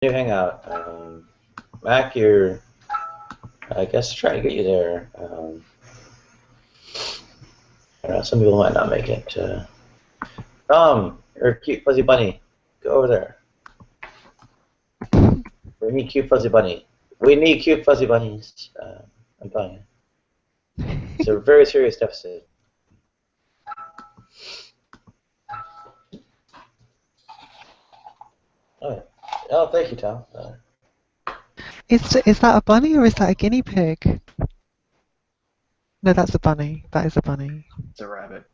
New hangout. Mac, you're. I guess try to get you there. I don't know, some people might not make it. Tom, you're a cute fuzzy bunny. Go over there. We need cute fuzzy bunny. We need cute fuzzy bunnies. I'm telling you. It's a very serious deficit. Oh, thank you, Tom. Is that a bunny or is that a guinea pig? No, that's a bunny. That is a bunny. It's a rabbit.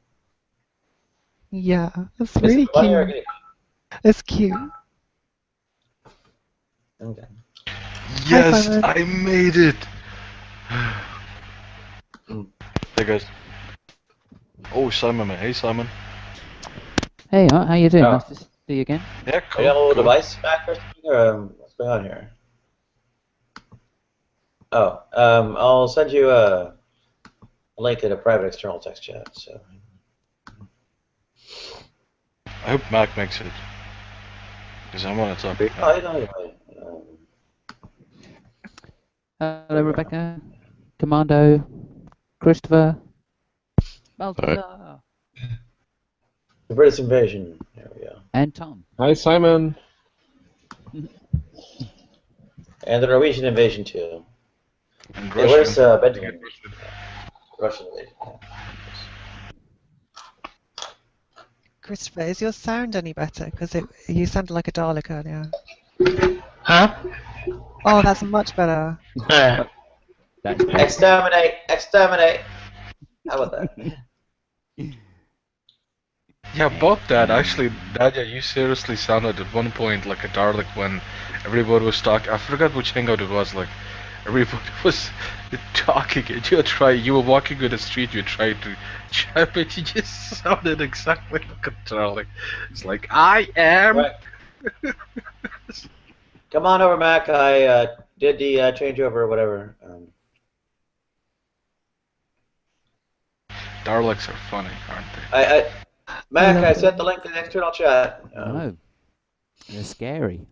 Yeah, it's Is really it a bunny or a cute. guinea It's cute. pig? Okay. Yes, Simon. I made it. Hey guys. Oh, Simon, man. Hey, Simon. Hey, how you doing? Oh. Nice to see you again. Yeah, Are cool. you on a little cool. device back or something, or what's going on here? Oh, I'll send you a link in a private external text chat. So. I hope Mac makes it. Because I'm on the top. Hello, Rebecca. Commando. Christopher. Balthazar. The British invasion. There we go. And Tom. Hi, Simon. And the Norwegian invasion too. And Yeah, where's Benjamin? Russian invasion. Yeah. Christopher, is your sound any better? Because you sounded like a Dalek earlier. Huh? Oh, that's much better. That's Exterminate! Exterminate! How about that? Yeah, about that, actually, Nadia, you seriously sounded at one point like a Dalek when everybody was talking. I forgot which hangout it was, like, everybody was talking, and you were walking on the street, you tried to chat, but you just sounded exactly like a Dalek. It's like, I am... Right. Come on over, Mac. I did the changeover or whatever. Daleks are funny, aren't they? Mac, I sent the link to the external chat. No. They're scary.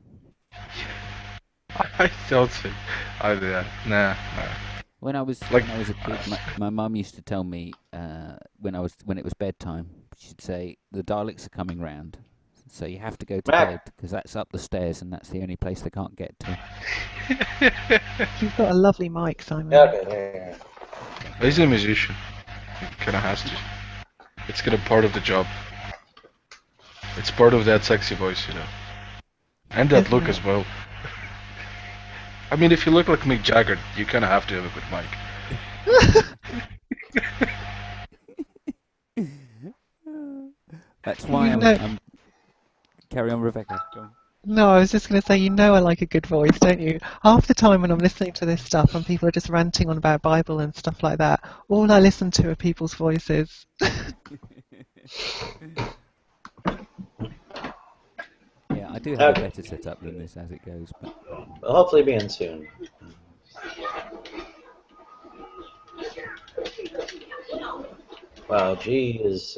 I don't think I did that. Nah. When I was a kid, my mum used to tell me when it was bedtime, she'd say the Daleks are coming round, so you have to go to bed because that's up the stairs and that's the only place they can't get to. You've got a lovely mic, Simon. Yeah, okay, yeah. He's a musician. He kind of has to. It's kind of part of the job. It's part of that sexy voice, you know. And that look as well. I mean, if you look like Mick Jagger, you kind of have to have a good mic. That's why I'm... Carry on, Rebecca. Go on. No, I was just going to say, I like a good voice, don't you? Half the time when I'm listening to this stuff and people are just ranting on about Bible and stuff like that, all I listen to are people's voices. Yeah, I do have a better setup than this as it goes. But... Well, hopefully be in soon. Wow, G is...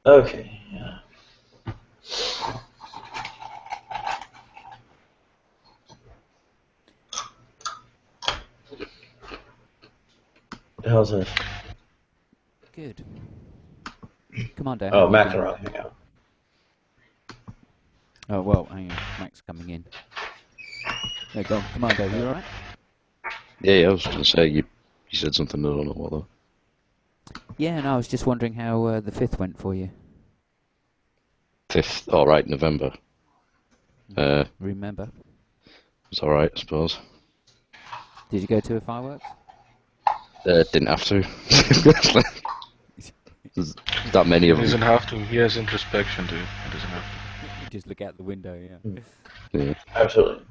Okay, yeah. How's it? Good. Commander. Oh, Mac's around. Hang out. Oh, well, hang on. Mac's coming in. No, go on. Commander, you alright? Yeah, I was going to say, you said something, I don't know what though. Yeah, no, I was just wondering how the 5th went for you. 5th, alright, November. Remember? It was alright, I suppose. Did you go to a fireworks? Didn't have to. There's that many of them. He doesn't have to. He has introspection, dude. He doesn't have to. You just look out the window, yeah. Yeah. Absolutely.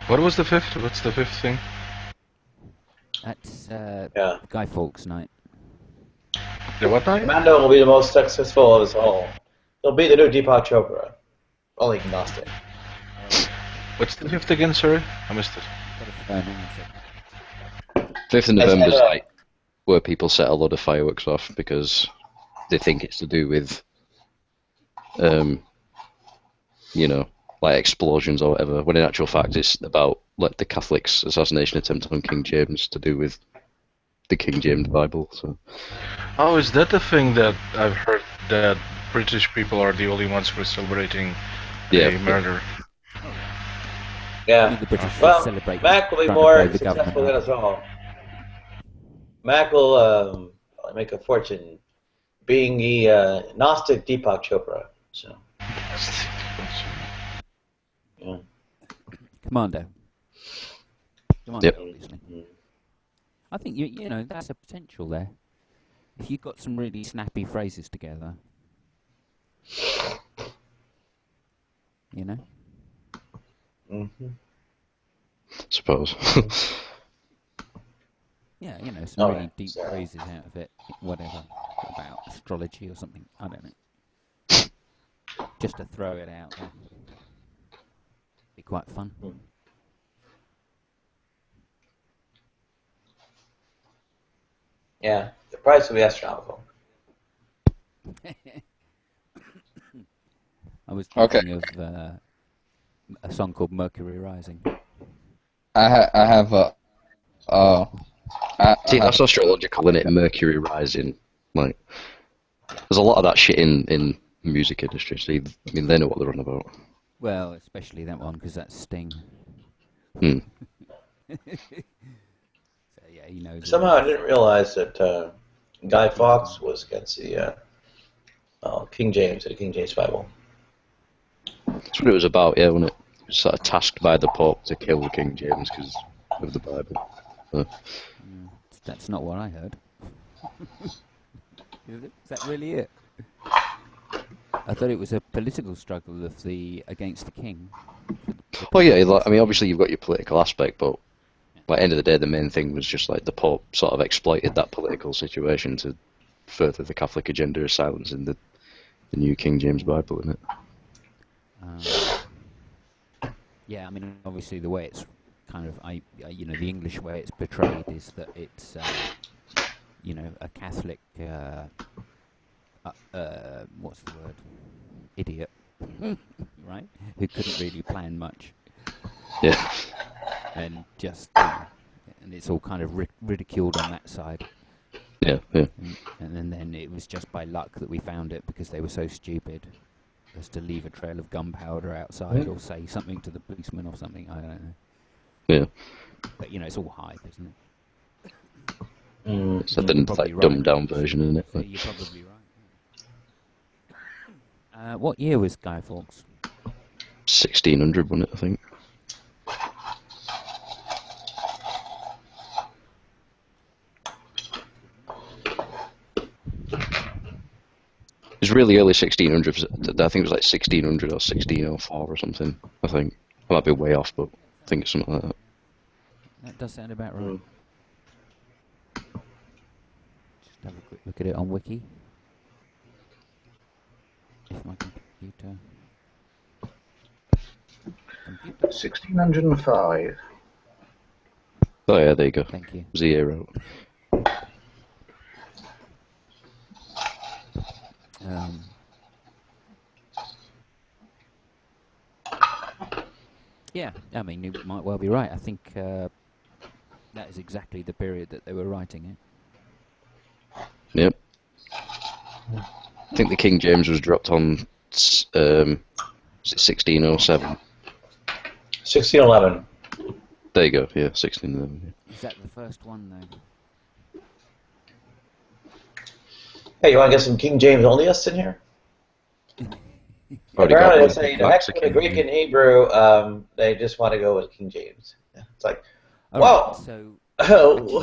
What was the 5th? What's the 5th thing? That's Yeah. Guy Fawkes night. The what night? Mando will be the most successful of us all. He'll be the new Deepak Chopra. Only agnostic. What's the 5th again, sorry? I missed it. 5th of November is like where people set a lot of fireworks off because they think it's to do with, you know, like explosions or whatever, when in actual fact it's about like the Catholics' assassination attempt on King James to do with the King James Bible. So. Oh, is that the thing that I've heard that British people are the only ones who are celebrating a murder? Yeah. The British Well, celebrate Mac will be trying to more blow the successful government than up. us all. Mac will make a fortune being the Gnostic Deepak Chopra. So. Yeah. Commando. Yep. Obviously. I think you know that's a potential there. If you've got some really snappy phrases together, you know. Suppose. Yeah, you know, some really deep phrases out of it, whatever, about astrology or something. I don't know. Just to throw it out there. Be quite fun. Yeah, the price will be astronomical. I was thinking of a song called Mercury Rising. I have a See, that's astrological, isn't it? Mercury rising. Like, there's a lot of that shit in music industry. So, I mean, they know what they're on about. Well, especially that one because that's Sting. Hmm. So yeah, he knows. Somehow I didn't realize that Guy Fawkes was against the King James and the King James Bible. That's what it was about, yeah, wasn't it? It was sort of tasked by the Pope to kill the King James because of the Bible. That's not what I heard. Is that really it? I thought it was a political struggle of against the king. Well, yeah, like, I mean, obviously you've got your political aspect, but at the end of the day, the main thing was just like the Pope sort of exploited that political situation to further the Catholic agenda of silencing the new King James Bible, isn't it? Yeah, I mean, obviously the way it's kind of, you know, the English way it's portrayed is that it's, you know, a Catholic, what's the word? Idiot, right? Who couldn't really plan much. Yeah. And just, you know, and it's all kind of ridiculed on that side. Yeah, yeah. And then it was just by luck that we found it because they were so stupid as to leave a trail of gunpowder outside or say something to the policeman or something. I don't know. Yeah. But, you know, it's all hype, isn't it? It's like the dumbed down version, isn't it? So you're probably right. What year was Guy Fawkes? 1600, wasn't it, I think? It was really early 1600s. I think it was like 1600 or 1604 or something. I think. I might be way off, but I think it's something like that. That does sound about right. Just have a quick look at it on Wiki. If my computer... 1605. Oh yeah, there you go. Thank you. Zero. Yeah, I mean, you might well be right. I think that is exactly the period that they were writing it. Yep. I think the King James was dropped on 1607. 1611. There you go. Yeah, 1611. Yeah. Is that the first one, though? Hey, you want to get some King James onlyists in here? Apparently, they say, you know, heck with the Greek and Hebrew, they just want to go with King James. It's like, whoa! Right,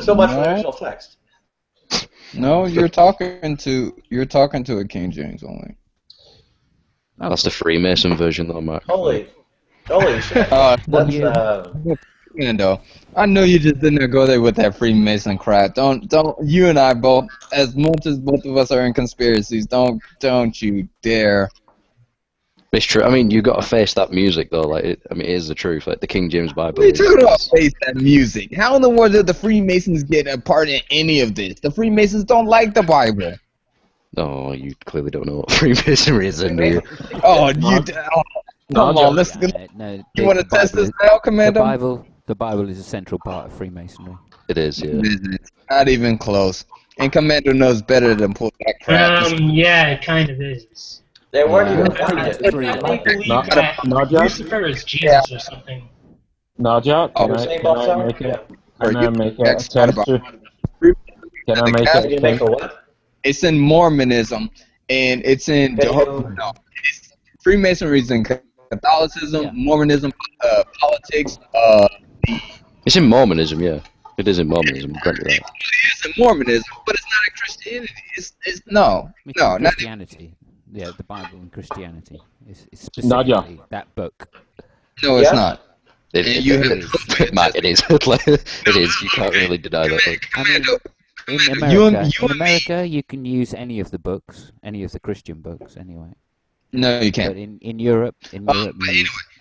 so much for original text. No, you're talking to a King James only. Oh, that's the Freemason version, though, Mark. Holy shit! Though. I know you just didn't go there with that Freemason crap. Don't. You and I both, as much as both of us are in conspiracies, don't you dare. It's true. I mean, you got to face that music, though. Like, it is the truth. Like the King James Bible. What are you talking about? Face that music. How in the world did the Freemasons get a part in any of this? The Freemasons don't like the Bible. Oh, you clearly don't know what Freemasonry is, then, do you? Oh, you. Come on, let's. No, You want to test this now, Commando? The Bible is a central part of Freemasonry. It is, yeah. It's not even close. And Commando knows better than pull that crap. Yeah, it kind of is. They weren't Yeah. even I believe that Lucifer is Jesus or something. Nadia, can I make a attempt to? Can I make a attempt? It's in Mormonism, and it's in Freemasonry is in Catholicism, Mormonism, politics. It's in Mormonism, yeah. It is in Mormonism. Grant you that. It's in Mormonism, but it's not in Christianity. It's not Christianity. Yeah, the Bible and Christianity. It's specifically that book. No, it's not. It is. Matt, it is. It is. You can't really deny that. I mean, in America, you can use any of the books, any of the Christian books, anyway. No, you can't. But in Europe,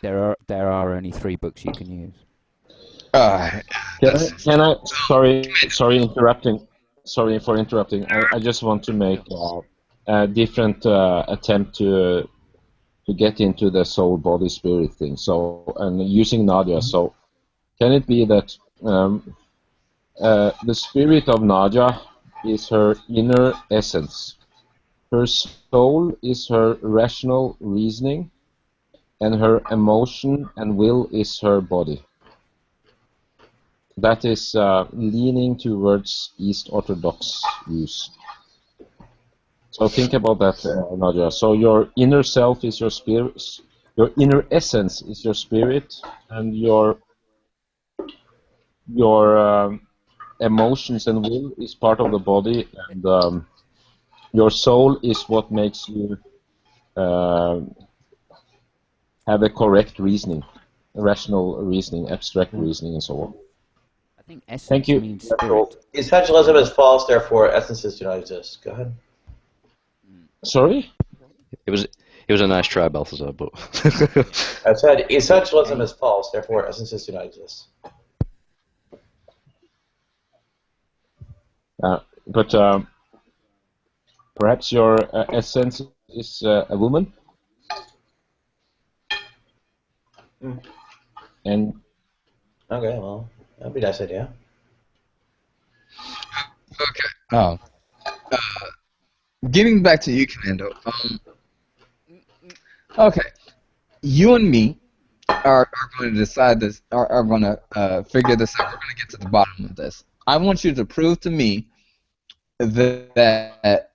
there are only 3 books you can use. Can I? Sorry, interrupting. Sorry for interrupting. I just want to make a different attempt to get into the soul, body, spirit thing. So, and using Nadia. So, can it be that the spirit of Nadia is her inner essence? Her soul is her rational reasoning, and her emotion and will is her body. That is leaning towards East Orthodox views. So think about that, Nadia. So your inner self is your spirit, your inner essence is your spirit, and your emotions and will is part of the body, and your soul is what makes you have a correct reasoning, rational reasoning, abstract reasoning, and so on. I think essence means spirit. Essentialism is false, therefore essences do not exist. Go ahead. Sorry? It was a nice try, Balthazar, but I said essentialism is false, therefore essences do not exist. But perhaps your essence is a woman? And okay, well, that'd be a nice idea. Okay. Oh. Getting back to you, Commando. Okay. You and me are going to decide this. Are going to figure this out. We're going to get to the bottom of this. I want you to prove to me that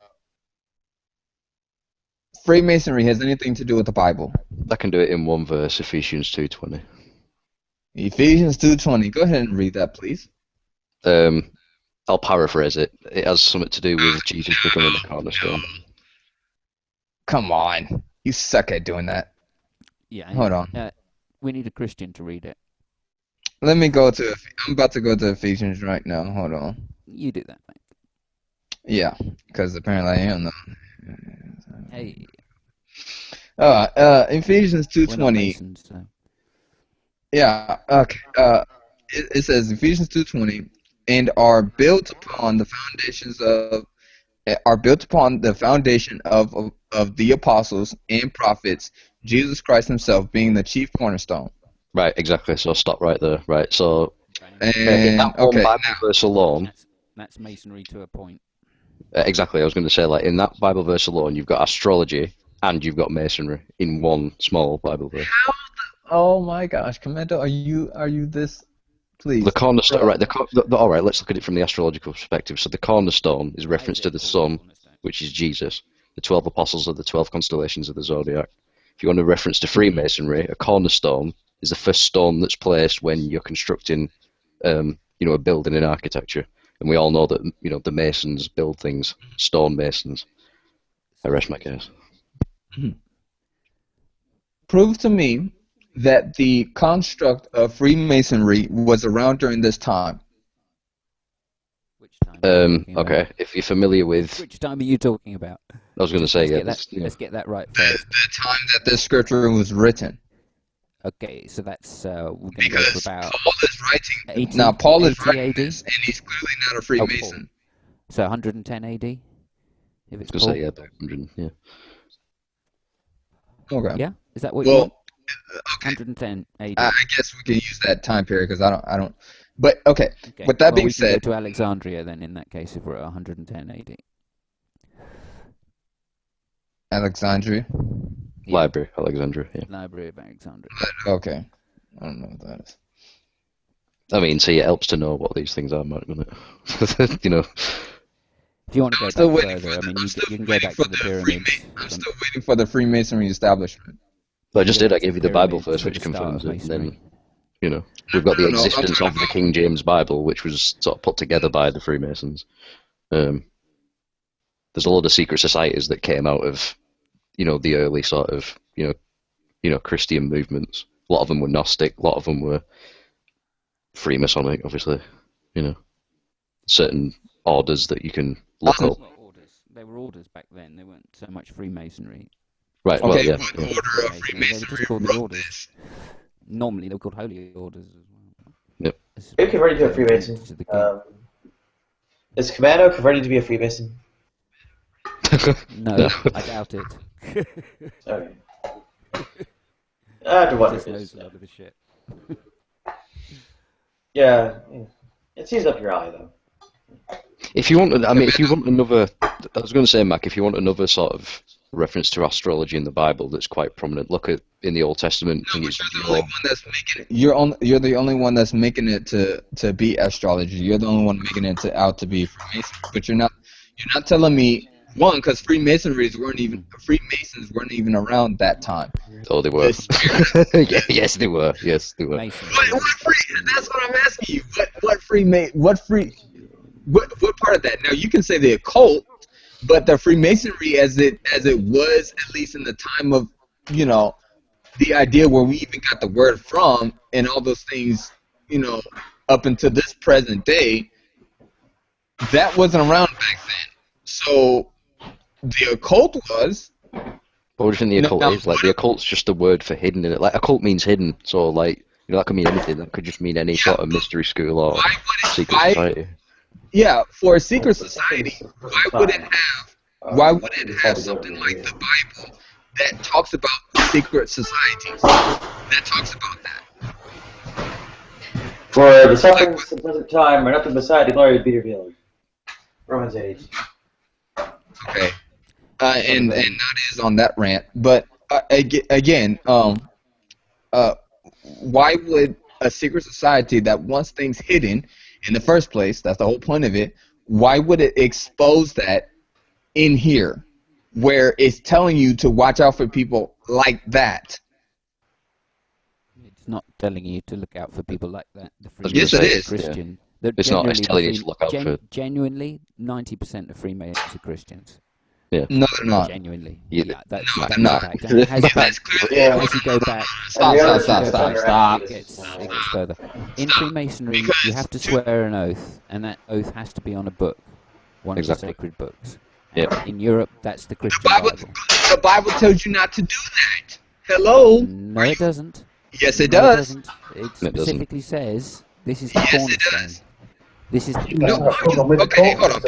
Freemasonry has anything to do with the Bible. I can do it in one verse, Ephesians 2:20. Ephesians 2:20. Go ahead and read that, please. I'll paraphrase it. It has something to do with Jesus becoming the cornerstone. Come on. You suck at doing that. Yeah. Hold on. We need a Christian to read it. Let me go to... I'm about to go to Ephesians right now. Hold on. You do that, mate. Yeah, because apparently I am, though. Hey. Ephesians 2:20. So. Yeah, okay. It says Ephesians 2:20, and are built upon the foundation of the apostles and prophets, Jesus Christ himself being the chief cornerstone. Right, exactly. So stop right there. Right, so and that one Bible verse alone. That's masonry to a point. Exactly. I was going to say, like, in that Bible verse alone, you've got astrology and you've got masonry in one small Bible verse. Oh my gosh, Commando, are you this? Please. The cornerstone, right? All right. Let's look at it from the astrological perspective. So the cornerstone is reference to the sun, which is Jesus. The 12 apostles are the 12 constellations of the zodiac. If you want to reference to Freemasonry, a cornerstone is the first stone that's placed when you're constructing, a building in architecture. And we all know that, the masons build things, stone masons. I rest my case. Prove to me that the construct of Freemasonry was around during this time. Which time? Okay, if you're familiar with... Which time are you talking about? I was going to say, let's get that right first. The time that this scripture was written. Okay, so that's we're going to go for about Paul is writing. 80, now Paul is writing AD? this, and he's clearly not a Freemason. So 110 AD. If it's Just say, yeah, about 100, yeah. Okay. Yeah? Is that what you want? 110 AD. I guess we can use that time period because I don't. But okay. With that being we can said, go to Alexandria then. In that case, if we're at 110 AD. Alexandria. Yeah. Library, Alexandria. Yeah. Library of Alexandria. Okay. I don't know what that is. I mean, see, it helps to know what these things are, Mark, doesn't it? You know. If you want to go back further, I mean, you can go back to the pyramids. I'm still waiting for the Freemasonry establishment. Well, I just did. I gave you the Bible first, which confirms it. And then, you know, we've got the existence of the King James Bible, which was sort of put together by the Freemasons. There's a lot of secret societies that came out of, you know, the early sort of, you know, Christian movements. A lot of them were Gnostic. A lot of them were Freemasonic, obviously. You know, certain orders that you can look up. They were orders back then. They weren't so much Freemasonry. Right. Okay, well, yeah. what order of Freemasonry They were just called the orders. Normally, they were called holy orders as well. Yep. Who converted to a Freemason? Is Commando converting to be a Freemason? No, I doubt it. Okay. I have to wonder. Just knows a lot of the shit. Yeah, it seems up your alley though. If you want, I mean, if you want another, I was going to say, Mac, if you want another sort of reference to astrology in the Bible that's quite prominent, look at in the Old Testament. No, you're the only one that's making it. You're the only one that's making it to be astrology. You're the only one making it out to be Freemason. But you're not telling me one because Freemasons weren't even around that time. Oh, they were. Yes, they were. Yes, they were. That's what I'm asking you. What part of that? Now you can say the occult, but the Freemasonry as it was, at least in the time of, you know, the idea where we even got the word from and all those things, you know, up until this present day, that wasn't around back then. So the occult was. What do you think the occult is? Like, the occult's just a word for hidden in it. Like, occult means hidden, so, like, you know, that could mean anything. That could just mean any sort of mystery school or secret society. Yeah, for a secret society, why would it have something like the Bible that talks about secret societies? That talks about that. For the sufferings of the present time are nothing beside the glory to be revealed. Romans 8. Okay. And that is on that rant. But again, why would a secret society that wants things hidden in the first place, that's the whole point of it, why would it expose that in here where it's telling you to watch out for people like that? It's not telling you to look out for people like that. Yes, it is. Christian. Yeah. It's not. It's telling you to look out for. Genuinely, 90% of Freemasons are Christians. Yeah. No, they're not. Genuinely. Yeah. That's they're not. Fact. And as you go back, Stop. It gets further. In Freemasonry, you have to swear an oath, and that oath has to be on a book, one of the sacred books. Yeah. In Europe, that's the Christian Bible. The Bible tells you not to do that. Hello? No, it doesn't. Yes, it does. It specifically says this is the cornerstone. This is the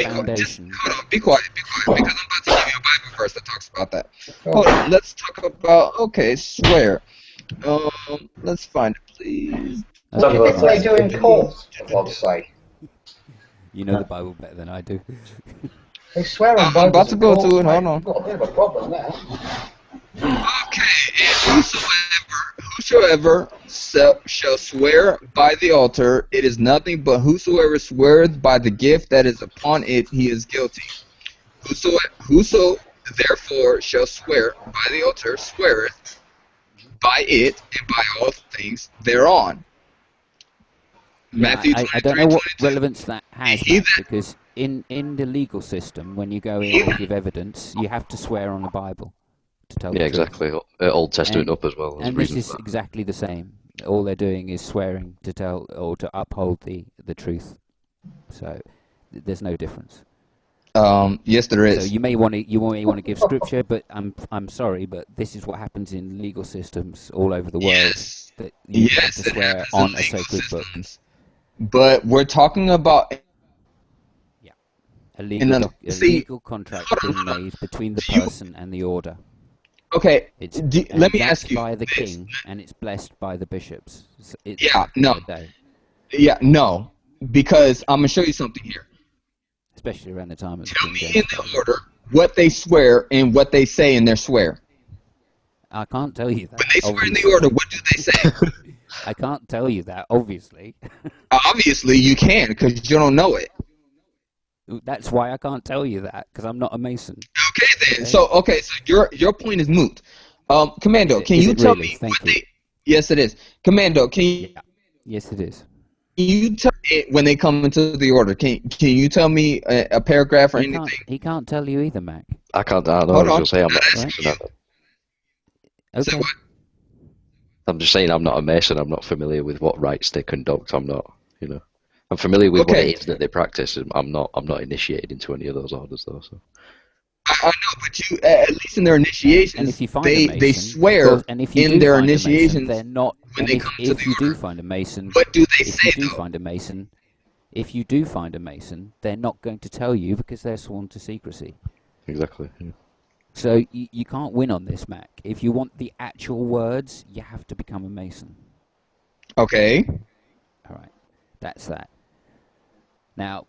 foundation. Hold on, be quiet, because I'm about to give you a Bible verse that talks about that. Hold on, let's talk about, swear. Let's find it, please. What did they do in court? You know the Bible better than I do. They swear on I'm about to go to it, hold on. Got a bit of a problem there. Okay, and whosoever shall swear by the altar, it is nothing but whosoever sweareth by the gift that is upon it, he is guilty. Whoso therefore shall swear by the altar, sweareth by it and by all things thereon. Matthew 23, I don't know what 22. relevance that has, because in the legal system, when you go in and give evidence, you have to swear on the Bible to tell the truth. Exactly. Old Testament up as well. And this is exactly the same. All they're doing is swearing to tell or to uphold the truth. So there's no difference. Yes, there is. So you may want to give scripture, but I'm sorry, but this is what happens in legal systems all over the world. Yes. That you have to swear on a sacred book. But we're talking about. Yeah. A legal contract being made between the person and the order. Okay, let me ask you. By the king, and it's blessed by the bishops. No, because I'm gonna show you something here. Especially around the time of the King James. Tell me in the order what they swear and what they say in their swear. I can't tell you that. When they swear in the order, what do they say? I can't tell you that, obviously. Obviously, you can, because you don't know it. That's why I can't tell you that, because I'm not a Mason. Okay, then. So your point is moot. Commando, can you tell me what they... Yes, it is. Commando, can you... Yeah. Yes, it is. Can you tell me when they come into the order? Can you tell me a paragraph or anything? He can't tell you either, Mac. I can't. I know. I was going to say I'm not a Mason. Okay. So what? I'm just saying I'm not a Mason. I'm not familiar with what rites they conduct. I'm not. I'm familiar with what it is that they practice. And I'm not initiated into any of those orders, though. So. I know, but you at least in their initiations, and if you find they swear in their initiations. They're not. When they come to the if you order. do find a Mason, what do they say? If you do find a Mason, they're not going to tell you because they're sworn to secrecy. Exactly. Yeah. So you can't win on this, Mac. If you want the actual words, you have to become a Mason. Okay. All right. That's that. Now,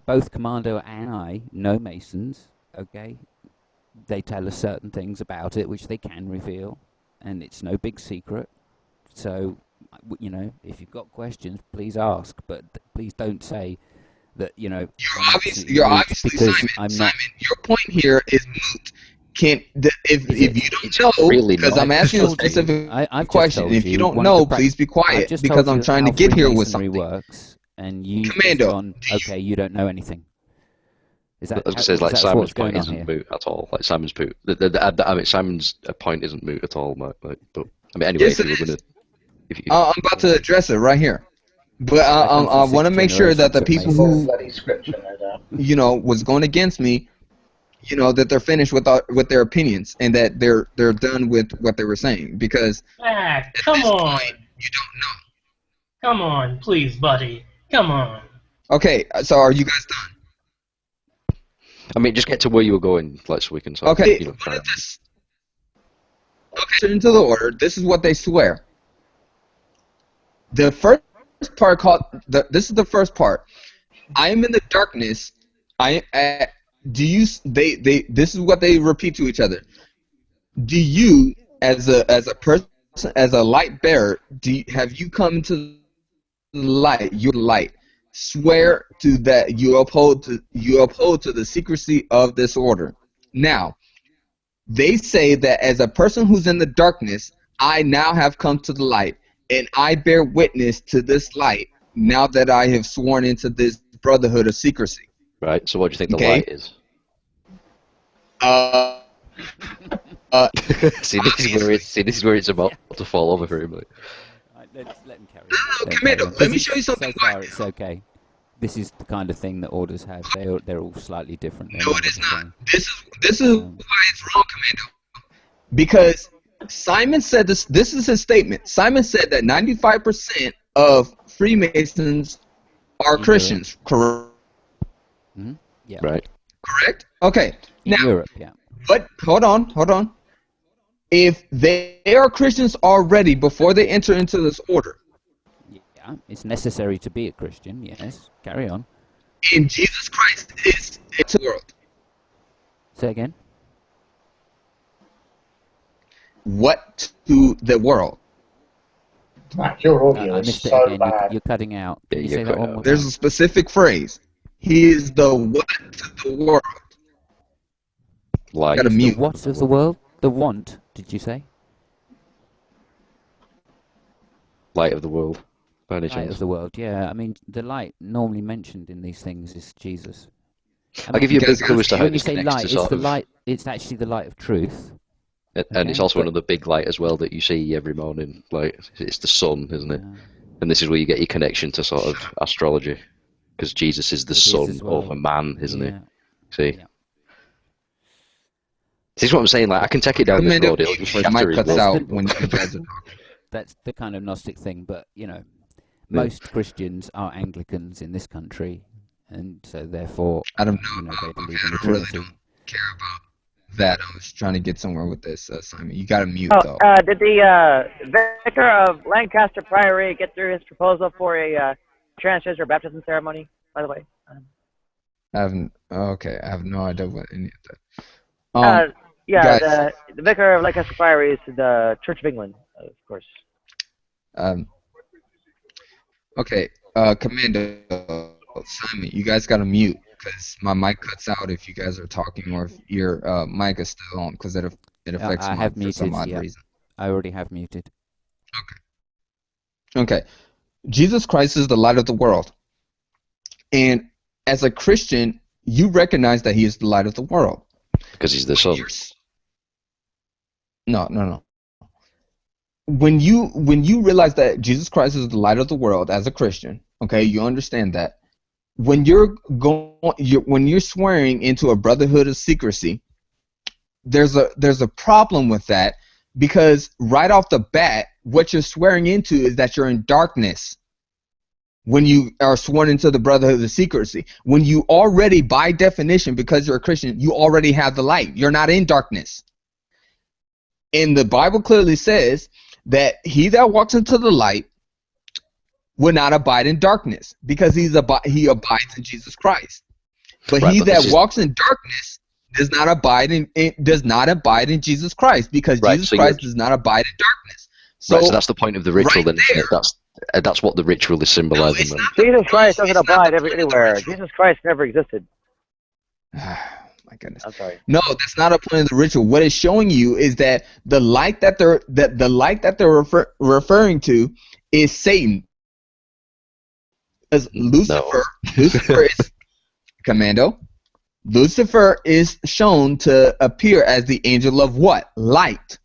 both Commando and I know Masons, okay? They tell us certain things about it which they can reveal, and it's no big secret. So, if you've got questions, please ask, but please don't say that, You're obviously Simon. Your point here is moot. If you don't know, really because I'm asking a specific question, if you don't know, please be quiet, because I'm trying to get here with something. Works, and you've Commando, gone, okay, you don't know anything. Is that? As I say, like Simon's point isn't moot at all. Like Simon's point, Simon's point isn't moot at all. But anyway, yes, I'm about to address it right here. But I want to make sure that the people who was going against me, that they're finished with their opinions and that they're done with what they were saying, because come on, you don't know. Come on, please, buddy. Come on. Okay, so are you guys done? I mean, just get to where you were going, so we can. Okay. Into the order. This is what they swear. The first part this is the first part. I am in the darkness. This is what they repeat to each other. Do you, as a person, as a light bearer, have you come to the light? Your light. Swear to that you uphold to the secrecy of this order. Now, they say that as a person who's in the darkness, I now have come to the light, and I bear witness to this light now that I have sworn into this brotherhood of secrecy. Right. So, what do you think the light is? This is where it's about to fall over for him. Let him carry on. Commando, let me show you something. So far, it's okay. This is the kind of thing that orders have. They're all slightly different. No, it is not. This is why it's wrong, Commando. Because Simon said this. This is his statement. Simon said that 95% of Freemasons are Christians. Correct. Mm-hmm. Yeah. Right. Correct. Okay. In Europe, yeah. But hold on. If they are Christians already before they enter into this order. Yeah, it's necessary to be a Christian, yes. Carry on. And Jesus Christ is into the world. Say again? What to the world? Your audio is so bad. You're cutting out. Can you say that one more time? There's a specific phrase. He is the what to the world. Light. The what of the world? The want, did you say? Light of the world. By any chance? Light of the world, yeah. I mean, the light normally mentioned in these things is Jesus. I'll give you a big clue as to how when you this say connects light, to it's sort the of... light. It's actually the light of truth. And it's also another big light as well that you see every morning. Like, it's the sun, isn't it? Yeah. And this is where you get your connection to sort of astrology. Because Jesus is the son of a man, isn't he? See? Yeah. This is what I'm saying. Like, I can take it down this road. It'll just out when you guys are talking. That's the kind of Gnostic thing, but most Christians are Anglicans in this country, and so therefore, I don't you know. know, they believe I in the don't really Trinity. care about that. I was trying to get somewhere with this, Simon. You got to mute though. Did the vicar of Lancaster Priory get through his proposal for a transgender baptism ceremony? By the way. I have no idea what any of that. Yeah, guys, the vicar of Lancaster Priory is the Church of England, of course. Okay, Commando, Simon, you guys got to mute because my mic cuts out if you guys are talking or if your mic is still on because it affects mine for some odd reason. I already have muted. Okay. Jesus Christ is the light of the world. And as a Christian, you recognize that he is the light of the world. Because he's the sun. No. When you realize that Jesus Christ is the light of the world as a Christian, okay, you understand that. When when you're swearing into a brotherhood of secrecy, there's a problem with that because right off the bat, what you're swearing into is that you're in darkness. When you are sworn into the brotherhood of secrecy, when you already, by definition, because you're a Christian, you already have the light. You're not in darkness. And the Bible clearly says that he that walks into the light will not abide in darkness because he abides in Jesus Christ. But he that walks in darkness does not abide in Jesus Christ because Jesus Christ does not abide in darkness. So, so that's the point of the ritual. Then that's what the ritual is symbolizing. No, Jesus Christ doesn't abide anywhere. Jesus Christ never existed. My goodness. I'm sorry. No, that's not a point of the ritual. What it's showing you is that the light that they're referring to is Satan. Because Lucifer is Commando. Lucifer is shown to appear as the angel of what? Light.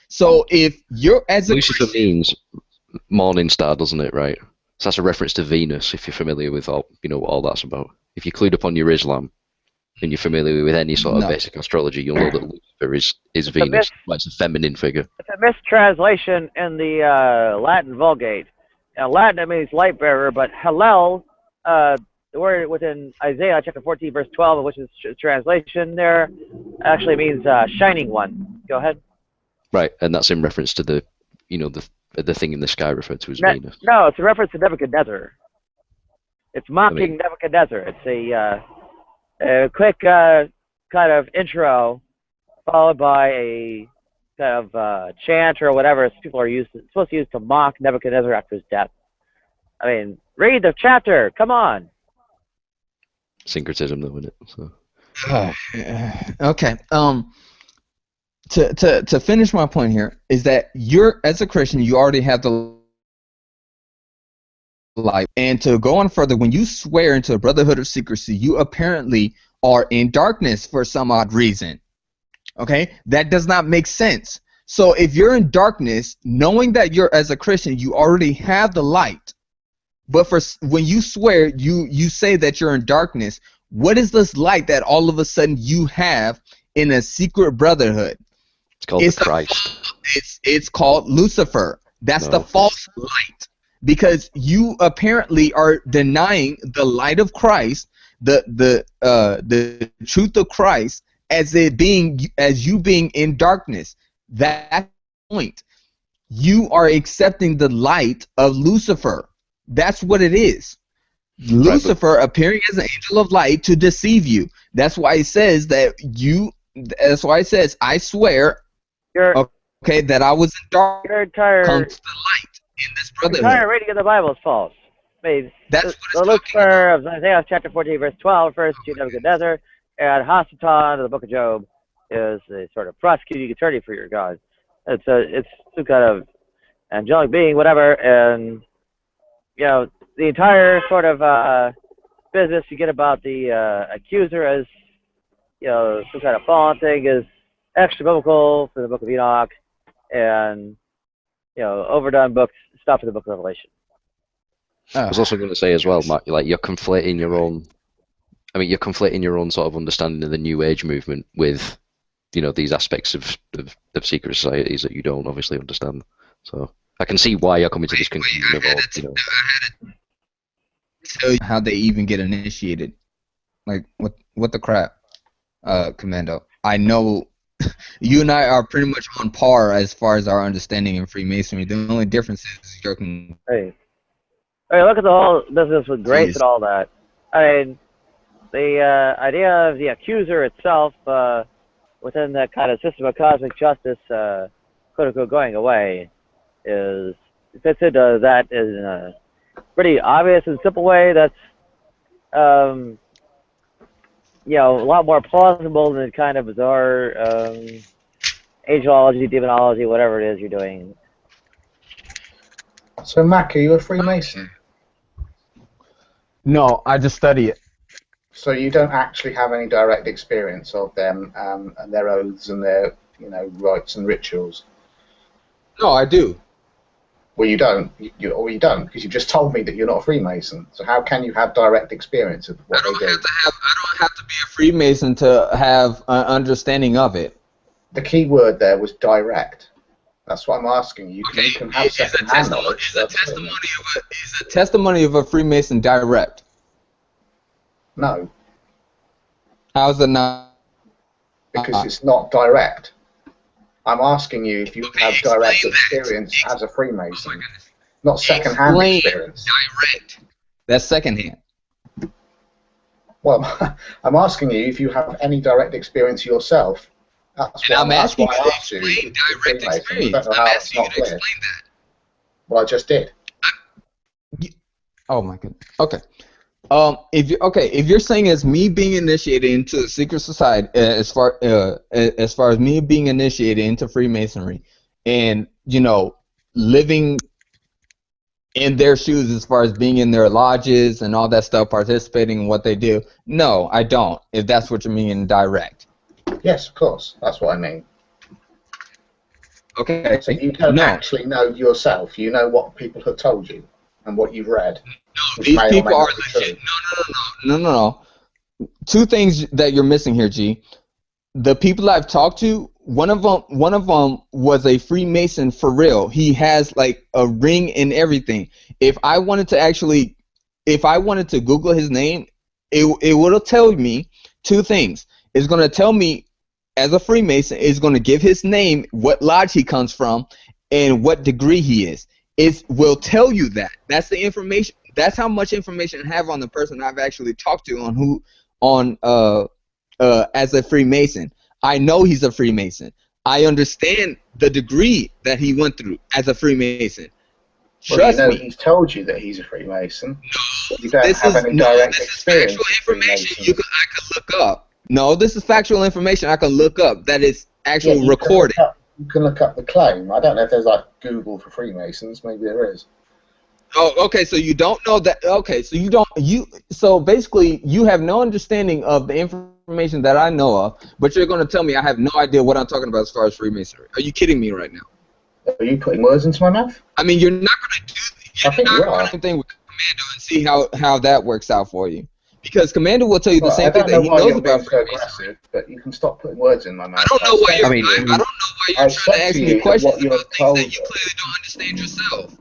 So if you're as a Lucifer means morning star, doesn't it? Right. So that's a reference to Venus. If you're familiar with all what all that's about. If you're clued up on your Islam and you're familiar with any sort of basic astrology, you'll know that Lucifer is Venus. It's a feminine figure. It's a mistranslation in the Latin Vulgate. Now, Latin it means light bearer, but Hallel, the word within Isaiah chapter 14, verse 12, which is translation there, actually means shining one. Go ahead. Right, and that's in reference to the thing in the sky referred to as Venus. No, it's a reference to Nebuchadnezzar. It's mocking Nebuchadnezzar. It's a quick kind of intro, followed by a kind of chant or whatever people are supposed to use to mock Nebuchadnezzar after his death. I mean, read the chapter. Come on. Syncretism, though, isn't it? So. Okay. To finish my point here is that as a Christian, you already have the light. And to go on further, when you swear into a brotherhood of secrecy, you apparently are in darkness for some odd reason. Okay? That does not make sense. So if you're in darkness, knowing that you're as a Christian, you already have the light. But when you swear, you say that you're in darkness. What is this light that all of a sudden you have in a secret brotherhood? It's called the Christ. It's called Lucifer. That's the false light. Because you apparently are denying the light of Christ, the truth of Christ, as you being in darkness. That's the point. You are accepting the light of Lucifer. That's what it is. Lucifer appearing as an angel of light to deceive you. That's why it says that's why it says, I swear, that I was in darkness, comes the light in this brotherhood. Your entire reading of the Bible is false. I mean, that's the Lucifer of Isaiah chapter 14, verse 12 refers to Nebuchadnezzar, and Hasatan of the book of Job is a sort of prosecuting attorney for your God. It's some kind of angelic being, whatever, and the entire sort of business you get about the accuser as some kind of fallen thing is extra biblical for the book of Enoch, and overdone stuff in the book of Revelation. I was also going to say as well, Matt, you're conflating your own. I mean, you're conflating your own sort of understanding of the New Age movement with, these aspects of secret societies that you don't obviously understand. So I can see why you're coming to this conclusion of all. tell you how they even get initiated. Like, what the crap, Commando? I know you and I are pretty much on par as far as our understanding in Freemasonry. The only difference is your... Hey, look at the whole business with grace and all that. I mean, the idea of the accuser itself within that kind of system of cosmic justice, quote unquote, going away, fits into that in a pretty obvious and simple way. That's you know, a lot more plausible than kind of bizarre angelology, demonology, whatever it is you're doing. So, Mac, are you a Freemason? No, I just study it. So you don't actually have any direct experience of them and their oaths and their, you know, rites and rituals? No, I do. Well, you don't. You don't, because you just told me that you're not a Freemason. So how can you have direct experience of what they do? I don't have to be a Freemason to have an understanding of it. The key word there was direct. That's what I'm asking you. Okay, you can have second-hand knowledge. Is a testimony of a Freemason direct? No. How is it not? Because it's not direct. I'm asking you if you have direct experience as a Freemason, not second-hand experience. Direct. That's second-hand. Well, I'm asking you if you have any direct experience yourself. That's what I'm asking you to explain direct experience. I'm asking you to explain that. Well, I just did. Oh my goodness. Okay. If you're saying as me being initiated into the secret society, as far as me being initiated into Freemasonry, and you know, living in their shoes as far as being in their lodges and all that stuff, participating in what they do, no, I don't. If that's what you mean, direct. Yes, of course. That's what I mean. Okay. So you don't actually know yourself. You know what people have told you and what you've read. No, these people are legit. No. Two things that you're missing here, G. The people I've talked to, one of them was a Freemason for real. He has like a ring and everything. If I wanted to Google his name, it would tell me two things. It's going to tell me as a Freemason, it's going to give his name, what lodge he comes from, and what degree he is. It will tell you that. That's the information. That's how much information I have on the person I've actually talked to as a Freemason. I know he's a Freemason. I understand the degree that he went through as a Freemason. Trust me. He's told you that he's a Freemason. No, you don't have any direct experience. This is factual information I can look up. No, this is factual information I can look up. That is actually recorded. You can look up the claim. I don't know if there's like Google for Freemasons. Maybe there is. Oh, okay. So you don't know that. Okay, so So basically, you have no understanding of the information that I know of, but you're going to tell me I have no idea what I'm talking about as far as Freemasonry. Are you kidding me right now? Are you putting words into my mouth? I mean, you're not going to do. I think you are. Same thing with Commando and see how that works out for you. Because Commando will tell you the same thing that he knows about Freemasonry. But you can stop putting words in my mouth. I don't know why you're trying to ask me questions about things that you clearly don't understand yourself.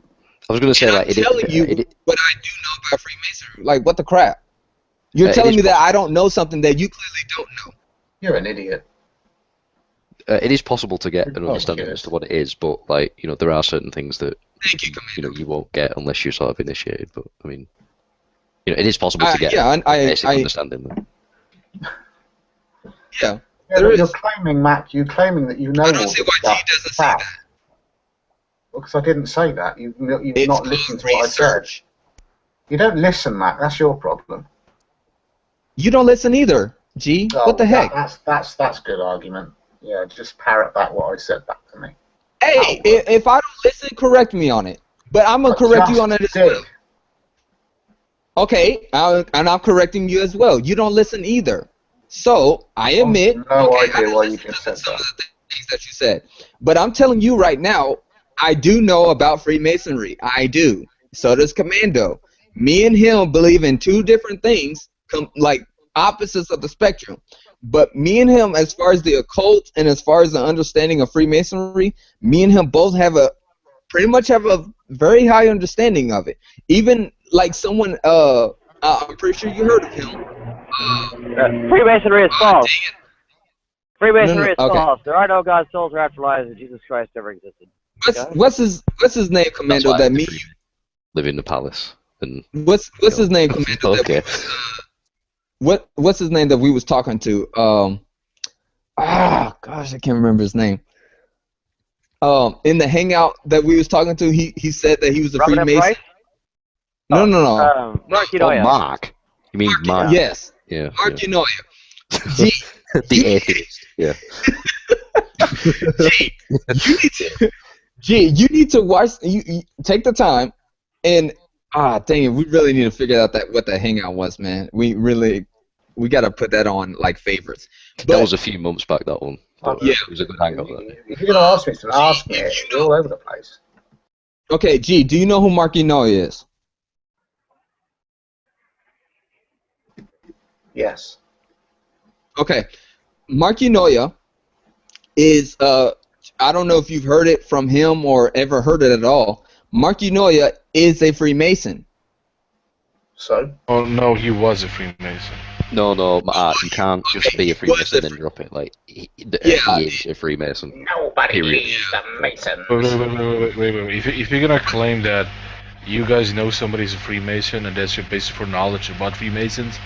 I was going to say, like, I'm telling you what I do know about Freemasonry. Like, what the crap? You're telling me that I don't know something that you clearly don't know. You're an idiot. It is possible to get an understanding as to what it is, but, like, you know, there are certain things that you won't get unless you're sort of initiated. But I mean, you know, it is possible to get a basic understanding. Yeah. You're claiming, Matt. You're claiming that you know. I don't see why G doesn't say that. Because I didn't say that. You've not listened to what I said. You don't listen, Matt. That's your problem. You don't listen either, G. What the heck? That's good argument. Yeah, just parrot back what I said back to me. Hey, if I don't listen, correct me on it. But I'm gonna correct you on it as well. Okay, and I'm correcting you as well. You don't listen either. So I admit. No idea why you just said that. Some of the things that you said, but I'm telling you right now. I do know about Freemasonry. I do. So does Commando. Me and him believe in two different things, like opposites of the spectrum. But me and him, as far as the occult and as far as the understanding of Freemasonry, me and him both pretty much have a very high understanding of it. Even like someone, I'm pretty sure you heard of him. Freemasonry is false. Freemasonry is okay. false. There are no God's souls or afterlives, and Jesus Christ never existed. What's his name, Commando? That me live in the palace. And what's his name, Commando? Okay. What's his name that we was talking to? Gosh, I can't remember his name. In the hangout that we was talking to, he said that he was a Freemason. No. Mark Unoya. Mark. You mean Mark? Yes. Yeah. Mark Unoya. The atheist. Yeah. You need to watch. You take the time, and dang it, we really need to figure out what that hangout was, man. We got to put that on like favorites. That was a few months back. That one. Yeah, it was a good hangout. If you're gonna ask me, then ask me. You're all over the place. Okay, G, do you know who Mark Unoya is? Yes. Okay, Mark Unoya is I don't know if you've heard it from him or ever heard it at all. Mark Unoya is a Freemason. So? Oh no, he was a Freemason. No, you can't just be a Freemason and drop it. Like he is a Freemason. Nobody is a Mason. Wait. If you're gonna claim that you guys know somebody's a Freemason and that's your basis for knowledge about Freemasons,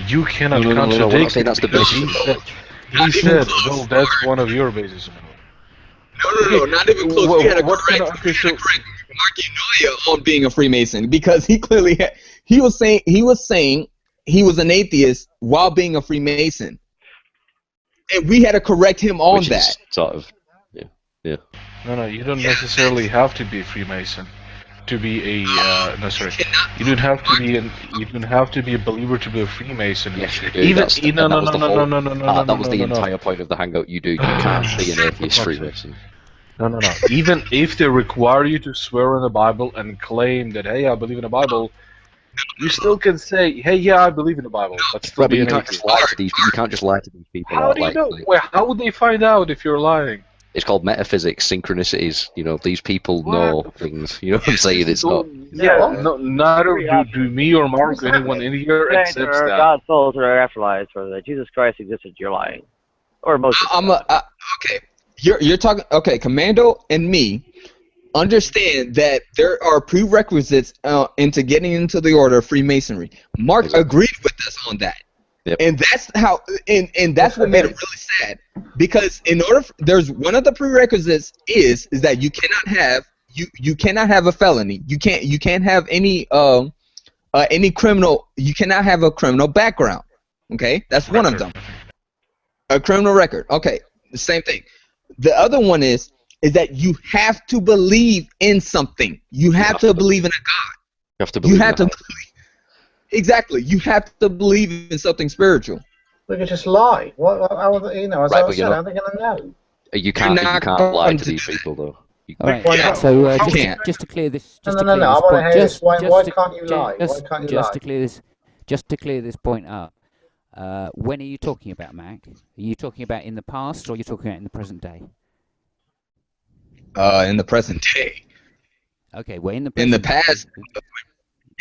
you cannot contradict. That's the basis. He said, well, that's one of your bases. No, not even close. We had to correct Mark Unoya on being a Freemason because he clearly he was saying he was an atheist while being a Freemason, and we had to correct him on that. Sort of, yeah. No, you don't necessarily have to be a Freemason to be a You don't have to be a believer to be a Freemason. Yes, you do. Even no. That was the entire point of the hangout. You can't be an atheist Freemason. No. Even if they require you to swear in the Bible and claim that, hey, I believe in the Bible, you still can say, hey, yeah, I believe in the Bible. But still you can't just lie to these. You can't just lie to these people. How do you know? Well, how would they find out if you're lying? It's called metaphysics, synchronicities. These people know things. You know what I'm saying? It's not. Yeah, neither do me or Mark or anyone in here accepts that. God's souls or afterlives, or that Jesus Christ existed. You're lying, or most. Okay. You're talking. Okay, Commando and me understand that there are prerequisites into getting into the order of Freemasonry. Mark agreed with us on that. Yep. And that's how, and that's what made it really sad, because there's one of the prerequisites is that you cannot have a felony. You can't have any criminal. You cannot have a criminal background. Okay, that's one of them. A criminal record. Okay, the same thing. The other one is that you have to believe in something. You have to believe in a God. You have to believe. Exactly. You have to believe in something spiritual. We could just lie. As I said, how are they going to know? You can't lie to these people, though. All right. So just to clear this, I want to hear this. Why can't you lie? Just to clear this point up. When are you talking about, Mac? Are you talking about in the past, or are you talking about in the present day? In the present day. Okay. Well, in the past.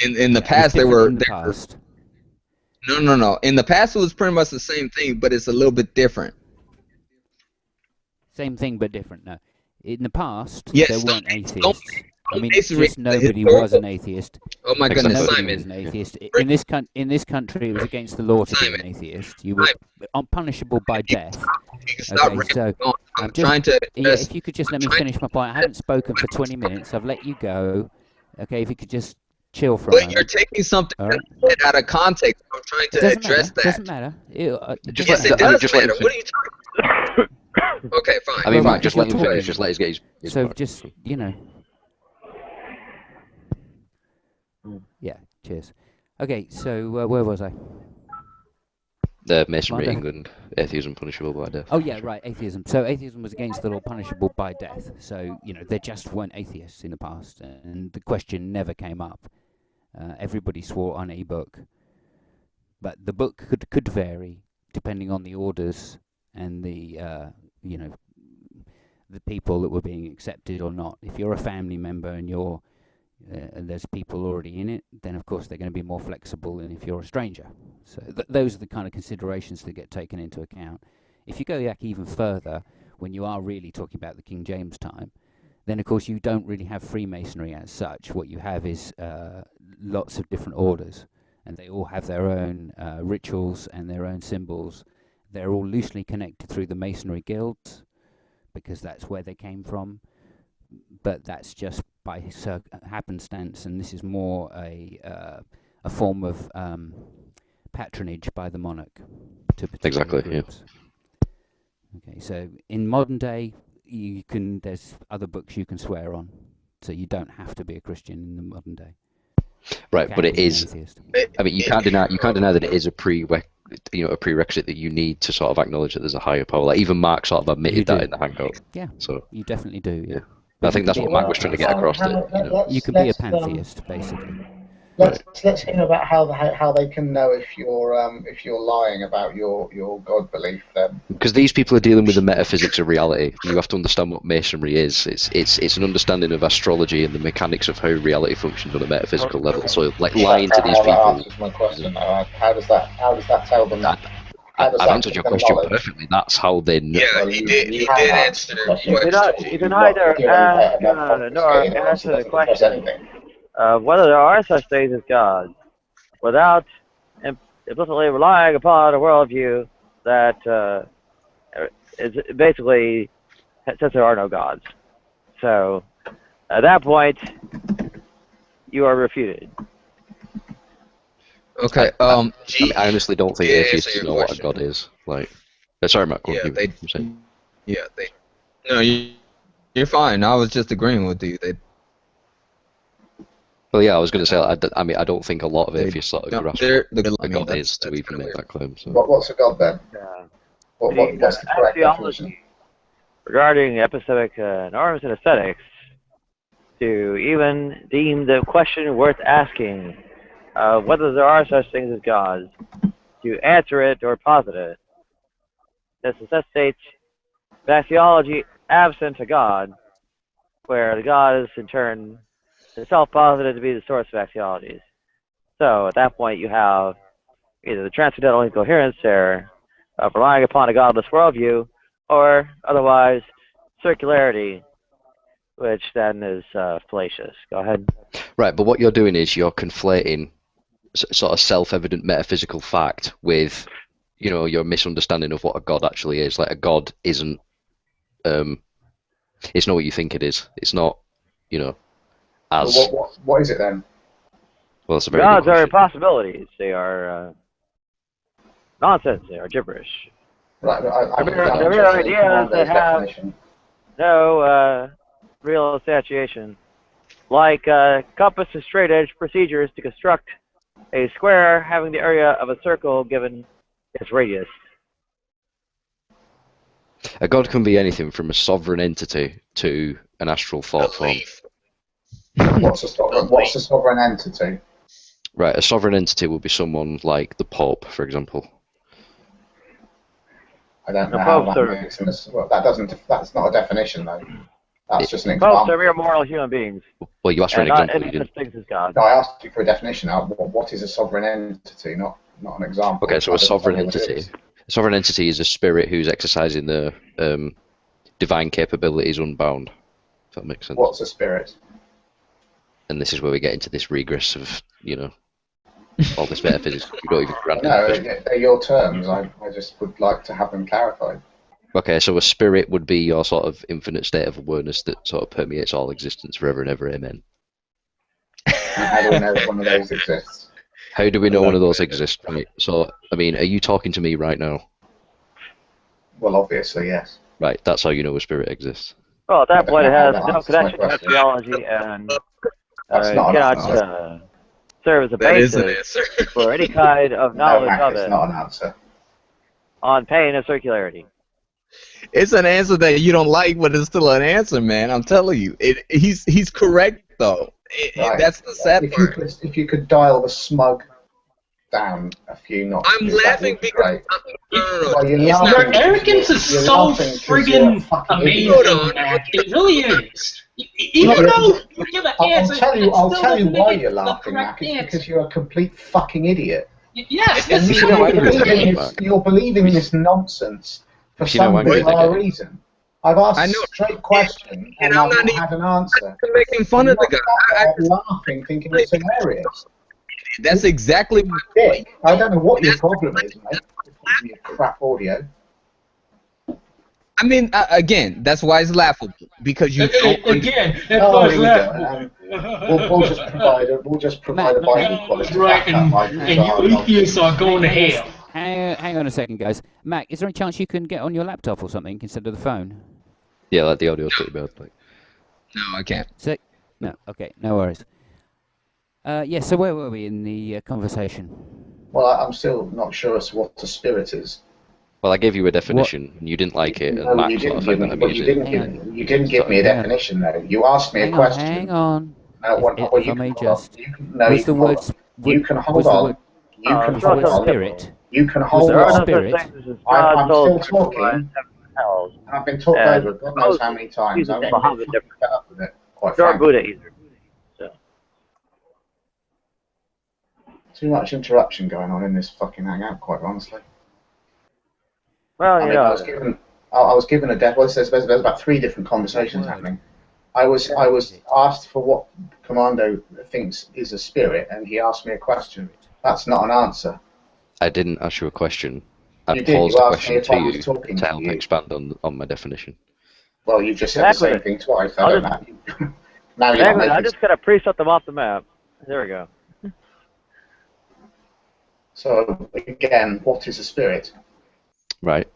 In the past, they were. No. In the past, it was pretty much the same thing, but it's a little bit different. Same thing, but different. No, in the past, yes, there weren't atheists. I mean, just nobody was an aethist. Oh my goodness, nobody Simon! Was an atheist. In this country, it was against the law to be an atheist. You were unpunishable by death. Okay, so I'm trying to. Yeah, if you could just let me finish my point. I haven't spoken for 20 minutes. I've let you go. Okay, if you could just chill for a moment. But you're taking something out of context. I'm trying to address that. It doesn't matter. Yes, it does matter. What are you talking about? Okay, fine. I mean, fine. Just let him finish. Just let us get his So part. just, Yeah, cheers. Okay, so where was I? The Masonry England, atheism punishable by death. Oh yeah, right, atheism. So atheism was against the law, punishable by death. So, there just weren't atheists in the past, and the question never came up. Everybody swore on a book. But the book could vary depending on the orders and the people that were being accepted or not. If you're a family member and you're and there's people already in it, then of course they're going to be more flexible than if you're a stranger. So those are the kind of considerations that get taken into account. If you go back even further, when you are really talking about the King James time, then of course you don't really have Freemasonry as such. What you have is lots of different orders, and they all have their own rituals and their own symbols. They're all loosely connected through the Masonry guilds, because that's where they came from, but that's just by happenstance, and this is more a form of patronage by the monarch to particular groups. Okay, so in modern day, there's other books you can swear on, so you don't have to be a Christian in the modern day. Right, but it is. I mean, you can't deny that it is a prerequisite that you need to sort of acknowledge that there's a higher power. Like even Mark sort of admitted that in the Hangout. Yeah. So you definitely do. Yeah. I think that's what Mark was trying to get across. You can be a pantheist, basically. Let's hear about how they can know if you're lying about your God belief. Then, because these people are dealing with the metaphysics of reality. You have to understand what Masonry is. It's an understanding of astrology and the mechanics of how reality functions on a metaphysical level. So, like lying to these people. That's my question. How does that tell them that? I've answered your question perfectly. That's how they know. Yeah, he did answer the question. You can either ask nor answer the question whether there are such things as gods without implicitly relying upon a worldview that is basically says there are no gods. So at that point, you are refuted. Okay. I honestly don't think atheists know what a god is. Like, sorry, Matt. No, you're fine. I was just agreeing with you. Well, yeah, I was going to say. I don't think a lot of atheists sort of grasp what a god is to even make that claim. So. What's a god then? What's the correct definition? Regarding epistemic norms and aesthetics, to even deem the question worth asking. Whether there are such things as gods, to answer it or posit it. This necessitates theology absent a god, where the god is in turn self-posited to be the source of axiologies. So at that point you have either the transcendental incoherence there of relying upon a godless worldview, or otherwise circularity, which then is fallacious. Go ahead. Right, but what you're doing is you're conflating sort of self-evident metaphysical fact with, your misunderstanding of what a god actually is. Like a god isn't, it's not what you think it is. It's not, as. Well, what is it then? Well, it's a very gods are impossibilities. They are nonsense. They are gibberish. Right, the real ideas that have no real substantiation, like compass and straight edge procedures to construct a square having the area of a circle given its radius. A god can be anything from a sovereign entity to an astral thought form. What's a sovereign entity? Right, a sovereign entity will be someone like the Pope, for example. I don't know how that makes sense. Well, that's not a definition, though. That's just an example. Popes are mere moral human beings. Well, you asked for an example. No, I asked you for a definition. What is a sovereign entity? Not an example. Okay, so a sovereign entity. A sovereign entity is a spirit who's exercising the divine capabilities unbound. If that makes sense. What's a spirit? And this is where we get into this regress of, all this metaphysics. You don't even grant it. They're your terms. I just would like to have them clarified. Okay, so a spirit would be your sort of infinite state of awareness that sort of permeates all existence forever and ever, amen. How do we know one of those exists? How do we know one of those exists? Right, so, are you talking to me right now? Well, obviously, yes. Right, that's how you know a spirit exists. Well, at that point it has no connection to theology and cannot serve as a basis for any kind of knowledge of it. It's not an answer. On pain of circularity. It's an answer that you don't like, but it's still an answer, man. I'm telling you. He's correct, though. Right. That's the sad part. If you could dial the smug down a few notches. I'm laughing because... Your arrogance is so friggin' amazing, Matt. It really is. Even though you give an answer, I'll tell you why you're laughing, Mac. It's because you're a complete fucking idiot. Yes, and you're believing this nonsense for some bizarre reason. I've asked a straight question and I've not had an answer. I'm making fun of the guy. I'm laughing, thinking it's hilarious. That's exactly my point. I don't know what your problem is, mate. Your crap audio. I mean, again, that's why it's laughable, because you don't again. We'll just provide a Bible quality. Right, and you atheists are going to hell. Hang on a second, guys. Mac, is there any chance you can get on your laptop or something instead of the phone? Yeah, like the audio's pretty bad. Like. No, I can't. No, okay, no worries. Yeah, so where were we in the conversation? Well, I'm still not sure as to what a spirit is. Well, I gave you a definition, and you didn't like it, and Mac sort of found that amusing. You didn't give me a definition, though. You asked me a question. Hang on. You can hold on. Spirit. You can hold on. Spirit. I'm still talking. I've been talked over God knows how many times. I'm going to get up with it, quite frankly. Buddha either. Too much interruption going on in this fucking hangout, quite honestly. Well, I was given a well, there's about 3 different conversations happening. I was asked for what Commando thinks is a spirit, and he asked me a question. That's not an answer. I didn't ask you a question. I You posed did. a You asked me question if to I you was talking to help to you. expand on my definition. Well, you just said the same thing twice. I don't know. Now you're not making I just gotta pre-set them off the map. There we go. So again, what is a spirit? Right,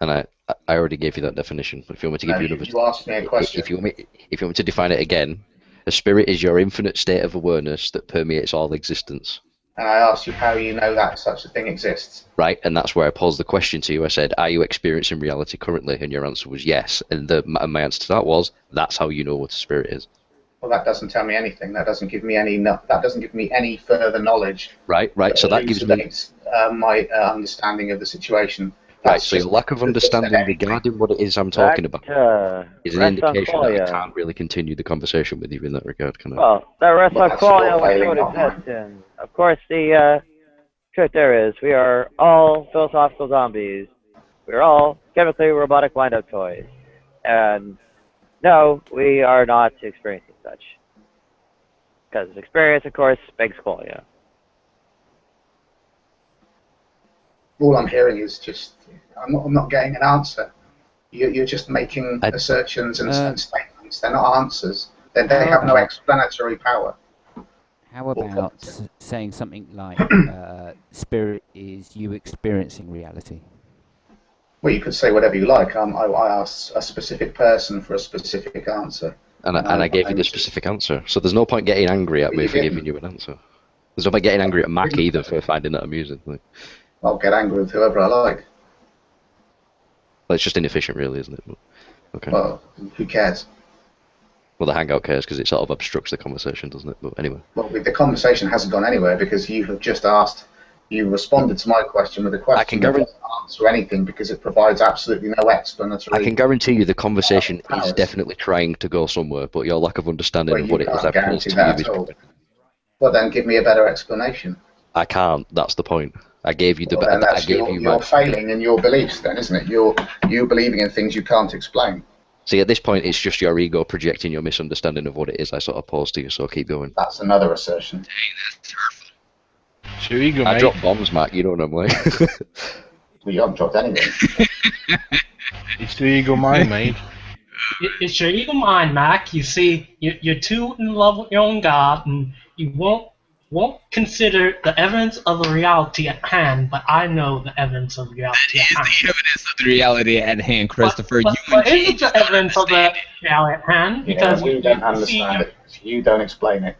and I already gave you that definition. But if you want me to give you another, you asked me a question. If you want me to define it again, a spirit is your infinite state of awareness that permeates all existence. And I asked you how you know that such a thing exists. Right, and that's where I posed the question to you. I said, "Are you experiencing reality currently?" And your answer was yes. And my answer to that was, "That's how you know what a spirit is." Well, that doesn't tell me anything. That doesn't give me any further knowledge. Right. So that gives me my understanding of the situation. Right. So your lack of understanding regarding what it is I'm talking about is an indication that I can't really continue the conversation with you in that regard, can I? Well, that rests on qualia what exists, and of course the truth there is we are all philosophical zombies. We are all chemically robotic wind-up toys, and no, we are not experiencing such. Because experience, of course, begs qualia. All I'm hearing is just, I'm not getting an answer. You're just making assertions and statements. They're not answers. They have no explanatory power. How about saying something like, spirit is you experiencing reality? Well, you could say whatever you like. I asked a specific person for a specific answer. And I gave you the specific answer. So there's no point getting angry at me for giving you an answer. There's no point getting angry at Mac either for finding that amusing. Like. I'll get angry with whoever I like. Well, it's just inefficient, really, isn't it? But, okay. Well, who cares? Well, the Hangout cares because it sort of obstructs the conversation, doesn't it? But anyway. Well, the conversation hasn't gone anywhere because you have just asked. You responded to my question with a question. I can guarantee answer anything because it provides absolutely no explanatory. I can guarantee you the conversation is definitely trying to go somewhere, but your lack of understanding of what it is I've posed to you is. Well, then give me a better explanation. I can't. That's the point. I gave you the. Well, I gave you. You're failing in your beliefs, then, isn't it? You're believing in things you can't explain. See, at this point, it's just your ego projecting your misunderstanding of what it is I sort of posed to you. So keep going. That's another assertion. Dang, that's hurtful. It's your ego, I mate. drop bombs, Mac. You know what I'm like. Well, you haven't dropped anything. It's your ego mind, mate. It's your ego mind, Mac. You see, you're too in love with your own God, and you won't consider the evidence of the reality at hand. But I know the evidence of reality at hand. That is the evidence of the reality at hand, Christopher. But isn't the evidence of the reality at hand? Because we don't understand it. You don't explain it.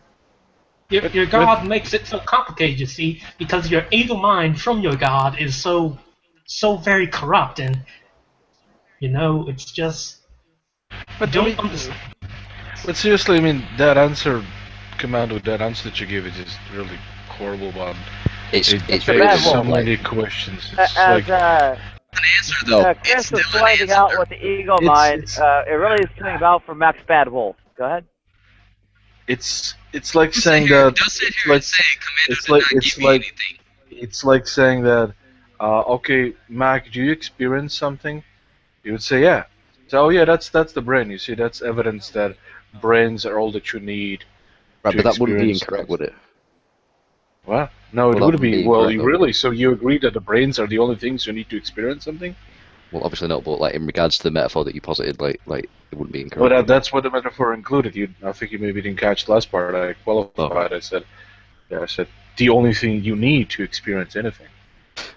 Your God makes it so complicated, you see, because your ego mind from your God is so very corrupt, and it's just. But seriously, I mean, that answer, Commando, that answer that you gave is just really horrible. But it's begs so many questions. It's like an answer though. Chris was pointing out with the ego mind. It really is coming about from Max Bad Wolf. Go ahead. It's like saying that it's like saying that okay, Mac, do you experience something? You would say yeah. So oh yeah, that's the brain. You see, that's evidence that brains are all that you need Right, to but that wouldn't be experience incorrect, would it? What? No, it Well, that would wouldn't be. be Well, incorrect, you though, would really? it? So you agree that the brains are the only things you need to experience something? Well, obviously not, but like in regards to the metaphor that you posited, like it wouldn't be incorrect. Well, would it? that's what the metaphor included. I think you maybe didn't catch the last part. I qualified. Oh. I said the only thing you need to experience anything.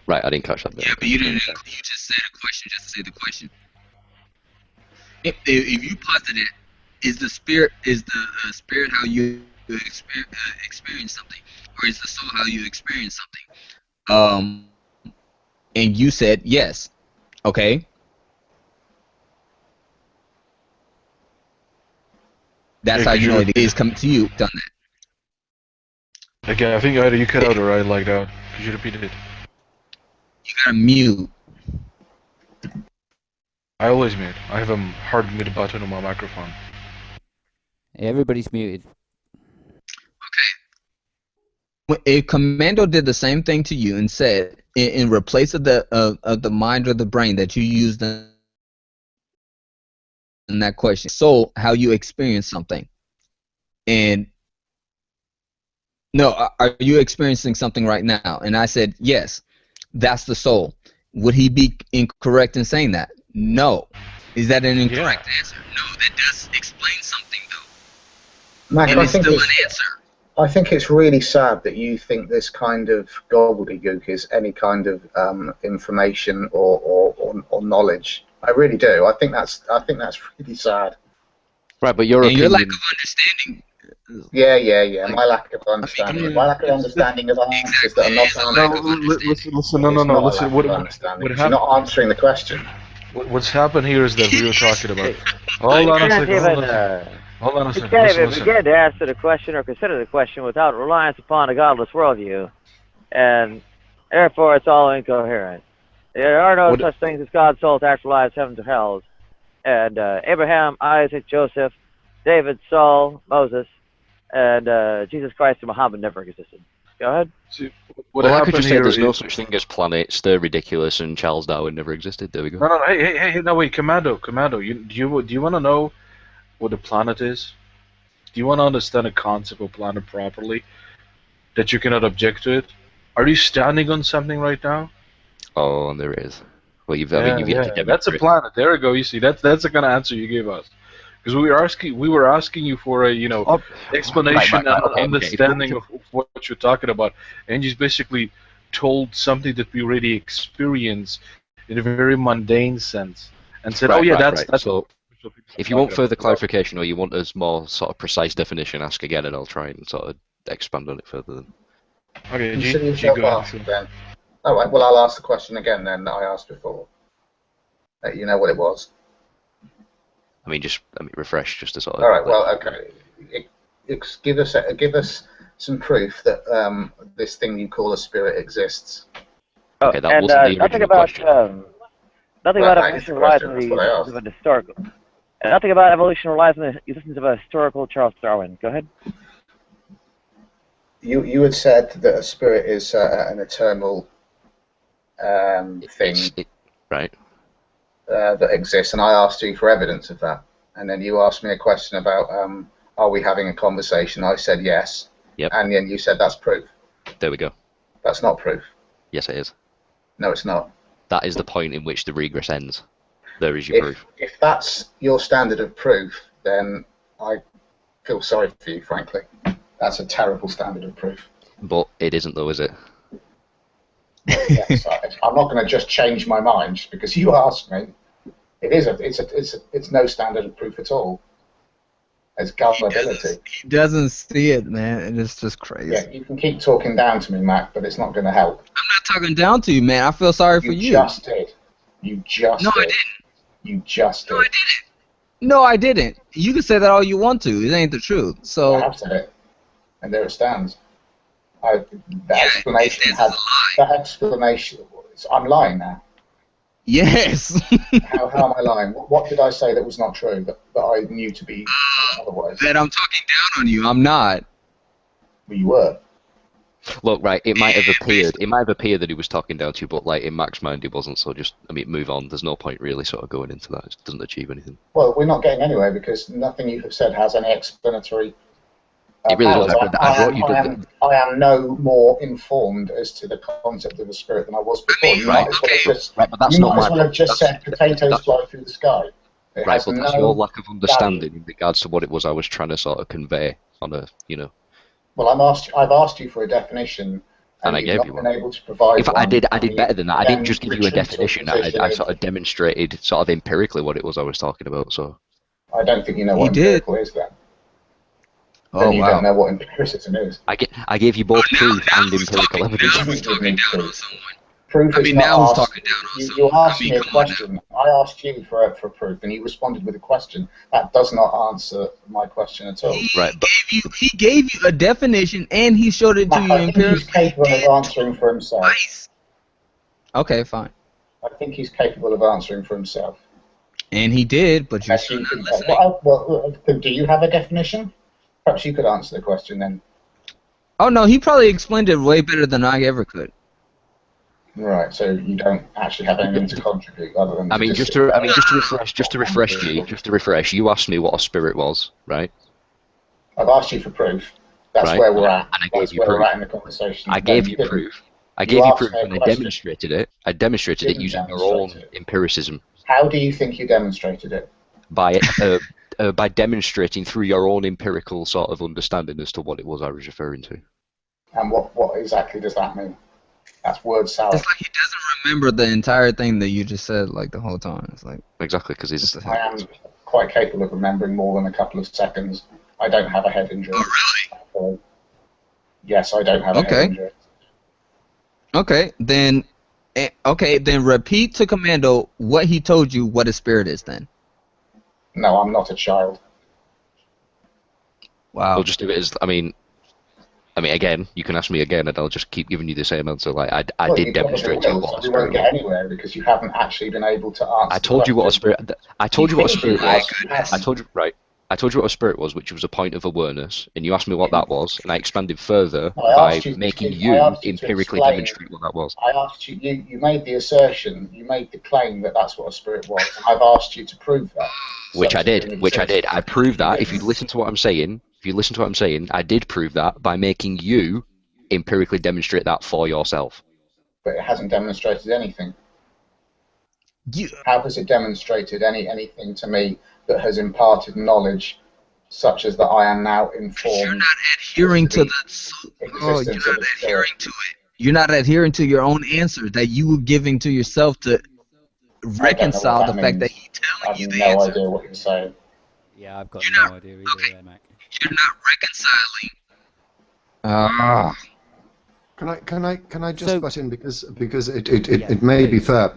Right, I didn't catch that bit. Yeah, but you didn't. You just said a question just to say the question. If you posit it, is the spirit how you experience something, or is the soul how you experience something? And you said yes. Okay. That's how you know it is coming to you. Done that. Okay, I think either you cut out or I lagged out. Could you repeat it? You gotta mute. I always mute. I have a hard mute button on my microphone. Everybody's muted. Okay. If Commando did the same thing to you and said, in replace of the mind or the brain that you used in that question, soul, how you experience something, and no, are you experiencing something right now? And I said yes, that's the soul. Would he be incorrect in saying that? No. Is that an incorrect answer? No, that does explain something though. Mac, and it's still an answer. I think it's really sad that you think this kind of gobbledygook is any kind of information or knowledge. I really do. I think that's really sad. Right, but your opinion... lack of understanding. Yeah. My lack of understanding. My lack of understanding of answers that are not answered. Listen. What You're not answering the question. What's happened here is that we were talking about. Hold on a second. You can't even begin to answer the question or consider the question without reliance upon a godless worldview, and therefore it's all incoherent. There are no such things as God's souls, actualized heavens or hells. And Abraham, Isaac, Joseph, David, Saul, Moses, and Jesus Christ and Muhammad never existed. Go ahead. Well, I could just say there's no such thing as planets, they're ridiculous, and Charles Darwin never existed. There we go. No, hey, no, wait, Commando, do you want to know what a planet is? Do you want to understand a concept of planet properly? That you cannot object to it? Are you standing on something right now? Oh, there is. Well, you've yet to demonstrate. That's a planet. There we go. You see, that's the kind of answer you gave us. Because we were asking you for a explanation and understanding of what you're talking about, and you basically told something that we already experience in a very mundane sense, and said, that's. So, if you want further clarification or you want a more sort of precise definition, ask again, and I'll try and sort of expand on it further. Then. Okay, G go then. All right. Well, I'll ask the question again then that I asked before. You know what it was. I mean, just refresh, just to sort of. All right. Well, okay. Give us some proof that this thing you call a spirit exists. Okay, that wasn't the original question. Nothing about evolution relies on the existence of a historical. Nothing about evolution relies on the existence of a historical Charles Darwin. Go ahead. You had said that a spirit is an eternal thing. Right. That exists, and I asked you for evidence of that, and then you asked me a question about are we having a conversation? I said yes, and then you said that's proof. There we go. That's not proof. Yes, it is. No, it's not. That is the point in which the regress ends. There is your proof. If that's your standard of proof, then I feel sorry for you, frankly. That's a terrible standard of proof. But it isn't, though, is it? Yes, I'm not going to just change my mind just because you asked me. It's no standard of proof at all. It's gullibility. He doesn't see it, man. It's just crazy. Yeah, you can keep talking down to me, Mac, but it's not going to help. I'm not talking down to you, man. I feel sorry for you. You just did. You just did. No, I didn't. You just did. No, I didn't. No, I didn't. You can say that all you want to. It ain't the truth. So I have said it, and there it stands. That explanation. I'm lying now. Yes. How am I lying? What did I say that was not true that I knew to be otherwise? That I'm talking down on you. I'm not. Well, you were. Look, right, it might have appeared that he was talking down to you, but like in Mac's mind he wasn't, so just, I mean, move on. There's no point really sort of going into that. It doesn't achieve anything. Well, we're not getting anywhere because nothing you have said has any explanatory it really does. I am no more informed as to the concept of the spirit than I was before. You might as well have just said potatoes fly through the sky. Right, but that's your lack of understanding in regards to what it was I was trying to sort of convey on a, you know. Well, I've asked you for a definition, and I gave you one. Able to provide I did better than that. I didn't just give you a definition. I sort of demonstrated sort of empirically what it was I was talking about. So I don't think you know what empirical is then. Then you don't know what empiricism is. I gave you both proof and empirical evidence. Proof is not asked. You asked me a question. I asked you for proof, and you responded with a question. That does not answer my question at all. He gave you a definition, and he showed it to you empirically. He's capable of answering for himself. Okay, fine. I think he's capable of answering for himself. And he did, but you're still not listening. Well, do you have a definition? Perhaps you could answer the question then. Oh no, he probably explained it way better than I ever could. Right, so you don't actually have anything to contribute other than. Just to refresh. You asked me what a spirit was, right? I've asked you for proof. That's where we're at. And I gave you proof. We're at in the conversation. I gave you proof. I gave you proof, and I demonstrated it. I demonstrated it using your own empiricism. How do you think you demonstrated it? By demonstrating through your own empirical sort of understanding as to what it was I was referring to. And what exactly does that mean? That's word salad. It's like he doesn't remember the entire thing that you just said like the whole time. It's like exactly because I am quite capable of remembering more than a couple of seconds. I don't have a head injury. Oh really? Yes, I don't have a head injury. Okay, then repeat to Commando what he told you what a spirit is then. No, I'm not a child. Wow. We'll just do it as I mean, again, you can ask me again, and I'll just keep giving you the same answer. Like I did demonstrate to you what a spirit was. You won't get anywhere because you haven't actually been able to answer. I told you what a spirit. I told you what a spirit was. I told you what a spirit was, which was a point of awareness, and you asked me what that was, and I expanded further by making you empirically demonstrate what that was. I asked you. You made the assertion. You made the claim that that's what a spirit was, and I've asked you to prove that. Which I did. I proved that. If you listen to what I'm saying. I did prove that by making you empirically demonstrate that for yourself. But it hasn't demonstrated anything. How has it demonstrated anything to me that has imparted knowledge such as that I am now informed? You're not adhering to you're not adhering to it. You're not adhering to your own answer that you were giving to yourself to reconcile the fact that he's telling you the answer. I have no idea what you're saying. Yeah, I've got no idea either, Mac. You're not reconciling. Can I just butt in because it may be fair.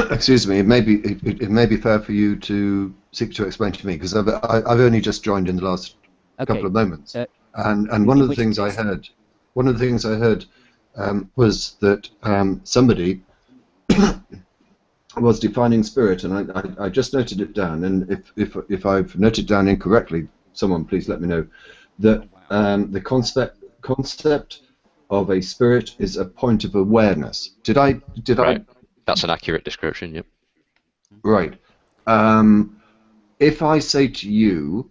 Excuse me. It may be fair for you to seek to explain to me because I've only just joined in the last couple of moments, and one of the things I heard was that somebody was defining spirit, and I just noted it down, and if I've noted down incorrectly, someone please let me know, that the concept of a spirit is a point of awareness. Did I? That's an accurate description, yep. Right. If I say to you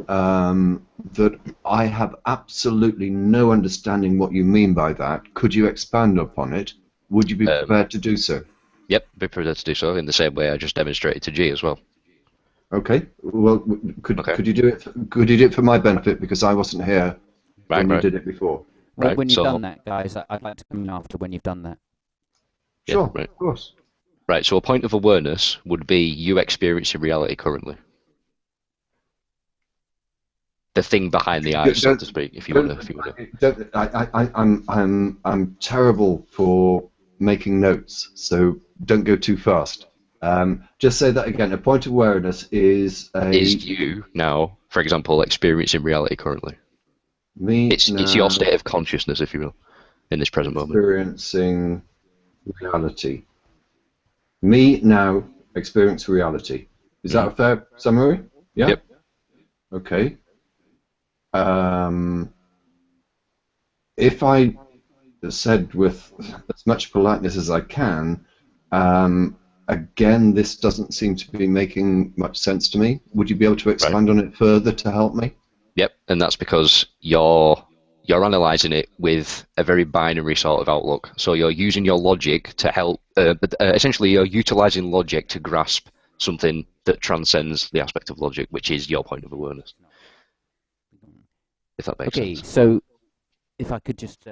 that I have absolutely no understanding what you mean by that, could you expand upon it? Would you be prepared to do so? Yep, be prepared to do so in the same way I just demonstrated to G as well. Okay. Well, could you do it? Could you do it for my benefit because I wasn't here when you did it before? When you've done that, guys, I'd like to come in after when you've done that. Sure, of course. Right. So a point of awareness would be you experiencing reality currently. The thing behind the eyes, so to speak, if you want to. I'm terrible for making notes, so don't go too fast. Just say that again. A point of awareness is you now, for example, experiencing reality currently. It's your state of consciousness, if you will, in this present moment. Experiencing reality. Me now experience reality. Is that a fair summary? Yeah? Yep. Okay. If I said with as much politeness as I can, again, this doesn't seem to be making much sense to me. Would you be able to expand on it further to help me? Yep, and that's because you're analysing it with a very binary sort of outlook. So you're using your logic to help. Essentially, you're utilising logic to grasp something that transcends the aspect of logic, which is your point of awareness. If that makes sense. Okay, so if I could just.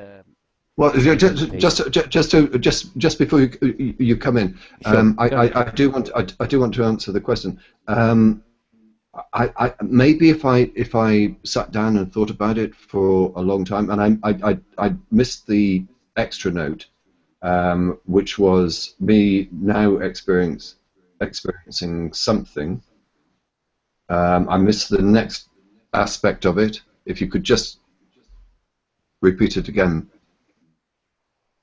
Well, just before you come in, sure. I do want to answer the question. Maybe if I sat down and thought about it for a long time, and I missed the extra note, which was me now experiencing something. I missed the next aspect of it. If you could just repeat it again.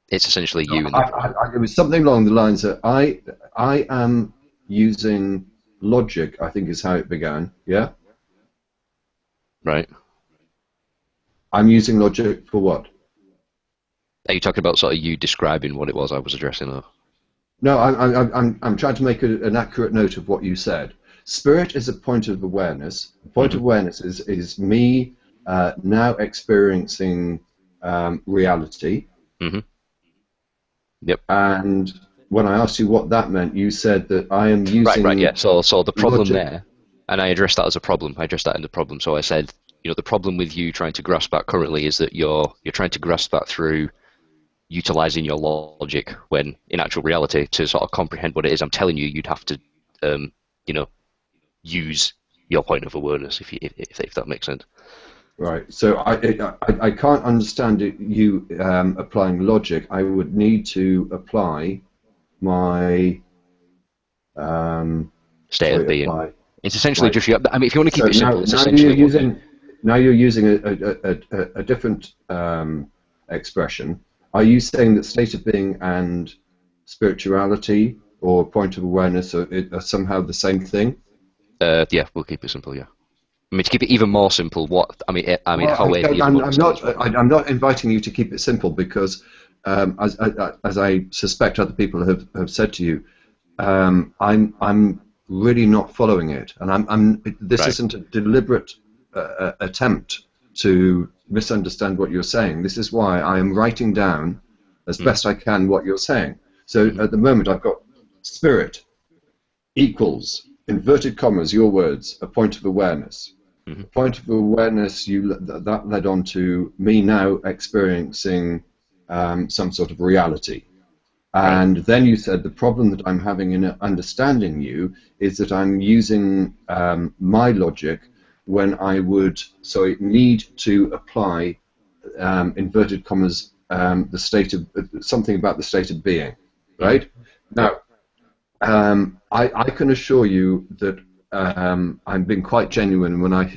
It's essentially you. It was something along the lines that I am using logic, I think is how it began, yeah? Right. I'm using logic for what? Are you talking about sort of you describing what it was I was addressing? Or? No, I'm trying to make an accurate note of what you said. Spirit is a point of awareness. Point of awareness is me now experiencing reality. Yep. And when I asked you what that meant, you said that I am using... Right, yeah. So the problem logic. there, and I addressed that as a problem. I addressed that in the problem. So I said, the problem with you trying to grasp that currently is that you're trying to grasp that through utilising your logic, when in actual reality, to sort of comprehend what it is I'm telling you, you'd have to, use your point of awareness, if that makes sense. Right. So I can't understand you applying logic. I would need to apply my state of being. It's essentially just your. I mean, if you want to keep it simple, it's now essentially you're using a different expression. Are you saying that state of being and spirituality or point of awareness are somehow the same thing? Yeah, we'll keep it simple. Yeah. I mean, to keep it even more simple, I'm not inviting you to keep it simple because, as I suspect other people have said to you, I'm really not following it, and this isn't a deliberate attempt to misunderstand what you're saying. This is why I am writing down as best I can what you're saying. So at the moment, I've got spirit equals inverted commas, your words, a point of awareness. A point of awareness, that led on to me now experiencing some sort of reality. And then you said the problem that I'm having in understanding you is that I'm using my logic when I would need to apply inverted commas the state of something about the state of being, right? Now, I can assure you that I'm being quite genuine when I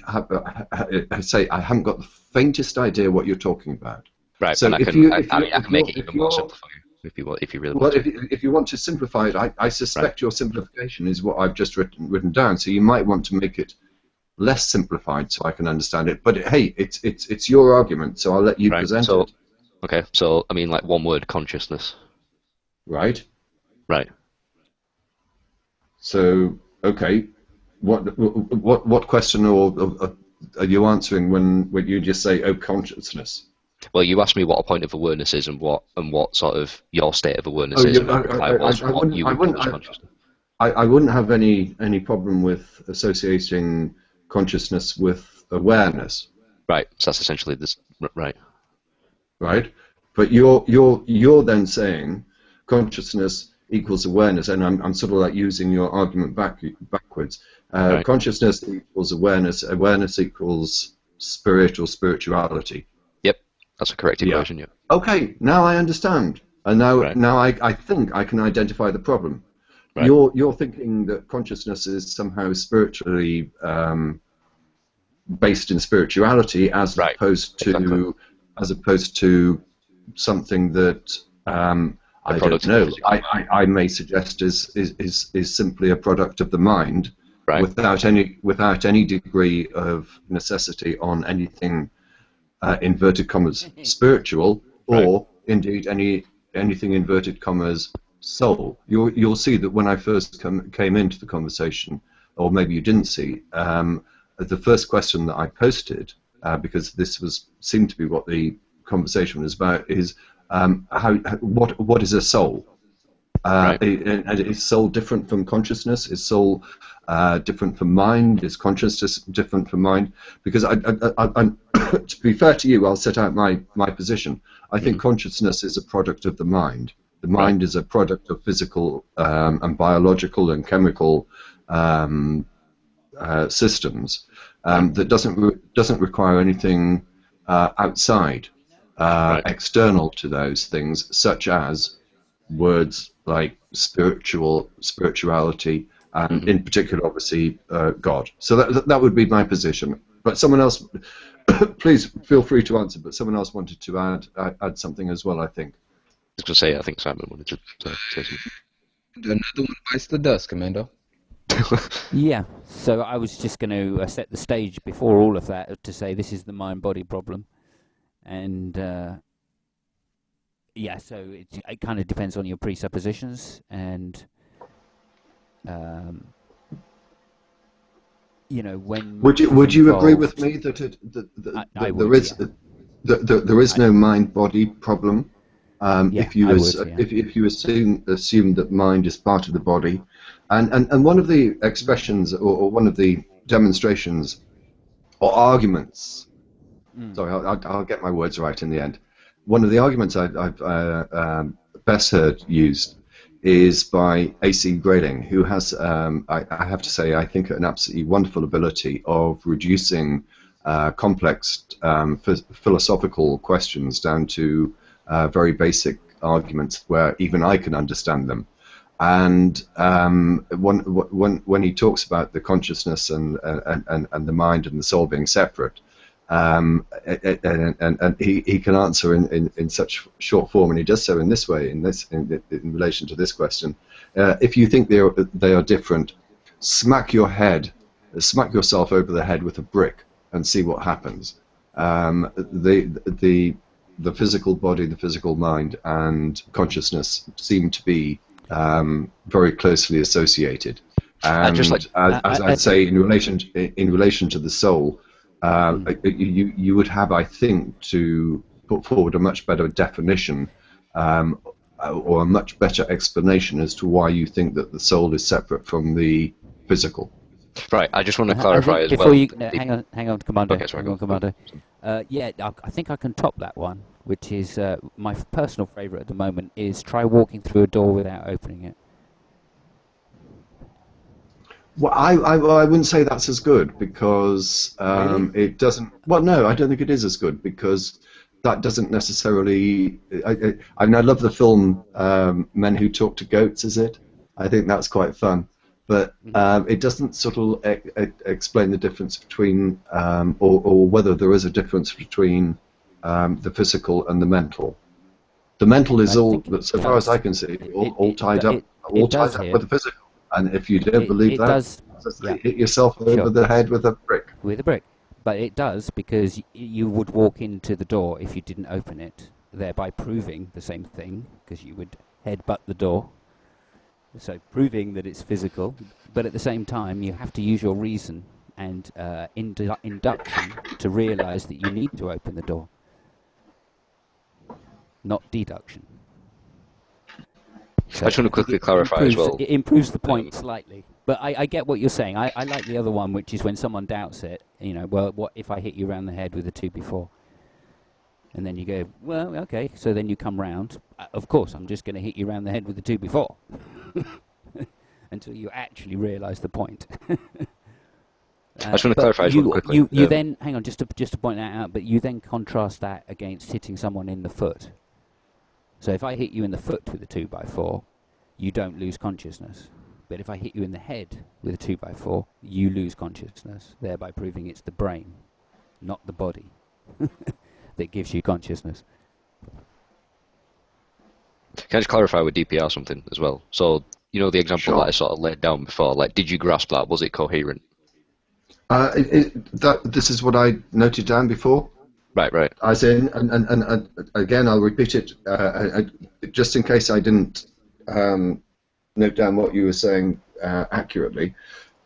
say I haven't got the faintest idea what you're talking about. Right, so and I can make it even more simple for you if you really want to. If you want to simplify it, I suspect your simplification is what I've just written down. So you might want to make it less simplified so I can understand it. But hey, it's your argument, so I'll let you present it. Okay, so I mean, like one word, consciousness. Right. Right. So okay. What question are you answering when you just say, "Oh, consciousness"? Well, you asked me what a point of awareness is and what sort of your state of awareness is. I wouldn't have any problem with associating consciousness with awareness. Right. So that's essentially this. Right. Right. But you're then saying consciousness equals awareness, and I'm sort of like using your argument backwards. Right. Consciousness equals awareness. Awareness equals spirit or spirituality. Yep, that's a correct version. Yeah. Okay, now I understand, and now I think I can identify the problem. Right. You're thinking that consciousness is somehow spiritually based in spirituality, as opposed to something that I don't know. I may suggest is simply a product of the mind, right, without any degree of necessity on anything inverted commas spiritual, or right. indeed anything inverted commas soul. You'll see that when I first came into the conversation, or maybe you didn't see, the first question that I posted, because this seemed to be what the conversation was about, is what is a soul? Right. And is soul different from consciousness? Is soul different from mind? Is consciousness different from mind? Because to be fair to you, I'll set out my position. I think consciousness is a product of the mind. The mind is a product of physical and biological and chemical systems that doesn't require anything outside, external to those things, such as words like spirituality, and in particular, obviously, God. So that would be my position. But someone else, please feel free to answer. But someone else wanted to add something as well, I think. I was going to say, I think Simon wanted to say something. Another one bites the dust, Commando. Yeah, so I was just going to set the stage before all of that to say this is the mind-body problem, and yeah, so it kind of depends on your presuppositions, and you know, when would you agree with me that there is no mind-body problem? If you assume that mind is part of the body, and one of the expressions or one of the demonstrations or arguments, sorry, I'll get my words right in the end. One of the arguments I've best heard used is by A.C. Grayling, who has, I have to say, I think an absolutely wonderful ability of reducing complex philosophical questions down to very basic arguments where even I can understand them. And when he talks about the consciousness and the mind and the soul being separate, and he can answer in such short form, and he does so in this way, in relation to this question. If you think they are different, smack yourself over the head with a brick and see what happens. The physical body, the physical mind, and consciousness seem to be very closely associated. And as I'd say, in relation to the soul, you would have, I think, to put forward a much better definition or a much better explanation as to why you think that the soul is separate from the physical. Right, I just want to clarify as before well. Hang on, Commander. Okay, sorry, Commander. Yeah, I think I can top that one, which is my personal favourite at the moment, is try walking through a door without opening it. Well, I wouldn't say that's as good, because it doesn't. Well, no, I don't think it is as good, because that doesn't necessarily. I mean, I love the film Men Who Talk to Goats. Is it? I think that's quite fun, but it doesn't sort of explain the difference between, or whether there is a difference between the physical and the mental. The mental is all, so far as I can see, all tied up with the physical. And if you don't believe that, hit yourself over the head with a brick. With a brick. But it does, because you would walk into the door if you didn't open it, thereby proving the same thing, because you would headbutt the door. So proving that it's physical, but at the same time you have to use your reason and induction to realise that you need to open the door, not deduction. So I just want to quickly clarify as well. It improves the point slightly, but I get what you're saying. I like the other one, which is when someone doubts it. You know, well, what if I hit you around the head with a 2x4? And then you go, well, okay. So then you come round. Of course, I'm just going to hit you around the head with a 2x4 until you actually realise the point. I just want to clarify as well quickly. You then hang on, just to point that out. But you then contrast that against hitting someone in the foot. So if I hit you in the foot with a 2x4, you don't lose consciousness. But if I hit you in the head with a 2x4, you lose consciousness, thereby proving it's the brain, not the body, that gives you consciousness. Can I just clarify with DPR something as well? So, you know, the example that I sort of laid down before, like, did you grasp that? Was it coherent? This is what I noted down before. Right. As in, and again, I'll repeat it just in case I didn't note down what you were saying accurately.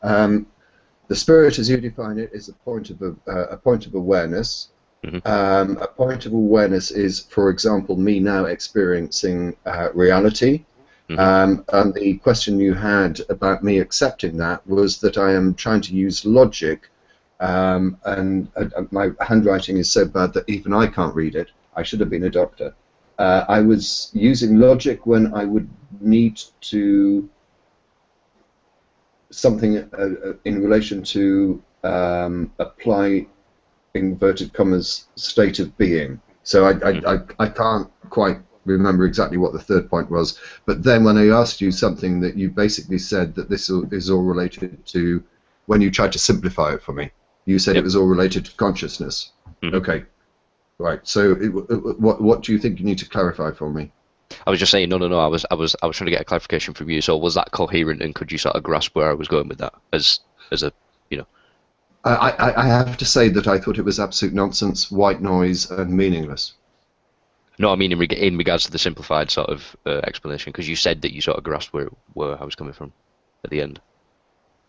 The spirit, as you define it, is a point of awareness. Mm-hmm. A point of awareness is, for example, me now experiencing reality. Mm-hmm. And the question you had about me accepting that was that I am trying to use logic, and my handwriting is so bad that even I can't read it. I should have been a doctor. I was using logic when I would need to something in relation to apply inverted commas state of being. So I can't quite remember exactly what the third point was, but then when I asked you something that you basically said that this is all related to, when you tried to simplify it for me, you said it was all related to consciousness. Okay, right. So what do you think you need to clarify for me? I was just saying, no. I was trying to get a clarification from you. So was that coherent, and could you sort of grasp where I was going with that as a, you know? I have to say that I thought it was absolute nonsense, white noise, and meaningless. No, I mean in regards to the simplified sort of explanation, because you said that you sort of grasped where I was coming from at the end.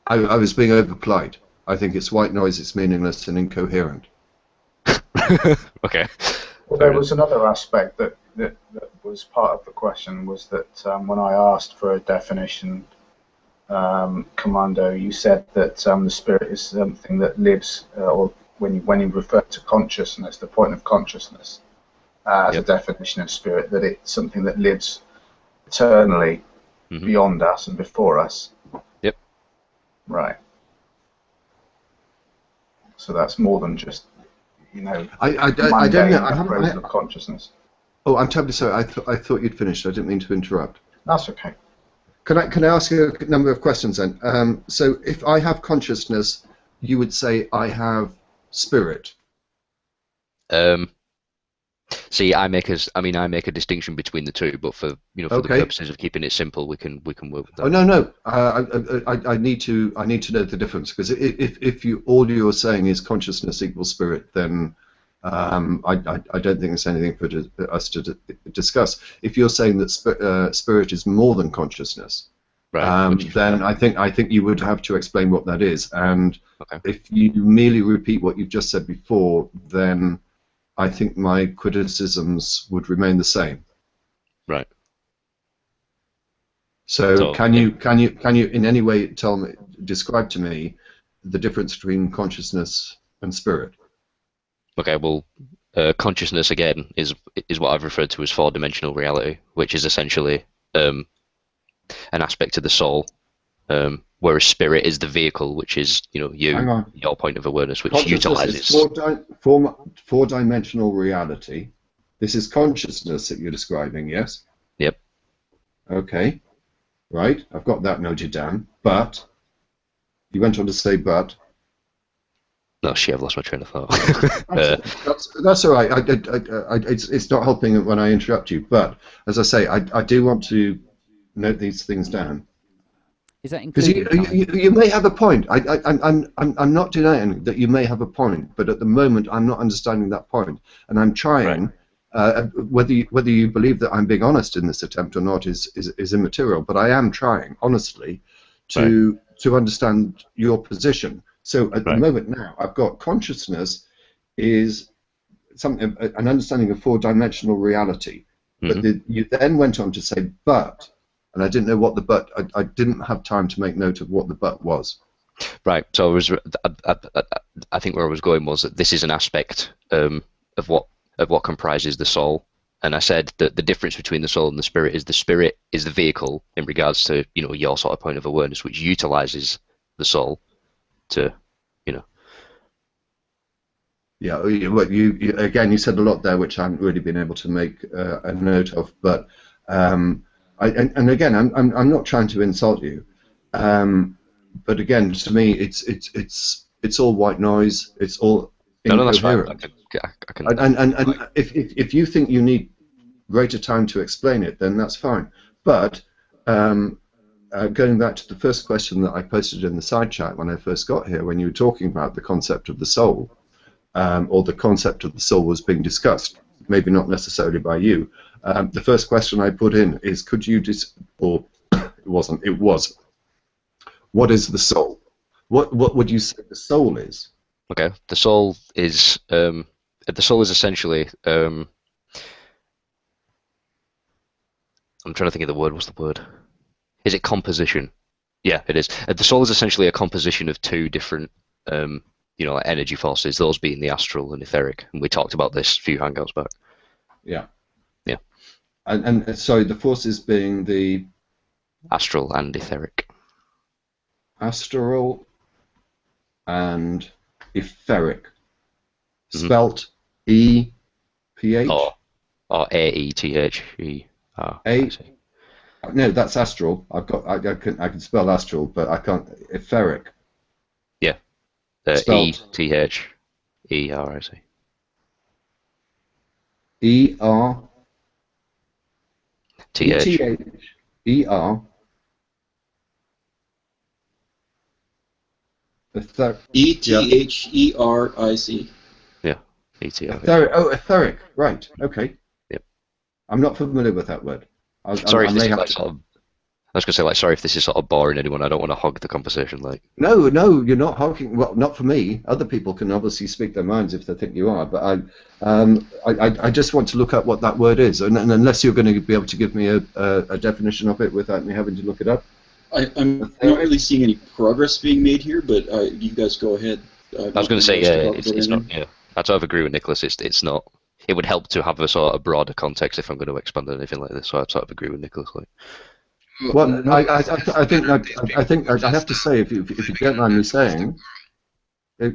I was being overpolite. I think it's white noise, it's meaningless and incoherent. Okay. Well, there was another aspect that was part of the question, was that when I asked for a definition, Commando, you said that the spirit is something that lives, or when you refer to consciousness, the point of consciousness, as a definition of spirit, that it's something that lives eternally beyond us and before us. Yep. Right. So that's more than just, you know, I don't know. of consciousness. Oh, I'm terribly sorry. I thought you'd finished. I didn't mean to interrupt. That's okay. Can I ask you a number of questions then? So if I have consciousness, you would say I have spirit. See, I make a distinction between the two, but for the purposes of keeping it simple, we can work with that. Oh no. I need to know the difference, because if all you're saying is consciousness equals spirit, then I don't think there's anything for us to discuss. If you're saying that spirit is more than consciousness, right, then I think you would have to explain what that is. And if you merely repeat what you've just said before, then I think my criticisms would remain the same. Right. So can you in any way describe to me the difference between consciousness and spirit? Okay, well, consciousness again is what I've referred to as four-dimensional reality, which is essentially an aspect of the soul, whereas spirit is the vehicle, which is your point of awareness, which utilizes four-dimensional reality. This is consciousness that you're describing, yes? Yep. Okay, right. I've got that noted down. But you went on to say, but. No, shit, I've lost my train of thought. That's all right. It's not helping when I interrupt you. But as I say, I do want to note these things down. Is that including because you may have a point. I'm not denying that you may have a point, but at the moment I'm not understanding that point, and I'm trying. Right. Whether you believe that I'm being honest in this attempt or not is immaterial, but I am trying honestly to understand your position. So at the moment now, I've got consciousness is an understanding of four-dimensional reality, but you then went on to say but. And I didn't know what the but. I didn't have time to make note of what the but was. Right. So I think where I was going was that this is an aspect of what comprises the soul, and I said that the difference between the soul and the spirit is the vehicle in regards to your sort of point of awareness, which utilizes the soul to Yeah. Well, you again, you said a lot there, which I haven't really been able to make a note of, but. And again, I'm not trying to insult you, but again, to me, it's all white noise. It's all incoherent. No, that's fine. I can... And if you think you need greater time to explain it, then that's fine. But going back to the first question that I posted in the side chat when I first got here, when you were talking about the concept of the soul, or the concept of the soul was being discussed, maybe not necessarily by you, the first question I put in is, could you or it wasn't, it was, what is the soul? What would you say the soul is? Okay, the soul is essentially I'm trying to think of the word. What's the word? Is it composition? Yeah, it is. The soul is essentially a composition of two different like energy forces, those being the astral and etheric, and we talked about this a few hangouts back. Yeah. Yeah. And sorry, the forces being the astral and etheric. Astral and etheric. Spelt E-P-H? Or A-E-T-H-E-R. No, that's astral. I can spell astral, but I can't. Etheric. Yeah. E-T-H-E-R-I-C. E-R. T-H. E-T-H-E-R. E-T-H-E-R-I-C. Yeah. E-T-H. Etheric. Right. Okay. Yep. I'm not familiar with that word. Sorry if this is like sort of. I was going to say, like, sorry if this is sort of boring anyone. I don't want to hog the conversation. Like. No, you're not hogging. Well, not for me. Other people can obviously speak their minds if they think you are. But I just want to look up what that word is, and unless you're going to be able to give me a definition of it without me having to look it up. I'm not really seeing any progress being made here, but you guys go ahead. I was going to say, it's not. Yeah, I sort of agree with Nicholas. It's not. It would help to have a sort of broader context if I'm going to expand on anything like this. So I sort of agree with Nicholas. Like. Well, I think I have to say, if you don't mind me saying, I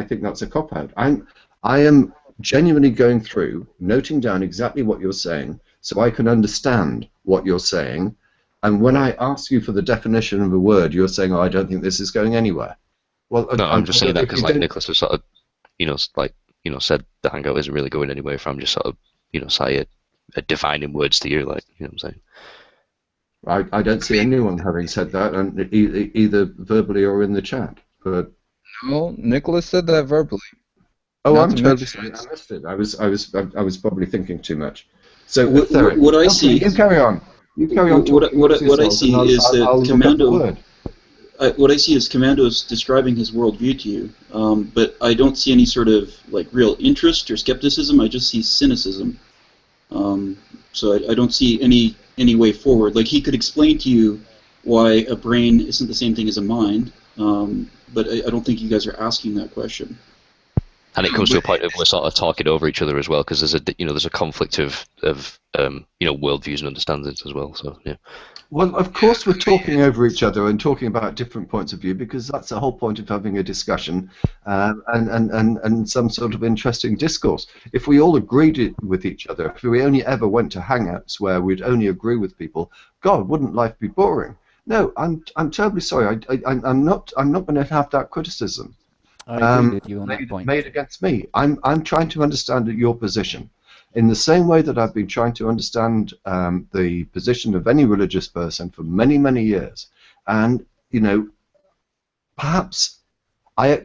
think that's a cop out. I am genuinely going through, noting down exactly what you're saying, so I can understand what you're saying. And when I ask you for the definition of a word, you're saying, "Oh, I don't think this is going anywhere." Well, no, I'm just saying that because, like, Nicholas has sort of, said the hangout isn't really going anywhere. If I'm just sort of, say defining words to you, like, you know what I'm saying. I don't see anyone having said that, and either verbally or in the chat. But no, Nicholas said that verbally. Oh, I'm totally sorry. I missed it. I was probably thinking too much. So what I see. You carry on. You carry on. What I see is that Commando. What I see is Commando's describing his worldview to you, but I don't see any sort of like real interest or skepticism. I just see cynicism. So I don't see any way forward. Like, he could explain to you why a brain isn't the same thing as a mind, but I don't think you guys are asking that question. And it comes to a point of we're sort of talking over each other as well, because there's a conflict of worldviews and understandings as well. So yeah. Well, of course we're talking over each other and talking about different points of view, because that's the whole point of having a discussion and some sort of interesting discourse. If we all agreed with each other, if we only ever went to hangouts where we'd only agree with people, God, wouldn't life be boring? No, I'm terribly sorry. I'm not going to have that criticism. I agree with you on that point. Made against me. I'm trying to understand your position. In the same way that I've been trying to understand the position of any religious person for many, many years. And, perhaps I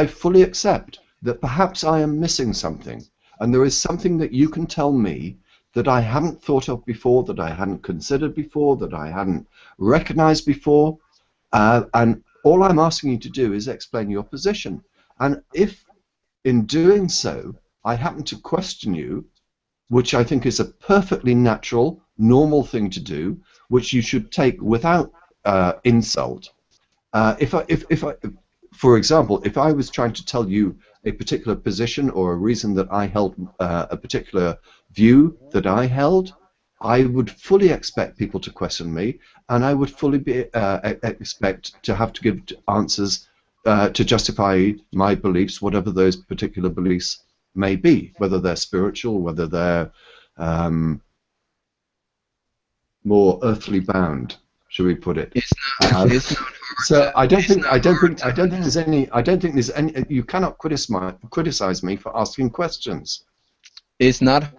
fully accept that perhaps I am missing something. And there is something that you can tell me that I haven't thought of before, that I hadn't considered before, that I hadn't recognized before. And all I'm asking you to do is explain your position. And if, in doing so, I happen to question you, which I think is a perfectly natural, normal thing to do, which you should take without insult. For example, if I was trying to tell you a particular position or a reason that I held a particular view that I held, I would fully expect people to question me, and I would fully expect to have to give answers to justify my beliefs, whatever those particular beliefs may be, whether they're spiritual, whether they're more earthly bound, should we put it? It's not so I don't think there's any. You cannot criticize me for asking questions. It's not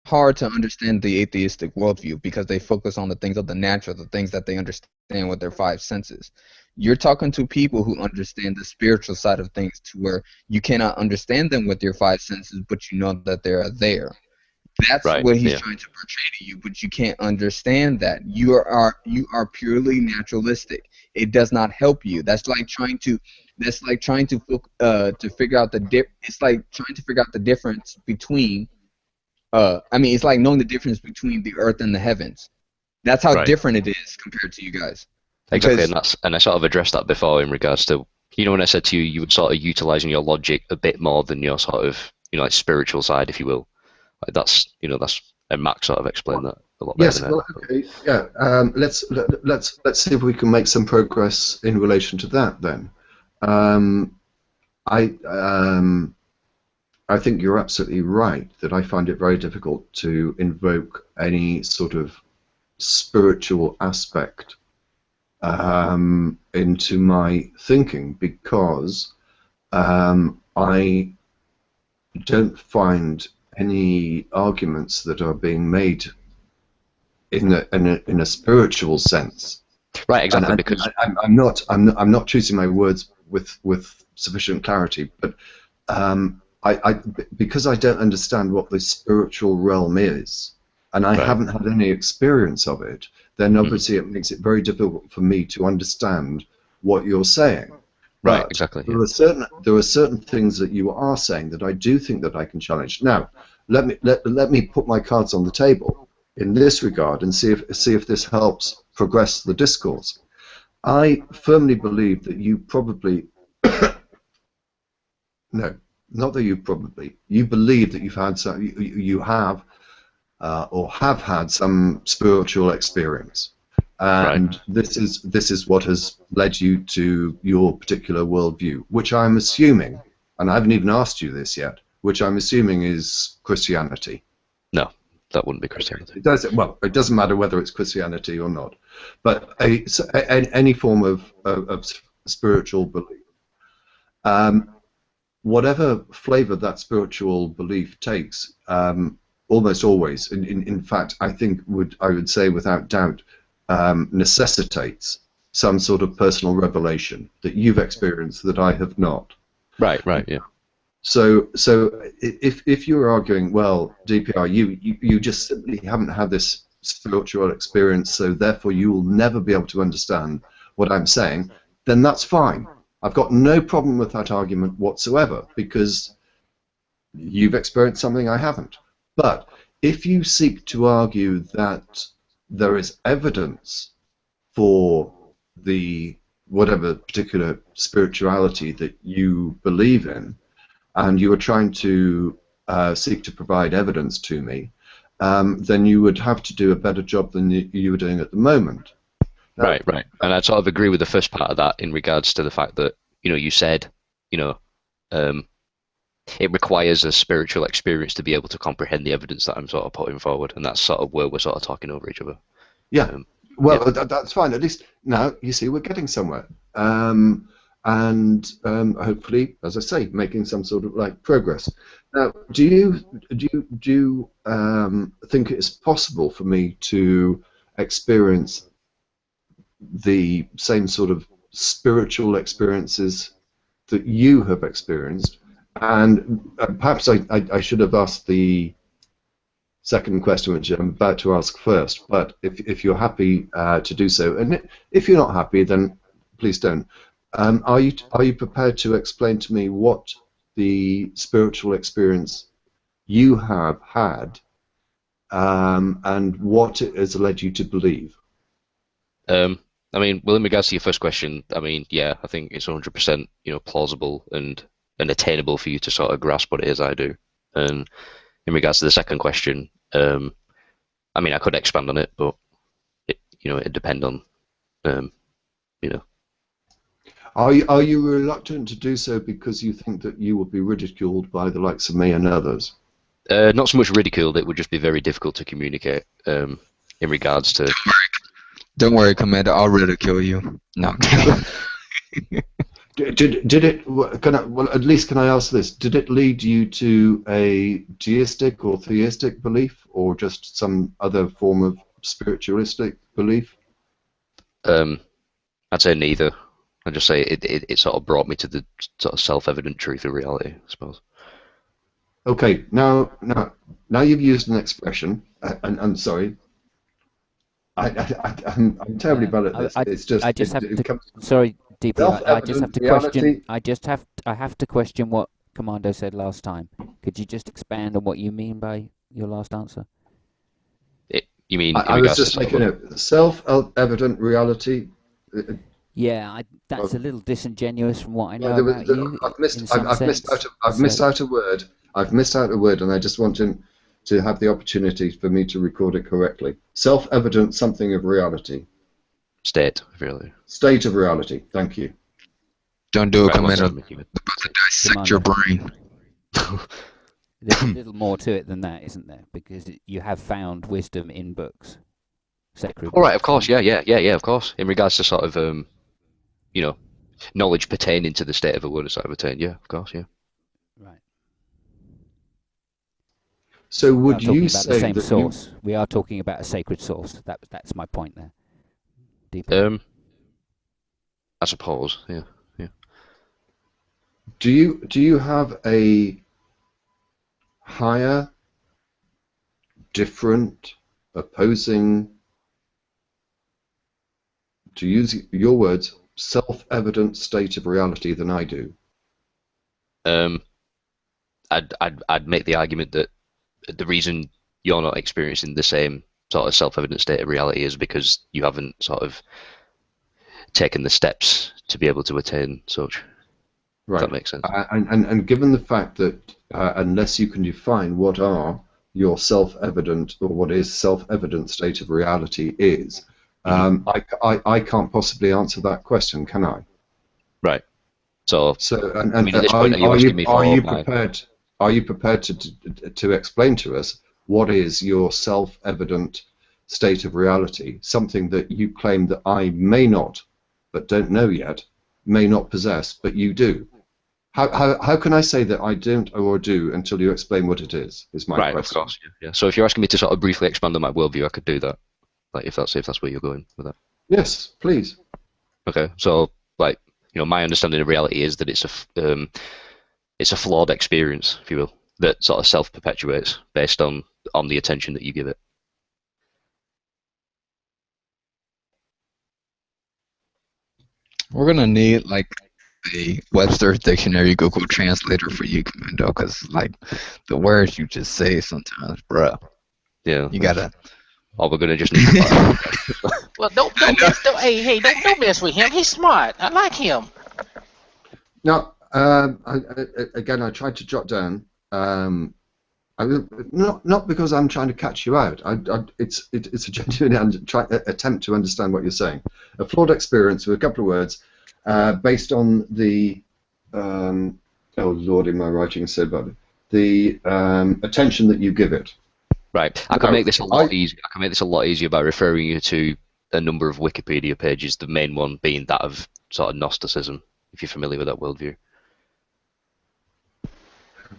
hard to understand the atheistic worldview because they focus on the things of the natural, the things that they understand with their five senses. You're talking to people who understand the spiritual side of things to where you cannot understand them with your five senses, but you know that they are there. That's what he's trying to portray to you, but you can't understand that. You are purely naturalistic. It does not help you. That's like trying to figure out it's like trying to figure out the difference between it's like knowing the difference between the earth and the heavens. That's how different it is compared to you guys. Exactly, and I sort of addressed that before in regards to, when I said to you, you would sort of utilizing your logic a bit more than your sort of, like spiritual side, if you will. Like that's, and Mac sort of explained that a lot better. Yes, well, okay, yeah. Let's see if we can make some progress in relation to that then. I think you're absolutely right that I find it very difficult to invoke any sort of spiritual aspect into my thinking because I don't find any arguments that are being made in a spiritual sense. Right, exactly. Because I'm not choosing my words with sufficient clarity, but because I don't understand what the spiritual realm is, and I haven't had any experience of it, then obviously it makes it very difficult for me to understand what you're saying. Right, but exactly. There are certain things that you are saying that I do think that I can challenge. Now, let me put my cards on the table in this regard and see if this helps progress the discourse. I firmly believe that you probably no. Not that you probably. You believe that you've had some. You have, or have had some spiritual experience, and this is what has led you to your particular worldview, which I'm assuming, and I haven't even asked you this yet, which I'm assuming is Christianity. No, that wouldn't be Christianity. It doesn't matter whether it's Christianity or not, but any form of spiritual belief. Whatever flavor that spiritual belief takes, almost always, in fact, I would say without doubt, necessitates some sort of personal revelation that you've experienced that I have not. Right, yeah. So if you're arguing, well, DPR, you just simply haven't had this spiritual experience, so therefore you will never be able to understand what I'm saying, then that's fine. I've got no problem with that argument whatsoever because you've experienced something I haven't. But if you seek to argue that there is evidence for the whatever particular spirituality that you believe in, and you are trying to seek to provide evidence to me, then you would have to do a better job than you were doing at the moment. Right. And I sort of agree with the first part of that in regards to the fact that, you said, it requires a spiritual experience to be able to comprehend the evidence that I'm sort of putting forward, and that's sort of where we're sort of talking over each other. Yeah. That's fine. At least now, you see, we're getting somewhere. And hopefully, as I say, making some sort of progress. Now, do you think it is possible for me to experience the same sort of spiritual experiences that you have experienced? And perhaps I should have asked the second question, which I'm about to ask first. But if you're happy to do so, and if you're not happy, then please don't. Are you prepared to explain to me what the spiritual experience you have had, and what it has led you to believe? In regards to your first question, yeah, I think it's 100%, plausible and attainable for you to sort of grasp what it is I do. And in regards to the second question, I could expand on it, but it depends on, Are you reluctant to do so because you think that you will be ridiculed by the likes of me and others? Not so much ridiculed, it would just be very difficult to communicate in regards to... Don't worry, Commander, I'll ridicule you. No. Did it? Well, at least can I ask this? Did it lead you to a deistic or theistic belief, or just some other form of spiritualistic belief? I'd say neither. I'd just say it sort of brought me to the sort of self-evident truth of reality, I suppose. Okay, now you've used an expression, and I'm sorry. I'm terribly bad at this. It's just. I just have to. Sorry, DP. I just have to question. I have to question what Commando said last time. Could you just expand on what you mean by your last answer? You mean? I was just making a self-evident reality. Yeah, that's a little disingenuous from what I know about you. I've missed out a word. I've missed out a word, and I just want to have the opportunity for me to record it correctly. Self-evident something of reality. State of reality. State of reality. Thank you. Don't do it, Commander. About to dissect your brain. There's a little more to it than that, isn't there? Because you have found wisdom in books. Sacred. All right, of course, yeah, of course. In regards to sort of, knowledge pertaining to the state of a word as I've attained, yeah, of course, yeah. Right. So would you say the same source? We are talking about a sacred source. That's my point there. Deeper. I suppose, yeah. Do you have a higher, different, opposing, to use your words, self-evident state of reality than I do? I'd make the argument that the reason you're not experiencing the same sort of self-evident state of reality is because you haven't sort of taken the steps to be able to attain such. Right. If that makes sense. And given the fact that unless you can define what are your self-evident or what is self-evident state of reality is, I can't possibly answer that question, can I? Right. So I mean, at this point, are you prepared to explain to us what is your self-evident state of reality? Something that you claim that I may not, but don't know yet, may not possess, but you do. How can I say that I don't or do until you explain what it is? Is my question. Right, of course. Yeah. So if you're asking me to sort of briefly expand on my worldview, I could do that. Like if that's where you're going with that. Yes, please. Okay. So my understanding of reality is that it's a flawed experience, if you will, that sort of self-perpetuates based on the attention that you give it. We're gonna need a Webster Dictionary Google Translator for you, Commando, because the words you just say sometimes, bruh. Yeah. You gotta. Oh, we're gonna just need. Well, don't mess with him. He's smart. I like him. Now, again, I tried to jot down. Not because I'm trying to catch you out. It's a genuine attempt to understand what you're saying. A flawed experience with a couple of words, based on the oh Lord, in my writing so bad, the attention that you give it. Right. I can make this a lot easier. I can make this a lot easier by referring you to a number of Wikipedia pages. The main one being that of sort of Gnosticism, if you're familiar with that worldview.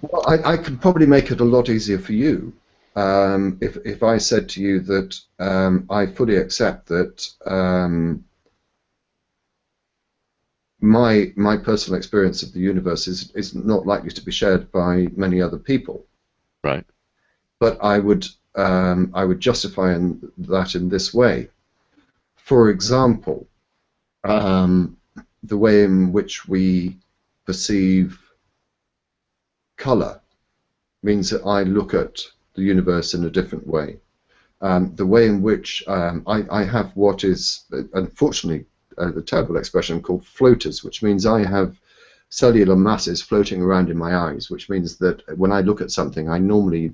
Well, I could probably make it a lot easier for you if I said to you that I fully accept that my personal experience of the universe is not likely to be shared by many other people. Right. But I would justify that in this way. For example, the way in which we perceive color means that I look at the universe in a different way. The way in which I have what is, unfortunately, the terrible expression called floaters, which means I have cellular masses floating around in my eyes, which means that when I look at something, I normally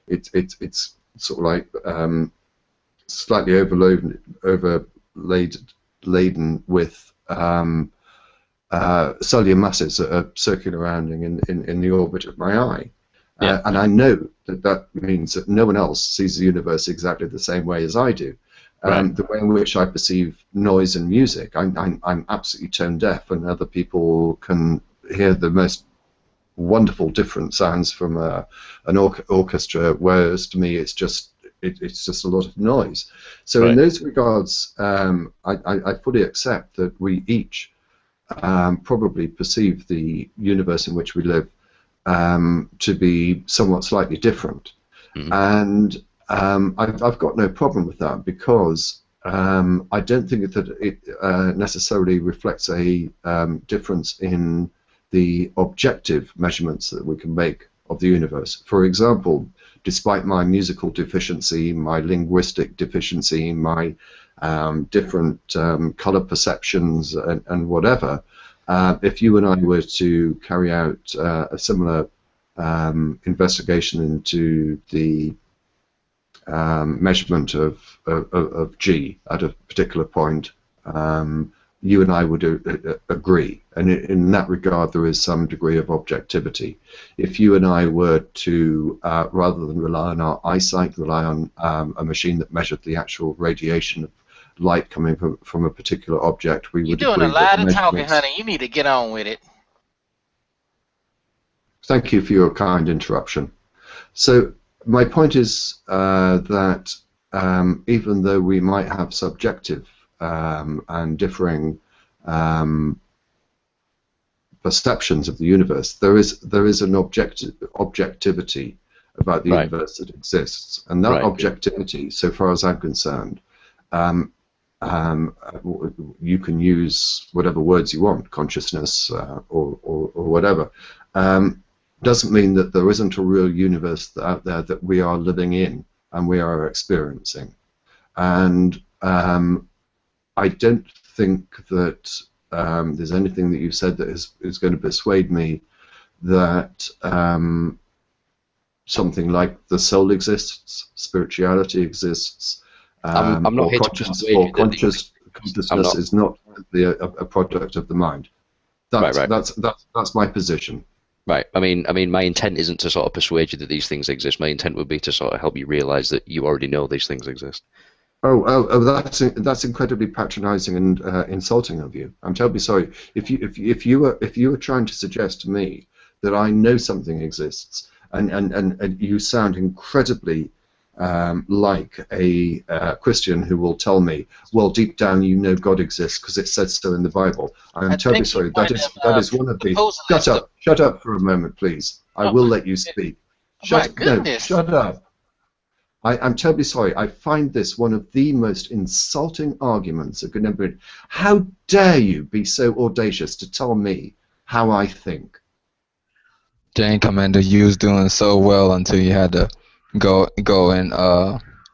it's sort of like slightly laden with cellular masses that are circling around in the orbit of my eye. Yeah. And I know that means that no one else sees the universe exactly the same way as I do. The way in which I perceive noise and music, I'm absolutely tone deaf, and other people can hear the most wonderful different sounds from an orchestra, whereas to me it's just a lot of noise. So in those regards, I fully accept that we each probably perceive the universe in which we live to be somewhat slightly different. And I've got no problem with that, because I don't think that it necessarily reflects a difference in the objective measurements that we can make of the universe. For example, despite my musical deficiency, my linguistic deficiency, my different color perceptions and whatever, if you and I were to carry out a similar investigation into the measurement of G at a particular point, you and I would agree, and in that regard there is some degree of objectivity. If you and I were to, rather than rely on our eyesight, rely on a machine that measured the actual radiation of light coming from a particular object, we would agree. You're doing a lot of talking, honey. You need to get on with it. Thank you for your kind interruption. So my point is that even though we might have subjective and differing perceptions of the universe, there is an objectivity about the universe that exists, and that objectivity, so far as I'm concerned, you can use whatever words you want, consciousness or whatever, doesn't mean that there isn't a real universe out there that we are living in and we are experiencing. And I don't think that there's anything that you've said that is going to persuade me that something like the soul exists, spirituality exists, I'm not or consciousness is not a product of the mind. That's my position. Right. I mean, my intent isn't to sort of persuade you that these things exist. My intent would be to sort of help you realize that you already know these things exist. Oh, that's incredibly patronizing and insulting of you. I'm terribly sorry. If you were trying to suggest to me that I know something exists, and you sound incredibly like a Christian who will tell me, well, deep down you know God exists because it says so in the Bible. I'm terribly sorry. That is one of the. Shut up for a moment, please. I will let you speak. Shut up. I'm terribly sorry. I find this one of the most insulting arguments that could ever be. How dare you be so audacious to tell me how I think? Jane Commander, you was doing so well until you had to go and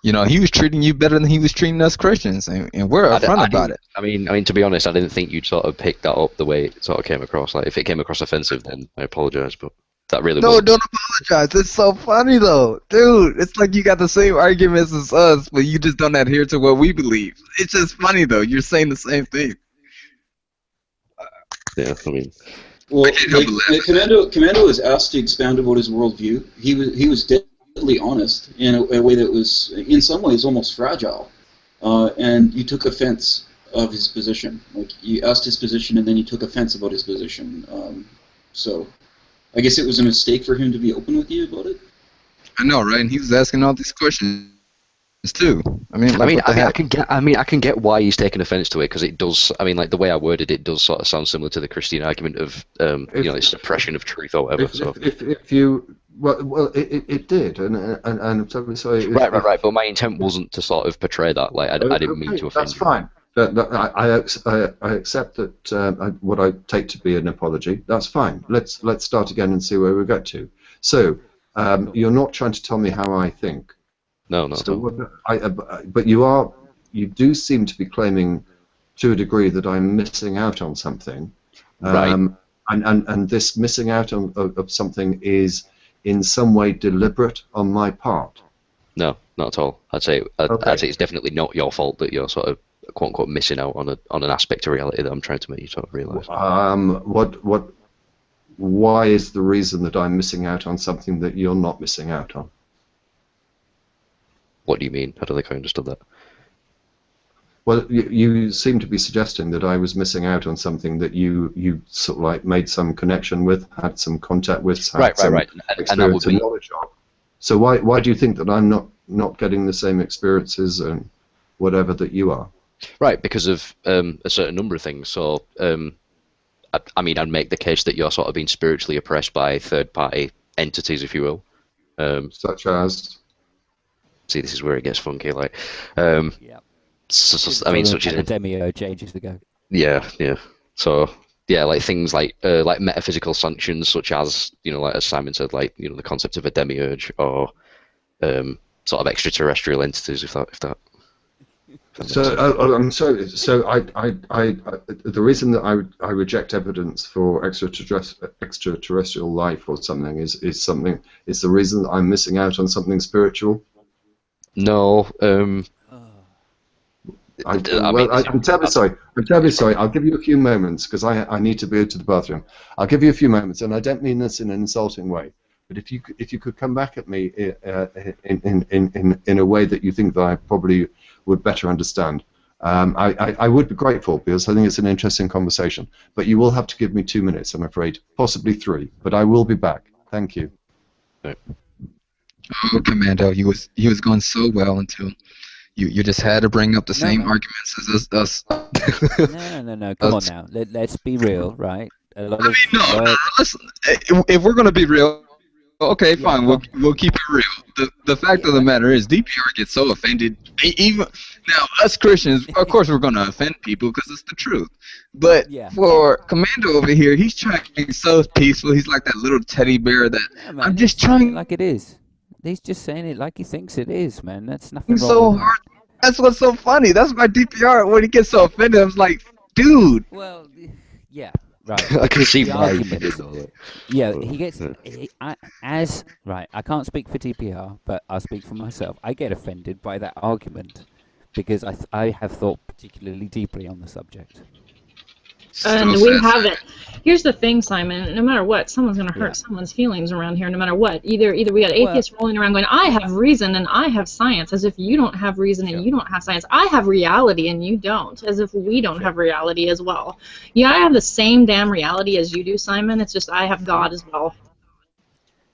he was treating you better than he was treating us Christians, and we're upfront about it. I mean, to be honest, I didn't think you'd sort of pick that up the way it sort of came across. Like, if it came across offensive, then I apologize, but that really wasn't. Don't apologize. It's so funny though, dude. It's like you got the same arguments as us, but you just don't adhere to what we believe. It's just funny though. You're saying the same thing. Yeah, I mean. Well, Commando was asked to expound about his worldview. He was deadly honest in a way that was, in some ways, almost fragile. And you took offense of his position. Like, you asked his position, and then you took offense about his position. So, I guess it was a mistake for him to be open with you about it. I know, right? And he was asking all these questions too. I can get why he's taking offense to it, because it does. I mean, like, the way I worded it does sort of sound similar to the Christian argument of it's suppression of truth or whatever. It did, and I'm terribly sorry. Right. But my intent wasn't to sort of portray that. Like, I didn't mean to offend. That's fine. I accept that what I take to be an apology. That's fine. Let's start again and see where we get to. So, you're not trying to tell me how I think. No, not at all. But you do seem to be claiming, to a degree, that I'm missing out on something. Right. And this missing out of something is in some way deliberate on my part. No, not at all. I'd say it's definitely not your fault that you're sort of quote unquote missing out on an aspect of reality that I'm trying to make you sort of realise. Why is the reason that I'm missing out on something that you're not missing out on? What do you mean? I don't think I understood that. Well, you seem to be suggesting that I was missing out on something that you sort of like made some connection with, had some contact with, had some experience and knowledge of. So why do you think that I'm not getting the same experiences and whatever that you are? Right, because of a certain number of things. So, I mean, I'd make the case that you're sort of being spiritually oppressed by third-party entities, if you will. Such as? See, this is where it gets funky. Like, yeah. I mean, such as the demiurge ages ago. Yeah, yeah. So, yeah, like things like metaphysical sanctions, such as, you know, like as Simon said, like, you know, the concept of a demiurge, or sort of extraterrestrial entities, if that. So I'm sorry. So the reason that I reject evidence for extraterrestrial life or something is the reason that I'm missing out on something spiritual. No. I'm terribly sorry. I'm terribly sorry. I'll give you a few moments because I need to go to the bathroom. I'll give you a few moments, and I don't mean this in an insulting way. But if you could come back at me in a way that you think that I probably would better understand, I would be grateful, because I think it's an interesting conversation. But you will have to give me 2 minutes, I'm afraid, possibly 3. But I will be back. Thank you. Oh, Commando, he was going so well until you just had to bring up the same arguments as us. No. Come on now. Let's be real, right? Listen. If we're gonna be real. Okay, fine. We'll keep it real. The fact of the matter is, DPR gets so offended. Even now, us Christians, of course, we're gonna offend people because it's the truth. But for Commando over here, he's trying to be so peaceful. He's like that little teddy bear that I'm just trying. Like it is. He's just saying it like he thinks it is, man. That's nothing wrong so with hard. That's what's so funny. That's why DPR, when he gets so offended, I was like, dude. Well, yeah. Right. I can see why. Yeah, he gets. Right. I can't speak for TPR, but I'll speak for myself. I get offended by that argument because I have thought particularly deeply on the subject. And we haven't. Here's the thing, Simon. No matter what, someone's going to hurt someone's feelings around here. No matter what, either we got atheists rolling around going, "I have reason and I have science," as if you don't have reason and you don't have science. I have reality and you don't, as if we don't have reality as well. Yeah, I have the same damn reality as you do, Simon. It's just I have God as well.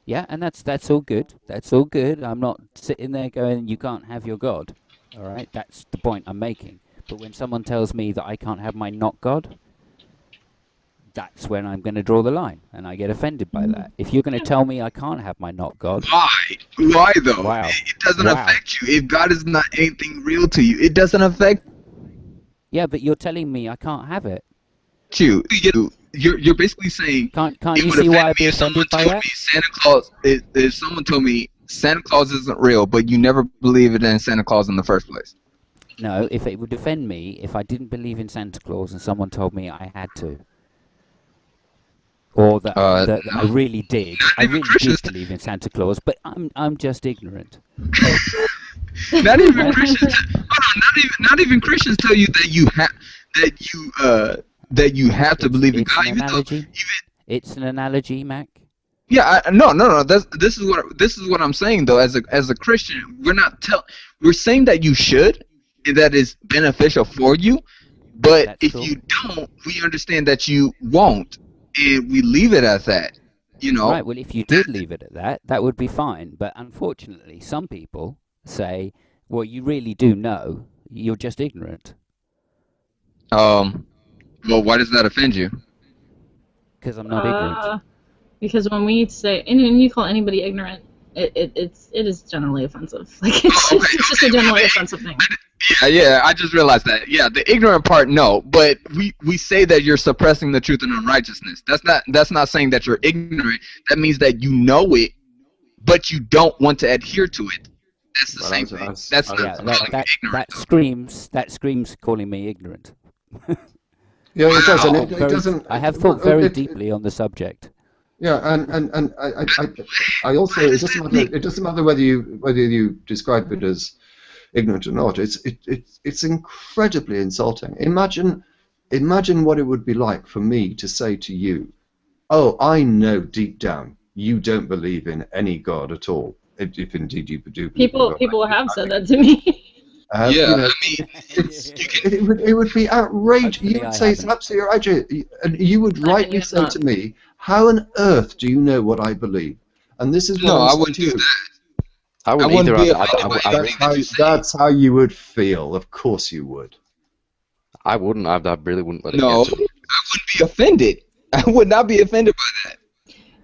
Yeah, and that's all good. That's all good. I'm not sitting there going, "You can't have your God." All right, that's the point I'm making. But when someone tells me that I can't have my not God, that's when I'm going to draw the line, and I get offended by that. If you're going to tell me I can't have my not God... Why though? Wow. It doesn't affect you. If God is not anything real to you, it doesn't affect... Yeah, but you're telling me I can't have it. You're basically saying... Can't you see why I'd be offended by that? Santa Claus, if someone told me Santa Claus isn't real, but you never believed in Santa Claus in the first place. No, if it would offend me if I didn't believe in Santa Claus and someone told me I had to. Or that, that I really did. I really did believe in Santa Claus, but I'm just ignorant. Not even Christians. Not even Christians tell you that you have to believe in God. It's an analogy. It's an analogy, Mac. Yeah, no. This is what I'm saying though. As a Christian, we're saying that you should, and that is beneficial for you. But That's if cool. you don't, we understand that you won't. And we leave it at that, you know. Right, well, if you did leave it at that, that would be fine. But unfortunately, some people say, well, you really do know, you're just ignorant. Well, why does that offend you? Because I'm not ignorant. Because when we say, and you call anybody ignorant, it is generally offensive. Like, it's just a generally offensive thing. Yeah, I just realized that. Yeah, the ignorant part, no, but we say that you're suppressing the truth and unrighteousness. That's not saying that you're ignorant. That means that you know it, but you don't want to adhere to it. That's the same thing. That's that screams calling me ignorant. Yeah, it does. And it doesn't. I have thought very deeply on the subject. Yeah, and I also it doesn't matter whether you describe it as ignorant or not. It's incredibly insulting. Imagine what it would be like for me to say to you, "Oh, I know deep down you don't believe in any God at all, if indeed you do." People have said that to me. It would be outrageous. You would say it's absolutely outrageous, and you would rightly say to me, "How on earth do you know what I believe?" And this is what I wouldn't do that. I wouldn't either. That's how you would feel. Of course you would. I wouldn't. I really wouldn't let it get to me. I wouldn't be offended. I would not be offended by that.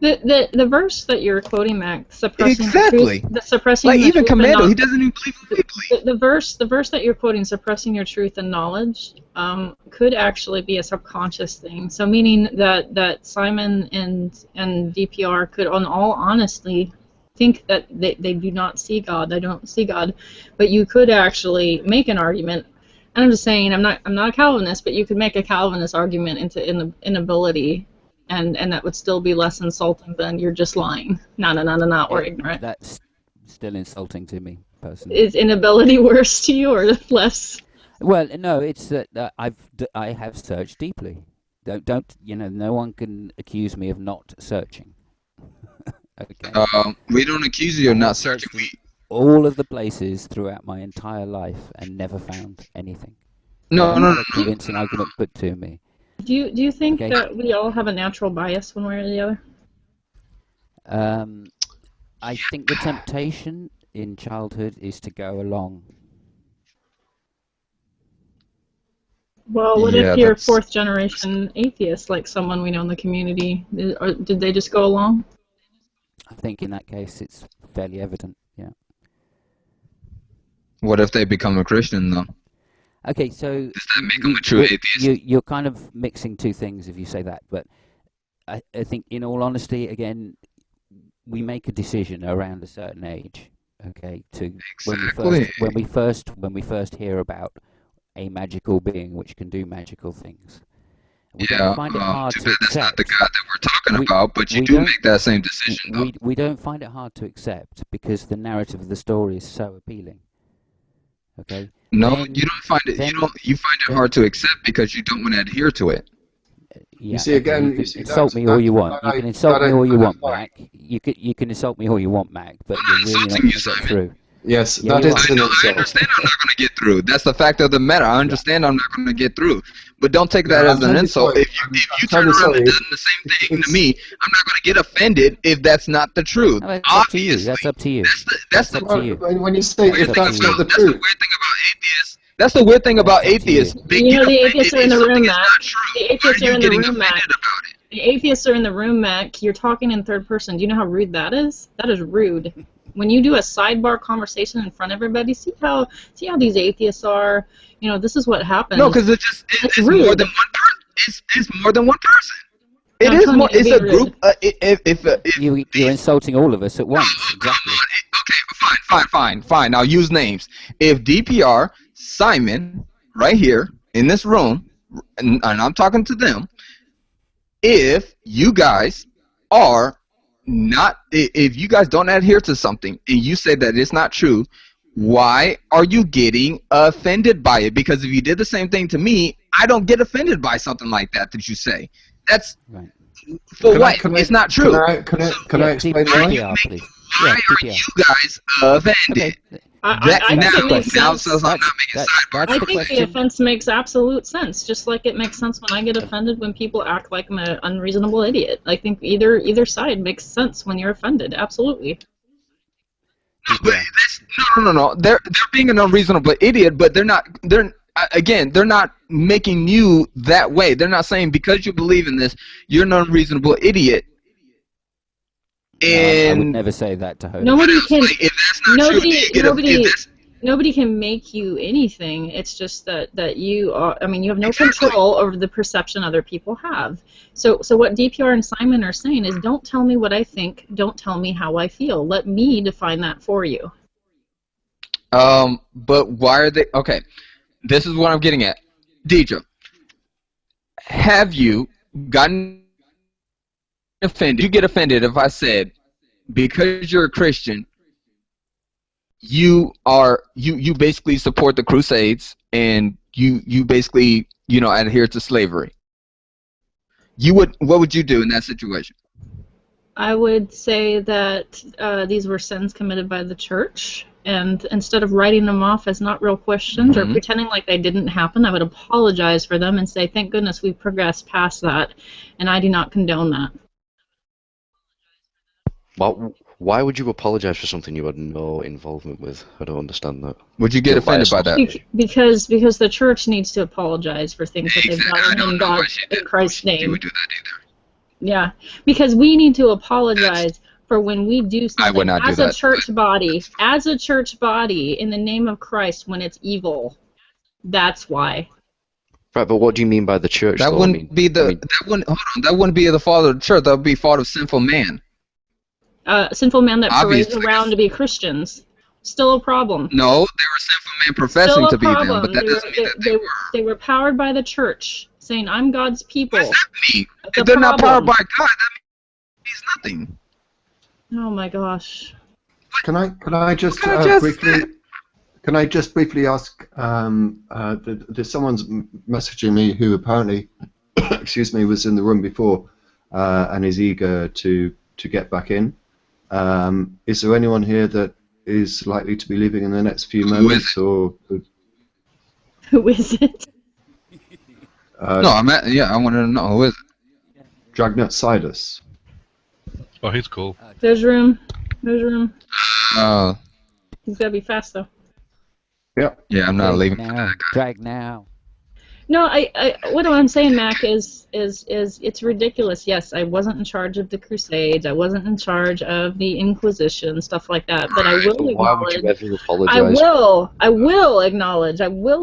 The verse that you're quoting, Mac, suppressing exactly. the truth, suppressing like the even truth Commando, he doesn't even believe what we believe. The verse that you're quoting, suppressing your truth and knowledge, could actually be a subconscious thing. So meaning that Simon and DPR could, on all honesty, think that they do not see God. They don't see God, but you could actually make an argument. And I'm just saying, I'm not a Calvinist, but you could make a Calvinist argument into inability. And that would still be less insulting than you're just lying. No, or ignorant. That's still insulting to me, personally. Is inability worse to you or less? Well, no, it's that I have searched deeply. Don't no one can accuse me of not searching. Okay. We don't accuse you of not searching. All of the places throughout my entire life and never found anything. No. Convincing argument put to me. Do you think that we all have a natural bias one way or the other? I think the temptation in childhood is to go along. Well, what if you're fourth generation atheist, like someone we know in the community? Or did they just go along? I think in that case it's fairly evident, yeah. What if they become a Christian, though? Okay, so does that make them a true atheist? You're kind of mixing two things if you say that, but I think, in all honesty, again, we make a decision around a certain age. Okay, when we first hear about a magical being which can do magical things. We don't find it hard to accept. That's not the God that we're talking about, but you do make that same decision, though. We don't find it hard to accept because the narrative of the story is so appealing. Okay. No, you don't find it. You find it hard to accept because you don't want to adhere to it. Yeah, you see, again, you can insult me all you want. You can insult me all you want, Mac. You can insult me all you want, Mac. But you're really not going to get through. Yes, that is an insult. I understand I'm not going to get through. That's the fact of the matter. I understand I'm not going to get through. But don't take that as an insult. If you turn around and do the same thing to me, I'm not going to get offended if that's not the truth. No, that's up to you. That's up to you. That's up to you. When you say if that's not the truth. That's the weird thing about atheists. You know, the atheists are in the room, Mac. The atheists are in the room, Mac. The atheists are in the room, Mac. You're talking in third person. Do you know how rude that is? That is rude. When you do a sidebar conversation in front of everybody, see how these atheists are. You know, this is what happens. No, because it's more than one person. It's more than one person. It is more. It's a group. You're insulting all of us at once. Exactly. Okay, fine. I'll use names. If DPR, Simon, right here in this room, and I'm talking to them, if you guys are not, if you guys don't adhere to something and you say that it's not true, why are you getting offended by it? Because if you did the same thing to me, I don't get offended by something like that you say. That's right. For what? It's not true. Can I explain why? Why are you guys offended? I think it makes sense. I think the offense makes absolute sense, just like it makes sense when I get offended when people act like I'm an unreasonable idiot. I think either side makes sense when you're offended, absolutely. No, but no. They're being an unreasonable idiot, but they're not making you that way. They're not saying because you believe in this, you're an unreasonable idiot. I would never say that to her. Nobody can make you anything. It's just that you are. I mean, you have no control over the perception other people have. So what DPR and Simon are saying is, don't tell me what I think. Don't tell me how I feel. Let me define that for you. But why are they? Okay, this is what I'm getting at, Deidre. Have you gotten offended? You get offended if I said, because you're a Christian, you basically support the Crusades and you basically adhere to slavery. What would you do in that situation? I would say that these were sins committed by the church, And instead of writing them off as not real questions or pretending like they didn't happen, I would apologize for them and say, thank goodness we've progressed past that, and I do not condone that. Well, why would you apologize for something you had no involvement with? I don't understand that. Would you get offended by that? Because the church needs to apologize for things that they've done in Christ's name. Would do that either. Yeah, because we need to apologize for when we do something as a church body, in the name of Christ, when it's evil. That's why. Right, but what do you mean by the church? That wouldn't be that wouldn't be the fault of the church. That would be fault of sinful man. Sinful men that parade around to be Christians. Still a problem. No, they were sinful men professing to be them, but that doesn't mean that they were powered by the church, saying, "I'm God's people." What does that mean? If they're not powered by God, that means nothing. Oh my gosh. Can I just briefly ask? There's someone's messaging me who apparently, excuse me, was in the room before and is eager to get back in. Is there anyone here that is likely to be leaving in the next few moments, or who is it? No, I wanted to know who is it. Dragnet Sidus. Oh, he's cool. There's room. There's room. He's gotta be fast though. Yep. Yeah, I'm not leaving. Drag now. No, what I'm saying, Mac, is it's ridiculous. Yes, I wasn't in charge of the Crusades. I wasn't in charge of the Inquisition, stuff like that. But I will acknowledge. Why would you ever apologize? I will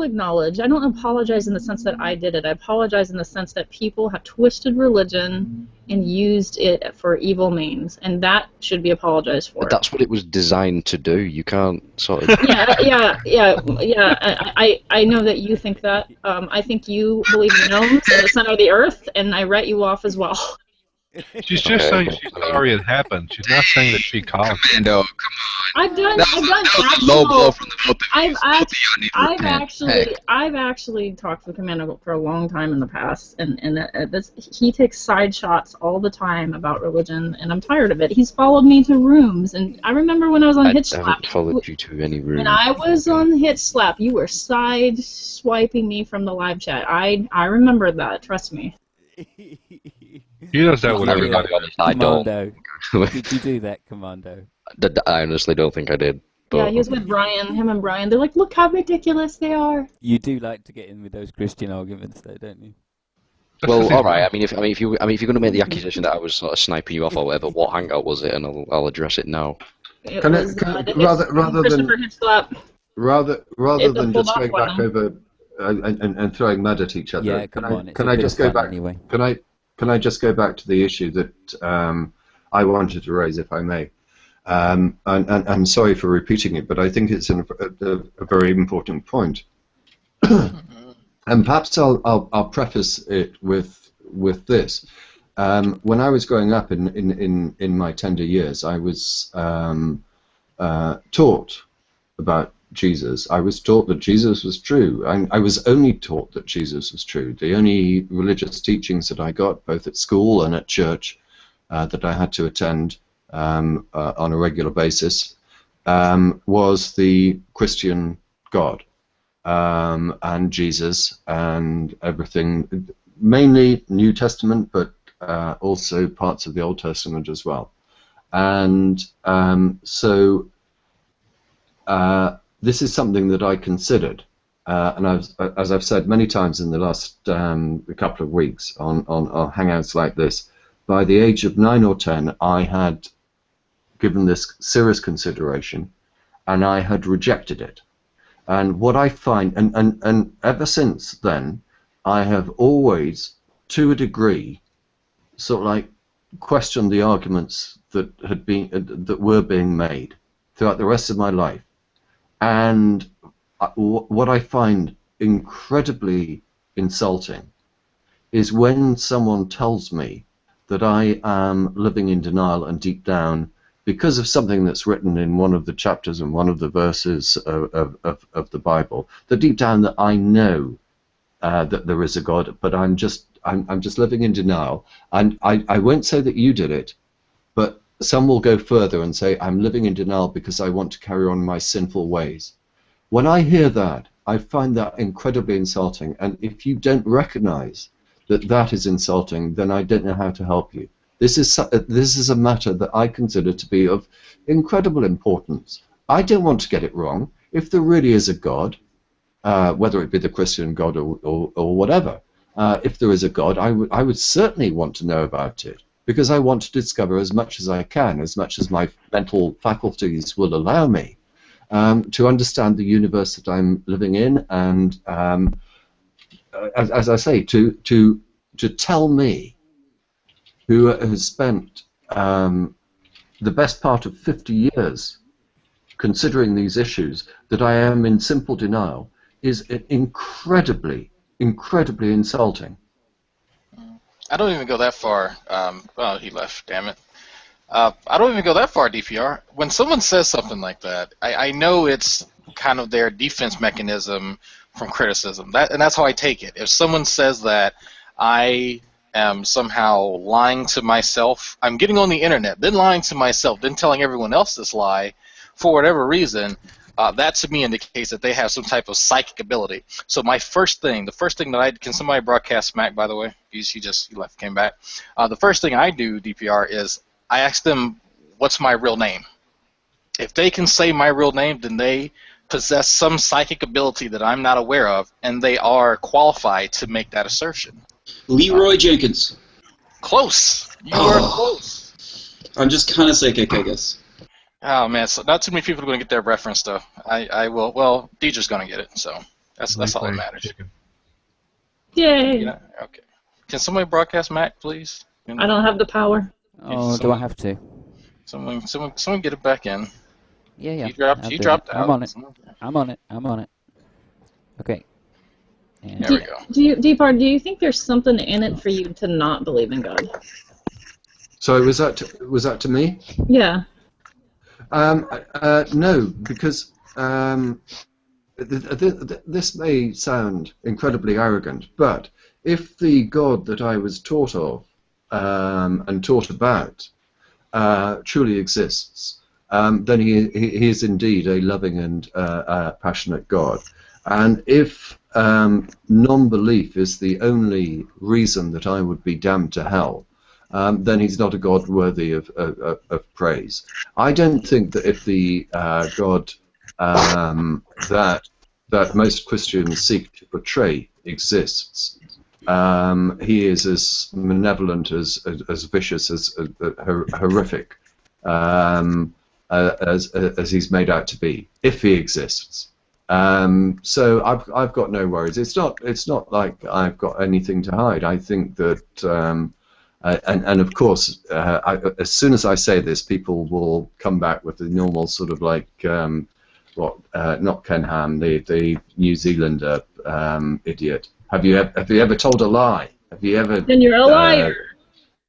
acknowledge. I don't apologize in the sense that I did it. I apologize in the sense that people have twisted religion and used it for evil means, and that should be apologized for. But that's what it was designed to do. You can't sort of. Yeah. I know that you think that. I think you believe in gnomes in the center of the earth, and I write you off as well. She's just saying she's sorry it happened. She's not saying that she caused it. Commando, come on. I've actually talked to Commando for a long time in the past, and he takes side shots all the time about religion, and I'm tired of it. He's followed me to rooms, and I remember when I was on Hitch Slap. I haven't followed you to any room. When I was on Hitch Slap, you were side swiping me from the live chat. I remember that. Trust me. He does that with everybody. I don't. Did you do that, Commando? I honestly don't think I did. But... Yeah, he was with Brian, him and Brian. They're like, look how ridiculous they are. You do like to get in with those Christian arguments, though, don't you? Well, all right. If you're going to make the accusation that I was sort of sniping you off or whatever, what hangout was it? And I'll address it now. Rather than just going back over and throwing mud at each other, yeah, can I just go back? Anyway. Can I just go back to the issue that I wanted to raise, if I may? And I'm sorry for repeating it, but I think it's a very important point. And perhaps I'll preface it with this. When I was growing up in my tender years, I was taught about Jesus. I was taught that Jesus was true. I was only taught that Jesus was true. The only religious teachings that I got, both at school and at church, that I had to attend on a regular basis, was the Christian God and Jesus and everything, mainly New Testament, but also parts of the Old Testament as well. And so this is something that I considered, and as I've said many times in the last couple of weeks on hangouts like this, by the age of 9 or 10, I had given this serious consideration, and I had rejected it. And what I find, and ever since then, I have always, to a degree, sort of like questioned the arguments that were being made throughout the rest of my life. And what I find incredibly insulting is when someone tells me that I am living in denial and deep down because of something that's written in one of the chapters and one of the verses of the Bible, that deep down that I know that there is a God, but I'm just living in denial. And I won't say that you did it, but some will go further and say, I'm living in denial because I want to carry on my sinful ways. When I hear that, I find that incredibly insulting, and if you don't recognize that that is insulting, then I don't know how to help you. This is a matter that I consider to be of incredible importance. I don't want to get it wrong. If there really is a God, whether it be the Christian God or whatever, if there is a God, I would certainly want to know about it, because I want to discover as much as I can, as much as my mental faculties will allow me, to understand the universe that I'm living in, and as I say, to tell me, who has spent the best part of 50 years considering these issues, that I am in simple denial, is incredibly, incredibly insulting. I don't even go that far. Oh, he left, damn it. I don't even go that far, DPR. When someone says something like that, I know it's kind of their defense mechanism from criticism. And that's how I take it. If someone says that I am somehow lying to myself, I'm getting on the internet, then lying to myself, then telling everyone else this lie, for whatever reason, that to me indicates that they have some type of psychic ability. So my first thing, the first thing that I, can somebody broadcast Smack, by the way? He left, came back. The first thing I do, DPR, is I ask them, what's my real name? If they can say my real name, then they possess some psychic ability that I'm not aware of, and they are qualified to make that assertion. Leroy Jenkins. Close. You are close. I'm just kind of psychic, I guess. Oh man, so not too many people are going to get that reference though. I will. Well, Deidre's going to get it, so that's all that matters. Yay! Yeah, okay. Can somebody broadcast Mac, please? I don't have the power. Oh, do I have to? Someone get it back in. Yeah. He dropped out. I'm on it. Okay. And there we go. Deepar, do you think there's something in it for you to not believe in God? So was that to me? Yeah. No, because this may sound incredibly arrogant, but if the God that I was taught of and taught about truly exists, then he is indeed a loving and passionate God. And if non-belief is the only reason that I would be damned to hell, then he's not a God worthy of praise. I don't think that if the God that most Christians seek to portray exists, he is as malevolent, as vicious, as horrific as he's made out to be, if he exists. So I've got no worries. It's not like I've got anything to hide. I think that. And of course, as soon as I say this, people will come back with the normal sort of like, not Ken Ham, the New Zealander idiot. Have you ever told a lie? Have you ever? Then you're a liar.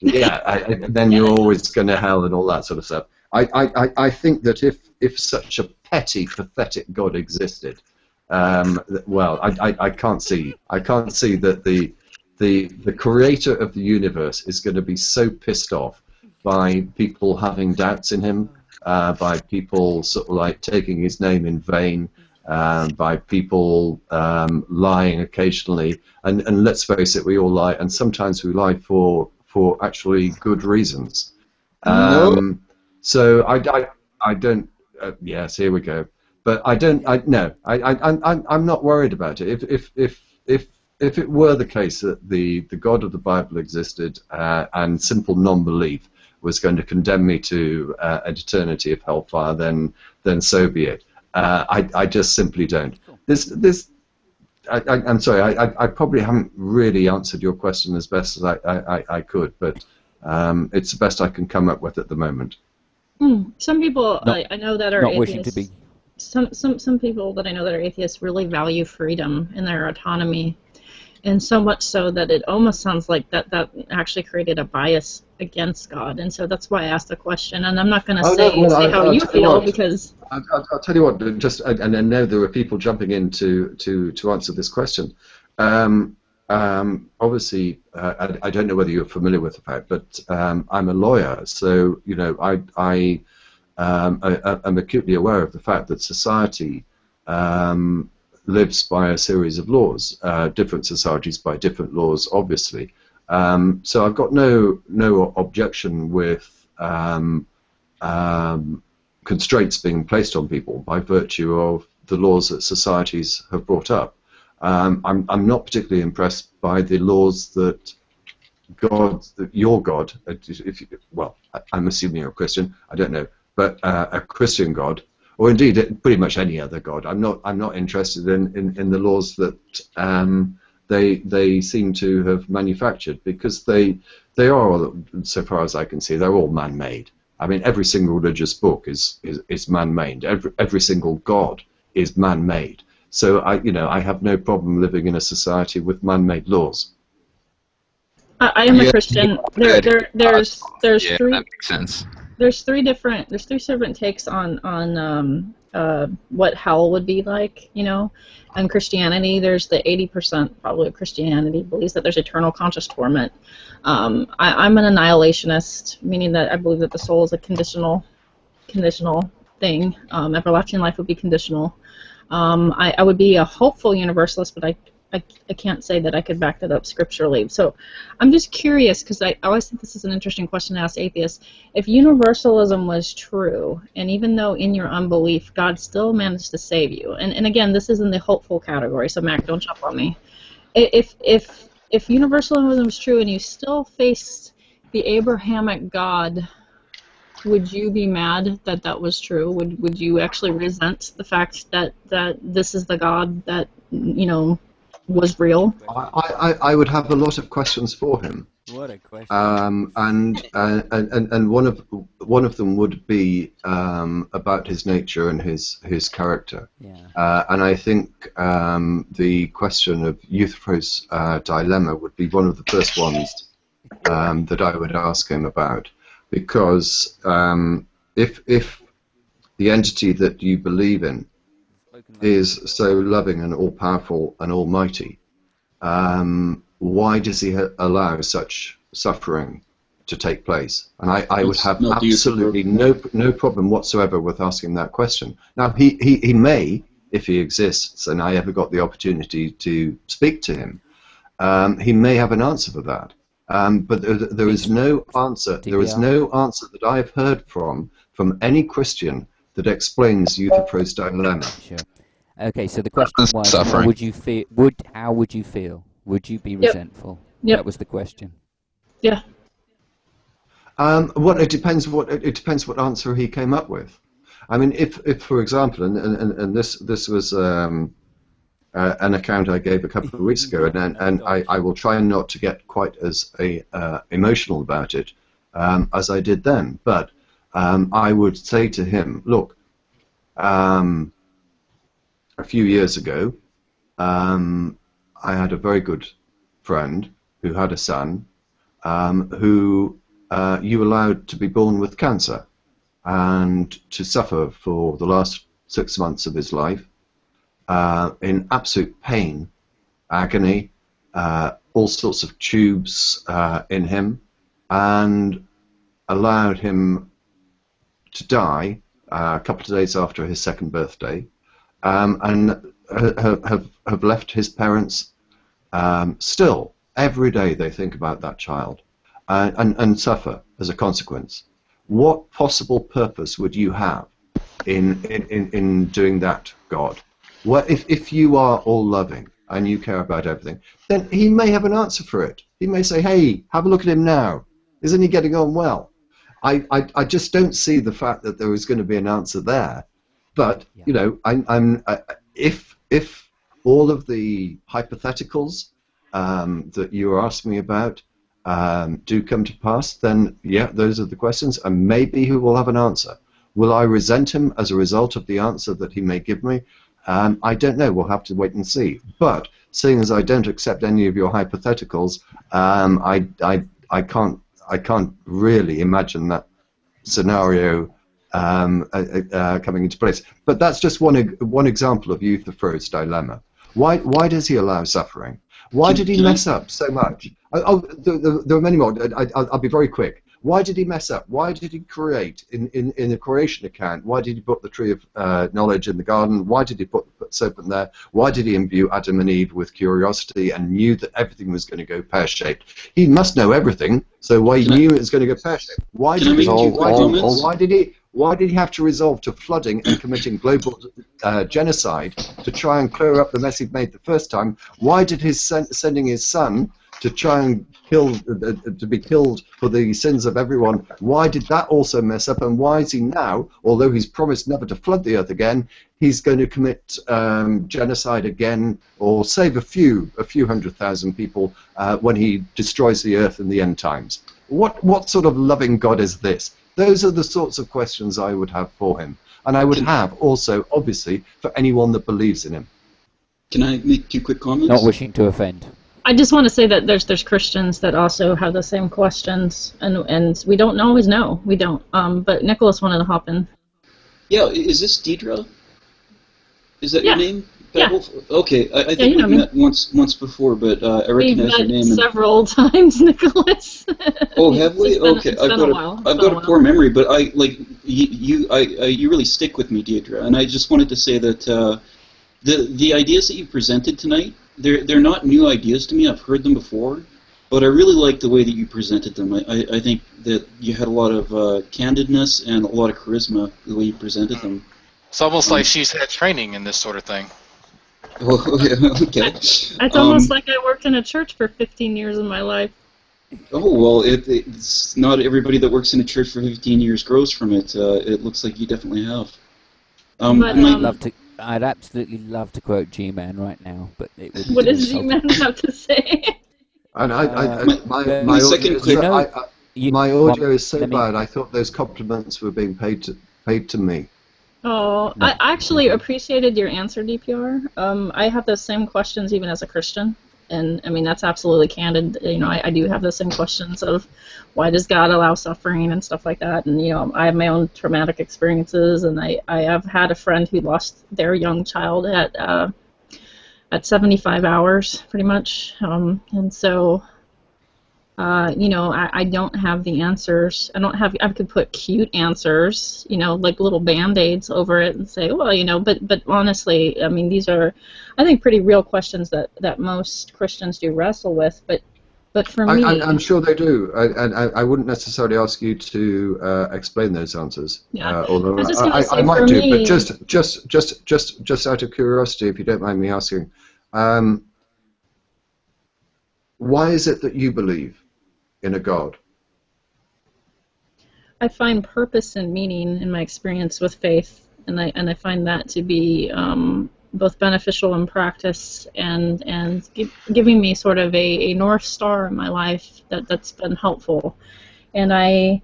Then you're always going to hell and all that sort of stuff. I think that if such a petty, pathetic God existed, well, I can't see that the creator of the universe is going to be so pissed off by people having doubts in him, by people sort of like taking his name in vain, by people lying occasionally, and let's face it, we all lie, and sometimes we lie for actually good reasons. So I don't. Yes, here we go. But I'm not worried about it. If it were the case that the God of the Bible existed and simple non-belief was going to condemn me to an eternity of hellfire, then so be it. I just simply don't. I'm sorry. I probably haven't really answered your question as best as I could, but it's the best I can come up with at the moment. Some people I know that are not atheists. Wishing to be. Some people that I know that are atheists really value freedom and their autonomy. And so much so that it almost sounds like that actually created a bias against God, and so that's why I asked the question. And I'm not going to say how you feel, because I'll tell you what. Just and I know there are people jumping in to answer this question. obviously, I don't know whether you're familiar with the fact, but I'm a lawyer, so I am acutely aware of the fact that society lives by a series of laws, different societies by different laws, obviously. So I've got no objection with constraints being placed on people by virtue of the laws that societies have brought up. I'm not particularly impressed by the laws that your God, well, I'm assuming you're a Christian, I don't know, but a Christian God, or indeed pretty much any other God. I'm not interested in the laws that they seem to have manufactured, because they are, so far as I can see, they're all man-made. I mean, every single religious book is man-made. Every single God is man-made. So I have no problem living in a society with man-made laws. I am a Christian. There's yeah, three. that makes sense. There's three different takes on what hell would be like, and Christianity. There's the 80% probably of Christianity believes that there's eternal conscious torment. I'm an annihilationist, meaning that I believe that the soul is a conditional thing. Everlasting life would be conditional. I would be a hopeful universalist, but I can't say that I could back that up scripturally. So I'm just curious, because I always think this is an interesting question to ask atheists. If universalism was true, and even though in your unbelief God still managed to save you, and again, this is in the hopeful category, so Mac, don't jump on me. If universalism was true and you still faced the Abrahamic God, would you be mad that that was true? Would you actually resent the fact that this is the God that was real? I would have a lot of questions for him. What a question! And one of them would be about his nature and his character. Yeah. And I think the question of Euthyphro's dilemma would be one of the first ones that I would ask him about, because if the entity that you believe in is so loving and all-powerful and almighty, why does he allow such suffering to take place? And I would have absolutely no problem whatsoever with asking that question. Now, he may, if he exists, and I ever got the opportunity to speak to him, he may have an answer for that. But there is no answer. There is no answer that I have heard from any Christian that explains Euthyphro's dilemma. Sure. Okay, so the question was, how would you feel? Would you be resentful? Yep. That was the question. Yeah. Well, it depends what answer he came up with. I mean, if for example, and this was an account I gave a couple of weeks ago, and I will try not to get quite as emotional about it as I did then. But I would say to him, look, a few years ago, I had a very good friend who had a son who you allowed to be born with cancer and to suffer for the last 6 months of his life in absolute pain, agony, all sorts of tubes in him, and allowed him to die a couple of days after his second birthday, and have left his parents still. Every day they think about that child and suffer as a consequence. What possible purpose would you have in doing that, God? Well, if you are all-loving and you care about everything, then he may have an answer for it. He may say, hey, have a look at him now. Isn't he getting on well? I just don't see the fact that there is going to be an answer there. But, you know, if all of the hypotheticals that you are asking me about do come to pass, then, yeah, those are the questions, and maybe he will have an answer. Will I resent him as a result of the answer that he may give me? I don't know. We'll have to wait and see. But seeing as I don't accept any of your hypotheticals, I can't really imagine that scenario coming into place. But that's just one example of Euthyphro's dilemma. Why does he allow suffering? Why did he mess up so much? There are many more. I'll be very quick. Why did he mess up? Why did he create, in the creation account, why did he put the tree of knowledge in the garden? Why did he put the serpent there? Why did he imbue Adam and Eve with curiosity and knew that everything was going to go pear-shaped? He must know everything, so why he knew it was going to go pear-shaped? Why did he have to resort to flooding and committing global genocide to try and clear up the mess he'd made the first time? Why did his sending his son to try and to be killed for the sins of everyone? Why did that also mess up? And why is he now, although he's promised never to flood the earth again, he's going to commit genocide again, or save a few 100,000 people when he destroys the earth in the end times? What sort of loving God is this? Those are the sorts of questions I would have for him, and I would have also, obviously, for anyone that believes in him. Can I make 2 quick comments? Not wishing to offend. I just want to say that there's Christians that also have the same questions, and we don't always know. We don't. But Nicholas wanted to hop in. Yeah, is this Deidre? Is that your name? Yeah. Okay, I think we've met once before, but I recognize your name. Several times, Nicholas. Oh, have we? Okay, I've got a poor memory, but you really stick with me, Deidre, and I just wanted to say that the ideas that you presented tonight, they're not new ideas to me. I've heard them before, but I really like the way that you presented them. I think that you had a lot of candidness and a lot of charisma the way you presented them. It's almost like she's had training in this sort of thing. Oh, yeah, okay. It's almost like I worked in a church for 15 years of my life. Oh, well, it's not everybody that works in a church for 15 years grows from it. It looks like you definitely have. I'd absolutely love to quote G-Man right now, but it would. What does G-Man have to say? And my audio is so bad. I thought those compliments were being paid to me. Oh, I actually appreciated your answer, DPR. I have those same questions even as a Christian, and I mean that's absolutely candid. You know, I do have those same questions of why does God allow suffering and stuff like that, and you know, I have my own traumatic experiences, and I have had a friend who lost their young child at 75 hours, pretty much, and so. You know, I don't have the answers. I could put cute answers, you know, like little Band-Aids over it and say, well, you know, but honestly, I mean, these are, I think, pretty real questions that most Christians do wrestle with. But for me... I'm sure they do. I wouldn't necessarily ask you to explain those answers. Yeah. Although I might do, but just out of curiosity, if you don't mind me asking, why is it that you believe in a God? I find purpose and meaning in my experience with faith, and I find that to be both beneficial in practice and giving me sort of a North Star in my life that's been helpful. And I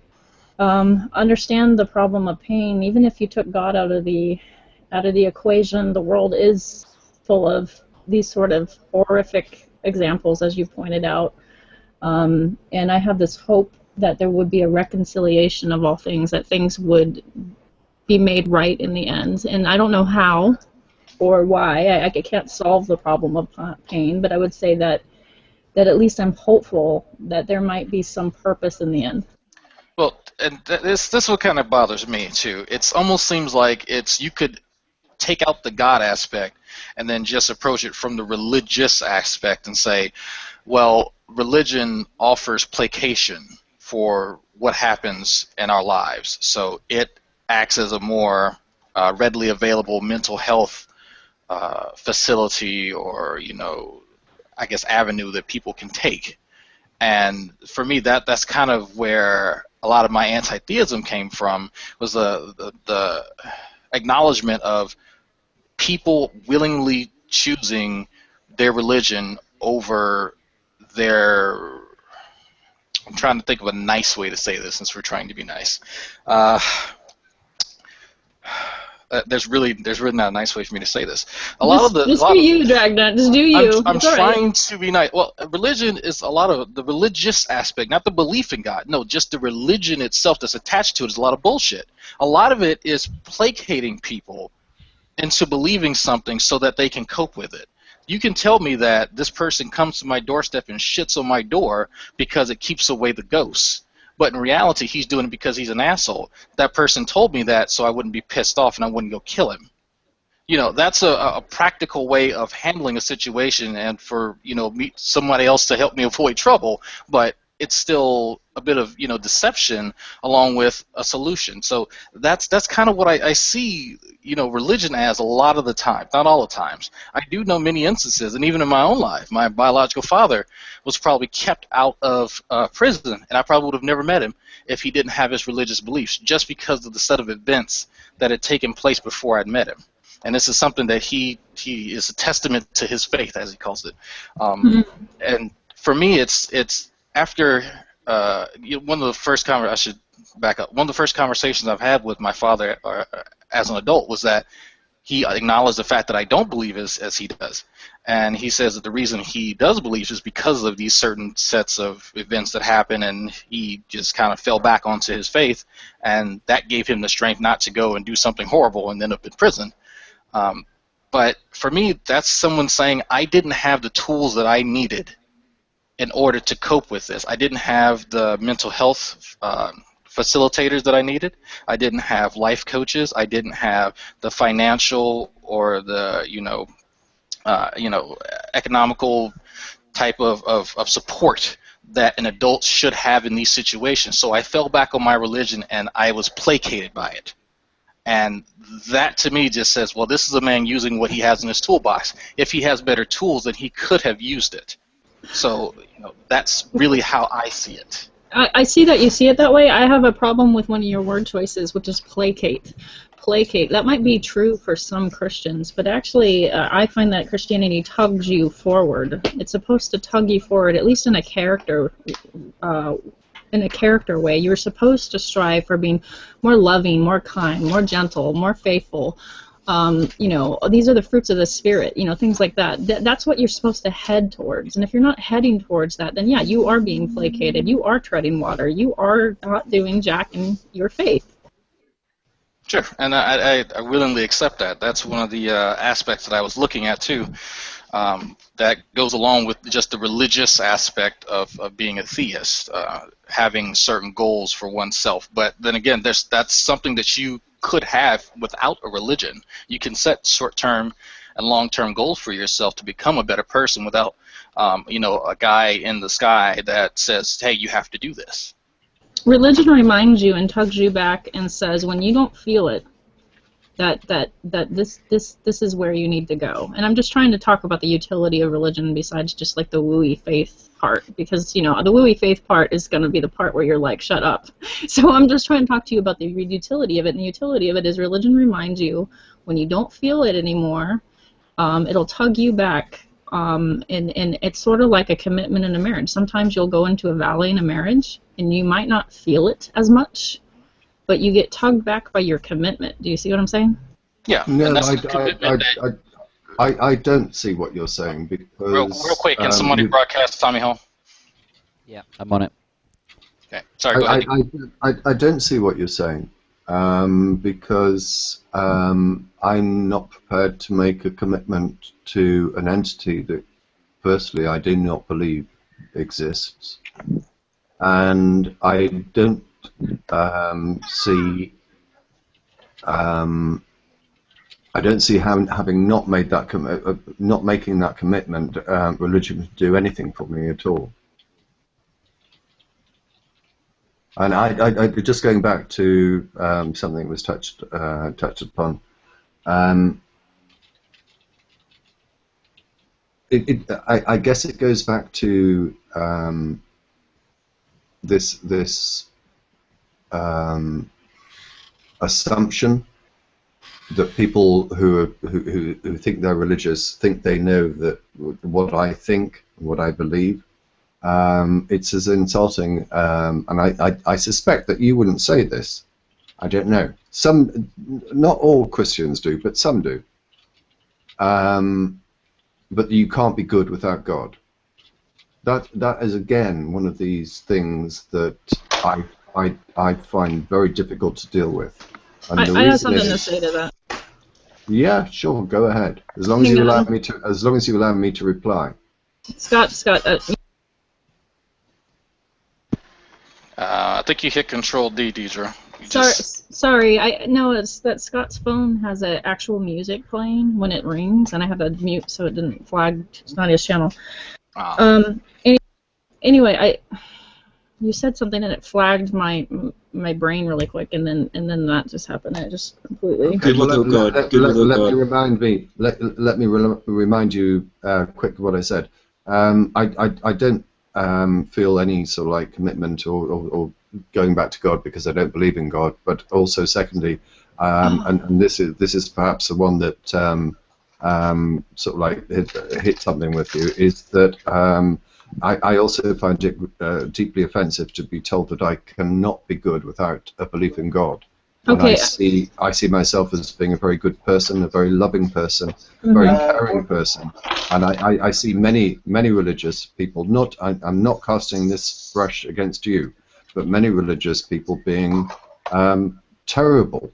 understand the problem of pain. Even if you took God out of the equation, the world is full of these sort of horrific examples, as you pointed out. And I have this hope that there would be a reconciliation of all things, that things would be made right in the end. And I don't know how or why. I can't solve the problem of pain, but I would say that at least I'm hopeful that there might be some purpose in the end. Well, and this is what kind of bothers me, too. It almost seems like you could take out the God aspect and then just approach it from the religious aspect and say, well, religion offers placation for what happens in our lives. So it acts as a more readily available mental health facility or, you know, I guess avenue that people can take. And for me, that's kind of where a lot of my anti-theism came from, was the acknowledgement of people willingly choosing their religion over their, I'm trying to think of a nice way to say this since we're trying to be nice. There's really not a nice way for me to say this. Just do you, Dragnet. Just do you. I'm trying to be nice. Well, religion is a lot of the religious aspect, not the belief in God. No, just the religion itself that's attached to it is a lot of bullshit. A lot of it is placating people into believing something so that they can cope with it. You can tell me that this person comes to my doorstep and shits on my door because it keeps away the ghosts. But in reality, he's doing it because he's an asshole. That person told me that so I wouldn't be pissed off and I wouldn't go kill him. You know, that's a practical way of handling a situation and for, you know, somebody else to help me avoid trouble. But it's still a bit of, you know, deception along with a solution. So that's kind of what I see, you know, religion as a lot of the time, not all the times. I do know many instances, and even in my own life, my biological father was probably kept out of prison, and I probably would have never met him if he didn't have his religious beliefs, just because of the set of events that had taken place before I'd met him. And this is something that he is a testament to his faith, as he calls it. And for me, it's after one of the first One of the first conversations I've had with my father as an adult was that he acknowledged the fact that I don't believe as he does, and he says that the reason he does believe is because of these certain sets of events that happen, and he just kind of fell back onto his faith, and that gave him the strength not to go and do something horrible and end up in prison. But for me, that's someone saying I didn't have the tools that I needed in order to cope with this. I didn't have the mental health facilitators that I needed. I didn't have life coaches. I didn't have the financial or the economical type of support that an adult should have in these situations. So I fell back on my religion and I was placated by it. And that to me just says, well, this is a man using what he has in his toolbox. If he has better tools, then he could have used it. So, you know, that's really how I see it. I see that you see it that way. I have a problem with one of your word choices, which is placate. Placate. That might be true for some Christians, but actually I find that Christianity tugs you forward. It's supposed to tug you forward, at least in a character way. You're supposed to strive for being more loving, more kind, more gentle, more faithful. You know, these are the fruits of the Spirit, you know, things like that. That's what you're supposed to head towards. And if you're not heading towards that, then yeah, you are being placated. You are treading water. You are not doing jack in your faith. Sure, and I willingly accept that. That's one of the aspects that I was looking at too. That goes along with just the religious aspect of being a theist, having certain goals for oneself. But then again, that's something that you could have without a religion. You can set short-term and long-term goals for yourself to become a better person without, you know, a guy in the sky that says, hey, you have to do this. Religion reminds you and tugs you back and says, when you don't feel it, that this is where you need to go. And I'm just trying to talk about the utility of religion besides just like the wooey faith part, because, you know, the wooey faith part is going to be the part where you're like, shut up. So I'm just trying to talk to you about the utility of it, and the utility of it is religion reminds you when you don't feel it anymore, it'll tug you back. And it's sort of like a commitment in a marriage. Sometimes you'll go into a valley in a marriage and you might not feel it as much, but you get tugged back by your commitment. Do you see what I'm saying? Yeah. No, I don't see what you're saying because... Real quick, can somebody broadcast Tommy Hall? Yeah, I'm on it. Okay, sorry, go ahead. I don't see what you're saying because I'm not prepared to make a commitment to an entity that, firstly, I do not believe exists, and I don't see having not made that not making that commitment, religion would do anything for me at all. And I just going back to something that was touched upon. I guess it goes back to this assumption that people who think they're religious think they know that what I think, what I believe. It's as insulting, and I suspect that you wouldn't say this. I don't know. Some, not all Christians do, but some do. But you can't be good without God. That is again one of these things that I find very difficult to deal with. And I have something to say to that. Yeah, sure. Go ahead. As long as you allow me to. As long as you allow me to reply. Scott. I think you hit Control D, Deidre. Sorry. I know it's that Scott's phone has an actual music playing when it rings, and I have to mute so it didn't flag. It's not his channel. Anyway, you said something and it flagged my brain really quick, and then that just happened. It just completely. Okay, well, let me remind me. Let me remind you quick what I said. I don't feel any sort of like commitment or going back to God because I don't believe in God. But also, secondly, and this is perhaps the one that sort of like hit something with you, is that I also find it deeply offensive to be told that I cannot be good without a belief in God. Okay. And I see myself as being a very good person, a very loving person, a very caring person, and I see many religious people. I'm not casting this brush against you, but many religious people being terrible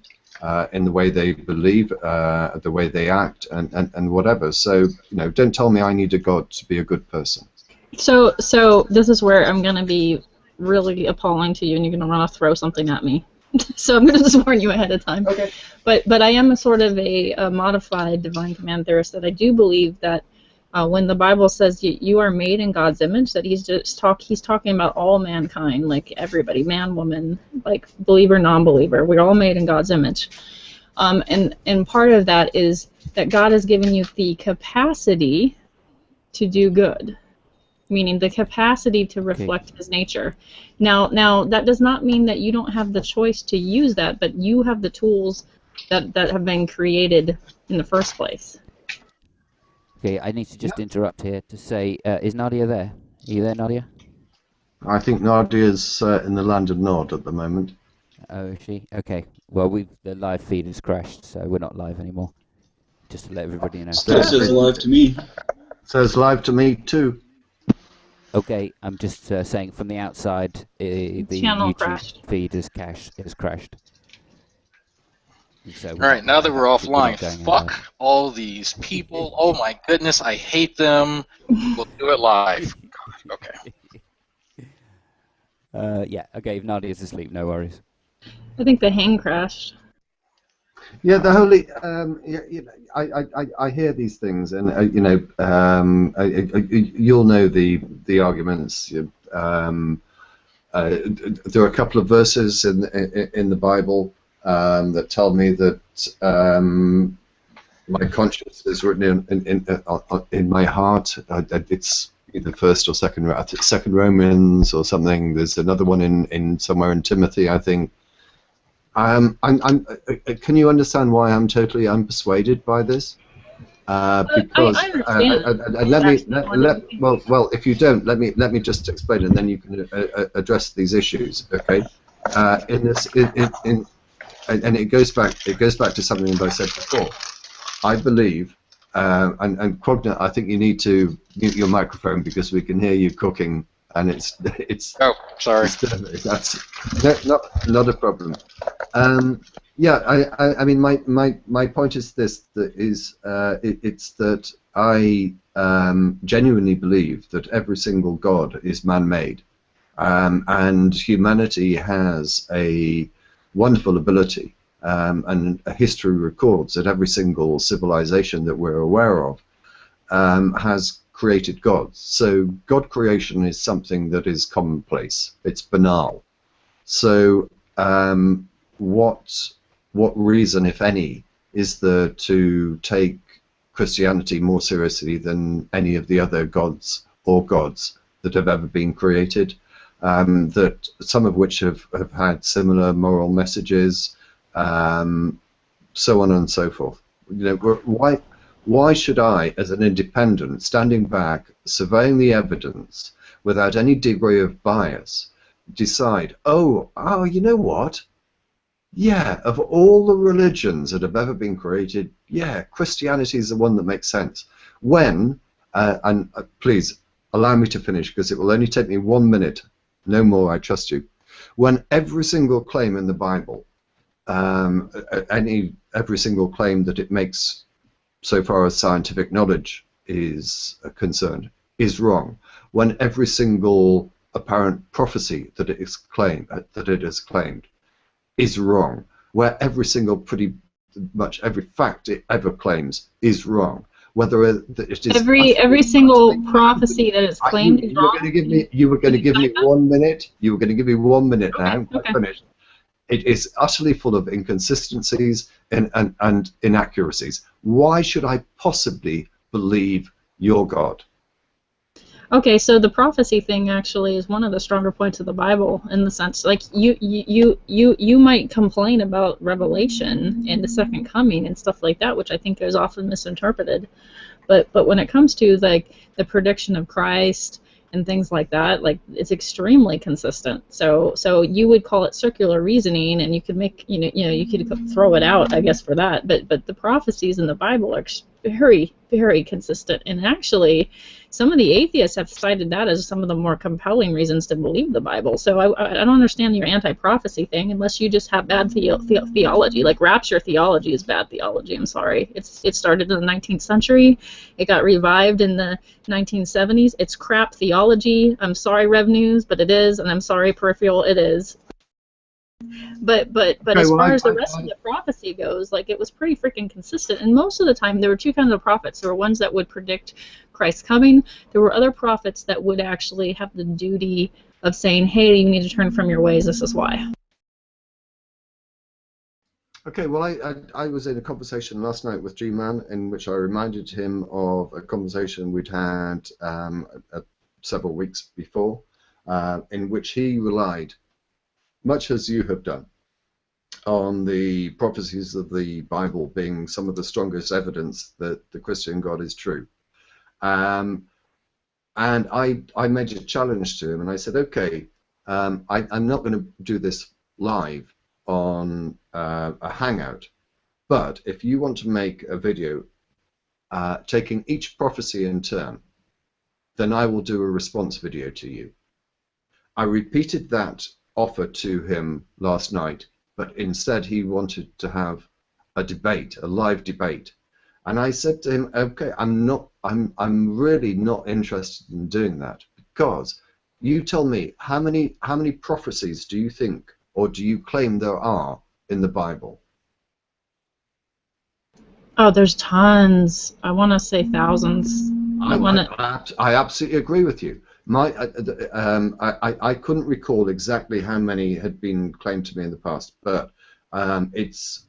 in the way they believe, the way they act, and whatever. So don't tell me I need a God to be a good person. So this is where I'm gonna be really appalling to you, and you're gonna want to throw something at me. So I'm gonna just warn you ahead of time. Okay. But I am a sort of a modified divine command theorist that I do believe that when the Bible says you are made in God's image, that he's talking about all mankind, like everybody, man, woman, like believer, non-believer. We're all made in God's image. And part of that is that God has given you the capacity to do good, meaning the capacity to reflect his nature. Now that does not mean that you don't have the choice to use that, but you have the tools that have been created in the first place. Okay, I need to just interrupt here to say, is Nadia there? Are you there, Nadia? I think Nadia's in the land of Nod at the moment. Oh, is she? Okay. Well, the live feed has crashed, so we're not live anymore. Just to let everybody know. It says live to me. Says live to me too. Okay, I'm just saying from the outside, the YouTube feed has crashed. So Alright, now that we're offline, fuck all these people. Oh my goodness, I hate them. We'll do it live. Okay. Yeah, okay, if Nadia's asleep, no worries. I think the hang crashed. Yeah, the holy. I hear these things, and you'll know the arguments. There are a couple of verses in the Bible that tell me that my conscience is written in my heart. It's either first or second Romans or something. There's another one in somewhere in Timothy, I think. Can you understand why I'm totally unpersuaded by this? Because well, if you don't, let me just explain, and then you can address these issues. Okay, and it goes back to something that I said before. I believe, and Quagna, I think you need to mute your microphone because we can hear you cooking. And it's oh, sorry. That's not a problem. Yeah, I mean my point is this, that is it's that I genuinely believe that every single god is man-made, and humanity has a wonderful ability, and a history records that every single civilization that we're aware of has created gods. So God creation is something that is commonplace. It's banal. So what reason, if any, is there to take Christianity more seriously than any of the other gods that have ever been created? That some of which have had similar moral messages, so on and so forth. Why should I, as an independent, standing back, surveying the evidence without any degree of bias, decide, oh, you know what? Yeah, of all the religions that have ever been created, yeah, Christianity is the one that makes sense. When, and please allow me to finish because it will only take me 1 minute, no more, I trust you. When every single claim in the Bible every single claim that it makes so far as scientific knowledge is concerned is wrong, when every single apparent prophecy that it has claimed is wrong, where every single pretty much every fact it ever claims is wrong, whether it is every single prophecy that it's claimed is wrong. You were going to give me 1 minute. You were going to give me 1 minute now. Okay. I finished. It is utterly full of inconsistencies and inaccuracies. Why should I possibly believe your God? Okay, so the prophecy thing actually is one of the stronger points of the Bible, in the sense, like, you might complain about Revelation and the second coming and stuff like that, which I think is often misinterpreted. But when it comes to like the prediction of Christ and things like that, like, it's extremely consistent. So you would call it circular reasoning, and you could make you could throw it out, I guess, for that. But the prophecies in the Bible are very, very consistent, and actually, some of the atheists have cited that as some of the more compelling reasons to believe the Bible. So I don't understand your anti-prophecy thing unless you just have bad theology. Like, rapture theology is bad theology. I'm sorry. It started in the 19th century. It got revived in the 1970s. It's crap theology. I'm sorry, Rev News, but it is, and I'm sorry, Peripheral, it is. But as far as the rest of the prophecy goes, like, it was pretty freaking consistent. And most of the time, there were two kinds of prophets. There were ones that would predict Christ's coming. There were other prophets that would actually have the duty of saying, hey, you need to turn from your ways, this is why. Okay, well, I was in a conversation last night with G-Man in which I reminded him of a conversation we'd had several weeks before, in which he relied, much as you have done, on the prophecies of the Bible being some of the strongest evidence that the Christian God is true. And I made a challenge to him, and I said, okay, I'm not going to do this live on a Hangout, but if you want to make a video taking each prophecy in turn, then I will do a response video to you. I repeated that offer to him last night, but instead he wanted to have a debate, a live debate. And I said to him, okay, I'm really not interested in doing that, because you tell me how many prophecies do you think, or do you claim there are in the Bible? Oh, there's tons. I want to say thousands. I absolutely agree with you. I couldn't recall exactly how many had been claimed to me in the past, but it's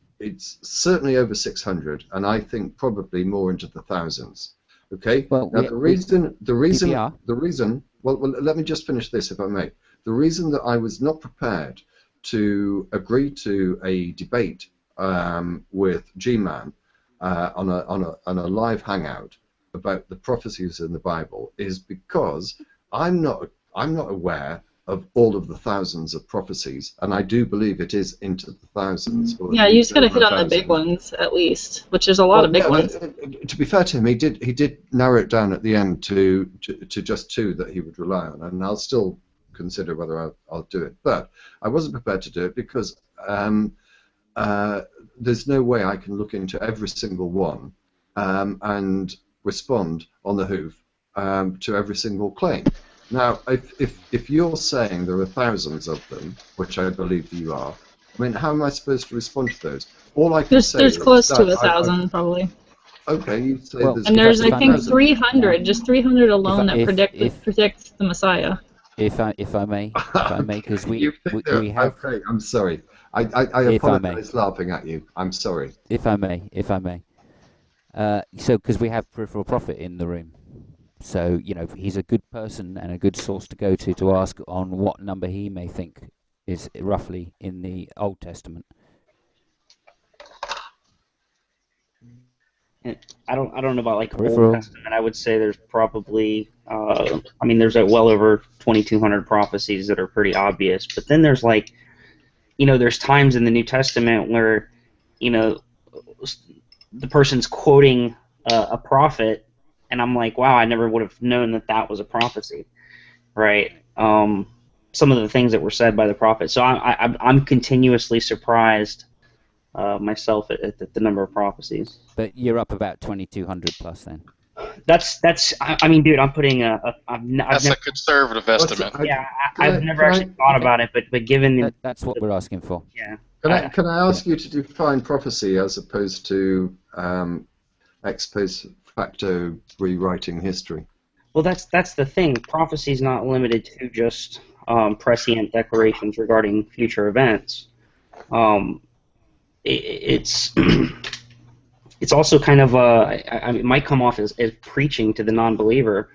certainly over 600, and I think probably more into the thousands. Okay. Well, now the reason. Well, let me just finish this, if I may. The reason that I was not prepared to agree to a debate with G-Man on a live hangout about the prophecies in the Bible is because I'm not aware of all of the thousands of prophecies, and I do believe it is into the thousands. Yeah, you just got to hit on the big ones at least, which there's a lot of big ones. To be fair to him, he did narrow it down at the end to just two that he would rely on, and I'll still consider whether I'll do it. But I wasn't prepared to do it because there's no way I can look into every single one and respond on the hoof to every single claim. Now, if you're saying there are thousands of them, which I believe you are, I mean, how am I supposed to respond to those? All I can say there's close to 1,000 probably. Okay, you say there's. And there's I think 300, just 300 alone that predicts the Messiah. If I may, because we have. Okay, I'm sorry. I apologize laughing at you. I'm sorry. If I may. So, because we have Peripheral Prophet in the room, so he's a good person and a good source to go to ask on what number he may think is roughly in the Old Testament. I don't know about like Old Testament. I would say there's probably there's well over 2,200 prophecies that are pretty obvious. But then there's like, there's times in the New Testament where, the person's quoting a prophet, and I'm like, wow, I never would have known that was a prophecy, right? Some of the things that were said by the prophet. So I'm continuously surprised myself at the number of prophecies. But you're up about 2,200 plus then. I mean, dude, I'm putting That's never, a conservative estimate. Yeah, I've never actually thought about it, but given that's what we're asking for. Yeah. Can I ask you to define prophecy as opposed to ex post facto rewriting history? Well, that's the thing. Prophecy is not limited to just prescient declarations regarding future events. It's it's also kind of it might come off as preaching to the non-believer,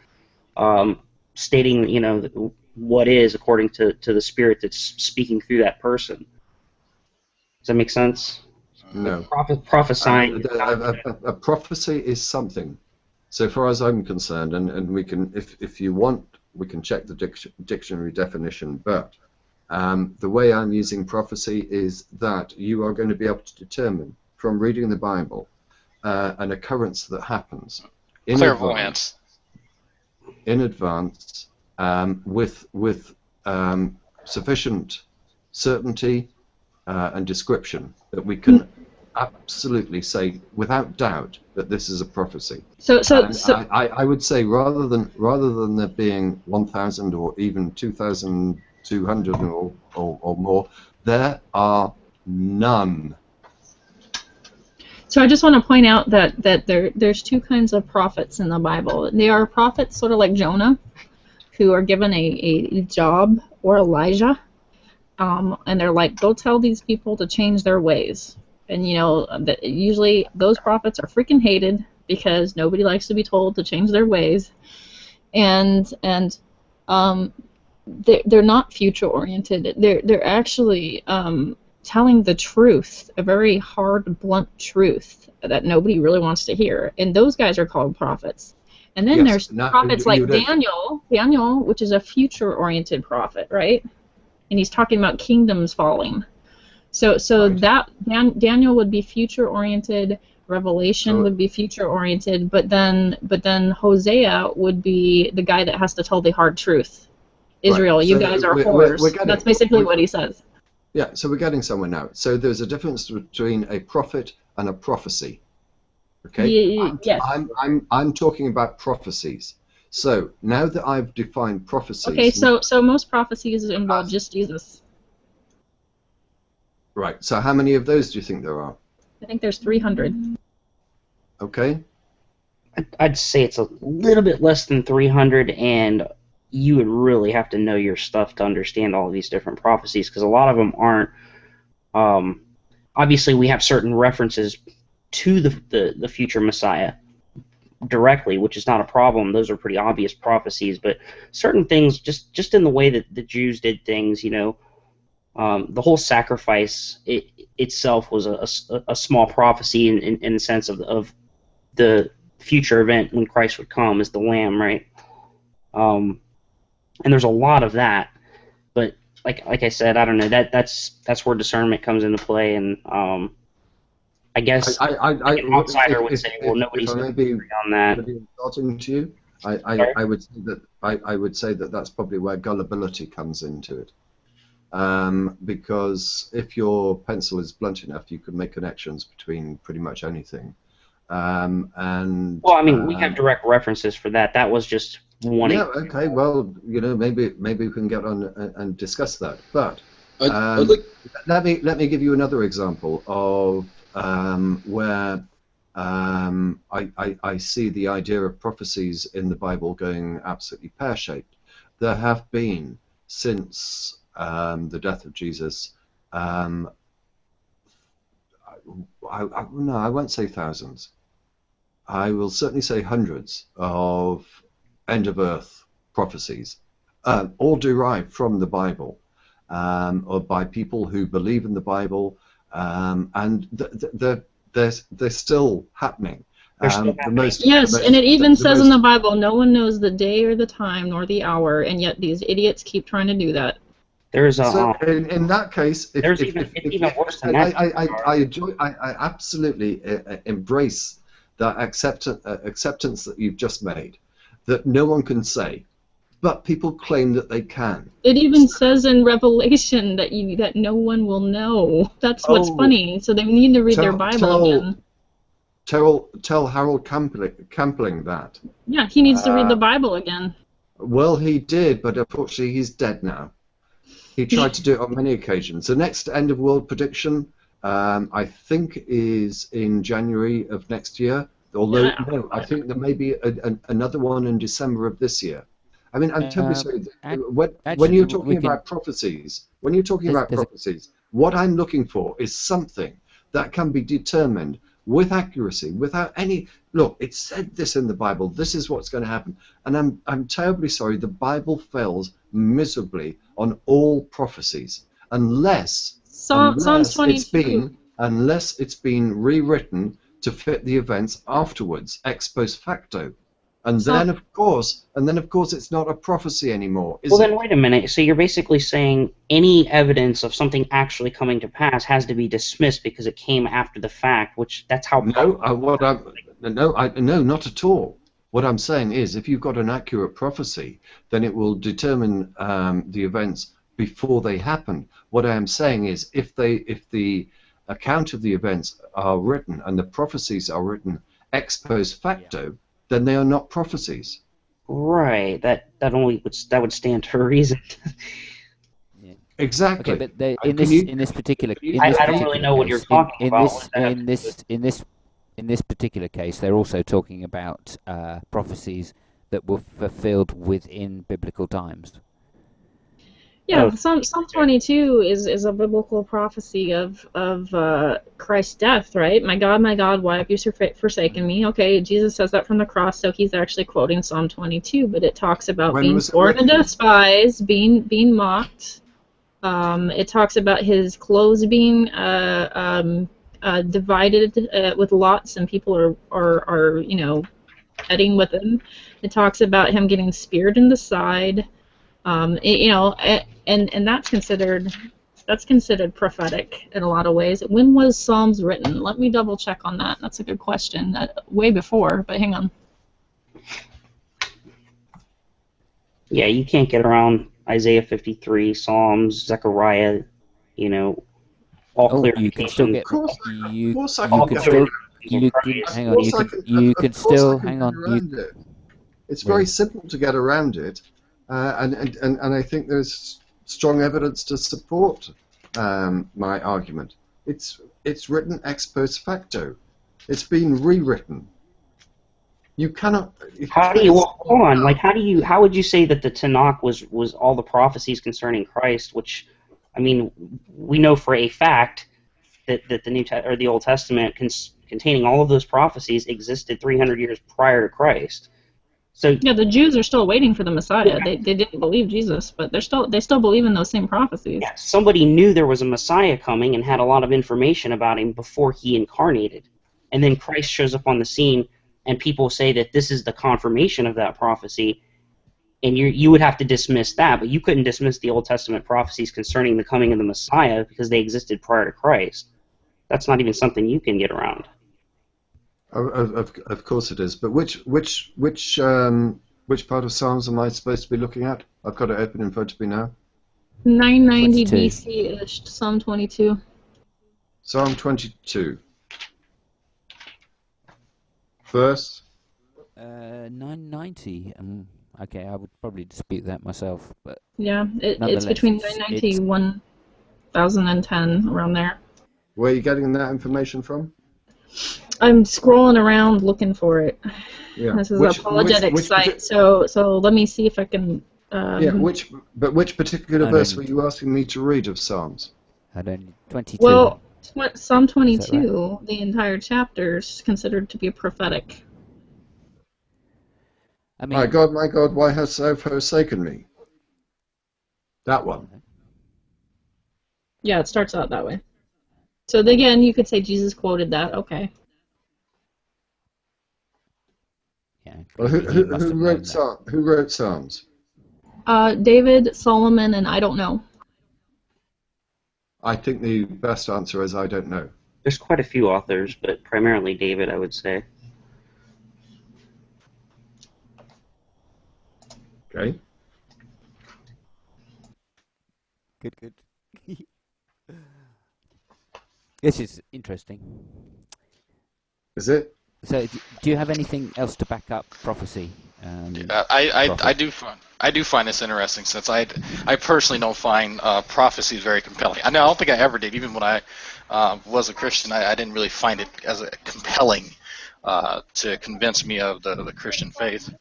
stating what is according to the Spirit that's speaking through that person. Does that make sense? No. Prophesying. A prophecy is something. So far as I'm concerned, and we can, if you want, we can check the dictionary definition, but the way I'm using prophecy is that you are going to be able to determine from reading the Bible an occurrence that happens in advance with sufficient certainty and description that we can absolutely say without doubt that this is a prophecy. So I would say rather than there being 1,000 or even 2,200 or more, there are none. So I just want to point out that there's two kinds of prophets in the Bible. They are prophets sort of like Jonah, who are given a job, or Elijah, and they're like, go tell these people to change their ways. And usually those prophets are freaking hated because nobody likes to be told to change their ways, and they're not future oriented. They're actually telling the truth, a very hard, blunt truth that nobody really wants to hear. And those guys are called prophets. And then there's prophets like Daniel, which is a future-oriented prophet, right? And he's talking about kingdoms falling. So right. That Daniel would be future-oriented. Revelation would be future-oriented. But then Hosea would be the guy that has to tell the hard truth. Israel, right. You guys are whores. That's basically what he says. Yeah, so we're getting somewhere now. So there's a difference between a prophet and a prophecy. Okay? Yes. I'm talking about prophecies. So now that I've defined prophecies. Okay, so most prophecies involve just Jesus. Right. So how many of those do you think there are? I think there's 300. Okay. I'd say it's a little bit less than 300, and you would really have to know your stuff to understand all of these different prophecies, because a lot of them aren't. Obviously, we have certain references to the future Messiah directly, which is not a problem. Those are pretty obvious prophecies, but certain things, just in the way that the Jews did things, the whole sacrifice itself was a small prophecy in the sense of the future event when Christ would come as the Lamb, right? And there's a lot of that, but like I said, I don't know. That's where discernment comes into play, and I guess an outsider would say, well, nobody's going to agree on that. Insulting to you, I would say that that's probably where gullibility comes into it, because if your pencil is blunt enough, you can make connections between pretty much anything. And well, I mean, we have direct references for that. That was just one. Yeah. Okay. Well, maybe we can get on and discuss that. But let me give you another example of where I see the idea of prophecies in the Bible going absolutely pear-shaped. There have been, since the death of Jesus, no, I won't say thousands. I will certainly say hundreds of end-of-earth prophecies, all derived from the Bible, or by people who believe in the Bible, and they're still happening. Yes, and it even says in the Bible, no one knows the day or the time nor the hour, and yet these idiots keep trying to do that. There's in that case, it's even worse than that. I absolutely embrace that acceptance that you've just made, that no one can say but people claim that they can. It even says in Revelation that no one will know. That's what's funny. So they need to read their Bible again. Tell Harold Campling that. Yeah, he needs to read the Bible again. Well, he did, but unfortunately he's dead now. He tried to do it on many occasions. The next end of world prediction, I think, is in January of next year. Although, no, I think there may be another one in December of this year. I mean, I'm terribly sorry. When you're talking about prophecies, what I'm looking for is something that can be determined with accuracy, without any. Look, it said this in the Bible. This is what's going to happen, and I'm terribly sorry. The Bible fails miserably on all prophecies, unless it's been rewritten to fit the events afterwards, ex post facto. And then, of course, it's not a prophecy anymore. Well, then wait a minute. So you're basically saying any evidence of something actually coming to pass has to be dismissed because it came after the fact, which that's how. No, no, not at all. What I'm saying is, if you've got an accurate prophecy, then it will determine the events before they happen. What I am saying is, if the account of the events are written and the prophecies are written ex post facto, then they are not prophecies. Right. That would stand to reason. Exactly. Okay, but in this particular I don't really know what you're talking about. In this particular case, they're also talking about prophecies that were fulfilled within biblical times. Yeah, Psalm 22 is a biblical prophecy of Christ's death, right? My God, why have you forsaken me? Okay, Jesus says that from the cross, so he's actually quoting Psalm 22, but it talks about being scorned and despised, being mocked. It talks about his clothes being divided with lots, and people are heading with him. It talks about him getting speared in the side. And that's considered prophetic in a lot of ways. When was Psalms written? Let me double check on that. That's a good question. Way before, but hang on. Yeah, you can't get around Isaiah 53, Psalms, Zechariah, all clear. You can still get. You can still. You can still. Hang on. It's very simple to get around it. And I think there's strong evidence to support my argument. It's written ex post facto. It's been rewritten. You cannot. How would you say that the Tanakh was all the prophecies concerning Christ? Which, I mean, we know for a fact that the Old Testament containing all of those prophecies existed 300 years prior to Christ. So yeah, the Jews are still waiting for the Messiah. They didn't believe Jesus, but they still believe in those same prophecies. Yeah, somebody knew there was a Messiah coming and had a lot of information about him before he incarnated. And then Christ shows up on the scene, and people say that this is the confirmation of that prophecy, and you would have to dismiss that, but you couldn't dismiss the Old Testament prophecies concerning the coming of the Messiah because they existed prior to Christ. That's not even something you can get around. Of course it is, but which part of Psalms am I supposed to be looking at? I've got it open in front of me now. 990 BC-ish, Psalm 22. Psalm 22. Verse? 990. Okay, I would probably dispute that myself, but yeah, it's between 990 and 1010, around there. Where are you getting that information from? I'm scrolling around looking for it. Yeah. This is an apologetic site, so let me see if I can. Which particular verse were you asking me to read of Psalms? I don't. 22. Well, Psalm 22, right? The entire chapter is considered to be prophetic. I mean, my God, why hast thou forsaken me? That one. Yeah, it starts out that way. So again, you could say Jesus quoted that. Okay. Yeah. Well, who wrote Psalms? David, Solomon, and I don't know. I think the best answer is I don't know. There's quite a few authors, but primarily David, I would say. Okay. Good. This is interesting. Is it? So, do you have anything else to back up prophecy? I do find this interesting, since I personally don't find prophecies very compelling. I don't think I ever did. Even when I was a Christian, I didn't really find it as a compelling to convince me of the Christian faith.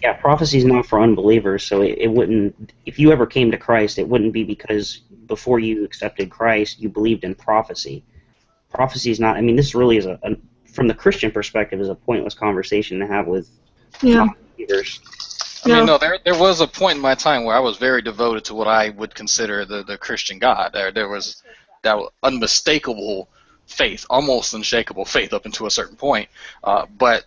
Yeah, prophecy is not for unbelievers, so it wouldn't. If you ever came to Christ, it wouldn't be because before you accepted Christ, you believed in prophecy. Prophecy is not. I mean, this really is from the Christian perspective, is a pointless conversation to have with non-believers. I mean, no, there was a point in my time where I was very devoted to what I would consider the Christian God. There was that unmistakable faith, almost unshakable faith up until a certain point, but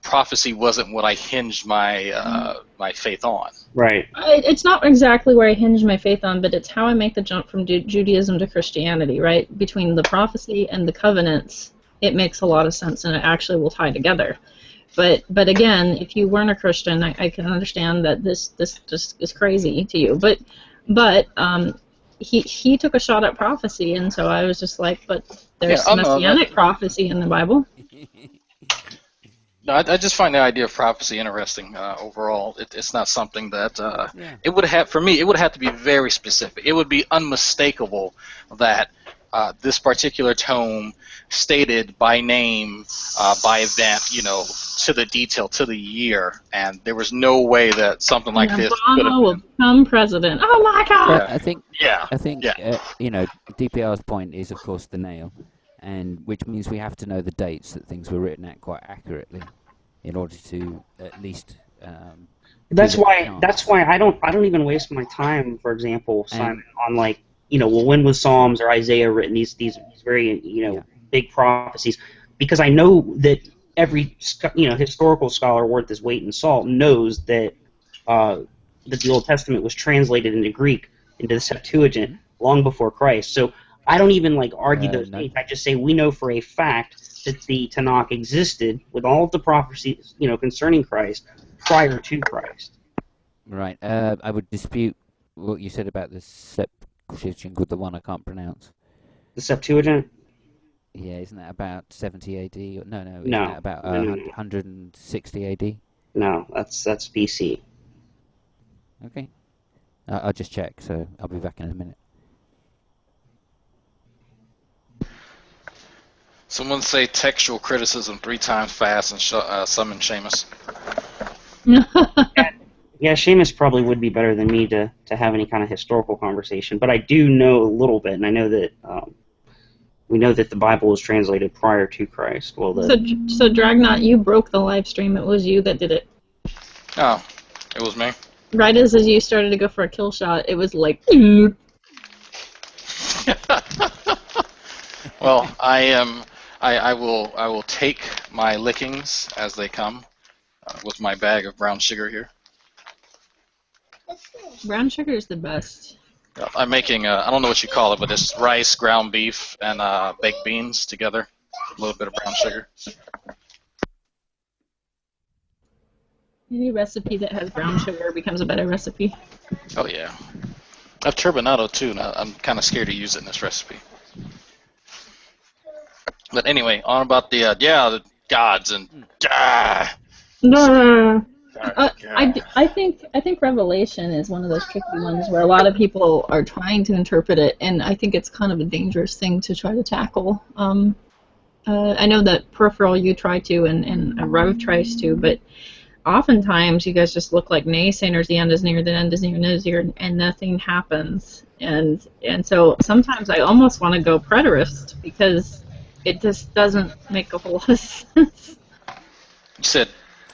prophecy wasn't what I hinged my my faith on. Right. It's not exactly where I hinge my faith on, but it's how I make the jump from Judaism to Christianity, right? Between the prophecy and the covenants, it makes a lot of sense, and it actually will tie together. But again, if you weren't a Christian, I can understand that this just is crazy to you. But he took a shot at prophecy, and so I was just like, but there's messianic prophecy in the Bible. No, I just find the idea of prophecy interesting overall. It's not something that it would have, for me, it would have to be very specific. It would be unmistakable that this particular tome stated by name, by event, to the detail, to the year, and there was no way that something like this could have will become president. Oh my God! I think DPR's point is, of course, the nail, and which means we have to know the dates that things were written at quite accurately, in order to at least. That's why I don't even waste my time, for example, Simon, on when was Psalms or Isaiah written? These very big prophecies, because I know that every historical scholar worth his weight in salt knows that the Old Testament was translated into Greek, into the Septuagint, long before Christ. So I don't even argue those dates. I just say we know for a fact that the Tanakh existed with all of the prophecies concerning Christ prior to Christ. Right. I would dispute what you said about the Septuagint with the one I can't pronounce. The Septuagint? Yeah, isn't that about 70 AD? No, isn't No. that about 160 AD? No, that's BC. Okay. I'll just check, so I'll be back in a minute. Someone say textual criticism 3 times fast and summon Seamus. Yeah, Seamus probably would be better than me to have any kind of historical conversation, but I do know a little bit, and I know that we know that the Bible was translated prior to Christ. Well, So Dragnot, you broke the live stream. It was you that did it. Oh, it was me. Right as you started to go for a kill shot, it was like. Well, I will take my lickings as they come with my bag of brown sugar here. Brown sugar is the best. I'm making I don't know what you call it, but it's rice, ground beef, and baked beans together. A little bit of brown sugar. Any recipe that has brown sugar becomes a better recipe. Oh yeah. I have turbinado too, and I'm kind of scared to use it in this recipe. But anyway, on about the gods and No. I think Revelation is one of those tricky ones where a lot of people are trying to interpret it, and I think it's kind of a dangerous thing to try to tackle. I know that Peripheral you try to, and Rev tries to, but oftentimes you guys just look like naysayers. The end is near, the end is near, and nothing happens. And so sometimes I almost want to go preterist because it just doesn't make a whole lot of sense.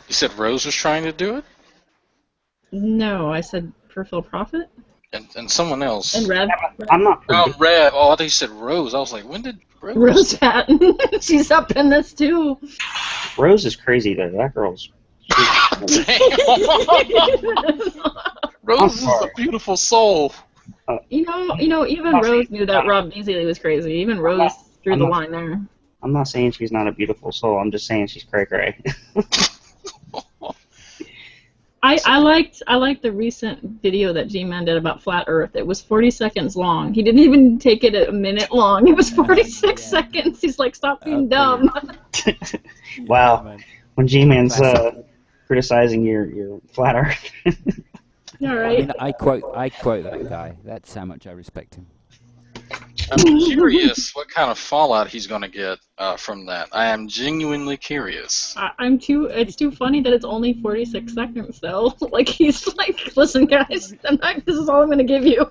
You said Rose was trying to do it? No, I said Peripheral Prophet. And someone else. And Rev. I'm not. Rev. Oh, I thought you said Rose. I was like, when did Rose? Rose Hatton. She's up in this too. Rose is crazy though. That girl's. Rose is a beautiful soul. You know, even Rose knew that Rob Beasley was crazy. Even Rose drew the line there. I'm not saying she's not a beautiful soul. I'm just saying she's cray-cray. I liked the recent video that G-Man did about flat Earth. It was 40 seconds long. He didn't even take it a minute long. It was 46 seconds. He's like, stop being dumb. Wow. When G-Man's criticizing your flat Earth. All right. I mean, I quote that guy. That's how much I respect him. I'm curious what kind of fallout he's going to get from that. I am genuinely curious. It's too funny that it's only 46 seconds though. Like he's like, listen guys, this is all I'm going to give you.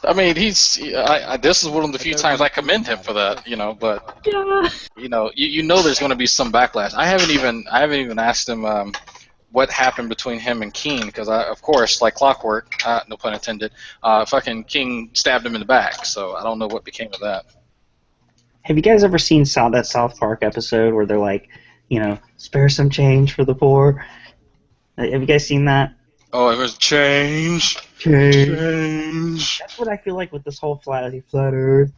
I mean, this is one of the few times I commend him for that, but yeah. you know there's going to be some backlash. I haven't even asked him what happened between him and King, because of course, like clockwork, no pun intended, fucking King stabbed him in the back, so I don't know what became of that. Have you guys ever seen that South Park episode where they're like, spare some change for the poor? Have you guys seen that? Oh, it was change. That's what I feel like with this whole flat Earth.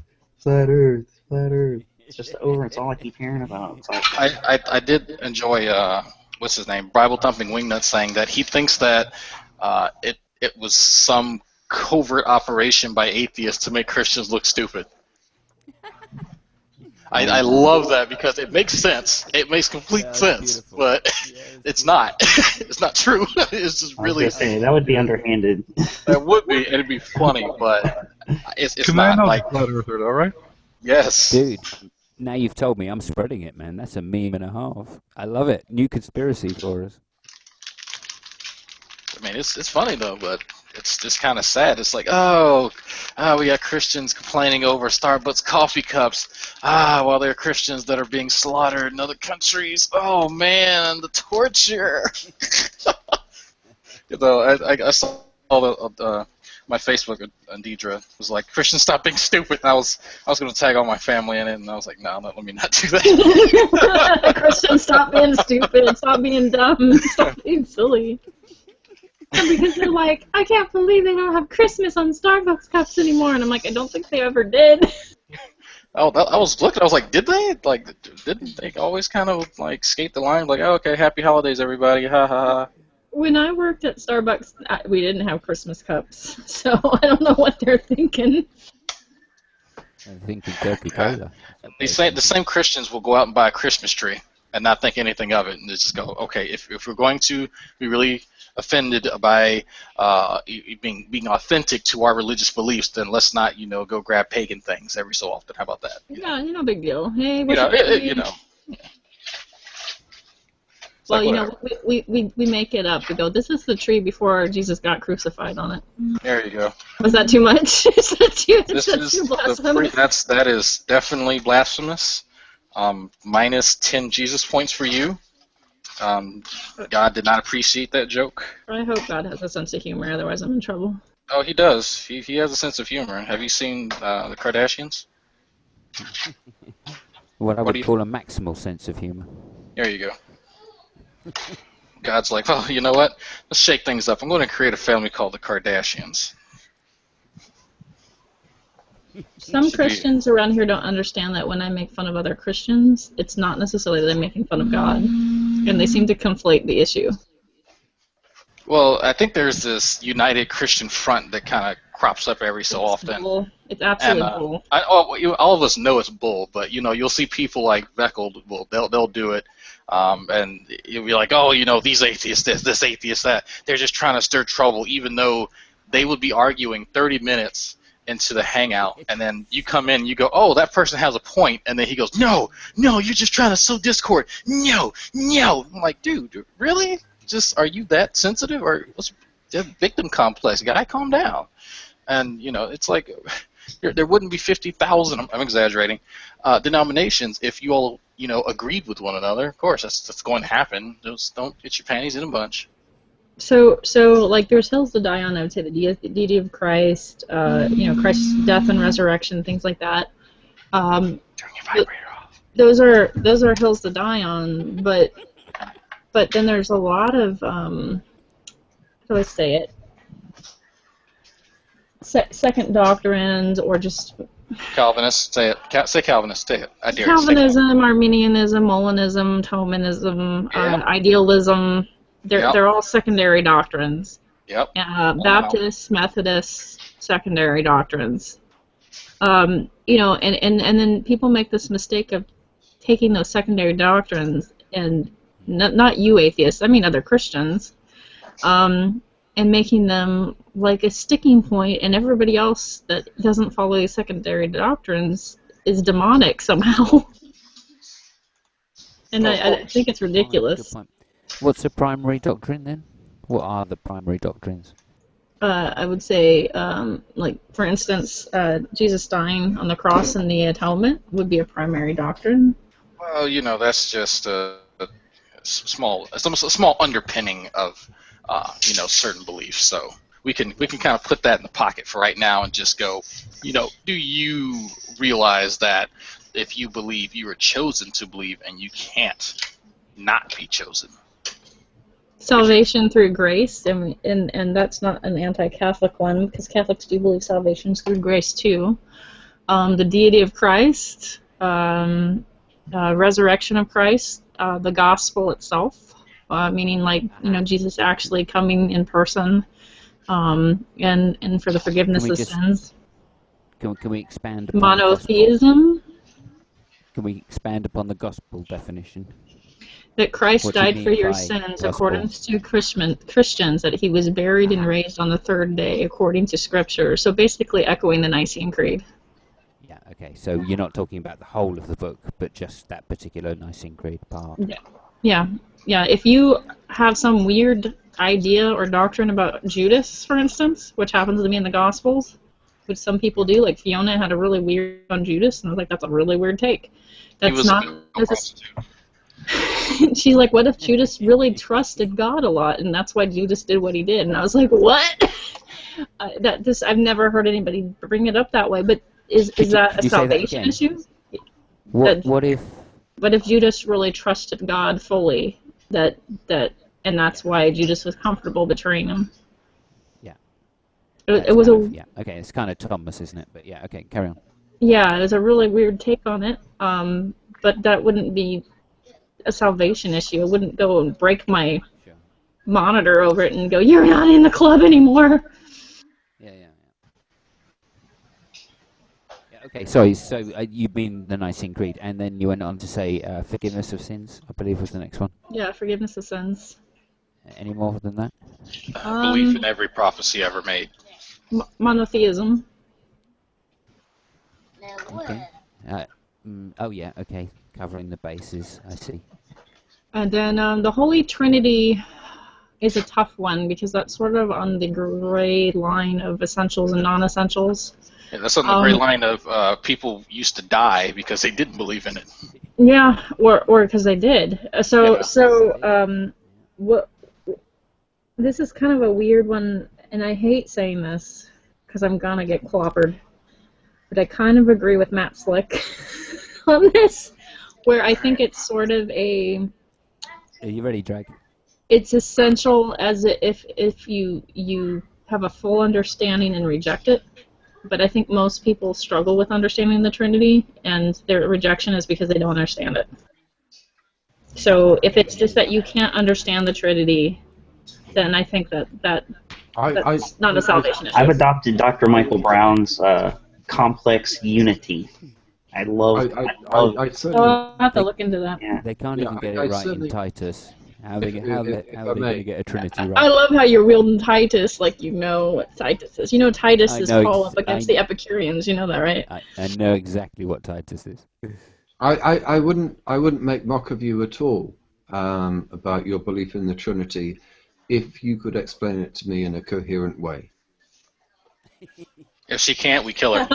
It's just over. It's all I keep hearing about. It's like, I did enjoy what's his name, Bible thumping wingnut, saying that he thinks that it was some covert operation by atheists to make Christians look stupid. I love that because it makes sense. It makes complete sense, beautiful. But it's not. It's not true. It's just really. That would be underhanded. That would be, and it'd be funny, but it's Commando's not like. Flat Earther, though, right? Yes, dude. Now you've told me, I'm spreading it, man. That's a meme and a half. I love it. New conspiracy for us. I mean, it's funny though, but it's just kind of sad. It's like, we got Christians complaining over Starbucks coffee cups. While there are Christians that are being slaughtered in other countries. Oh man, the torture. I saw my Facebook on Deidre was like, Christians, stop being stupid. And I was going to tag all my family in it, and I was like, no, let me not do that. Christians, stop being stupid. Stop being dumb. Stop being silly. Because they're like, I can't believe they don't have Christmas on Starbucks cups anymore. And I'm like, I don't think they ever did. Oh, I was looking. I was like, did they? Like, didn't they always kind of like skate the line? Like, oh, okay, happy holidays, everybody. Ha ha ha. When I worked at Starbucks, we didn't have Christmas cups, so I don't know what they're thinking. I'm thinking Coca-Cola. The same Christians will go out and buy a Christmas tree and not think anything of it, and just go, okay, if we're going to be really offended by being authentic to our religious beliefs, then let's not, go grab pagan things every so often. How about that? Yeah, no big deal. Hey, well, we make it up. We go, this is the tree before Jesus got crucified on it. There you go. Was that too much? Is that too blasphemous? That is definitely blasphemous. Minus 10 Jesus points for you. God did not appreciate that joke. I hope God has a sense of humor, otherwise I'm in trouble. Oh, he does. He has a sense of humor. Have you seen the Kardashians? What I would call a maximal sense of humor. There you go. God's like, well, you know what? Let's shake things up. I'm going to create a family called the Kardashians. Some Christians around here don't understand that when I make fun of other Christians, it's not necessarily that I'm making fun of God. And they seem to conflate the issue. Well, I think there's this United Christian Front that kind of crops up every so often. Bull. It's absolutely bull. All of us know it's bull, but you'll see people like Beckel. Well, they'll do it, and you'll be like, oh, these atheists, this atheist, that. They're just trying to stir trouble, even though they would be arguing 30 minutes into the hangout, and then you come in and you go, oh, that person has a point, and then he goes, no, you're just trying to sow discord. No. I'm like, dude, really? Just, are you that sensitive? Or what's the victim complex? Guy, calm down. And, it's like, there wouldn't be 50,000, I'm exaggerating, denominations if you all, agreed with one another. Of course, that's going to happen. Just don't get your panties in a bunch. So like there's hills to die on. I would say the deity of Christ, Christ's death and resurrection, things like that. Turn your vibrator off. Those are hills to die on. But then there's a lot of how do I say it? Second doctrines or just Calvinist. Say it. Say Calvinist. Say it. I dare Calvinism, Arminianism, Molinism, Thomanism, idealism. They're all secondary doctrines. Yep. Baptists, Methodists, secondary doctrines. And then people make this mistake of taking those secondary doctrines, and not you atheists, I mean other Christians, and making them like a sticking point, and everybody else that doesn't follow these secondary doctrines is demonic somehow. And I think it's ridiculous. What's the primary doctrine then? What are the primary doctrines? I would say, like, for instance, Jesus dying on the cross and the atonement would be a primary doctrine. Well, that's just a small underpinning of, certain beliefs. So we can kind of put that in the pocket for right now and just go, do you realize that if you believe, you are chosen to believe, and you can't not be chosen? Salvation through grace, and that's not an anti-Catholic one, because Catholics do believe salvation is through grace too. The deity of Christ, resurrection of Christ, the gospel itself, meaning like Jesus actually coming in person, and for the forgiveness of sins. Can we expand upon monotheism? Can we expand upon the gospel definition? That Christ died for your sins according to Christians, that he was buried and raised on the third day according to Scripture. So basically echoing the Nicene Creed. Yeah, okay. So you're not talking about the whole of the book, but just that particular Nicene Creed part. Yeah. If you have some weird idea or doctrine about Judas, for instance, which happens to be in the Gospels, which some people do, like Fiona had a really weird on Judas, and I was like, that's a really weird take. That's not... She's like, what if Judas really trusted God a lot, and that's why Judas did what he did? And I was like, what? I've never heard anybody bring it up that way. But is that a salvation issue? What if Judas really trusted God fully? And that's why Judas was comfortable betraying him. Yeah. It was okay. It's kind of Thomas, isn't it? But yeah. Okay. Carry on. Yeah, it was a really weird take on it. But that wouldn't be a salvation issue. I wouldn't go and break my monitor over it and go, you're not in the club anymore. Yeah, okay, sorry, so you mean the Nicene Creed, and then you went on to say forgiveness of sins, I believe was the next one. Yeah, forgiveness of sins. Any more than that? Belief in every prophecy ever made. Monotheism. Okay. Okay. Covering the bases, I see. And then the Holy Trinity is a tough one, because that's sort of on the gray line of essentials and non-essentials. Yeah, that's on the gray line of people used to die because they didn't believe in it. Yeah, or because they did. This is kind of a weird one, and I hate saying this because I'm gonna get clobbered, but I kind of agree with Matt Slick on this, where I think it's sort of a... Are you ready, Drag? It's essential as if you have a full understanding and reject it, but I think most people struggle with understanding the Trinity, and their rejection is because they don't understand it. So if it's just that you can't understand the Trinity, then I think that's not a salvation issue. I've adopted Dr. Michael Brown's complex unity. I'll have to look into that. Yeah. They can't even get it right in Titus. How are they going to get a Trinity right? I love how you're wielding Titus like you know what Titus is. You know Titus is Paul up against the Epicureans. You know that, right? I know exactly what Titus is. I wouldn't make mock of you at all about your belief in the Trinity if you could explain it to me in a coherent way. If she can't, we kill her.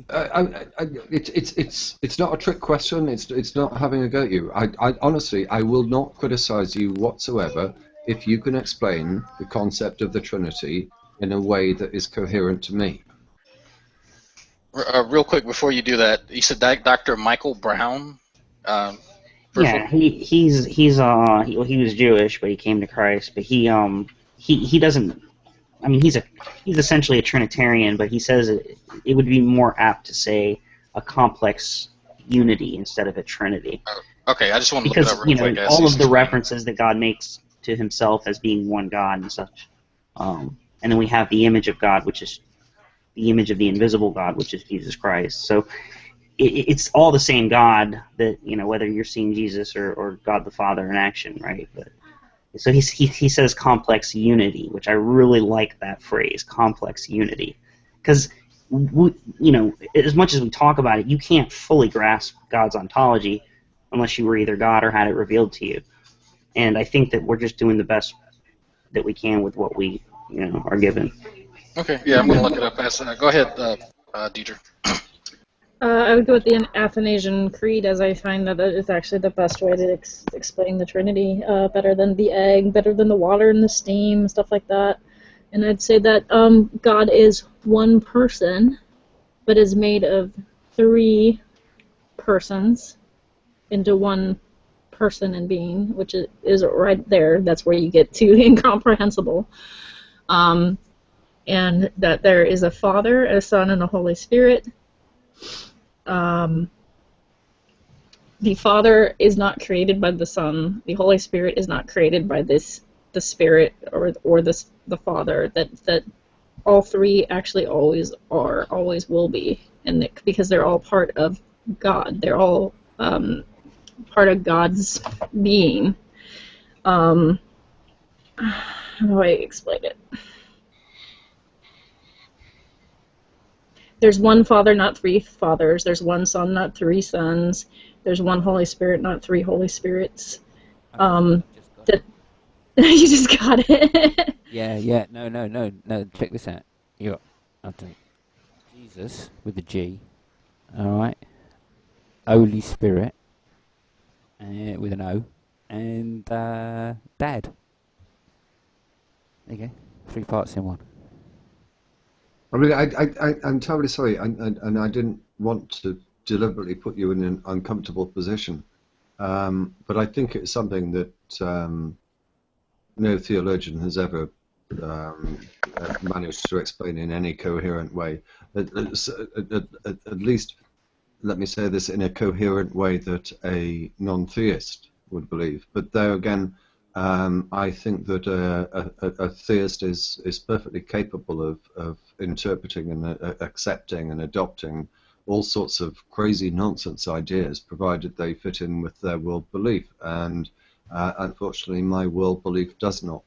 It's not a trick question. It's not having a go at you. I honestly, I will not criticize you whatsoever if you can explain the concept of the Trinity in a way that is coherent to me. Real quick before you do that, you said Dr. Michael Brown. Yeah, he was Jewish, but he came to Christ. But he doesn't. I mean, he's essentially a Trinitarian, but he says it would be more apt to say a complex unity instead of a Trinity. Okay, I just want to look it up real quick. All of the references that God makes to himself as being one God and such. And then we have the image of God, which is the image of the invisible God, which is Jesus Christ. So it's all the same God that, whether you're seeing Jesus or God the Father in action, right? But so he says complex unity, which I really like that phrase, complex unity, because as much as we talk about it, you can't fully grasp God's ontology unless you were either God or had it revealed to you. And I think that we're just doing the best that we can with what we are given. Okay, yeah, I'm going to look it up. Go ahead, Deidre. I would go with the Athanasian Creed, as I find that it's actually the best way to explain the Trinity, better than the egg, better than the water and the steam, stuff like that. And I'd say that God is one person, but is made of 3 persons into one person and being, which is right there. That's where you get to incomprehensible. And that there is a Father, a Son, and a Holy Spirit. The Father is not created by the Son. The Holy Spirit is not created by the Spirit or the Father. That all 3 actually always are, always will be, and because they're all part of God. They're all part of God's being. How do I explain it? There's one Father, not 3 fathers. There's one Son, not 3 sons. There's one Holy Spirit, not 3 Holy Spirits. That you just got it. Yeah. No. Check this out. You got Jesus with a G. All right. Holy Spirit with an O, and Dad. There you go. 3 parts in one. I mean, I'm terribly sorry, and I didn't want to deliberately put you in an uncomfortable position, but I think it's something that no theologian has ever managed to explain in any coherent way. At least, let me say this, in a coherent way that a non-theist would believe. But there again, I think that a theist is perfectly capable of interpreting and accepting and adopting all sorts of crazy nonsense ideas, provided they fit in with their world belief. And unfortunately, my world belief does not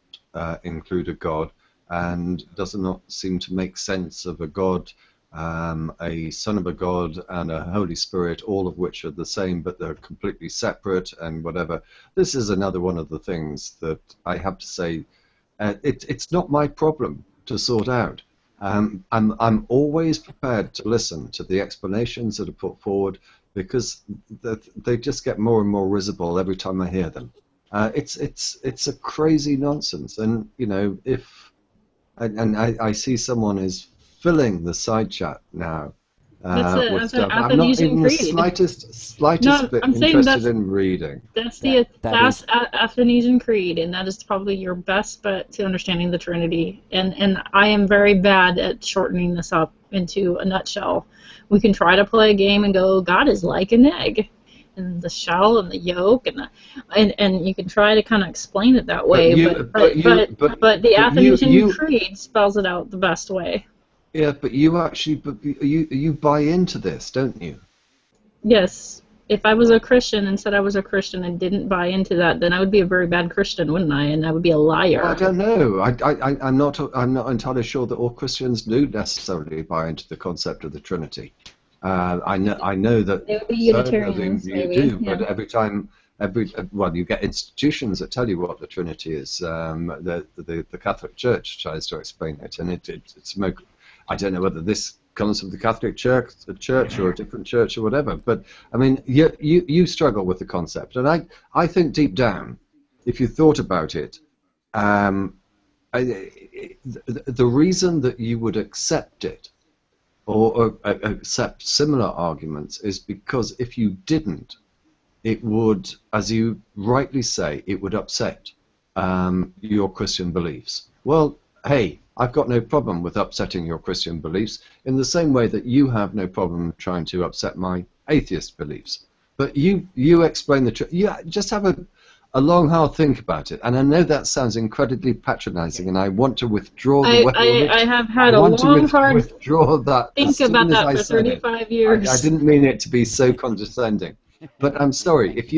include a God, and does not seem to make sense of a God, a Son of a God, and a Holy Spirit, all of which are the same, but they're completely separate and whatever. This is another one of the things that I have to say, it's not my problem to sort out. I'm always prepared to listen to the explanations that are put forward, because they just get more and more risible every time I hear them. It's a crazy nonsense, and if I see someone is filling the side chat now with stuff I'm not even the slightest bit interested in reading. That's the Athanasian Creed, and that is probably your best bet to understanding the Trinity. And I am very bad at shortening this up into a nutshell. We can try to play a game and go, God is like an egg, and the shell and the yolk, and you can try to kind of explain it that way. But the Athanasian Creed spells it out the best way. Yeah, but you buy into this, don't you? Yes. If I was a Christian and said I was a Christian and didn't buy into that, then I would be a very bad Christian, wouldn't I? And I would be a liar. Well, I don't know. I'm not entirely sure that all Christians do necessarily buy into the concept of the Trinity. I know that they would be Unitarians, you do, yeah. But every time, you get institutions that tell you what the Trinity is. The Catholic Church tries to explain it, and it's I don't know whether this comes from the Catholic Church or a different church or whatever, but I mean, you struggle with the concept, and I think deep down, if you thought about it, the reason that you would accept it or accept similar arguments is because if you didn't, it would, as you rightly say, it would upset your Christian beliefs. Well, hey, I've got no problem with upsetting your Christian beliefs in the same way that you have no problem trying to upset my atheist beliefs. But you explain the truth. You just have a long, hard think about it. And I know that sounds incredibly patronizing, and I want to withdraw the word. I have had a long, hard withdraw that. Think about that for 35 years. I didn't mean it to be so condescending. But I'm sorry, if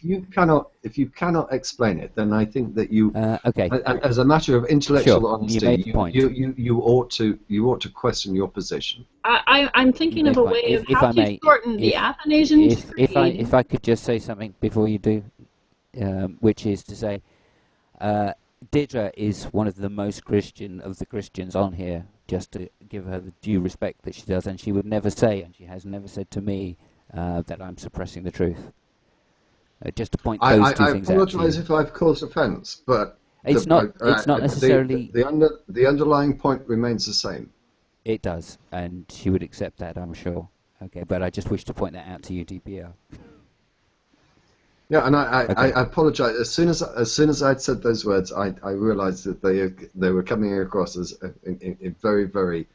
you cannot explain it, then I think that you as a matter of intellectual honesty, you ought to question your position. I'm thinking of a way of how to shorten the Athanasian Creed. If I could just say something before you do, which is to say, Deirdre is one of the most Christian of the Christians on here, just to give her the due respect that she does, and she would never say, and she has never said to me, that I'm suppressing the truth. Just to point those two things out. I apologise if I've caused offence, but it's not necessarily the underlying point remains the same. It does, and she would accept that, I'm sure. Okay, but I just wish to point that out to you, DPR. Yeah, and I apologise. As soon as I'd said those words, I realised that they were coming across as very, very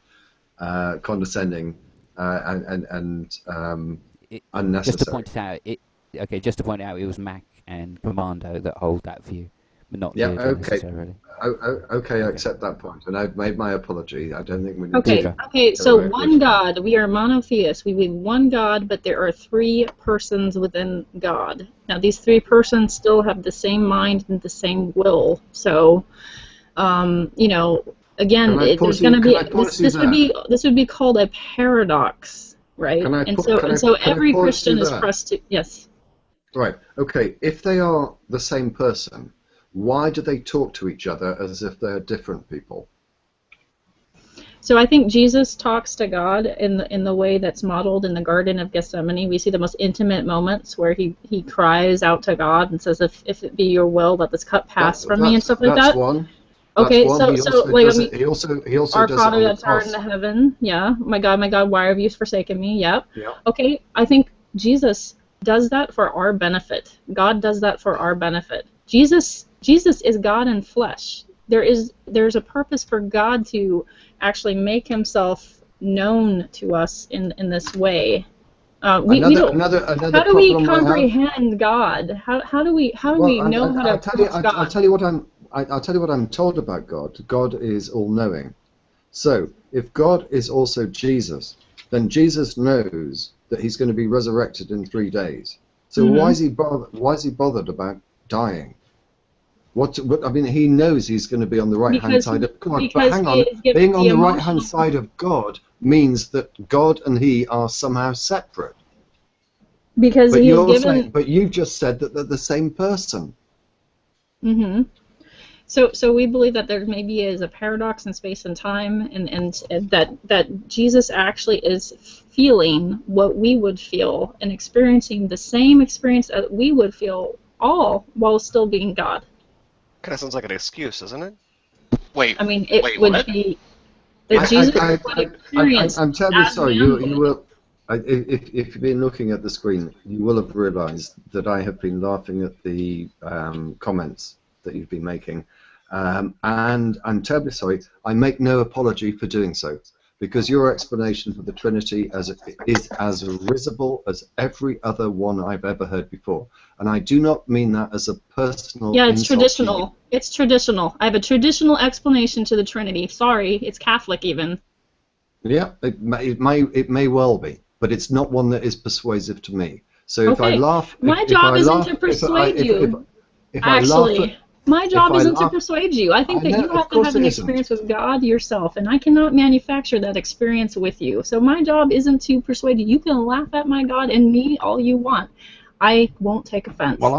condescending and unnecessary. Just to point out, just to point out, it was Mac and Commando that hold that view, but not necessarily. Okay, I accept that point, and I've made my apology. I don't think we need Okay, so one God. We are monotheists. We believe one God, but there are three persons within God. Now, these three persons still have the same mind and the same will. So, again, there's going to be this would be called a paradox, right? So every Christian is pressed to yes. Right. Okay. If they are the same person, why do they talk to each other as if they're different people? So I think Jesus talks to God in the way that's modeled in the Garden of Gethsemane. We see the most intimate moments where he cries out to God and says, "If it be your will, let this cup pass from me," and stuff like that. That's one. Okay, he also our does Father it that art in the heaven, yeah. My God, why have you forsaken me? Yep. Yeah. Okay, I think Jesus does that for our benefit. God does that for our benefit. Jesus is God in flesh. There's a purpose for God to actually make himself known to us in this way. How do we comprehend God? How do we know how to approach God? I'll tell you what I'm told about God. God is all-knowing. So if God is also Jesus, then Jesus knows that he's going to be resurrected in 3 days. So why is he bothered about dying? I mean, he knows he's going to be on the right-hand side of God. But hang on, being on the right-hand side of God means that God and he are somehow separate. Because but you've just said that they're the same person. Mm-hmm. So we believe that there maybe is a paradox in space and time, and that Jesus actually is feeling what we would feel and experiencing the same experience that we would feel, all while still being God. Kind of sounds like an excuse, doesn't it? I mean, it would be that Jesus would experience. I'm terribly sorry. You will. If you've been looking at the screen, you will have realised that I have been laughing at the comments that you've been making, and I'm terribly sorry. I make no apology for doing so, because your explanation for the Trinity is as risible as every other one I've ever heard before, and I do not mean that as a personal. Yeah, it's traditional. It's traditional. I have a traditional explanation to the Trinity. Sorry, it's Catholic even. Yeah, it may well be, but it's not one that is persuasive to me. So if I laugh, my job isn't to persuade you. Actually, my job isn't to persuade you. I think that you have to have an experience with God yourself, and I cannot manufacture that experience with you. So my job isn't to persuade you. You can laugh at my God and me all you want. I won't take offense. Well,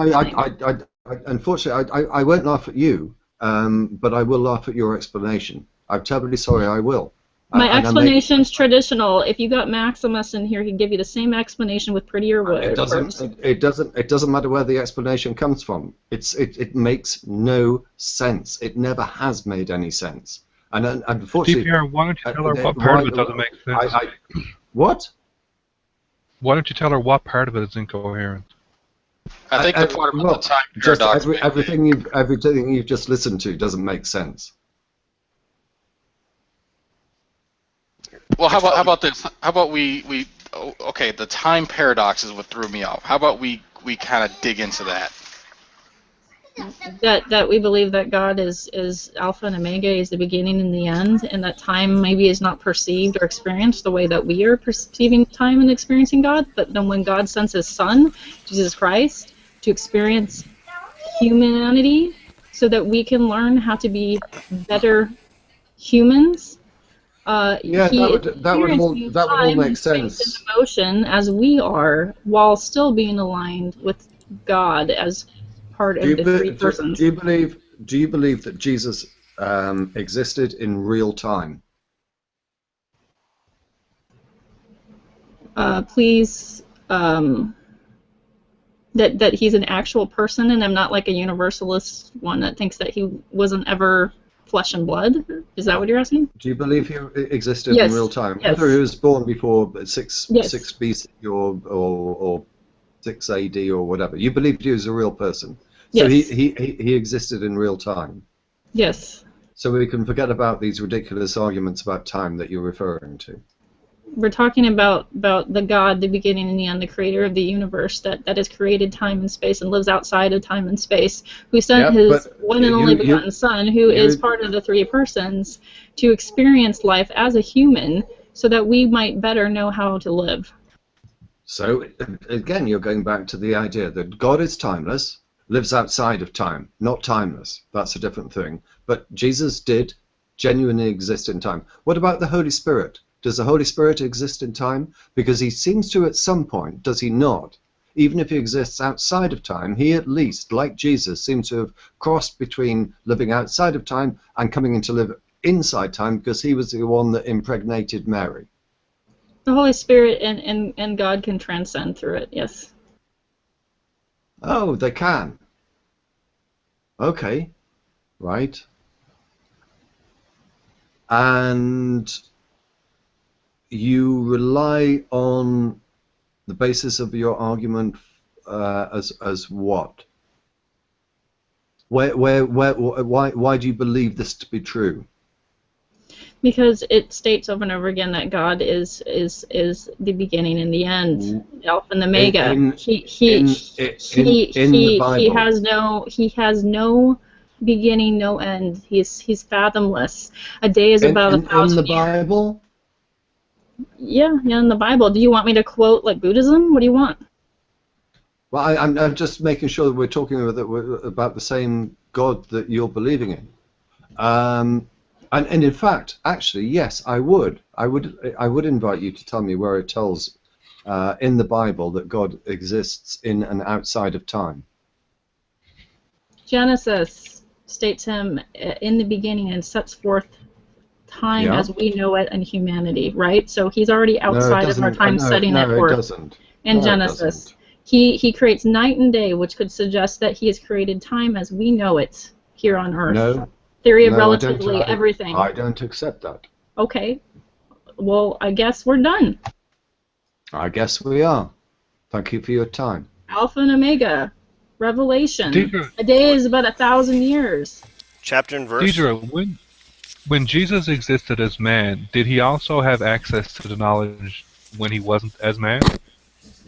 unfortunately, I won't laugh at you, but I will laugh at your explanation. I'm terribly sorry, I will. My explanation's traditional. If you got Maximus in here, he'd give you the same explanation with prettier words. It doesn't matter where the explanation comes from. It makes no sense. It never has made any sense. And unfortunately, DPR, why don't you tell her what part of it doesn't make sense? What? Why don't you tell her what part of it is incoherent? I think the part about the time paradox. Everything you've just listened to doesn't make sense. Well, how about this? How about we okay, the time paradox is what threw me off. How about we kind of dig into that? That we believe that God is Alpha and Omega, is the beginning and the end, and that time maybe is not perceived or experienced the way that we are perceiving time and experiencing God, but then when God sends His Son, Jesus Christ, to experience humanity so that we can learn how to be better humans, Yeah, He is that would all experiencing time make and space sense. and emotion as we are, while still being aligned with God as part of the three persons. Do you believe that Jesus existed in real time? Please, that he's an actual person, and I'm not like a universalist one that thinks that he wasn't ever flesh and blood. Is that what you're asking? Do you believe he existed Yes. in real time? Yes. Whether he was born before 6 Yes. BC or 6 AD or whatever, you believe he was a real person. So Yes. he existed in real time. Yes. So we can forget about these ridiculous arguments about time that you're referring to. We're talking about the God, the beginning and the end, the creator of the universe that has created time and space and lives outside of time and space, who sent His one and only begotten Son, who is part of the three persons, to experience life as a human so that we might better know how to live. So again, you're going back to the idea that God is timeless, lives outside of time, not timeless. That's a different thing. But Jesus did genuinely exist in time. What about the Holy Spirit? Does the Holy Spirit exist in time? Because he seems to at some point, does he not? Even if he exists outside of time, he at least, like Jesus, seems to have crossed between living outside of time and coming into live inside time, because he was the one that impregnated Mary. The Holy Spirit and God can transcend through it, yes. Oh, they can. Okay, right. And you rely on the basis of your argument as what? Why do you believe this to be true? Because it states over and over again that God is the beginning and the end, Alpha and Omega. He has no beginning, no end. He's fathomless. A day is about 1,000 years. In the Bible? Yeah, in the Bible. Do you want me to quote like Buddhism? What do you want? Well, I'm just making sure that we're talking about the same God that you're believing in. And in fact, actually, yes, I would invite you to tell me where it tells in the Bible that God exists in and outside of time. Genesis states him in the beginning and sets forth time as we know it and humanity, right? So he's already outside of our time setting it forth. No, it doesn't. In Genesis, he creates night and day, which could suggest that he has created time as we know it here on Earth. No. Theory of relativity, everything. I don't accept that. Okay. Well, I guess we're done. I guess we are. Thank you for your time. Alpha and Omega. Revelation. A day is about 1,000 years. Chapter and verse. Deidre, when Jesus existed as man, did he also have access to the knowledge when he wasn't as man?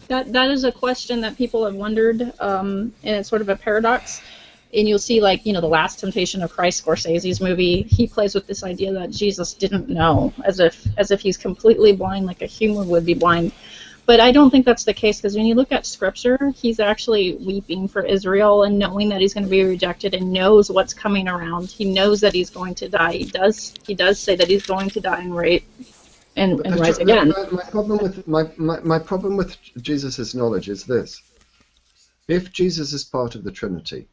That is a question that people have wondered, and it's sort of a paradox. And you'll see, like, The Last Temptation of Christ, Scorsese's movie, he plays with this idea that Jesus didn't know, as if he's completely blind, like a human would be blind. But I don't think that's the case, because when you look at Scripture, he's actually weeping for Israel and knowing that he's going to be rejected and knows what's coming around. He knows that he's going to die. He does say that he's going to die and rise again. My problem with Jesus' knowledge is this. If Jesus is part of the Trinity,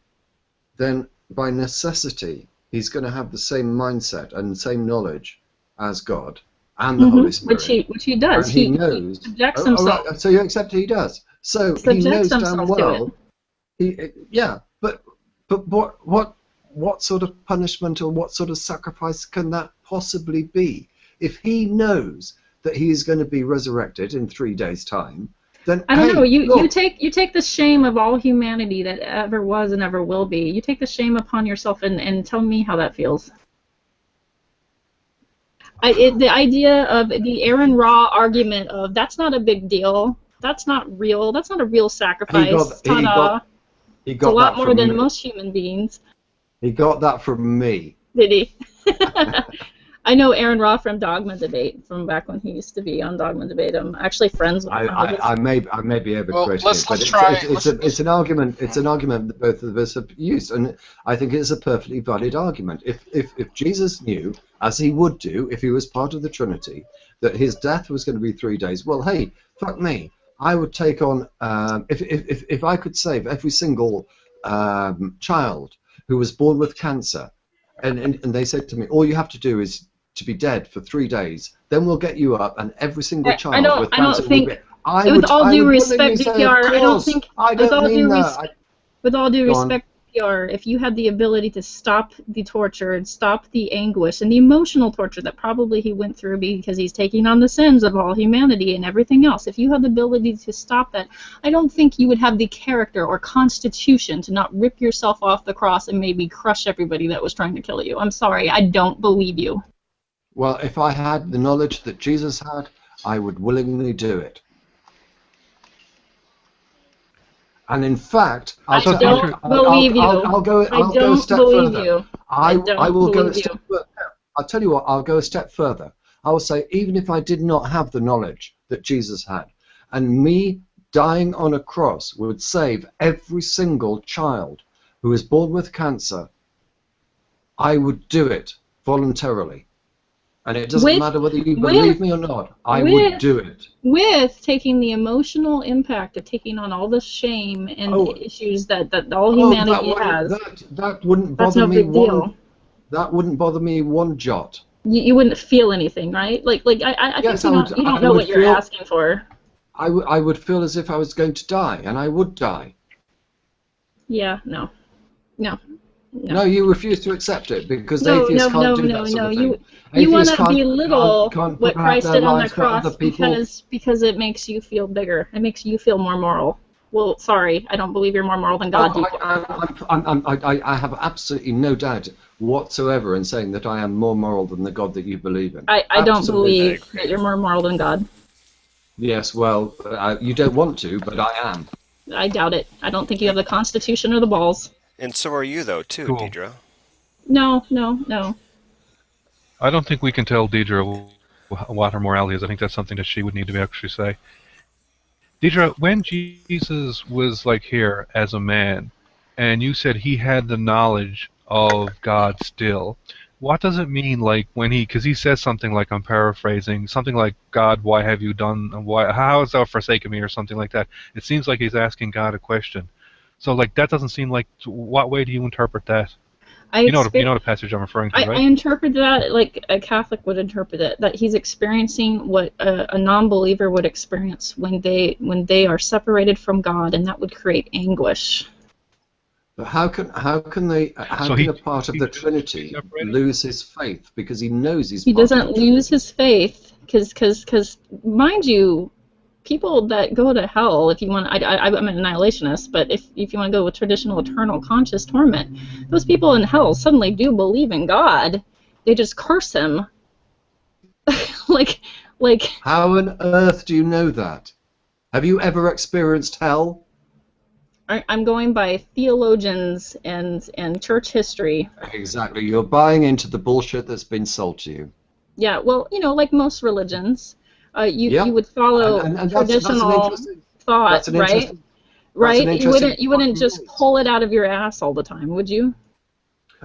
then by necessity he's going to have the same mindset and the same knowledge as God and the Holy Spirit. Which he does. And he knows. Subjects himself. Right, so you accept he does. So he knows damn well. But what sort of punishment or what sort of sacrifice can that possibly be? If he knows that he is going to be resurrected in 3 days' time, then I don't know. You take the shame of all humanity that ever was and ever will be. You take the shame upon yourself and tell me how that feels. The idea of the Aaron Ra argument of that's not a big deal. That's not real. That's not a real sacrifice. He got it's a lot that more from than me. most human beings. He got that from me. Did he? I know Aaron Ra from Dogma Debate, from back when he used to be on Dogma Debate. I'm actually friends with him. I may be overquoting let's it, but try. It's an argument. It's an argument that both of us have used, and I think it's a perfectly valid argument. If Jesus knew, as he would do if he was part of the Trinity, that his death was going to be 3 days, well, hey, fuck me, I would take on if I could save every single child who was born with cancer, and they said to me, all you have to do is to be dead for 3 days, then we'll get you up, and every single child with cancer will be. With all due respect, DPR, I don't think. With all due respect, DPR, if you had the ability to stop the torture and stop the anguish and the emotional torture that probably he went through because he's taking on the sins of all humanity and everything else, if you had the ability to stop that, I don't think you would have the character or constitution to not rip yourself off the cross and maybe crush everybody that was trying to kill you. I'm sorry, I don't believe you. Well, if I had the knowledge that Jesus had, I would willingly do it. And in fact, I'll go a step further. I will go a step further. I'll tell you what, I'll go a step further. I will say, even if I did not have the knowledge that Jesus had, and me dying on a cross would save every single child who is born with cancer, I would do it voluntarily. And it doesn't matter whether you believe me or not. I would do it. With taking the emotional impact of taking on all the shame and the issues that all humanity has. That wouldn't bother me one. That wouldn't bother me one jot. You wouldn't feel anything, right? I yes, think you don't know what you're asking for. I would feel as if I was going to die, and I would die. Yeah, no. No, you refuse to accept it because atheists can't do that sort of thing. You want to belittle what Christ did on the cross because it makes you feel bigger. It makes you feel more moral. Well, sorry, I don't believe you're more moral than God. I have absolutely no doubt whatsoever in saying that I am more moral than the God that you believe in. I don't believe that you're more moral than God. Yes, well, you don't want to, but I am. I doubt it. I don't think you have the constitution or the balls. And so are you, though, too, cool. Deidre. No. I don't think we can tell Deidre what her morality is. I think that's something that she would need to actually say. Deidre, when Jesus was here as a man, and you said he had the knowledge of God still, what does it mean when because he says something like, I'm paraphrasing, something like, God, why have you done, how hast thou forsaken me, or something like that. It seems like he's asking God a question. So, that doesn't seem what way do you interpret that? You know the passage I'm referring to, right? I interpret that like a Catholic would interpret it, that he's experiencing what a non-believer would experience when they are separated from God, and that would create anguish. But how can a part of the Trinity lose his faith because he knows he's? He doesn't lose his faith because mind you, people that go to hell, if you want, I'm an annihilationist, but if you want to go with traditional eternal conscious torment, those people in hell suddenly do believe in God. They just curse him. How on earth do you know that? Have you ever experienced hell? I'm going by theologians and church history. Exactly. You're buying into the bullshit that's been sold to you. Yeah, well, like most religions, you would follow traditional thought, right? Right? You wouldn't just pull it out of your ass all the time, would you?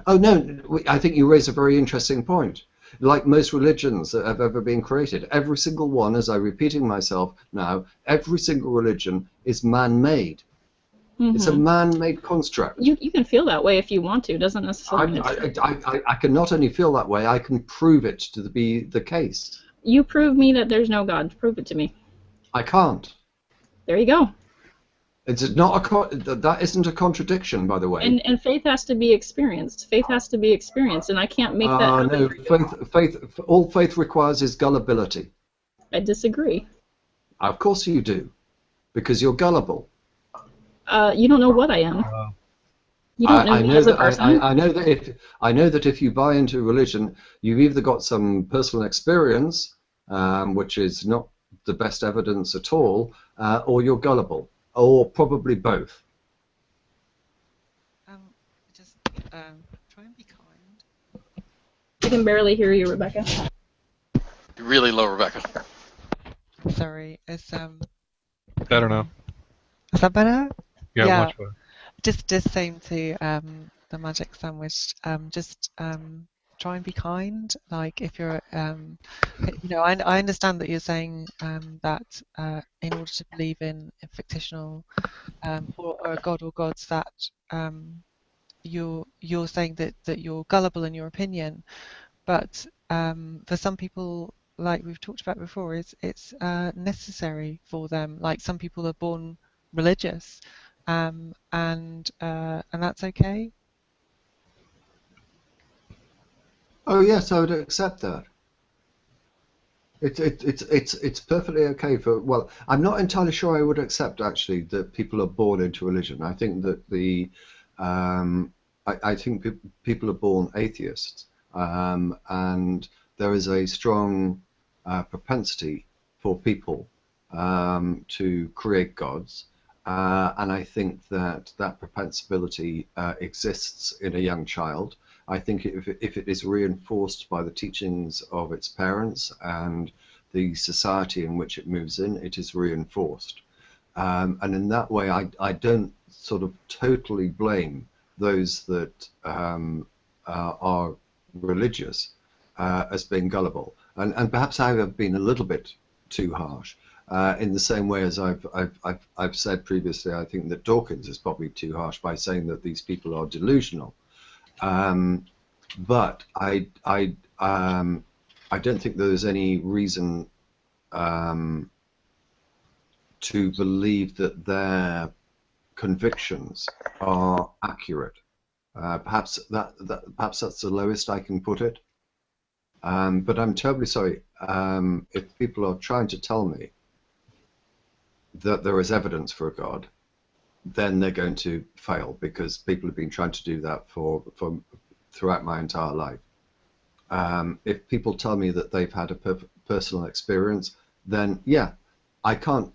Oh no, I think you raise a very interesting point. Like most religions that have ever been created, every single one, as I'm repeating myself now, every single religion is man-made. Mm-hmm. It's a man-made construct. You can feel that way if you want to. It doesn't necessarily. I can not only feel that way, I can prove it to be the case. You prove me that there's no God. Prove it to me. I can't. There you go. It's not that isn't a contradiction, by the way. And faith has to be experienced. Faith has to be experienced, and I can't make that happen. No, all faith requires is gullibility. I disagree. Of course you do, because you're gullible. You don't know what I am. You don't know me as a person. I know that if you buy into religion, you've either got some personal experience, which is not the best evidence at all, or you're gullible, or probably both. Just try and be kind. I can barely hear you, Rebecca. Really low, Rebecca. Sorry, it's better now. Is that better? Yeah, much better. Just saying to the magic sandwich, just try and be kind. Like if you're, you know, I understand that you're saying that in order to believe in fictional or a god or gods, that you're saying that you're gullible in your opinion, but for some people, like we've talked about before, it's necessary for them. Like some people are born religious, and that's okay. Oh yes, I would accept that. It's perfectly okay for. Well, I'm not entirely sure I would accept actually that people are born into religion. I think that I think people are born atheists, and there is a strong propensity for people to create gods, and I think that propensity exists in a young child. I think if it is reinforced by the teachings of its parents and the society in which it moves in, it is reinforced. And in that way, I don't sort of totally blame those that are religious as being gullible. And perhaps I have been a little bit too harsh. In the same way as I've said previously, I think that Dawkins is probably too harsh by saying that these people are delusional. But I don't think there's any reason to believe that their convictions are accurate. Perhaps that's the lowest I can put it. But I'm terribly sorry if people are trying to tell me that there is evidence for a God, then they're going to fail, because people have been trying to do that for throughout my entire life. If people tell me that they've had a personal experience, then yeah, I can't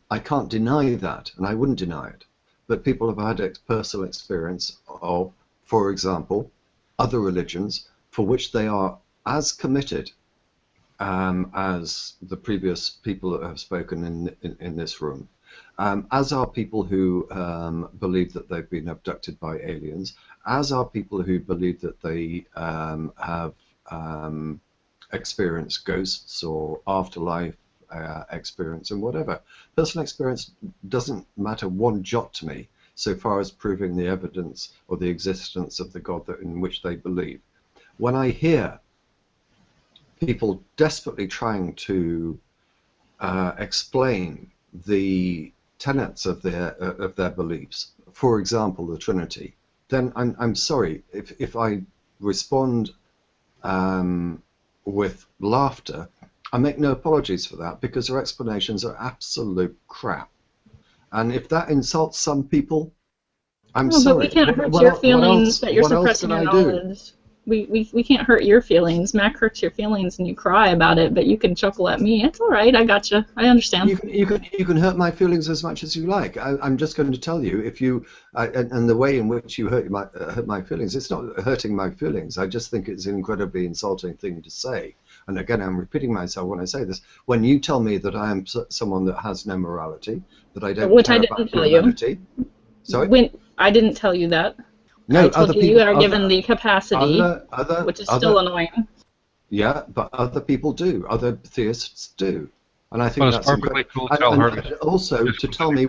deny that, and I wouldn't deny it. But people have had a personal experience of, for example, other religions for which they are as committed as the previous people that have spoken in this room. As are people who believe that they've been abducted by aliens, as are people who believe that they have experienced ghosts or afterlife experience and whatever. Personal experience doesn't matter one jot to me so far as proving the evidence or the existence of the God in which they believe. When I hear people desperately trying to explain the tenets of their beliefs, for example, the Trinity, then I'm sorry if I respond with laughter. I make no apologies for that, because their explanations are absolute crap. And if that insults some people, I'm sorry. But we can't hurt your feelings that you're suppressing your knowledge. We can't hurt your feelings. Mac hurts your feelings and you cry about it, but you can chuckle at me. It's all right. I gotcha. I understand. You can hurt my feelings as much as you like. I'm just going to tell you, if you and the way in which you hurt my feelings, it's not hurting my feelings. I just think it's an incredibly insulting thing to say. And again, I'm repeating myself when I say this. When you tell me that I am someone that has no morality, that I don't care about humanity. Sorry? When I didn't tell you that. No, I told you are given the capacity, which is still annoying. Yeah, but other people do. Other theists do, and I think well, that's perfectly cool. And also to tell me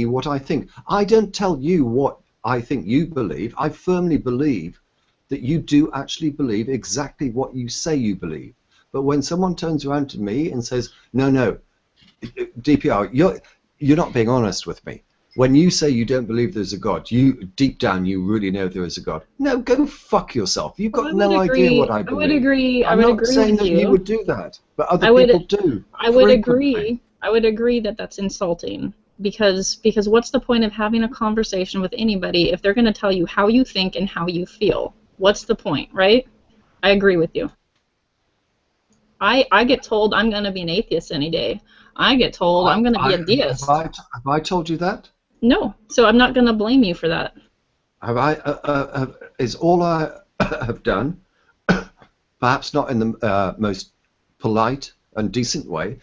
what I think. I don't tell you what I think you believe. I firmly believe that you do actually believe exactly what you say you believe. But when someone turns around to me and says, "No, DPR, you're not being honest with me. When you say you don't believe there's a God, deep down you really know there is a God." No, go fuck yourself. You've got no idea what I believe. I would agree. I'm not saying that you would do that, but other people do. I would agree. I would agree that that's insulting. because what's the point of having a conversation with anybody if they're going to tell you how you think and how you feel? What's the point, right? I agree with you. I get told I'm going to be an atheist any day. I get told I'm going to be a deist. Have I told you that? No, so I'm not going to blame you for that. Is all I have done, perhaps not in the most polite and decent way,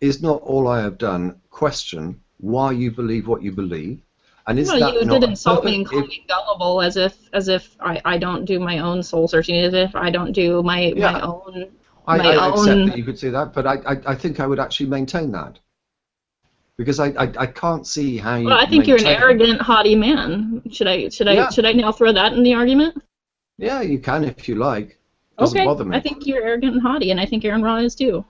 is not all I have done question why you believe what you believe? And is well, that you not did insult me and call if, me gullible, as if I don't do my own soul searching, as if I don't do my own. I accept that you could say that, but I think I would actually maintain that. Because I can't see how you. Well, I think you're an arrogant, haughty man. Should I now throw that in the argument? Yeah, you can if you like. Doesn't bother me. I think you're arrogant and haughty, and I think Aaron Ra is too.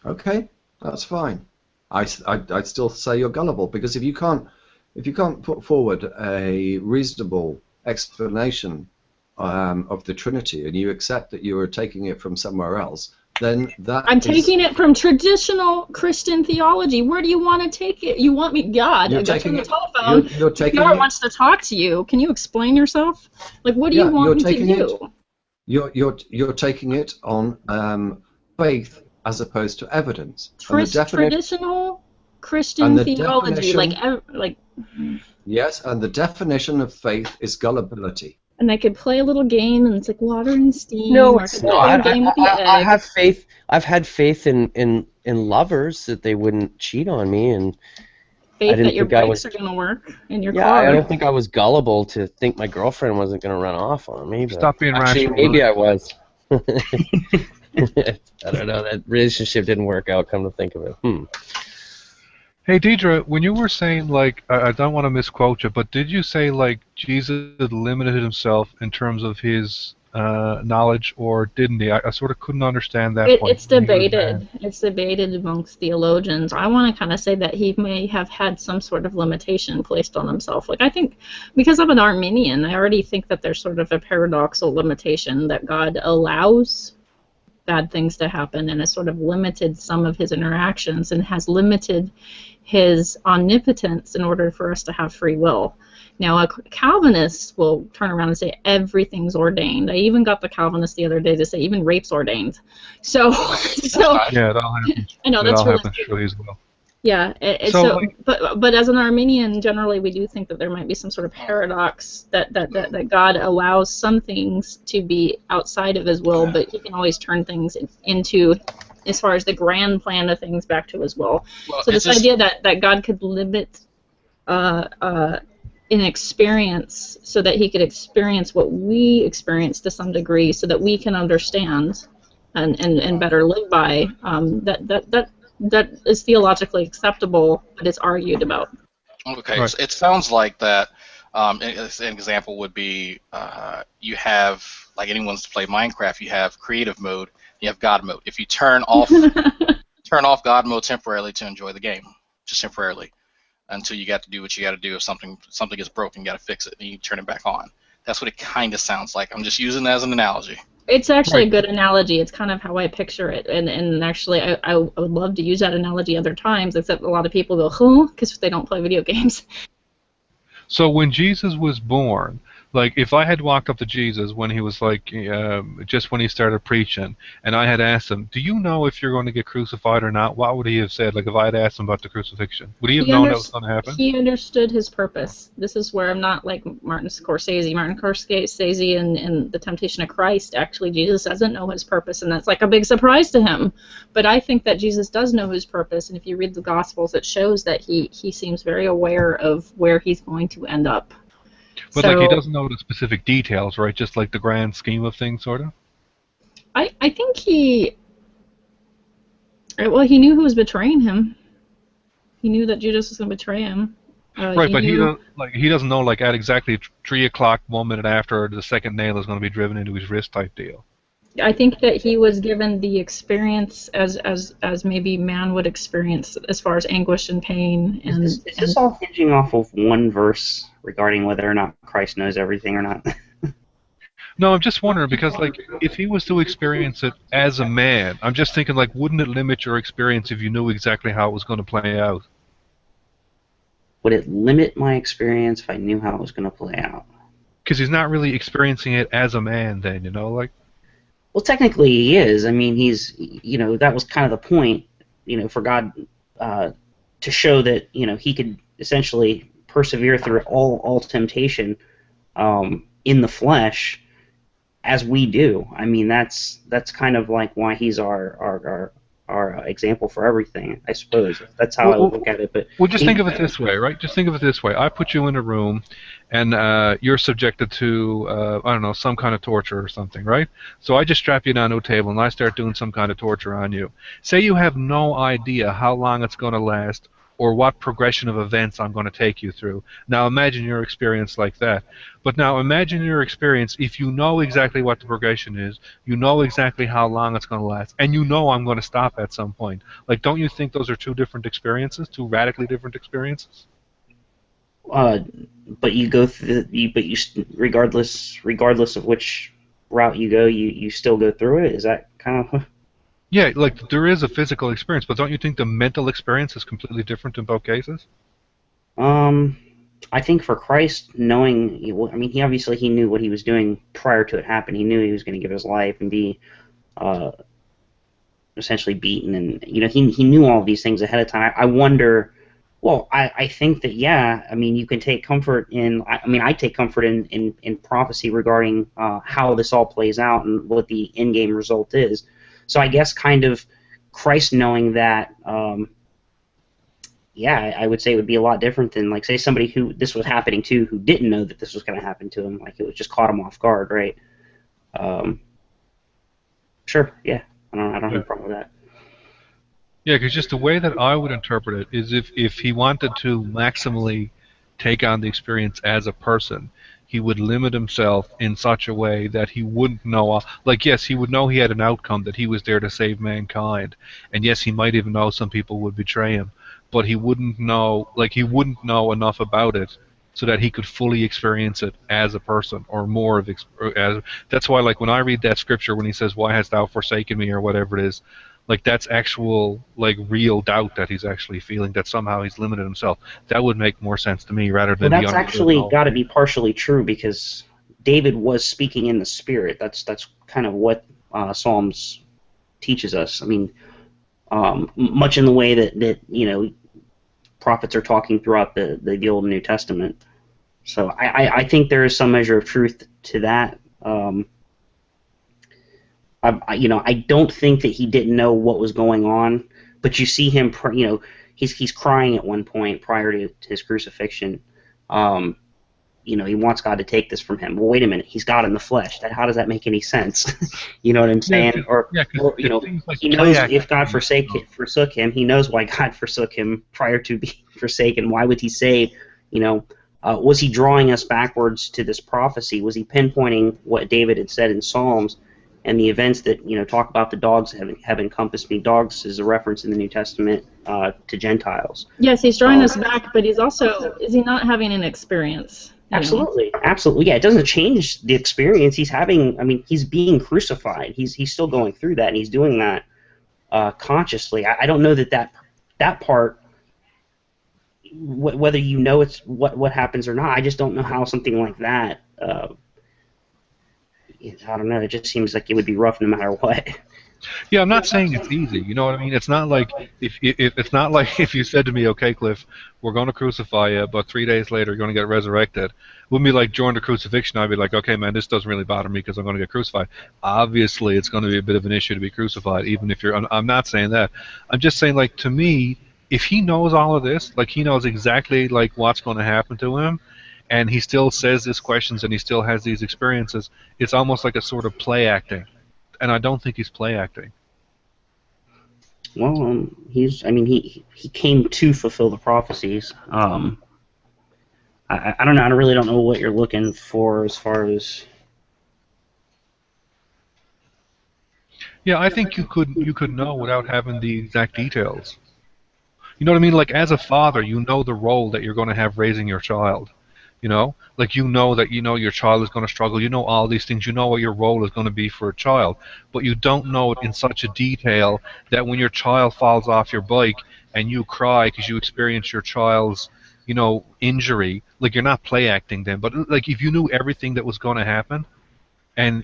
Okay, that's fine. I'd still say you're gullible, because if you can't put forward a reasonable explanation of the Trinity, and you accept that you are taking it from somewhere else, then I'm taking it from traditional Christian theology. Where do you want to take it? You want me, God? I got you on the telephone. You're taking God wants to talk to you. Can you explain yourself? Like, what do you want me to do? You're taking it on faith as opposed to evidence. Traditional Christian theology, like. Yes, and the definition of faith is gullibility. And I could play a little game, and it's like water and steam. No, it's not. I have faith. I've had faith in lovers that they wouldn't cheat on me, and faith that your brakes are going to work in your car. Yeah, I don't think I was gullible to think my girlfriend wasn't going to run off on me. But stop being rational. Maybe I was. I don't know. That relationship didn't work out. Come to think of it. Hey, Deidre, when you were saying, like, I don't want to misquote you, but did you say, like, Jesus limited himself in terms of his knowledge, or didn't he? I sort of couldn't understand that point. It's debated. It's debated amongst theologians. I want to kind of say that he may have had some sort of limitation placed on himself. Like, I think, because I'm an Arminian, I already think that there's sort of a paradoxical limitation that God allows bad things to happen and has sort of limited some of his interactions and has limited his omnipotence in order for us to have free will. Now, a Calvinist will turn around and say everything's ordained. I even got the Calvinist the other day to say even rape's ordained. So yeah, that'll happen. I know that's really true as well. Yeah, but as an Arminian, generally we do think that there might be some sort of paradox that God allows some things to be outside of his will, but he can always turn things into, as far as the grand plan of things, back to his will. So this idea that God could limit an experience so that he could experience what we experience to some degree so that we can understand and better live by, that is theologically acceptable, but it's argued about. Okay, right. So it sounds like that. An example would be you have, like anyone's to play Minecraft, you have creative mode, you have God mode. If you turn off God mode temporarily to enjoy the game, just temporarily, until you got to do what you got to do. If something is broken, you got to fix it, and you turn it back on. That's what it kind of sounds like. I'm just using it as an analogy. It's actually a good analogy. It's kind of how I picture it, and actually I would love to use that analogy other times, except a lot of people go, huh, because they don't play video games. So when Jesus was born, like if I had walked up to Jesus when he was like, just when he started preaching, and I had asked him, do you know if you're going to get crucified or not? What would he have said? Like if I had asked him about the crucifixion, would he have known that was going to happen? He understood his purpose. This is where I'm not like Martin Scorsese. Martin Scorsese in The Temptation of Christ, actually Jesus doesn't know his purpose, and that's like a big surprise to him. But I think that Jesus does know his purpose, and if you read the Gospels, it shows that he seems very aware of where he's going to end up. But like he doesn't know the specific details, right? Just like the grand scheme of things, sort of? I think he knew who was betraying him. He knew that Judas was going to betray him. Right, but he doesn't know like at exactly 3 o'clock, 1 minute after the second nail is going to be driven into his wrist type deal. I think that he was given the experience as maybe man would experience as far as anguish and pain. And is this all hinging off of one verse regarding whether or not Christ knows everything or not? No, I'm just wondering because like if he was to experience it as a man, I'm just thinking like wouldn't it limit your experience if you knew exactly how it was going to play out? would it limit my experience if I knew how it was going to play out? Because he's not really experiencing it as a man then, you know, like... Well, technically he is. I mean, he's, you know, that was kind of the point, you know, for God to show that, you know, he could essentially persevere through all temptation in the flesh as we do. I mean, that's kind of like why he's our example for everything, I suppose. That's how I would look at it. But well, just think of it this way, right? Just think of it this way. I put you in a room, and you're subjected to, I don't know, some kind of torture or something, right? So I just strap you down to a table, and I start doing some kind of torture on you. Say you have no idea how long it's going to last or what progression of events I'm going to take you through. Now imagine your experience like that. But now imagine your experience if you know exactly what the progression is, you know exactly how long it's going to last, and you know I'm going to stop at some point. Like, don't you think those are two different experiences, two radically different experiences? But you go through, regardless of which route you go, you still go through it? Is that kind of... Yeah, like, there is a physical experience, but don't you think the mental experience is completely different in both cases? I think for Christ, knowing, I mean, he knew what he was doing prior to it happening. He knew he was going to give his life and be essentially beaten, and, you know, he knew all of these things ahead of time. I wonder, well, I think that, yeah, I mean, you can take comfort in, I take comfort in prophecy regarding how this all plays out and what the in-game result is. So I guess kind of Christ knowing that, yeah, I would say it would be a lot different than, like, say somebody who this was happening to who didn't know that this was going to happen to him, like it was just caught him off guard, right? Sure, yeah, I don't have a problem with that. Yeah, because just the way that I would interpret it is if he wanted to maximally take on the experience as a person, he would limit himself in such a way that he wouldn't know, like, yes, he would know he had an outcome, that he was there to save mankind, and yes, he might even know some people would betray him, but he wouldn't know, like, he wouldn't know enough about it so that he could fully experience it as a person, or more of that's why, like, when I read that scripture when he says, "Why hast thou forsaken me?" or whatever it is, like, that's actual, like, real doubt that he's actually feeling, that somehow he's limited himself. That would make more sense to me rather than... Well, that's actually got to be partially true, because David was speaking in the Spirit. That's kind of what Psalms teaches us. I mean, much in the way that you know, prophets are talking throughout the Old and New Testament. So I think there is some measure of truth to that. I don't think that he didn't know what was going on, but you see him, you know, he's crying at one point prior to his crucifixion. You know, he wants God to take this from him. Well, wait a minute, he's God in the flesh. How does that make any sense? You know what I'm saying? Yeah, or you know, like he knows if God forsook him, he knows why God forsook him prior to being forsaken. Why would he say, you know, was he drawing us backwards to this prophecy? Was he pinpointing what David had said in Psalms? And the events that, you know, talk about the dogs have encompassed me. Dogs is a reference in the New Testament to Gentiles. Yes, he's drawing us back, but he's also, is he not having an experience? Absolutely, absolutely. Yeah, it doesn't change the experience. He's having, I mean, he's being crucified. He's still going through that, and he's doing that consciously. I don't know that part, whether you know it's what happens or not. I just don't know how something like that. I don't know. It just seems like it would be rough no matter what. Yeah, I'm not saying it's easy. You know what I mean? It's not like if you said to me, "Okay, Cliff, we're going to crucify you, but 3 days later you're going to get resurrected." It wouldn't be like during the crucifixion I'd be like, "Okay, man, this doesn't really bother me because I'm going to get crucified." Obviously, it's going to be a bit of an issue to be crucified, even if you're. I'm not saying that. I'm just saying, like, to me, if he knows all of this, like, he knows exactly, like, what's going to happen to him, and he still says these questions and he still has these experiences, it's almost like a sort of play acting. And I don't think he's play acting. Well, he came to fulfill the prophecies. I don't know. I really don't know what you're looking for as far as. Yeah, I think you could know without having the exact details. You know what I mean? Like, as a father, you know the role that you're going to have raising your child. You know, like, you know that your child is going to struggle. You know all these things. You know what your role is going to be for a child, but you don't know it in such a detail that when your child falls off your bike and you cry because you experience your child's injury, like you're not play acting then, but like if you knew everything that was going to happen, and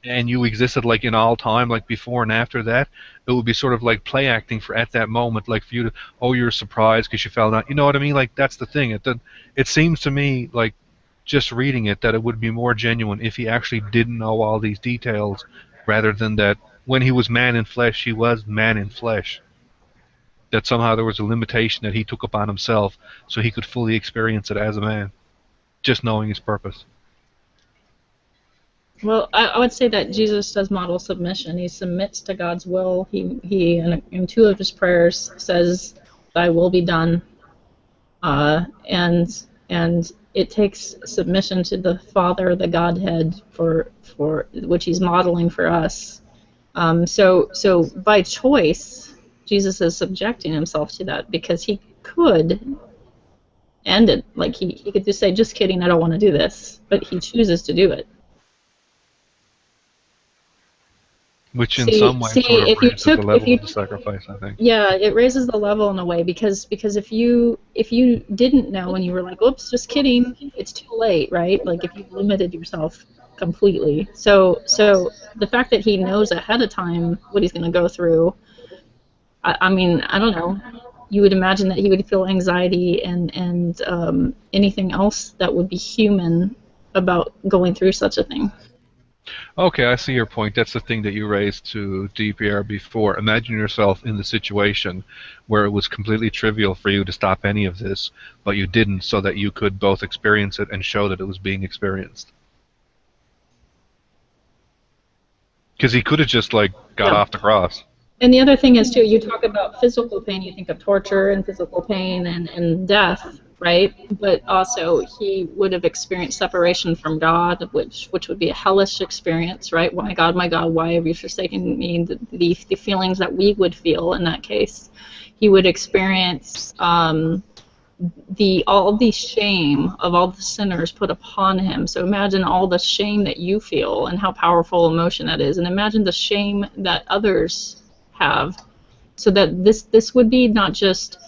and you existed like in all time, like before and after that, it would be sort of like play acting for at that moment, like for you to, oh, you're surprised because you fell down. You know what I mean? Like that's the thing. It seems to me like just reading it that it would be more genuine if he actually didn't know all these details, rather than that when he was man in flesh, he was man in flesh. That somehow there was a limitation that he took upon himself so he could fully experience it as a man, just knowing his purpose. Well, I would say that Jesus does model submission. He submits to God's will. He in two of his prayers says, "Thy will be done," and it takes submission to the Father, the Godhead, for which he's modeling for us. So by choice, Jesus is subjecting himself to that because he could end it. Like he could just say, "Just kidding, I don't want to do this," but he chooses to do it. Which in some way sort of raises the level of the sacrifice, I think. Yeah, it raises the level in a way because if you didn't know and you were like, "Oops, just kidding," it's too late, right? Like if you've limited yourself completely. So the fact that he knows ahead of time what he's going to go through, I mean, I don't know. You would imagine that he would feel anxiety and anything else that would be human about going through such a thing. Okay, I see your point. That's the thing that you raised to DPR before. Imagine yourself in the situation where it was completely trivial for you to stop any of this, but you didn't, so that you could both experience it and show that it was being experienced. Because he could have just, like, got off the cross. And the other thing is, too, you talk about physical pain, you think of torture and physical pain and death, right? But also he would have experienced separation from God, which would be a hellish experience, right? My God, why have you forsaken me? The feelings that we would feel in that case. He would experience all the shame of all the sinners put upon him. So imagine all the shame that you feel and how powerful emotion that is. And imagine the shame that others have. So that this would be not just,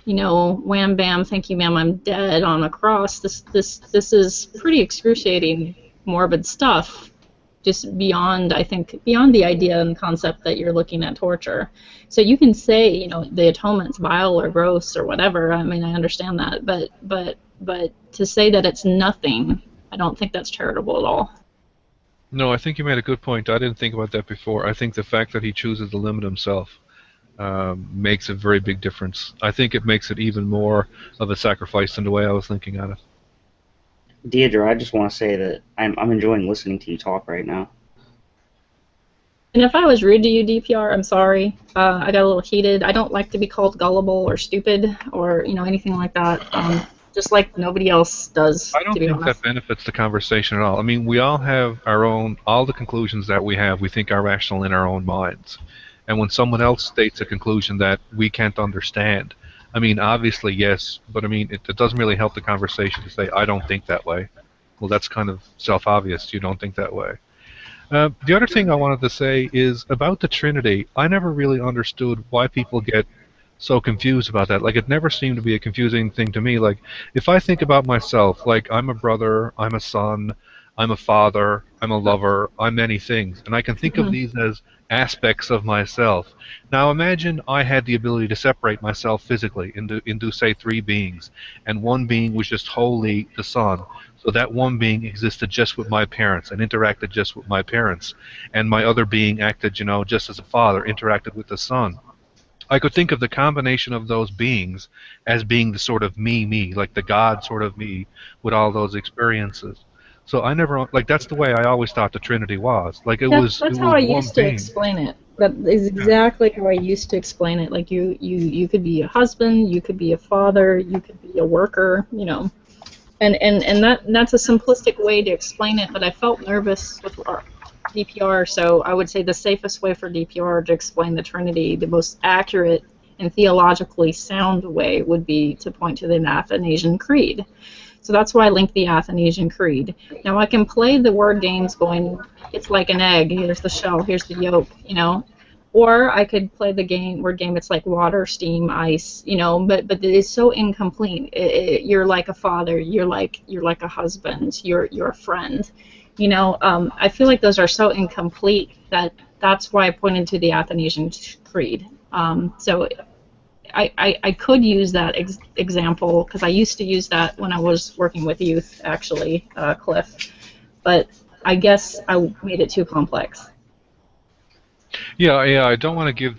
wham bam, thank you ma'am, I'm dead on a cross. This is pretty excruciating, morbid stuff, just beyond the idea and concept that you're looking at torture. So you can say, the atonement's vile or gross or whatever. I mean, I understand that, but to say that it's nothing, I don't think that's charitable at all. No, I think you made a good point. I didn't think about that before. I think the fact that he chooses to limit himself makes a very big difference. I think it makes it even more of a sacrifice than the way I was thinking at it. Deidre, I just want to say that I'm enjoying listening to you talk right now. And if I was rude to you, DPR, I'm sorry. I got a little heated. I don't like to be called gullible or stupid or anything like that. Just like nobody else does. I don't think that benefits the conversation at all. I mean, we all have all the conclusions that we have, we think are rational in our own minds. And when someone else states a conclusion that we can't understand, I mean, obviously, yes, but I mean, it doesn't really help the conversation to say, I don't think that way. Well, that's kind of self-obvious. You don't think that way. The other thing I wanted to say is about the Trinity. I never really understood why people get so confused about that. Like, it never seemed to be a confusing thing to me. Like, if I think about myself, like, I'm a brother, I'm a son, I'm a father, I'm a lover, I'm many things, and I can think of these as aspects of myself. Now imagine I had the ability to separate myself physically into say 3 beings, and one being was just wholly the son. So that one being existed just with my parents and interacted just with my parents, and my other being acted, just as a father, interacted with the son. I could think of the combination of those beings as being the sort of me, like the God sort of me with all those experiences. So I never, like, that's the way I always thought the Trinity was. Like, that's how I used to explain it. That is exactly how I used to explain it. Like, you could be a husband, you could be a father, you could be a worker, And that's a simplistic way to explain it, but I felt nervous with DPR, so I would say the safest way for DPR to explain the Trinity, the most accurate and theologically sound way, would be to point to the Athanasian Creed. So that's why I linked the Athanasian Creed. Now I can play the word games going, it's like an egg, here's the shell, here's the yolk, Or I could play the word game. It's like water, steam, ice, but it's so incomplete. You're like a father. You're like a husband. You're a friend. I feel like those are so incomplete that's why I pointed to the Athanasian Creed. So I could use that example because I used to use that when I was working with youth, actually, Cliff. But I guess I made it too complex. Yeah. I don't want to give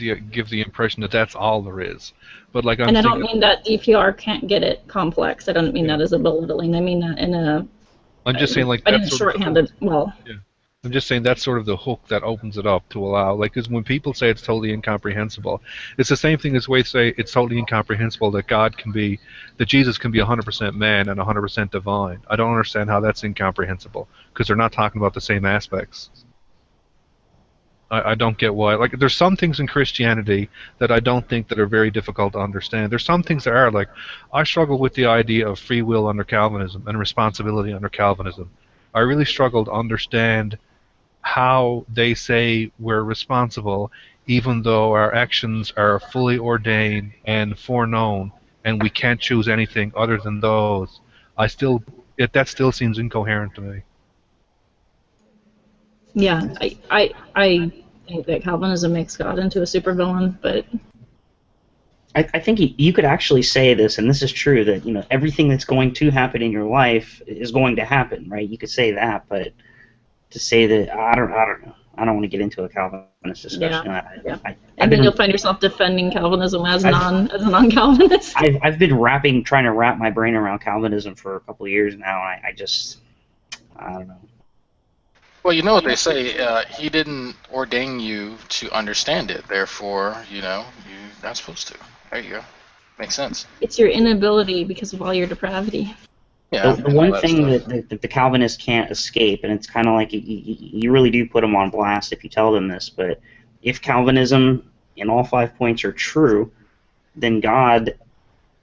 the impression that that's all there is, but like I don't mean that DPR can't get it complex. I don't mean that as a belittling. I mean that in a. I'm just saying, like, I that's didn't shorthanded. Well. Yeah. I'm just saying that's sort of the hook that opens it up to allow, like, because when people say it's totally incomprehensible, it's the same thing as we say it's totally incomprehensible that Jesus can be 100% man and 100% divine. I don't understand how that's incomprehensible because they're not talking about the same aspects. I don't get why. Like, there's some things in Christianity that I don't think that are very difficult to understand. There's some things that are, like, I struggle with the idea of free will under Calvinism and responsibility under Calvinism. I really struggle to understand how they say we're responsible even though our actions are fully ordained and foreknown and we can't choose anything other than those. That still seems incoherent to me. Yeah, I think that Calvinism makes God into a supervillain, but I think you could actually say this, and this is true, that everything that's going to happen in your life is going to happen, right? You could say that, but to say that I don't know. I don't want to get into a Calvinist discussion. Yeah. And then you'll find yourself defending Calvinism as a non-Calvinist. I've been trying to wrap my brain around Calvinism for a couple of years now, and I don't know. Well, you know what they say. He didn't ordain you to understand it. Therefore, you're not supposed to. There you go. Makes sense. It's your inability because of all your depravity. Yeah. The one thing that the Calvinists can't escape, and it's kind of like you really do put them on blast if you tell them this, but if Calvinism in all 5 points are true, then God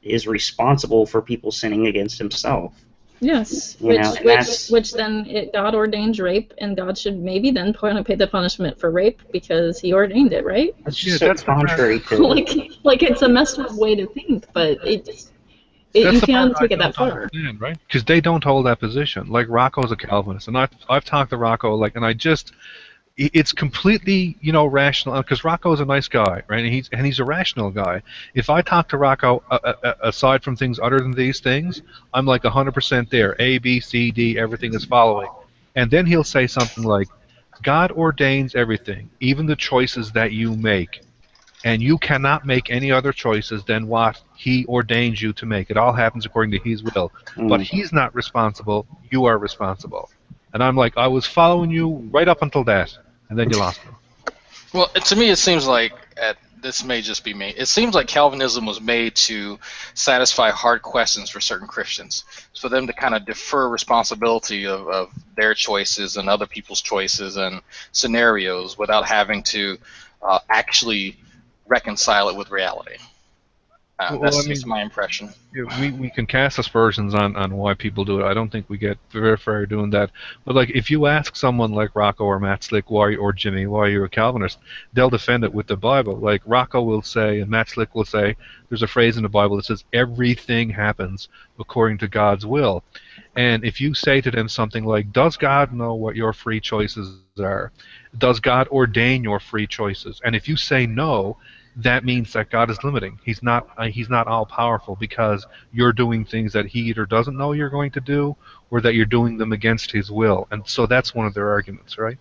is responsible for people sinning against himself. Yes, which then God ordains rape, and God should maybe then pay the punishment for rape because he ordained it, right? That's contrary to like it's a messed up way to think, but you can't take it that far, right? Because they don't hold that position. Like, Rocco's a Calvinist, and I've talked to Rocco, like, and it's completely, rational, because Rocco's a nice guy, right? And he's a rational guy. If I talk to Rocco, aside from things other than these things, I'm like 100% there. A, B, C, D, everything is following. And then he'll say something like, God ordains everything, even the choices that you make. And you cannot make any other choices than what he ordains you to make. It all happens according to his will. But he's not responsible. You are responsible. And I'm like, I was following you right up until that, and then you lost me. Well, to me, it seems like, this may just be me, it seems like Calvinism was made to satisfy hard questions for certain Christians. It's for them to kind of defer responsibility of their choices and other people's choices and scenarios without having to actually reconcile it with reality. That's just my impression. We can cast aspersions on why people do it. I don't think we get very far doing that. But, like, if you ask someone like Rocco or Matt Slick or Jimmy why you're a Calvinist, they'll defend it with the Bible. Like, Rocco will say and Matt Slick will say, there's a phrase in the Bible that says everything happens according to God's will. And if you say to them something like, does God know what your free choices are? Does God ordain your free choices? And if you say no, that means that God is limiting. He's not all powerful because you're doing things that he either doesn't know you're going to do or that you're doing them against his will. And so that's one of their arguments, right?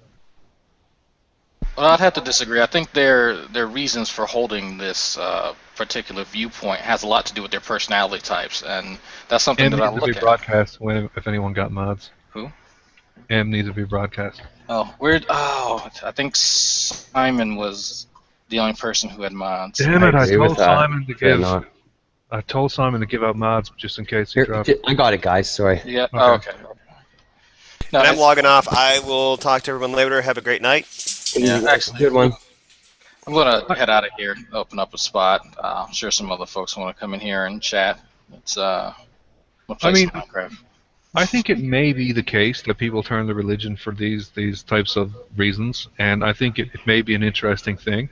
Well, I'd have to disagree. I think their reasons for holding this particular viewpoint has a lot to do with their personality types, and that's something that I look at. Needs to be broadcast if anyone got mods. Who? M needs to be broadcast. Oh, weird. Oh, I think Simon was the only person who had mods. Damn it! I told Simon to give out mods just in case he dropped. I got it, guys. Sorry. Yeah. Okay. Oh, okay. No, and I'm logging off. I will talk to everyone later. Have a great night. Yeah, excellent. Good one. I'm gonna head out of here. Open up a spot. I'm sure some other folks want to come in here and chat. It's Minecraft. I think it may be the case that people turn to religion for these types of reasons, and I think it may be an interesting thing.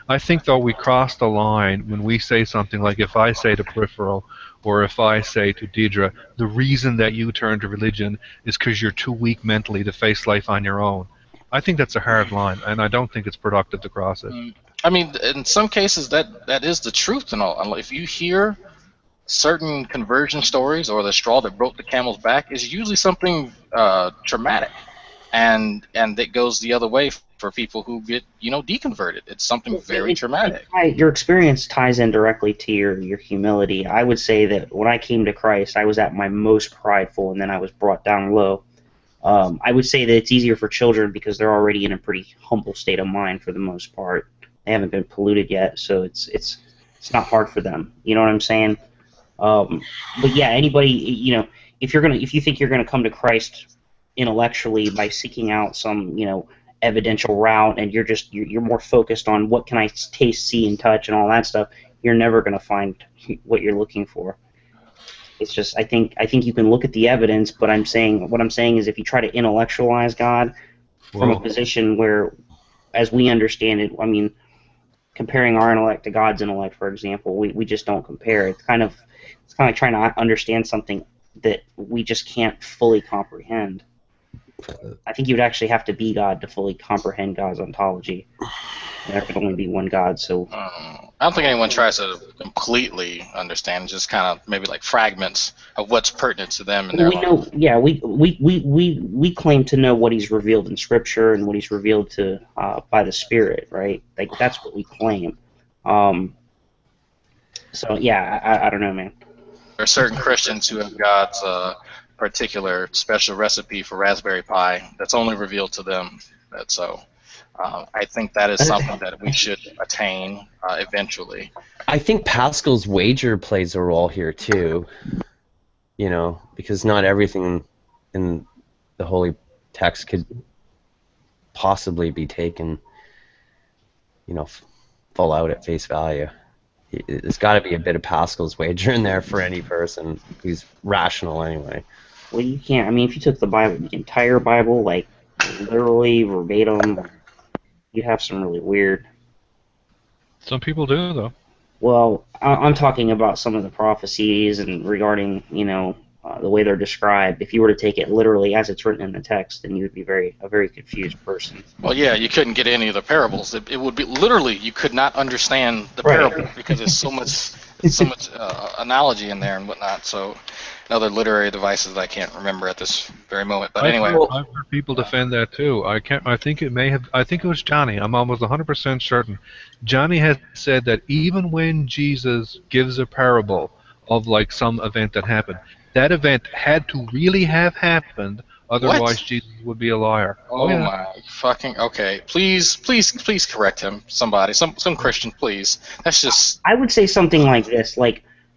I think, though, we cross the line when we say something like, if I say to Peripheral, or if I say to Deidre, the reason that you turn to religion is because you're too weak mentally to face life on your own. I think that's a hard line, and I don't think it's productive to cross it. I mean, in some cases, that is the truth and all. If you hear certain conversion stories, or the straw that broke the camel's back is usually something traumatic, and that goes the other way for people who get deconverted. It's something very traumatic. Your experience ties in directly to your humility. I would say that when I came to Christ, I was at my most prideful, and then I was brought down low. I would say that it's easier for children because they're already in a pretty humble state of mind for the most part. They haven't been polluted yet, so it's not hard for them. You know what I'm saying? But yeah, anybody, if you think you're gonna come to Christ intellectually by seeking out some, evidential route, and you're more focused on what can I taste, see, and touch, and all that stuff, you're never gonna find what you're looking for. It's just I think you can look at the evidence, but what I'm saying is if you try to intellectualize God from a position where, as we understand it, I mean, comparing our intellect to God's intellect, for example, we just don't compare. It's kind of like trying to understand something that we just can't fully comprehend. I think you would actually have to be God to fully comprehend God's ontology. And there could only be one God, so... I don't think anyone tries to completely understand, just kind of maybe like fragments of what's pertinent to them in their life. Yeah, we claim to know what He's revealed in Scripture and what He's revealed to by the Spirit, right? Like, that's what we claim. So, yeah, I don't know, man. There are certain Christians who have God's particular special recipe for raspberry pie that's only revealed to them. I think that is something that we should attain eventually. I think Pascal's wager plays a role here too, because not everything in the Holy Text could possibly be taken, full out at face value. There's got to be a bit of Pascal's wager in there for any person who's rational anyway. Well, you can't. I mean, if you took the Bible, the entire Bible, like literally verbatim, you have some really weird. Some people do, though. Well, I'm talking about some of the prophecies and regarding, the way they're described. If you were to take it literally as it's written in the text, then you would be a very confused person. Well, yeah, you couldn't get any of the parables. It would be literally you could not understand the parable because there's so much analogy in there and whatnot. So, other literary devices that I can't remember at this very moment. But anyway, I've heard people defend that too. I think it was Johnny. I'm almost 100% certain. Johnny has said that even when Jesus gives a parable of like some event that happened, that event had to really have happened, otherwise Jesus would be a liar. Oh yeah. My fucking okay! Please correct him, somebody, some Christian, please. That's just. I would say something like this,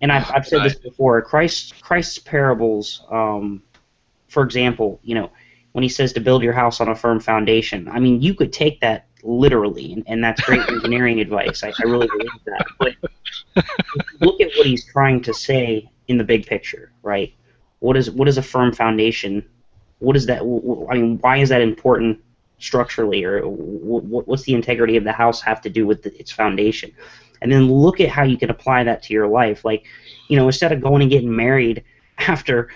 and I've said this before. Christ's parables, for example, when He says to build your house on a firm foundation. I mean, you could take that literally, and that's great engineering advice. I really believe that. But look at what He's trying to say in the big picture, right? What is a firm foundation? What is that? I mean, why is that important structurally, or what's the integrity of the house have to do with its foundation? And then look at how you can apply that to your life. Like, instead of going and getting married after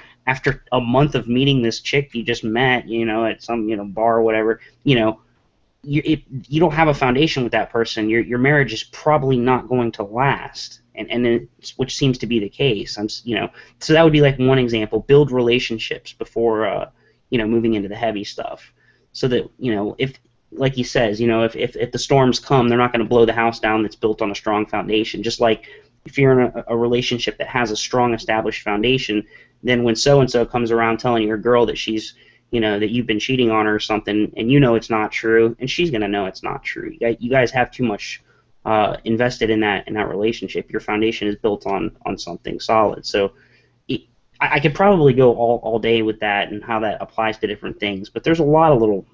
a month of meeting this chick you just met, at some bar or whatever, you don't have a foundation with that person. Your marriage is probably not going to last. And which seems to be the case. So that would be like one example. Build relationships before moving into the heavy stuff, so that if, like he says, if the storms come, they're not going to blow the house down that's built on a strong foundation. Just like if you're in a relationship that has a strong established foundation, then when so and so comes around telling your girl that she's that you've been cheating on her or something, and it's not true, and she's going to know it's not true. You guys have too much invested in that relationship. Your foundation is built on something solid. So I could probably go all day with that and how that applies to different things, but there's a lot of little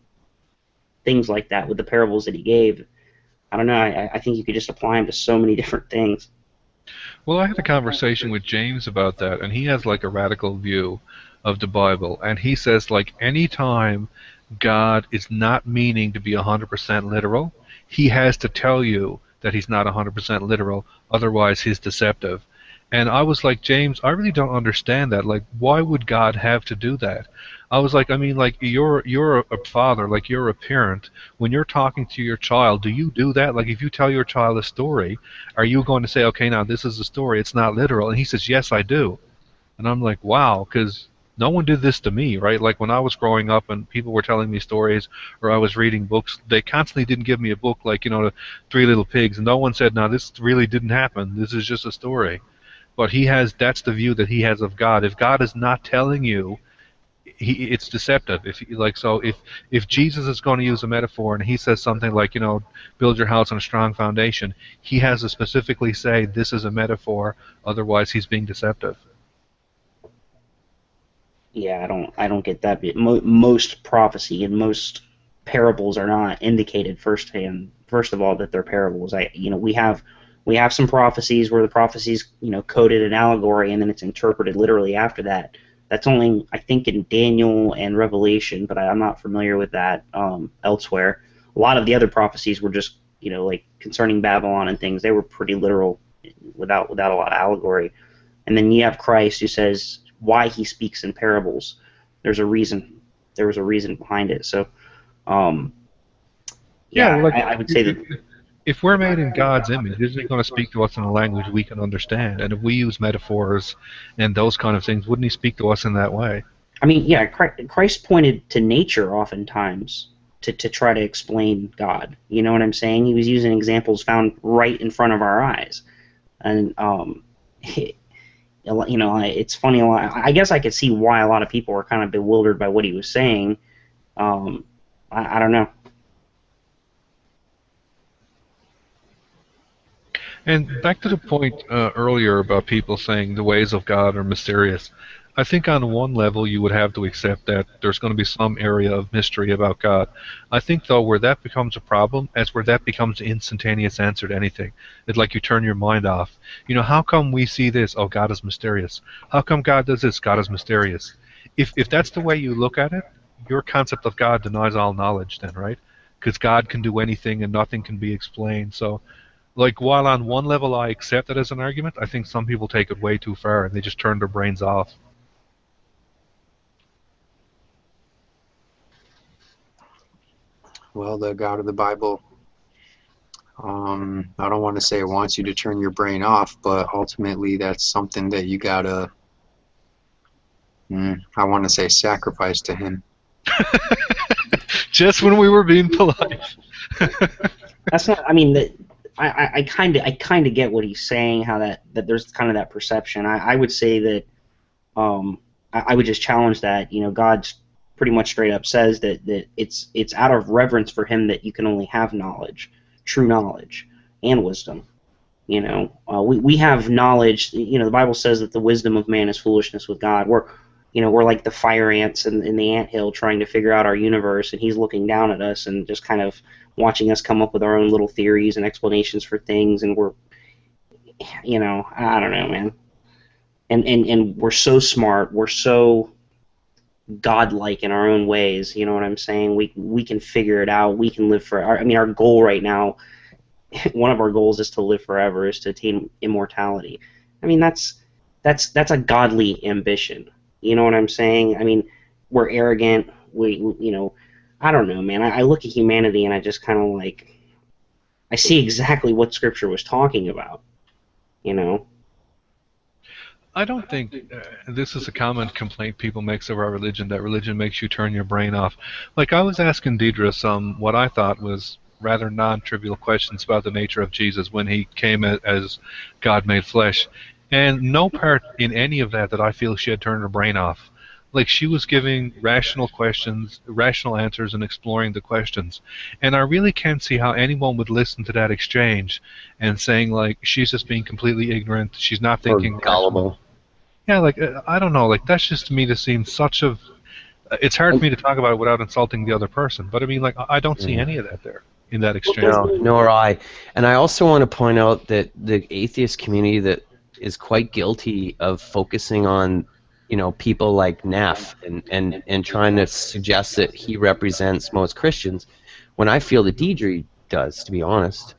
things like that with the parables that He gave. I don't know. I think you could just apply them to so many different things. Well, I had a conversation with James about that, and he has like a radical view of the Bible, and he says like any time God is not meaning to be 100% literal, He has to tell you that he's not 100% literal, otherwise he's deceptive. And I was like, James, I really don't understand that. Like, why would God have to do that? I was like, I mean, like, you're a father, like, you're a parent. When you're talking to your child, do you do that? Like, if you tell your child a story, are you going to say, okay, now this is a story, it's not literal? And he says, yes, I do. And I'm like, wow, because no one did this to me, right? Like, when I was growing up and people were telling me stories or I was reading books, they constantly didn't give me a book like, the Three Little Pigs, and no one said, no, this really didn't happen. This is just a story. But that's the view that he has of God. If God is not telling you, it's deceptive. If Jesus is going to use a metaphor and he says something like, build your house on a strong foundation, he has to specifically say this is a metaphor, otherwise he's being deceptive. Yeah, I don't get that bit. Most prophecy and most parables are not indicated first of all that they're parables. We have some prophecies where the prophecies, coded an allegory and then it's interpreted literally after that. That's only, I think, in Daniel and Revelation, but I'm not familiar with that elsewhere. A lot of the other prophecies were just, like concerning Babylon and things. They were pretty literal, without a lot of allegory. And then you have Christ who says why he speaks in parables. There's a reason. There was a reason behind it. So, I would say that. If we're made in God's image, isn't he going to speak to us in a language we can understand? And if we use metaphors and those kind of things, wouldn't he speak to us in that way? I mean, yeah, Christ pointed to nature oftentimes to try to explain God. You know what I'm saying? He was using examples found right in front of our eyes. And, it's funny. I guess I could see why a lot of people were kind of bewildered by what he was saying. I don't know. And back to the point earlier about people saying the ways of God are mysterious. I think on one level you would have to accept that there's going to be some area of mystery about God. I think, though, where that becomes a problem is where that becomes the instantaneous answer to anything. It's like you turn your mind off. How come we see this? Oh, God is mysterious. How come God does this? God is mysterious. If that's the way you look at it, your concept of God denies all knowledge then, right? Because God can do anything and nothing can be explained. So, like, while on one level I accept it as an argument, I think some people take it way too far and they just turn their brains off. Well, the God of the Bible, I don't want to say it wants you to turn your brain off, but ultimately that's something that you gotta, I want to say, sacrifice to him. Just when we were being polite. That's not, I mean, I kind of get what he's saying, how that there's kind of that perception. I would say that I would just challenge that. God's pretty much straight up says that it's out of reverence for him that you can only have knowledge, true knowledge, and wisdom. We have knowledge. The Bible says that the wisdom of man is foolishness with God. We're like the fire ants in the anthill trying to figure out our universe, and he's looking down at us and just kind of watching us come up with our own little theories and explanations for things, and we're, I don't know, man. And we're so smart, we're so godlike in our own ways, you know what I'm saying? We can figure it out, we can live forever. I mean, our goal right now, one of our goals is to live forever, is to attain immortality. I mean, that's a godly ambition. You know what I'm saying? I mean, we're arrogant, I don't know, man. I look at humanity and I just kind of I see exactly what Scripture was talking about, I don't think this is a common complaint people make of our religion, that religion makes you turn your brain off. Like, I was asking Deidre some what I thought was rather non-trivial questions about the nature of Jesus when he came as God made flesh, and no part in any of that I feel she had turned her brain off. Like, she was giving rational questions, rational answers, and exploring the questions. And I really can't see how anyone would listen to that exchange and saying, like, she's just being completely ignorant, she's not thinking. Or gullible. Yeah, like, I don't know, like, that's just to me to seem such a... It's hard for me to talk about it without insulting the other person, but I mean, like, I don't see any of that there in that exchange. No, nor I. And I also want to point out that the atheist community that is quite guilty of focusing on people like Neff and trying to suggest that he represents most Christians, when I feel that Deidre does, to be honest.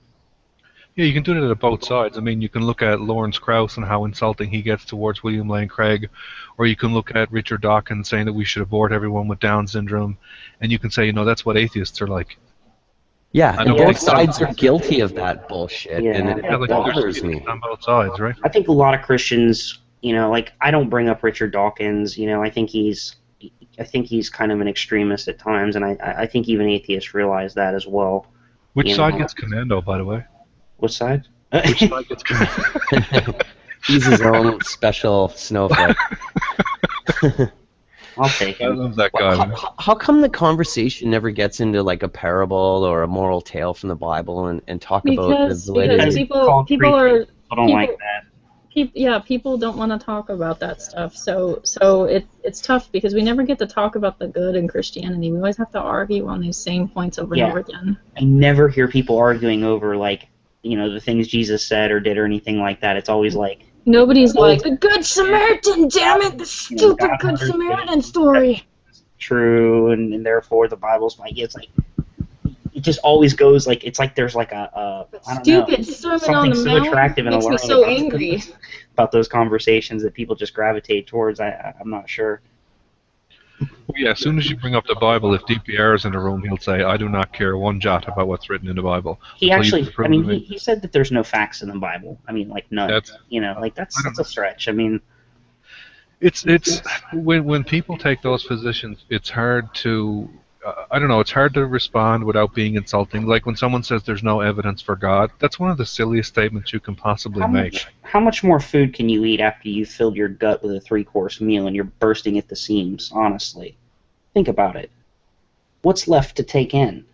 Yeah, you can do that at both sides. I mean, you can look at Lawrence Krauss and how insulting he gets towards William Lane Craig, or you can look at Richard Dawkins saying that we should abort everyone with Down syndrome, and you can say, that's what atheists are like. Yeah, and both sides are guilty of that bullshit, and it bothers me. On both sides, right? I think a lot of Christians, like I don't bring up Richard Dawkins. I think he's kind of an extremist at times, and I think even atheists realize that as well. Which side gets commando, by the way? What side? Which side gets commando? He's his own special snowflake. I'll take it. I love that guy. How come the conversation never gets into like a parable or a moral tale from the Bible and talk about the validity? Because people are I don't like that. People don't want to talk about that stuff. So it's tough because we never get to talk about the good in Christianity. We always have to argue on these same points over and over again. I never hear people arguing over the things Jesus said or did or anything like that. It's always like nobody's like the Good Samaritan, damn it, the stupid Good Samaritan story. True, and therefore the Bible's like it's like it just always goes like it's like there's like a stupid sermon on the mount. Attractive makes me so angry about those conversations that people just gravitate towards. I'm not sure. Well, yeah, as soon as you bring up the Bible, if DPR is in the room, he'll say, "I do not care one jot about what's written in the Bible." He actually, he said that there's no facts in the Bible. I mean, like none. That's a stretch. I mean, it's when people take those positions, it's hard to, it's hard to respond without being insulting. Like when someone says there's no evidence for God, that's one of the silliest statements you can possibly make. How much more food can you eat after you've filled your gut with a 3-course meal and you're bursting at the seams, honestly? Think about it. What's left to take in?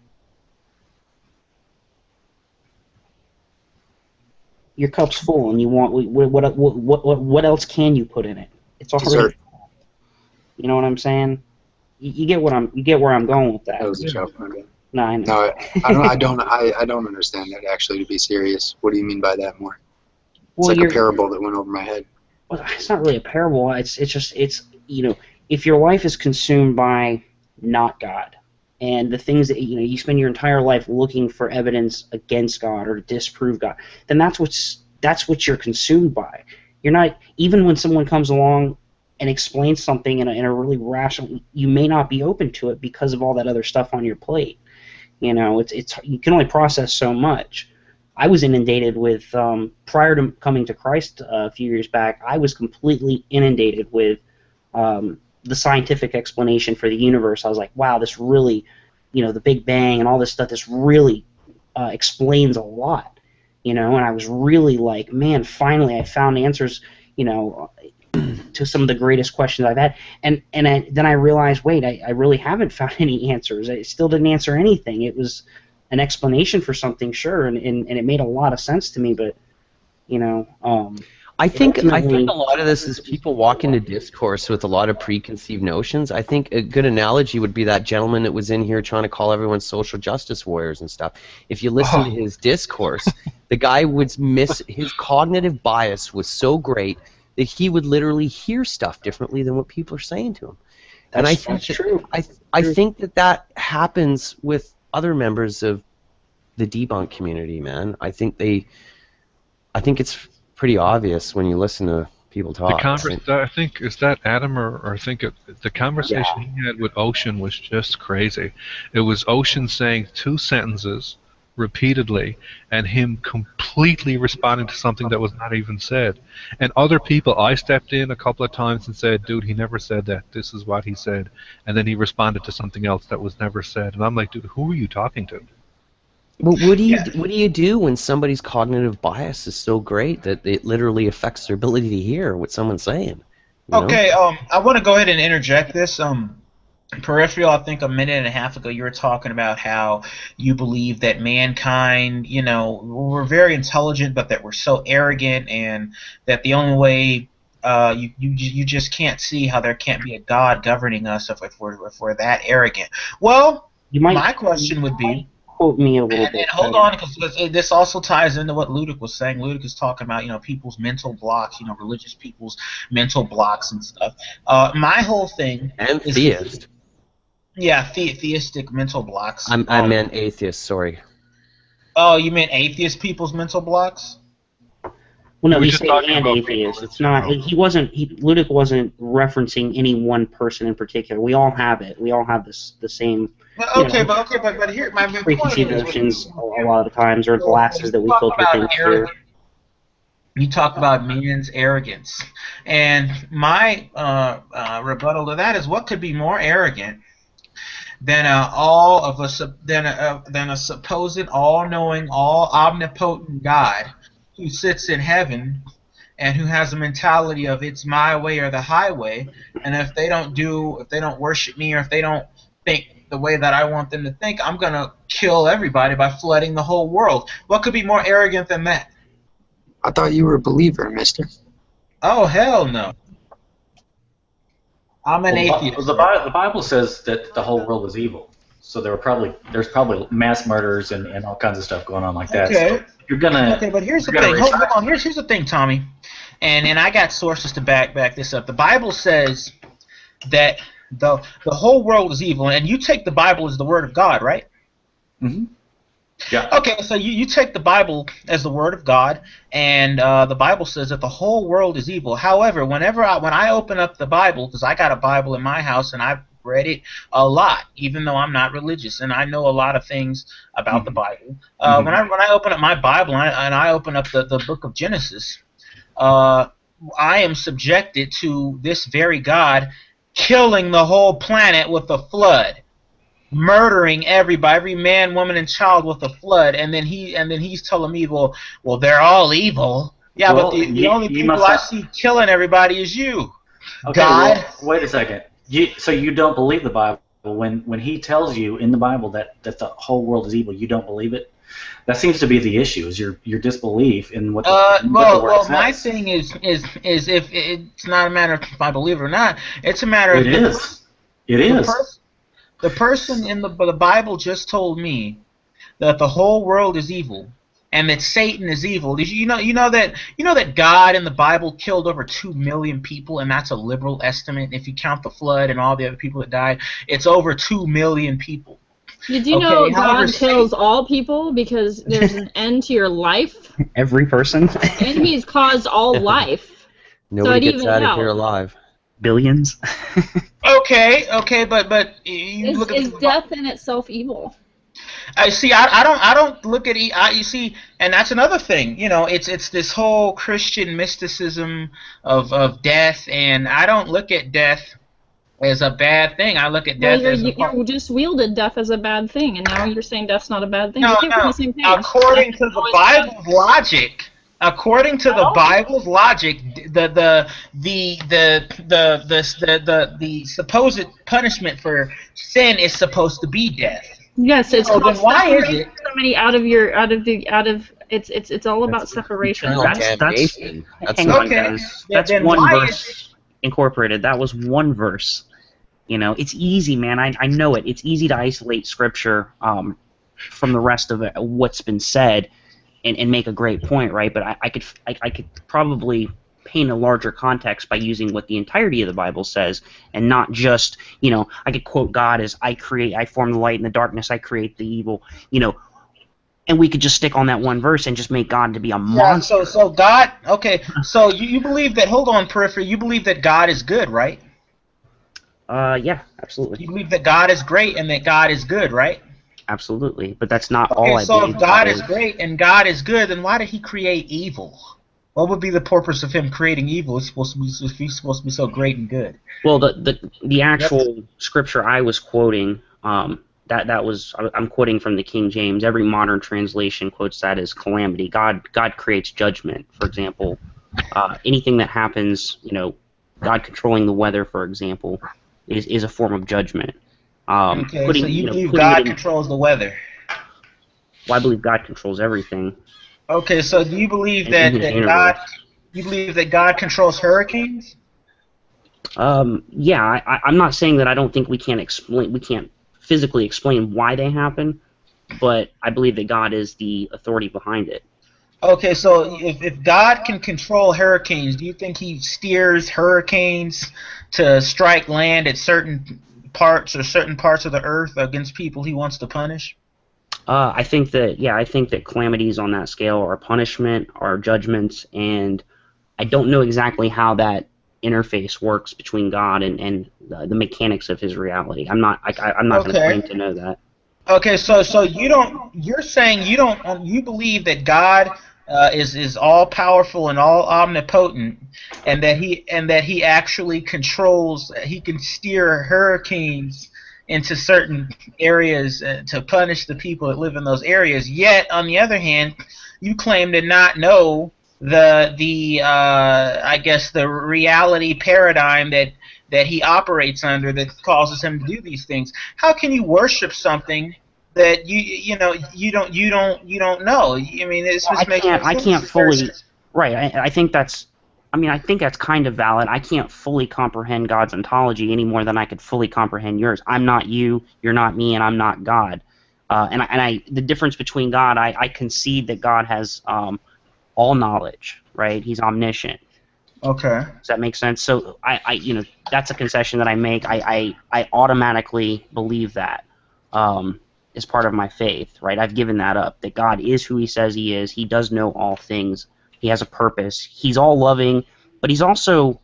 Your cup's full and you want, what else can you put in it? It's already full. You know what I'm saying? You get where I'm going with that. That was a joke, maybe. No, I know. No, I don't understand that, actually, to be serious. What do you mean by that more? It's like a parable that went over my head. Well, it's not really a parable. It's if your life is consumed by not God, and the things that you spend your entire life looking for evidence against God or to disprove God, then that's what you're consumed by. You're not, even when someone comes along and explains something in a really rational, you may not be open to it because of all that other stuff on your plate. It's you can only process so much. I was inundated with, prior to coming to Christ a few years back, I was completely inundated with the scientific explanation for the universe. I was like, wow, this really, the Big Bang and all this stuff, this really explains a lot, and I was really like, man, finally I found answers, to some of the greatest questions I've had. And then I realized, wait, I really haven't found any answers. I still didn't answer anything. It was an explanation for something, sure, and it made a lot of sense to me, but, I think a lot of this is people walk into discourse with a lot of preconceived notions. I think a good analogy would be that gentleman that was in here trying to call everyone social justice warriors and stuff. If you listen to his discourse, the guy would his cognitive bias was so great that he would literally hear stuff differently than what people are saying to him. And I think true. I think that happens with other members of the debunk community, man. I think it's pretty obvious when you listen to people talk. I think, is that Adam or I think the conversation he had with Ocean was just crazy. It was Ocean saying 2 sentences repeatedly and him completely responding to something that was not even said. And other people, I stepped in a couple of times and said, dude, he never said that. This is what he said. And then he responded to something else that was never said. And I'm like, dude, who are you talking to? But what do you do when somebody's cognitive bias is so great that it literally affects their ability to hear what someone's saying? Okay, I want to go ahead and interject this. Peripheral, I think a minute and a half ago you were talking about how you believe that mankind, we're very intelligent, but that we're so arrogant, and that the only way you just can't see how there can't be a God governing us if we're that arrogant. Well, my question would be, quote me a little bit. And hold on, because this also ties into what Ludic was saying. Ludic is talking about, people's mental blocks, religious people's mental blocks and stuff. My whole thing and theist. Yeah, theistic mental blocks. I meant atheist. Sorry. Oh, you meant atheist people's mental blocks? Well, no, he's saying an atheist. It's not. Ludic wasn't referencing any one person in particular. We all have it. We all have the same. Okay, but here my point preconceived is, notions a lot of the times, or glasses that we filter things through. You talk about men's arrogance, and my rebuttal to that is, what could be more arrogant than a supposed all-knowing, all-omnipotent God who sits in heaven and who has a mentality of it's my way or the highway, and if they don't worship me, or if they don't think the way that I want them to think, I'm gonna kill everybody by flooding the whole world. What could be more arrogant than that? I thought you were a believer, mister. Oh, hell no. I'm an atheist. The Bible says that the whole world is evil. So there's probably mass murders and all kinds of stuff going on like that. Okay. So you're gonna. Okay, but here's the thing. Hold on. Here's the thing, Tommy, and I got sources to back this up. The Bible says that the whole world is evil, and you take the Bible as the word of God, right? Mm-hmm. Yeah. Okay, so you take the Bible as the word of God, and the Bible says that the whole world is evil. However, when I open up the Bible, because I got a Bible in my house and I've read it a lot, even though I'm not religious, and I know a lot of things about the Bible. When I open up my Bible and I open up the book of Genesis, I am subjected to this very God killing the whole planet with a flood, murdering every man, woman, and child with a flood, and then he's telling me, well, they're all evil. Yeah, well, but the only people I see killing everybody is you, okay, God. Well, wait a second. So you don't believe the Bible when he tells you in the Bible that the whole world is evil? You don't believe it? That seems to be the issue. Is your disbelief in what the word says. My thing is if it's not a matter of if I believe it or not. It's a matter of It is. The person in the Bible just told me that the whole world is evil and that Satan is evil. Did you know that God in the Bible killed over 2 million people, and that's a liberal estimate. If you count the flood and all the other people that died, it's over 2 million people. Did you know God kills all people because there's an end to your life? Every person. And he's caused all life. Nobody gets out of here alive. Billions. Okay, but is death in itself evil? I see. I don't look at you see, and that's another thing. It's this whole Christian mysticism of death, and I don't look at death as a bad thing. I look at death as you just wielded death as a bad thing, and now you're saying death's not a bad thing. No. According to the Bible's logic. According to the Bible's logic, the supposed punishment for sin is supposed to be death. Yes, it's then why is it somebody it's all about separation. Hang on, guys. That's one verse incorporated. That was one verse. It's easy, man. I know it. It's easy to isolate scripture from the rest of what's been said. And make a great point, right? But I could probably paint a larger context by using what the entirety of the Bible says, and not just I could quote God as I form the light and the darkness, I create the evil, and we could just stick on that one verse and just make God to be a monster. Yeah, so God, okay, so you believe that? Hold on, Periphery. You believe that God is good, right? Yeah, absolutely. You believe that God is great and that God is good, right? Absolutely, but that's not all I believe. So if God is great and God is good, then why did he create evil? What would be the purpose of him creating evil? He's supposed to be so great and good. Well, the actual scripture I was quoting, I'm quoting from the King James. Every modern translation quotes that as calamity. God creates judgment. For example, anything that happens, God controlling the weather, for example, is a form of judgment. Okay, so you believe God controls the weather? Well, I believe God controls everything. Okay, so do you believe that God controls hurricanes? Yeah, I'm not saying that I don't think we can't physically explain why they happen, but I believe that God is the authority behind it. Okay, so if God can control hurricanes, do you think he steers hurricanes to strike land at certain parts of the earth against people he wants to punish? I think that calamities on that scale are punishment, are judgments, and I don't know exactly how that interface works between God and the mechanics of His reality. I'm not going to claim to know that. Okay, so you're saying you believe that God is all powerful and all omnipotent, and that he actually controls. He can steer hurricanes into certain areas to punish the people that live in those areas. Yet, on the other hand, you claim to not know the I guess the reality paradigm that he operates under that causes him to do these things. How can you worship something that you don't know? I mean, this I can't fully. Right. I think that's. I mean, I think that's kind of valid. I can't fully comprehend God's ontology any more than I could fully comprehend yours. I'm not you, you're not me, and I'm not God. The difference between God, I concede that God has all knowledge, right? He's omniscient. Okay. Does that make sense? So that's a concession that I make. I automatically believe that as part of my faith, right? I've given that up. That God is who He says He is. He does know all things. He has a purpose. He's all loving, but He's also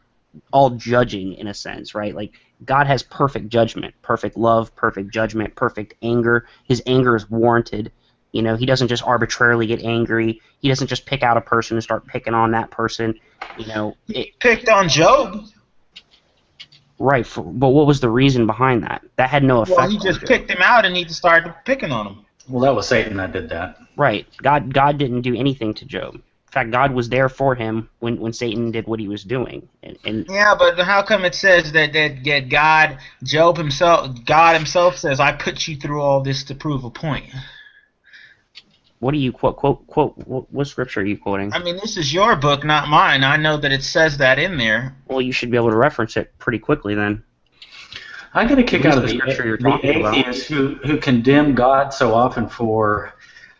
all judging in a sense, right? Like God has perfect judgment, perfect love, perfect judgment, perfect anger. His anger is warranted. He doesn't just arbitrarily get angry. He doesn't just pick out a person and start picking on that person. He picked on Job. Right, but what was the reason behind that? That had no effect. Well, he just picked him out and he just started picking on him. Well, that was Satan that did that. Right. God didn't do anything to Job. In fact, God was there for him when Satan did what he was doing. And yeah, but how come it says that God himself says, "I put you through all this to prove a point"? What do you quote? What scripture are you quoting? I mean, this is your book, not mine. I know that it says that in there. Well, you should be able to reference it pretty quickly then. I'm going to kick out of the atheists who condemn God so often for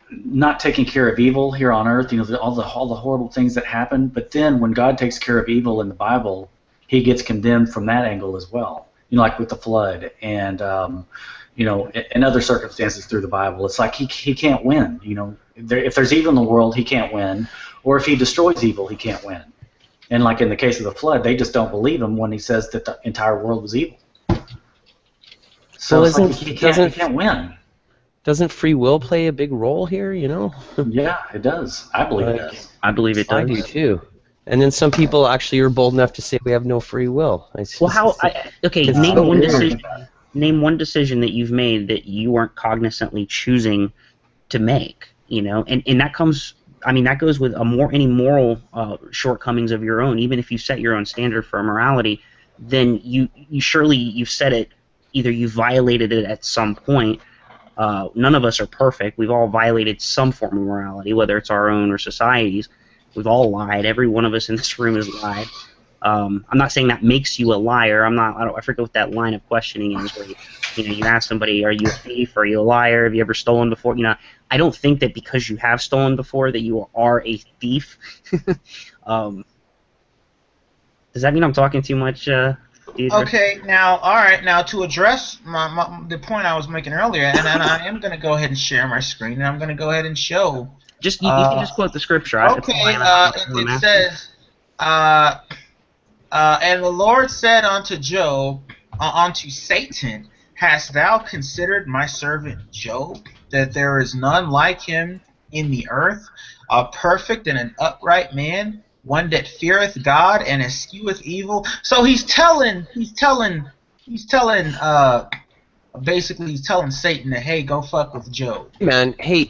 not taking care of evil here on earth. All the horrible things that happen. But then when God takes care of evil in the Bible, He gets condemned from that angle as well. Like with the flood and in other circumstances through the Bible, it's like he can't win. If there's evil in the world, He can't win, or if He destroys evil, He can't win. And like in the case of the flood, they just don't believe Him when He says that the entire world was evil. So he can't win. Doesn't free will play a big role here? Yeah, it does. I believe it does. I believe it does. I do too. And then some people actually are bold enough to say we have no free will. Name one decision that you've made that you weren't cognizantly choosing to make, and that comes. I mean, that goes with any moral shortcomance of your own. Even if you set your own standard for morality, then you've set it. Either you violated it at some point. None of us are perfect. We've all violated some form of morality, whether it's our own or society's. We've all lied. Every one of us in this room has lied. I'm not saying that makes you a liar. I forget what that line of questioning is, where you ask somebody, "Are you a thief? Are you a liar? Have you ever stolen before?" I don't think that because you have stolen before that you are a thief. Does that mean I'm talking too much? Deidre? Okay, all right. Now to address the point I was making earlier, and I am going to go ahead and share my screen, and I'm going to go ahead and show. You can just quote the scripture. Okay, it says. And the Lord said unto Job, unto Satan, hast thou considered my servant Job, that there is none like him in the earth, a perfect and an upright man, one that feareth God and escheweth evil. So he's telling Satan that, hey, go fuck with Job. Man, hey,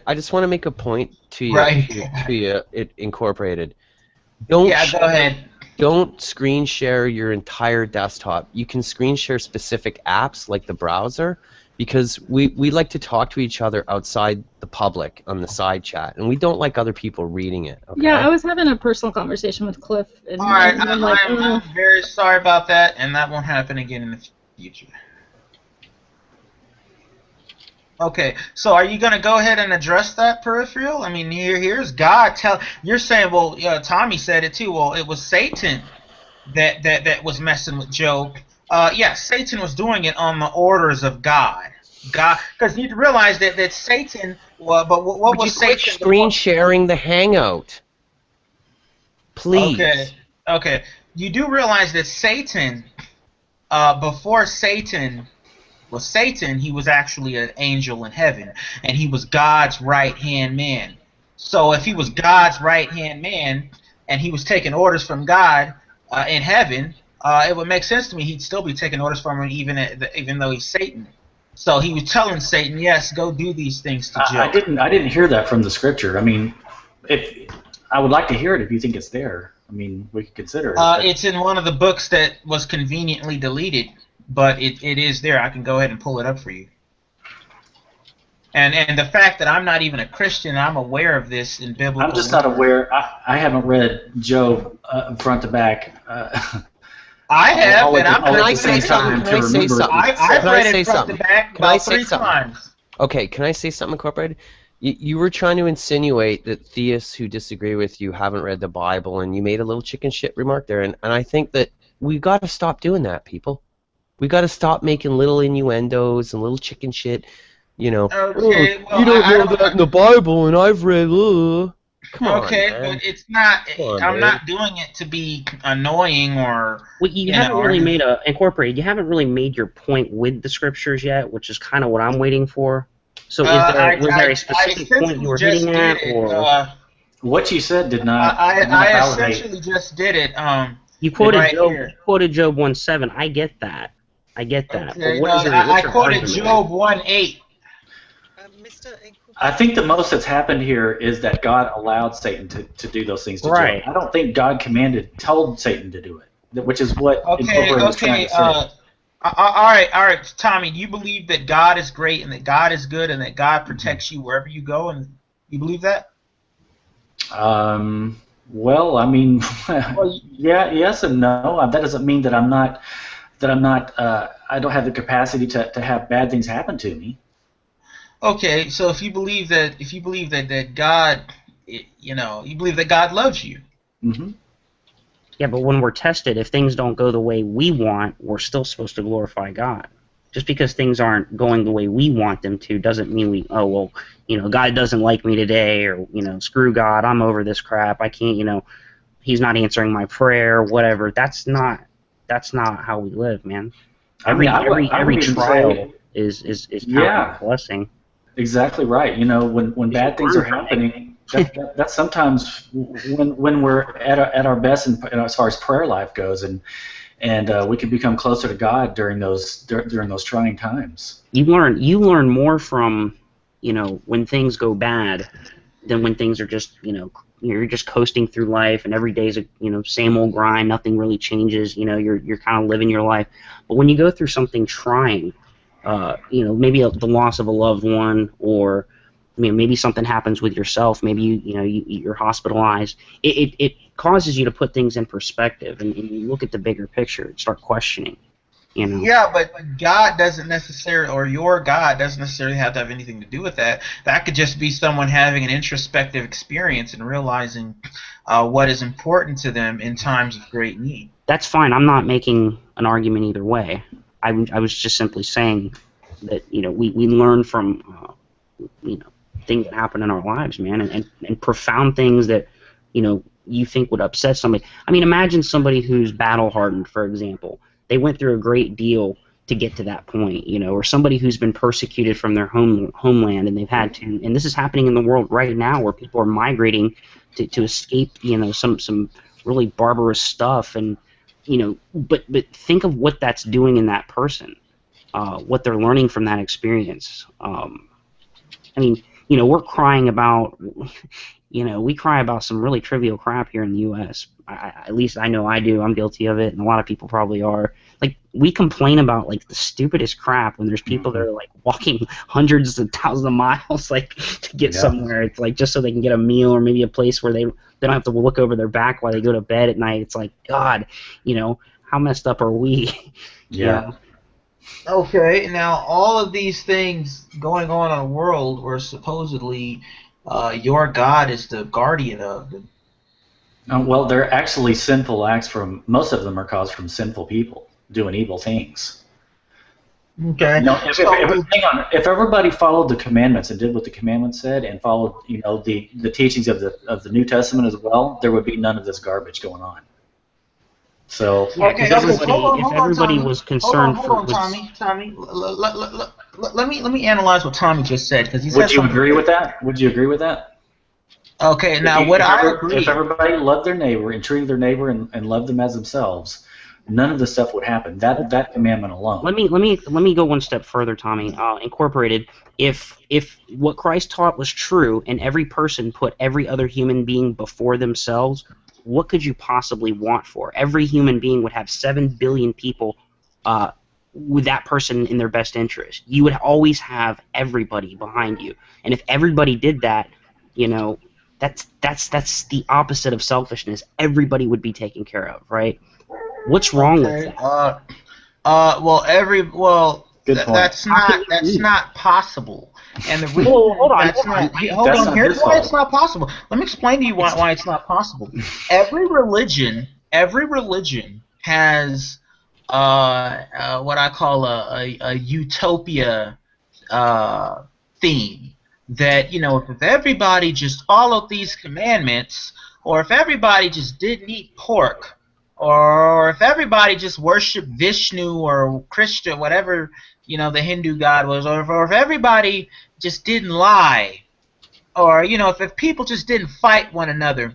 I just want to make a point to you, right. to you, it incorporated. Go ahead. Don't screen share your entire desktop. You can screen share specific apps like the browser, because we like to talk to each other outside the public on the side chat, and we don't like other people reading it. Okay? Yeah, I was having a personal conversation with Cliff. And all right, I'm very sorry about that, and that won't happen again in the future. Okay, so are you going to go ahead and address that, Peripheral? I mean, here's God you're saying, well, Tommy said it too. Well, it was Satan that was messing with Job. Yeah, Satan was doing it on the orders of God. God, because you realize that Satan. Well, but what was Satan? Quit screen sharing the Hangout, please. Okay. You do realize that Satan, before Satan was Satan, he was actually an angel in heaven, and he was God's right-hand man. So if he was God's right-hand man, and he was taking orders from God in heaven, it would make sense to me he'd still be taking orders from him, even though he's Satan. So he was telling Satan, "Yes, go do these things to Job." I didn't hear that from the scripture. I mean, I would like to hear it if you think it's there. I mean, we could consider it. It's in one of the books that was conveniently deleted, but it is there. I can go ahead and pull it up for you. And the fact that I'm not even a Christian, I'm aware of this in biblical. I'm just not aware. I haven't read Job front to back. I have, and I'm Can I say something? I've read it front to back about 3 times. Okay, can I say something, Incorporated? You were trying to insinuate that theists who disagree with you haven't read the Bible, and you made a little chicken shit remark there, and I think that we got to stop doing that, people. We got to stop making little innuendos and little chicken shit. You know, okay, well, you don't know that in the Bible, and I've read. Come on, okay, man. but it's not. I'm man. not doing it to be annoying or. Well, you haven't really made You haven't really made your point with the scriptures yet, which is kind of what I'm waiting for. So, was there a specific point you were hitting at, or what you said did not? I essentially just did it. You quoted right Job. here. You quoted Job 1:7. I get that. Okay, but what's your quoted argument? Job 1:8. I think the most that's happened here is that God allowed Satan to do those things to Job. I don't think God told Satan to do it, which is what Incorporated was trying to say. All right, Tommy. Do you believe that God is great and that God is good and that God protects you wherever you go? And you believe that? Well, I mean, yeah, yes and no. That doesn't mean that I'm not. I don't have the capacity to have bad things happen to me. Okay, so if you believe that God, you believe that God loves you. Mm-hmm. Yeah, but when we're tested, if things don't go the way we want, we're still supposed to glorify God. Just because things aren't going the way we want them to doesn't mean God doesn't like me today, or screw God, I'm over this crap. I can't, He's not answering my prayer, whatever. That's not how we live, man. Every trial is a blessing. Exactly right. When bad things are happening, that's sometimes when we're at our best as far as prayer life goes, and we can become closer to God during those trying times. You learn more from when things go bad than when things are just you're just coasting through life, and every day's a same old grind, nothing really changes. You're kind of living your life. But when you go through something trying, maybe the loss of a loved one, or maybe something happens with yourself. Maybe you're hospitalized. It causes you to put things in perspective, and you look at the bigger picture and start questioning. Yeah, but God doesn't necessarily, or your God doesn't necessarily have to have anything to do with that. That could just be someone having an introspective experience and realizing what is important to them in times of great need. That's fine. I'm not making an argument either way. I was just simply saying that we learn from things that happen in our lives, man, and profound things that you think would upset somebody. I mean, imagine somebody who's battle hardened, for example. They went through a great deal to get to that point, or somebody who's been persecuted from their homeland, and they've had to, and this is happening in the world right now, where people are migrating to escape some really barbarous stuff, and but think of what that's doing in that person, what they're learning from that experience. I mean, we're crying about, we cry about some really trivial crap here in the U.S. At least I know I do. I'm guilty of it, and a lot of people probably are. Like, we complain about the stupidest crap when there's people that are walking hundreds of thousands of miles to get somewhere. It's just so they can get a meal, or maybe a place where they don't have to look over their back while they go to bed at night. It's God, how messed up are we? Yeah. Okay, now all of these things going on in the world where supposedly your God is the guardian of them. Well, they're actually sinful acts most of them are caused from sinful people doing evil things. Okay. No, hang on. If everybody followed the commandments and did what the commandments said, and followed, the teachings of the New Testament as well, there would be none of this garbage going on. So yeah, because everybody was concerned Tommy. Let me analyze what Tommy just said, because he said would you agree with that? Would you agree with that? Okay, now I agree. If everybody loved their neighbor and treated their neighbor and loved them as themselves, none of this stuff would happen. That commandment alone. Let me go one step further, Tommy. Incorporated. If what Christ taught was true, and every person put every other human being before themselves, what could you possibly want for? Every human being would have 7 billion people with that person in their best interest. You would always have everybody behind you, and if everybody did that, that's the opposite of selfishness. Everybody would be taken care of, right? What's wrong with that? That's not possible. And the reason hold on. Here's why it's not possible. Let me explain to you why it's not possible. Every religion has what I call a utopia theme. That if everybody just followed these commandments, or if everybody just didn't eat pork, or if everybody just worshiped Vishnu or Krishna, whatever the Hindu god was, or if everybody just didn't lie, or if people just didn't fight one another.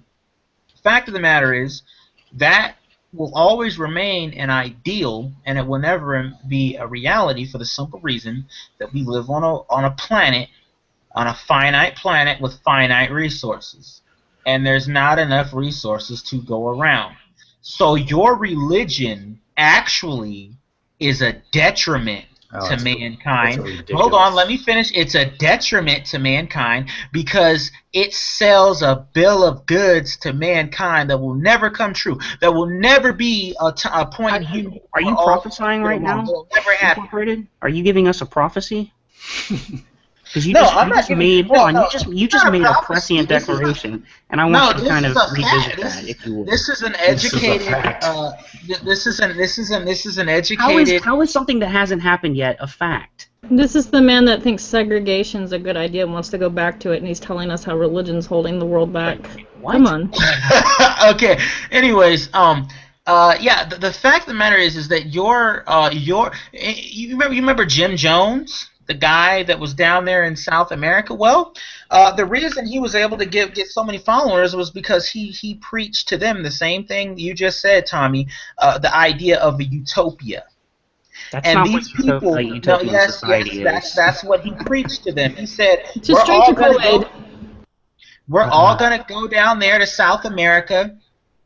The fact of the matter is that will always remain an ideal, and it will never be a reality, for the simple reason that we live on a planet, on a finite planet with finite resources, and there's not enough resources to go around. So your religion actually is a detriment to mankind. Hold on, let me finish. It's a detriment to mankind because it sells a bill of goods to mankind that will never come true. That will never be a point in human. Are you prophesying right now? Never happen. Are you giving us a prophecy? Because you just made a prescient declaration, and I want you to kind of revisit that, if you would. This is an educated. This is an educated. How is something that hasn't happened yet a fact? This is the man that thinks segregation is a good idea and wants to go back to it, and he's telling us how religion's holding the world back. What? Come on. Okay. Anyways, yeah. The fact of the matter is that you remember Jim Jones? The guy that was down there in South America. Well, the reason he was able to get so many followers was because he preached to them the same thing you just said, Tommy. The idea of a utopia. That's not what a utopian society is. That's what he preached to them. He said, just drink your Kool-Aid. We're all gonna go down there to South America.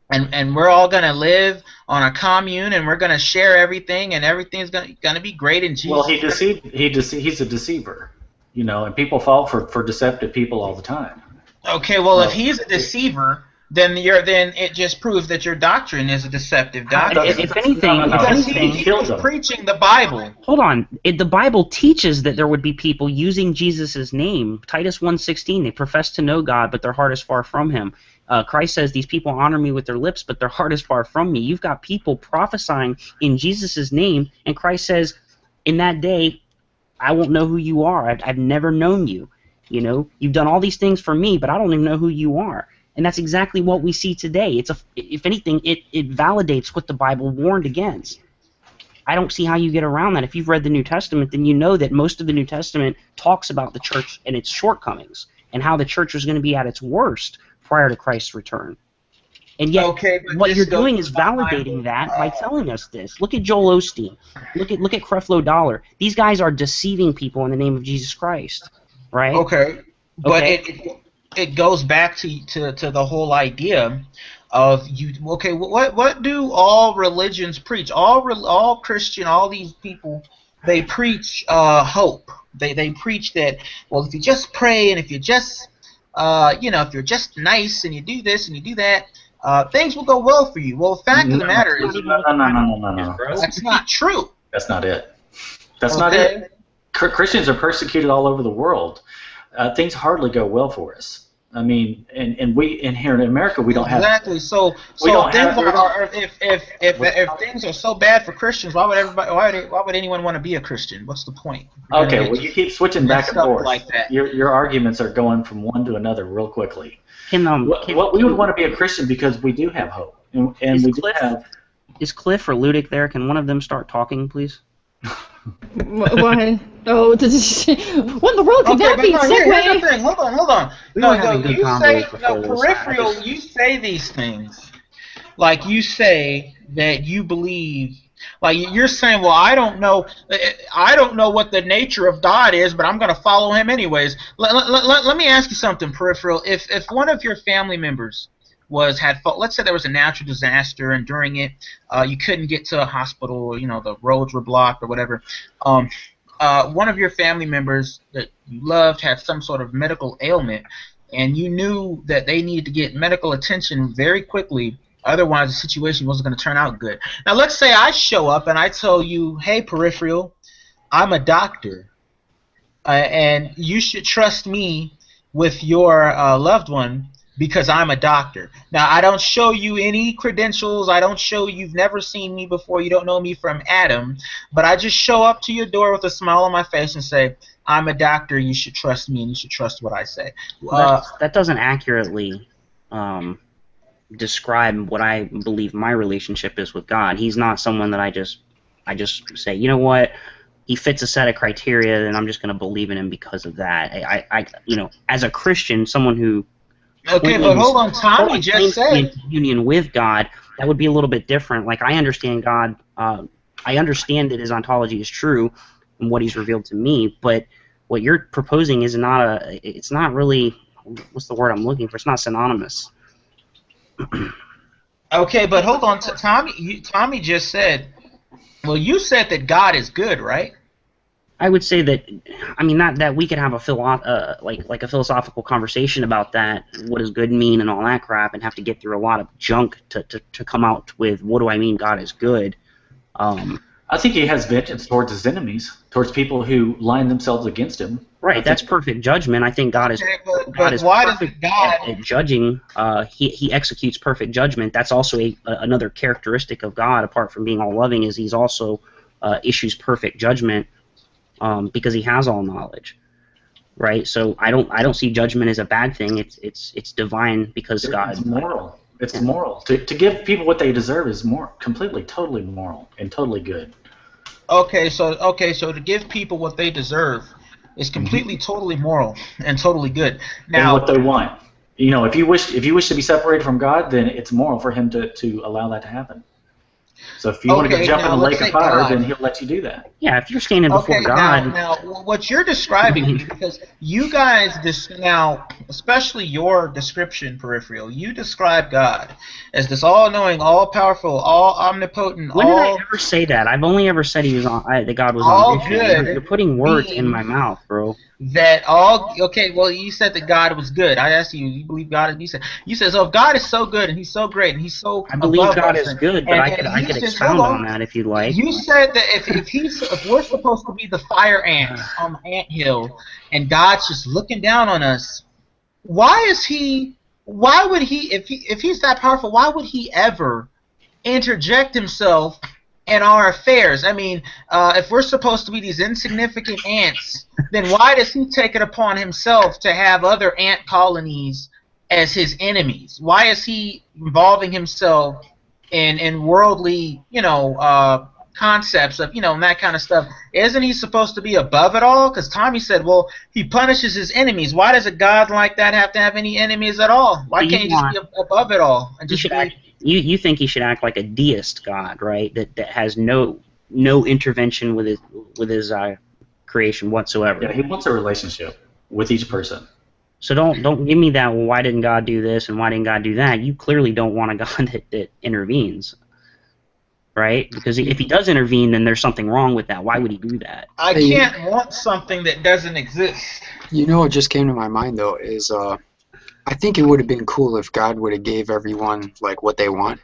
And we're all gonna live on a commune, and we're gonna share everything, and everything's gonna be great. And Jesus. Well, he's a deceiver, and people fall for deceptive people all the time. Okay, well, if he's a deceiver, then it just proves that your doctrine is a deceptive doctrine. If anything, he's preaching the Bible. Hold on, the Bible teaches that there would be people using Jesus' name. Titus 1:16, they profess to know God, but their heart is far from Him. Christ says, these people honor me with their lips, but their heart is far from me. You've got people prophesying in Jesus' name, and Christ says, in that day, I won't know who you are. I've never known you. You've done all these things for me, but I don't even know who you are. And that's exactly what we see today. If anything, it validates what the Bible warned against. I don't see how you get around that. If you've read the New Testament, then you know that most of the New Testament talks about the church and its shortcomings, and how the church was going to be at its worst prior to Christ's return. And yet, what you're doing is validating that by telling us this. Look at Joel Osteen. Look at Creflo Dollar. These guys are deceiving people in the name of Jesus Christ, right? Okay, but it goes back to the whole idea of you. Okay, what do all religions preach? All Christian, all these people, they preach hope. They preach that, well, if you just pray and if you just if you're just nice and you do this and you do that, things will go well for you. Well, the fact of the matter is, no. That's not true. That's not it. That's not it. Christians are persecuted all over the world. Things hardly go well for us. I mean, and here in America we don't have exactly. So if things are so bad for Christians, why would anyone want to be a Christian? What's the point? Okay, well you keep switching back and forth. Like that. Your arguments are going from one to another real quickly. We would want to be a Christian because we do have hope, and we do have. Is Cliff or Ludic there? Can one of them start talking, please? Why? Oh, what in the world could that be? Here's the thing. Hold on. Peripheral. You say these things, like you say that you believe. Like you're saying, well, I don't know what the nature of God is, but I'm going to follow Him anyways. Let me ask you something, Peripheral. If one of your family members let's say there was a natural disaster, and during it, you couldn't get to a hospital, the roads were blocked or whatever. One of your family members that you loved had some sort of medical ailment, and you knew that they needed to get medical attention very quickly. Otherwise, the situation wasn't going to turn out good. Now, let's say I show up and I tell you, hey, Peripheral, I'm a doctor, and you should trust me with your loved one because I'm a doctor. Now, I don't show you any credentials. I don't show you've never seen me before. You don't know me from Adam. But I just show up to your door with a smile on my face and say, I'm a doctor. You should trust me, and you should trust what I say. That doesn't accurately describe what I believe my relationship is with God. He's not someone that I just say, you know what, he fits a set of criteria, and I'm just going to believe in him because of that. As a Christian, someone who but hold on, Tommy just said union with God, that would be a little bit different. Like I understand God, I understand that his ontology is true and what he's revealed to me, but what you're proposing is it's not really, what's the word I'm looking for? It's not synonymous. Okay, but hold on, Tommy just said, well, you said that God is good, right? I would say that, not that we could have a philosophical conversation about that, what does good mean and all that crap, and have to get through a lot of junk to come out with what do I mean God is good. I think he has vengeance towards his enemies, towards people who line themselves against him. Right, that's perfect judgment. I think God is perfect at judging. He executes perfect judgment. That's also another characteristic of God, apart from being all loving, is he's also issues perfect judgment. Because he has all knowledge, right? So I don't see judgment as a bad thing. It's divine because God. It's moral. It's moral. To give people what they deserve is completely, totally moral and totally good. Okay, so to give people what they deserve is completely, totally moral and totally good. Now, and what they want. If you wish to be separated from God, then it's moral for him to allow that to happen. So if you want to go jump in the lake of fire, then he'll let you do that. Yeah, if you're standing before God. Now, what you're describing, because you guys, especially your description, Peripheral, you describe God as this all-knowing, all-powerful, all-omnipotent. When did I ever say that? I've only ever said that God was omniscient. You're putting words in my mouth, bro. Well, you said that God was good. I asked you believe God is. You said so. If God is so good and He's so great and He's so. I believe God is good, but I could expound on that if you'd like. You said that if we're supposed to be the fire ants on the anthill, and God's just looking down on us, why would He? If He's that powerful, why would He ever interject Himself in our affairs? If we're supposed to be these insignificant ants, then why does He take it upon Himself to have other ant colonies as His enemies? Why is He involving Himself in worldly, concepts of, and that kind of stuff? Isn't He supposed to be above it all? Because Tommy said, well, He punishes His enemies. Why does a God like that have to have any enemies at all? Why can't He just be above it all and just be? You think He should act like a deist God, right? That has no intervention with his creation whatsoever. Yeah, He wants a relationship with each person. So don't give me that. Well, why didn't God do this and why didn't God do that? You clearly don't want a God that intervenes, right? Because if He does intervene, then there's something wrong with that. Why would He do that? I can't want something that doesn't exist. What just came to my mind though is I think it would have been cool if God would have gave everyone like what they want.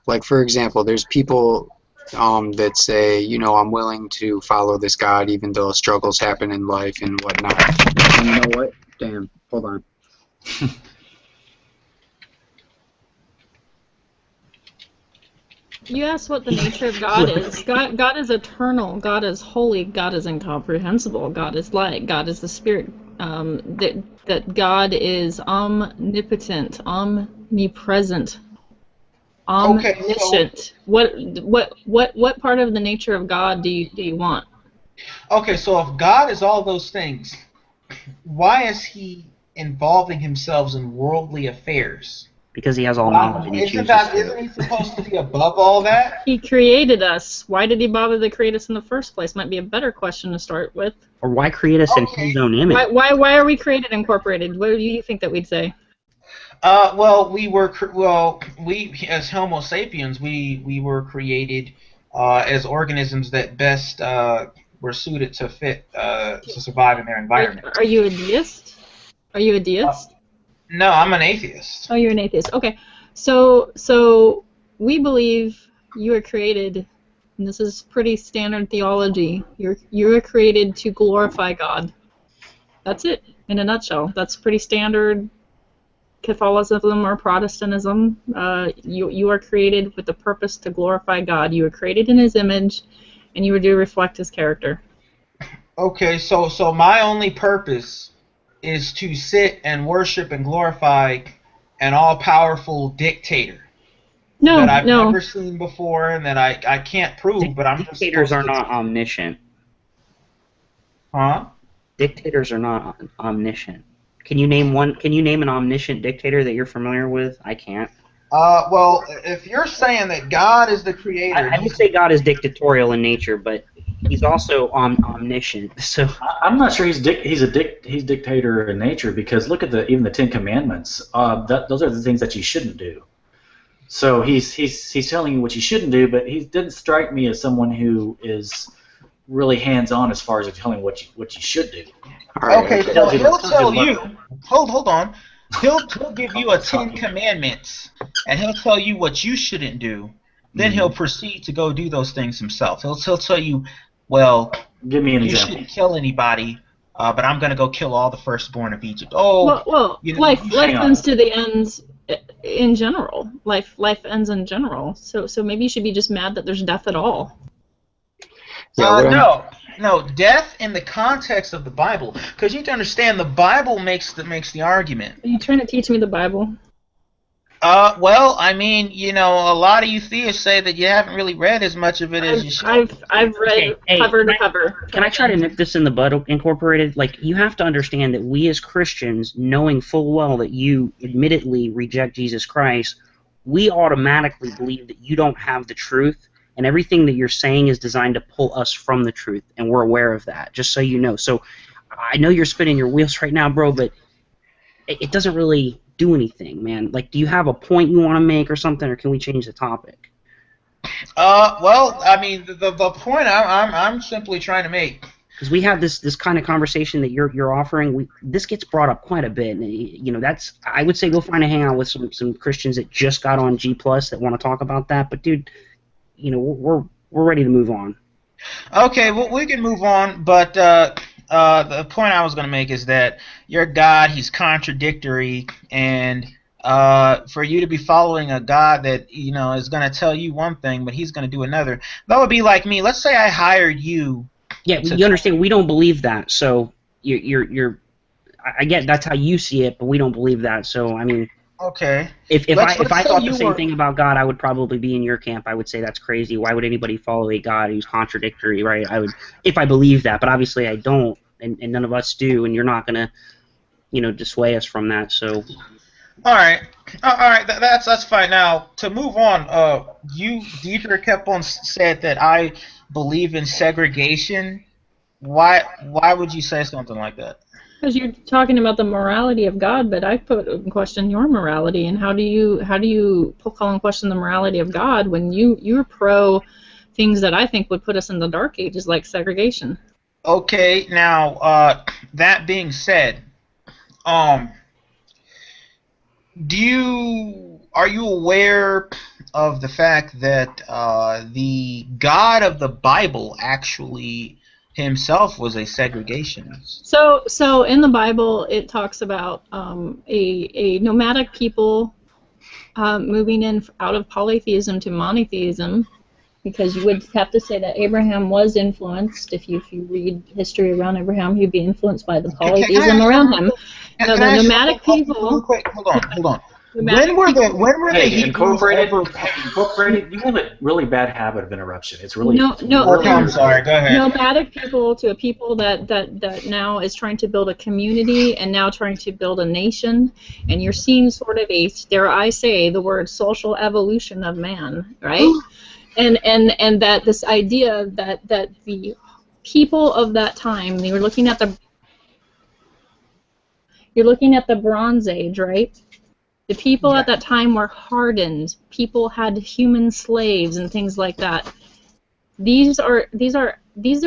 Like for example, there's people that say, I'm willing to follow this God even though struggles happen in life and whatnot. And you know what? Damn, hold on. You asked what the nature of God is. God is eternal. God is holy. God is incomprehensible. God is light. God is the spirit. That God is omnipotent, omnipresent, omniscient. Okay, What part of the nature of God do you want? okay, so if God is all those things, why is he involving himself in worldly affairs? Because he has all knowledge and he chooses Isn't he supposed to be above all that? He created us. Why did he bother to create us in the first place? Might be a better question to start with. Or why create us in his own image? Why are we created incorporated? What do you think that we'd say? Well, we as Homo sapiens, we were created as organisms that best were suited to survive in their environment. Are you a deist? Are you a deist? No, I'm an atheist. Oh, you're an atheist. Okay, so we believe you were created, and this is pretty standard theology. You were created to glorify God. That's it in a nutshell. That's pretty standard Catholicism or Protestantism. You are created with the purpose to glorify God. You were created in His image, and you were to reflect His character. Okay, so my only purpose is to sit and worship and glorify an all-powerful dictator that I've never seen before and that I can't prove, but I'm just dictators are not omniscient. Huh? Dictators are not omniscient. Can you name one? Can you name an omniscient dictator that you're familiar with? I can't. Well, if you're saying that God is the creator, I would say God is dictatorial in nature, but he's also omniscient. So I'm not sure he's dictator in nature, because look at even the Ten Commandments. Those are the things that you shouldn't do. So he's telling you what you shouldn't do, but he didn't strike me as someone who is really hands-on as far as telling what you should do. Okay, so he'll tell you. Hold on. He'll give you a 10 Commandments, and he'll tell you what you shouldn't do. Then he'll proceed to go do those things himself. He'll tell you, well, give me an you example. shouldn't kill anybody, but I'm going to go kill all the firstborn of Egypt. Oh, well, life ends to the ends in general. Life ends in general. So maybe you should be just mad that there's death at all. No, death in the context of the Bible, because you have to understand the Bible makes the argument. Are you trying to teach me the Bible? Well, I mean, a lot of you theists say that you haven't really read as much of it as you should. I've read cover to cover. Can I try to nip this in the bud, Incorporated? Like, you have to understand that we as Christians, knowing full well that you admittedly reject Jesus Christ, we automatically believe that you don't have the truth, and everything that you're saying is designed to pull us from the truth, and we're aware of that, just so you know. So I know you're spinning your wheels right now, bro, but it doesn't really do anything, man. Like, do you have a point you want to make or something, or can we change the topic? Well, I mean, the point I'm simply trying to make, because we have this kind of conversation that you're offering. This gets brought up quite a bit, and that's, I would say, go find a hangout with some Christians that just got on G+ that want to talk about that. But dude, we're ready to move on. Okay, well, we can move on, but the point I was going to make is that your God, he's contradictory, and for you to be following a God that is going to tell you one thing, but he's going to do another, that would be like me. Let's say I hired you. Yeah, you understand, we don't believe that, so I get that's how you see it, but we don't believe that, so I mean. Okay. If I thought the same thing about God, I would probably be in your camp. I would say that's crazy. Why would anybody follow a God who's contradictory, right? I would, if I believe that, but obviously I don't, and none of us do, and you're not gonna, dissuade us from that. So. All right, that's fine. Now to move on, Deidre kept on said that I believe in segregation. Why would you say something like that? Because you're talking about the morality of God, but I put in question your morality, and how do you call in question the morality of God when you're pro things that I think would put us in the dark ages, like segregation? Okay, now that being said, are you aware of the fact that the God of the Bible actually himself was a segregationist. So in the Bible, it talks about a nomadic people moving in out of polytheism to monotheism, because you would have to say that Abraham was influenced. If you read history around Abraham, he'd be influenced by the polytheism around him. The nomadic people. Hold on. When were the Hebrews Incorporated, you have a really bad habit of interruption. It's really I'm sorry. Go ahead. Nomadic people to a people that now is trying to build a community and now trying to build a nation, and you're seeing sort of a, dare I say the word, social evolution of man, right? and that this idea that the people of that time, you're looking at the Bronze Age, right? The people at that time were hardened. People had human slaves and things like that. These are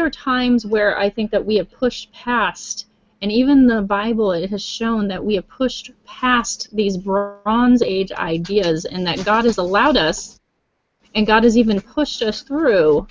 times where I think that we have pushed past, and even the Bible, it has shown that we have pushed past these Bronze Age ideas, and that God has allowed us, and God has even pushed us through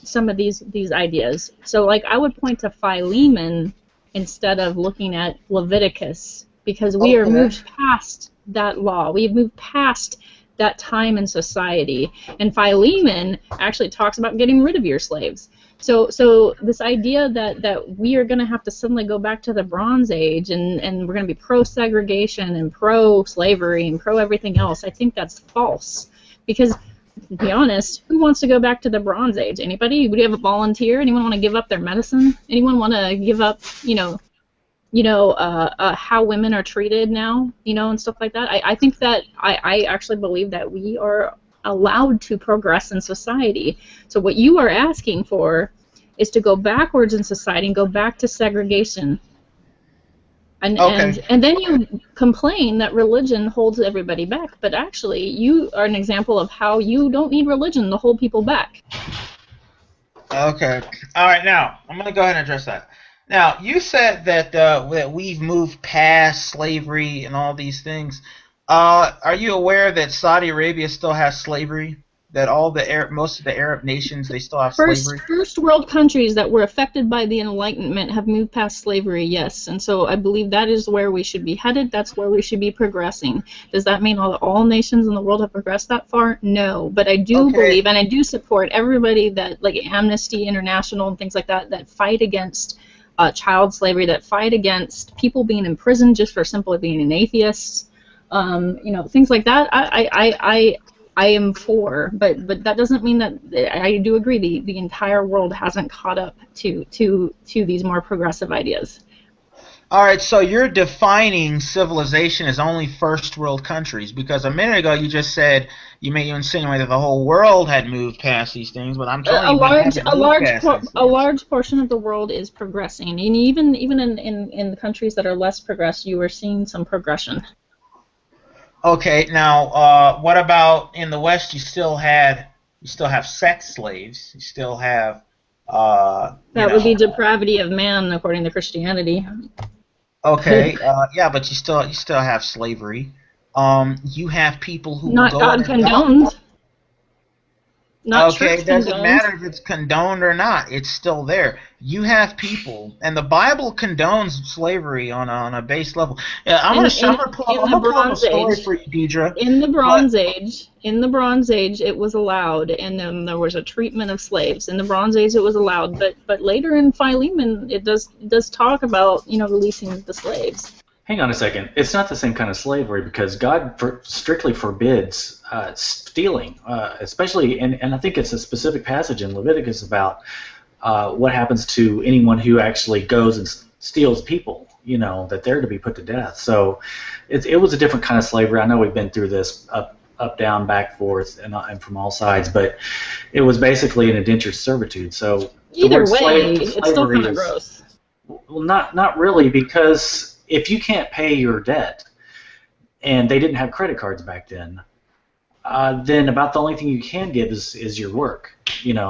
some of these ideas. So, like, I would point to Philemon instead of looking at Leviticus, because we are moved past that law. We've moved past that time in society. And Philemon actually talks about getting rid of your slaves. So this idea that we are going to have to suddenly go back to the Bronze Age and we're going to be pro-segregation and pro-slavery and pro-everything else, I think that's false. Because, to be honest, who wants to go back to the Bronze Age? Anybody? Would you have a volunteer? Anyone want to give up their medicine? Anyone want to give up, how women are treated now, and stuff like that? I think that I actually believe that we are allowed to progress in society. So what you are asking for is to go backwards in society and go back to segregation. And then you complain that religion holds everybody back, but actually you are an example of how you don't need religion to hold people back. Okay. All right, now, I'm going to go ahead and address that. Now, you said that we've moved past slavery and all these things. Are you aware that Saudi Arabia still has slavery? That most of the Arab nations, they still have slavery? First world countries that were affected by the Enlightenment have moved past slavery, yes. And so I believe that is where we should be headed. That's where we should be progressing. Does that mean all nations in the world have progressed that far? No. But I do believe, and I do support everybody that, like Amnesty International and things like that, that fight against child slavery, that fight against people being in prison just for simply being an atheist, things like that. I am for, but that doesn't mean that I do agree the entire world hasn't caught up to these more progressive ideas. All right, so you're defining civilization as only first world countries, because a minute ago you just said you insinuated that the whole world had moved past these things, but I'm telling you a large portion of the world is progressing, and even in the countries that are less progressed, you are seeing some progression. Okay, now what about in the West? You still have sex slaves. You still have that would be depravity of man according to Christianity. Okay, yeah, but you still have slavery. You have people who not God condoned. Not okay, it doesn't matter if it's condoned or not. It's still there. You have people, and the Bible condones slavery on a base level. I'm going to pull up a story for you, Deidre. In the Bronze Age, it was allowed, and then there was a treatment of slaves. In the Bronze Age, it was allowed, but later in Philemon, it does talk about releasing the slaves. Hang on a second. It's not the same kind of slavery, because God strictly forbids stealing, especially, and I think it's a specific passage in Leviticus about what happens to anyone who actually goes and steals people, that they're to be put to death. So it was a different kind of slavery. I know we've been through this up, down, back, forth, and from all sides, but it was basically an indentured servitude. So either way, it's still kind of gross. Well, not really, because if you can't pay your debt, and they didn't have credit cards back then about the only thing you can give is your work.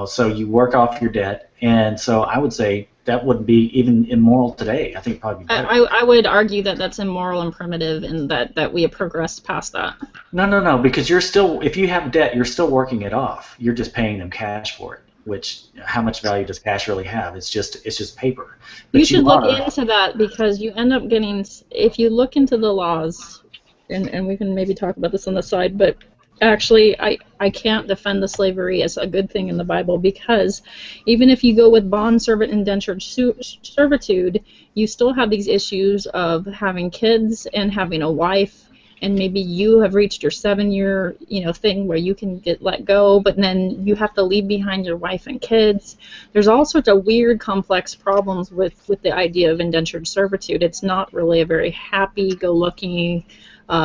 So you work off your debt, and so I would say that wouldn't be even immoral today. I think it'd probably be better. I would argue that that's immoral and primitive, and that we have progressed past that. No, because you're still, if you have debt, you're still working it off. You're just paying them cash for it. which how much value does cash really have? It's just paper. But you should look into that, because you end up getting, if you look into the laws, and we can maybe talk about this on the side, but actually I can't defend the slavery as a good thing in the Bible, because even if you go with bond servant indentured servitude, you still have these issues of having kids and having a wife, and maybe you have reached your 7-year thing where you can get let go, but then you have to leave behind your wife and kids. There's all sorts of weird, complex problems with the idea of indentured servitude. It's not really a very happy-go-lucky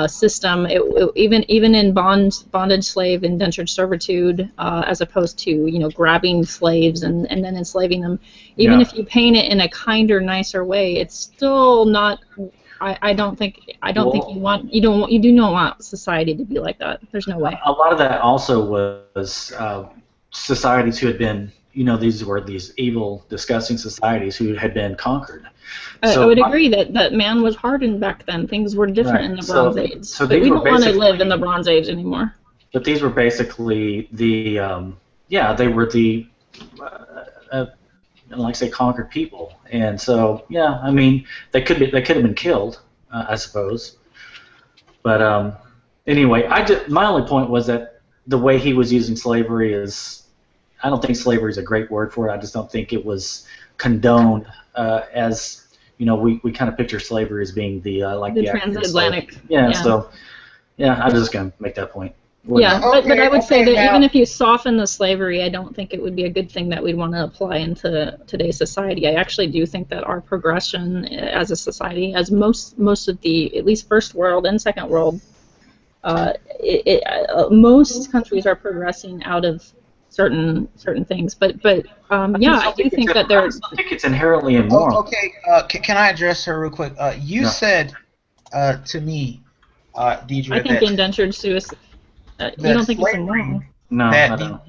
system. Even in bondage, slave, indentured servitude, as opposed to grabbing slaves and then enslaving them. Even if you paint it in a kinder, nicer way, it's still not. I don't think you do not want society to be like that. There's no way. A lot of that also was societies who had been, these were these evil, disgusting societies who had been conquered. I would agree that man was hardened back then. Things were different in the Bronze Age. So but we don't want to live in the Bronze Age anymore. But these were basically they were the like I say, conquered people, and so I mean they could have been killed, I suppose. But anyway, my only point was that the way he was using slavery is, I don't think slavery is a great word for it. I just don't think it was condoned as we kind of picture slavery as being the transatlantic. So I'm just gonna make that point. Yeah, but I would say that even if you soften the slavery, I don't think it would be a good thing that we'd want to apply into today's society. I actually do think that our progression as a society, as most of the, at least first world and second world, most countries are progressing out of certain things. But I do think that there's. I think it's inherently immoral. Okay, can I address her real quick? You said to me, Deidre, I think indentured suicide. You don't think it's immoral? No, the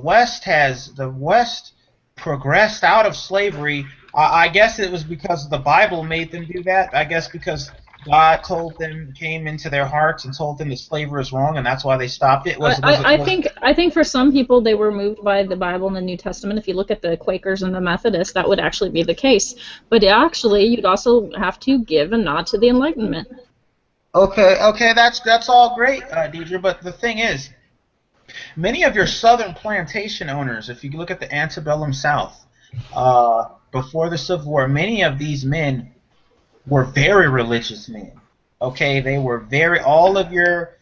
West progressed out of slavery. I guess it was because the Bible made them do that. I guess because God came into their hearts and told them that slavery was wrong, and that's why they stopped it. I think for some people they were moved by the Bible and the New Testament. If you look at the Quakers and the Methodists, that would actually be the case. But actually, you'd also have to give a nod to the Enlightenment. Okay, that's all great, Deidre, but the thing is, many of your southern plantation owners, if you look at the antebellum South, before the Civil War, many of these men were very religious men. Okay, they were all of your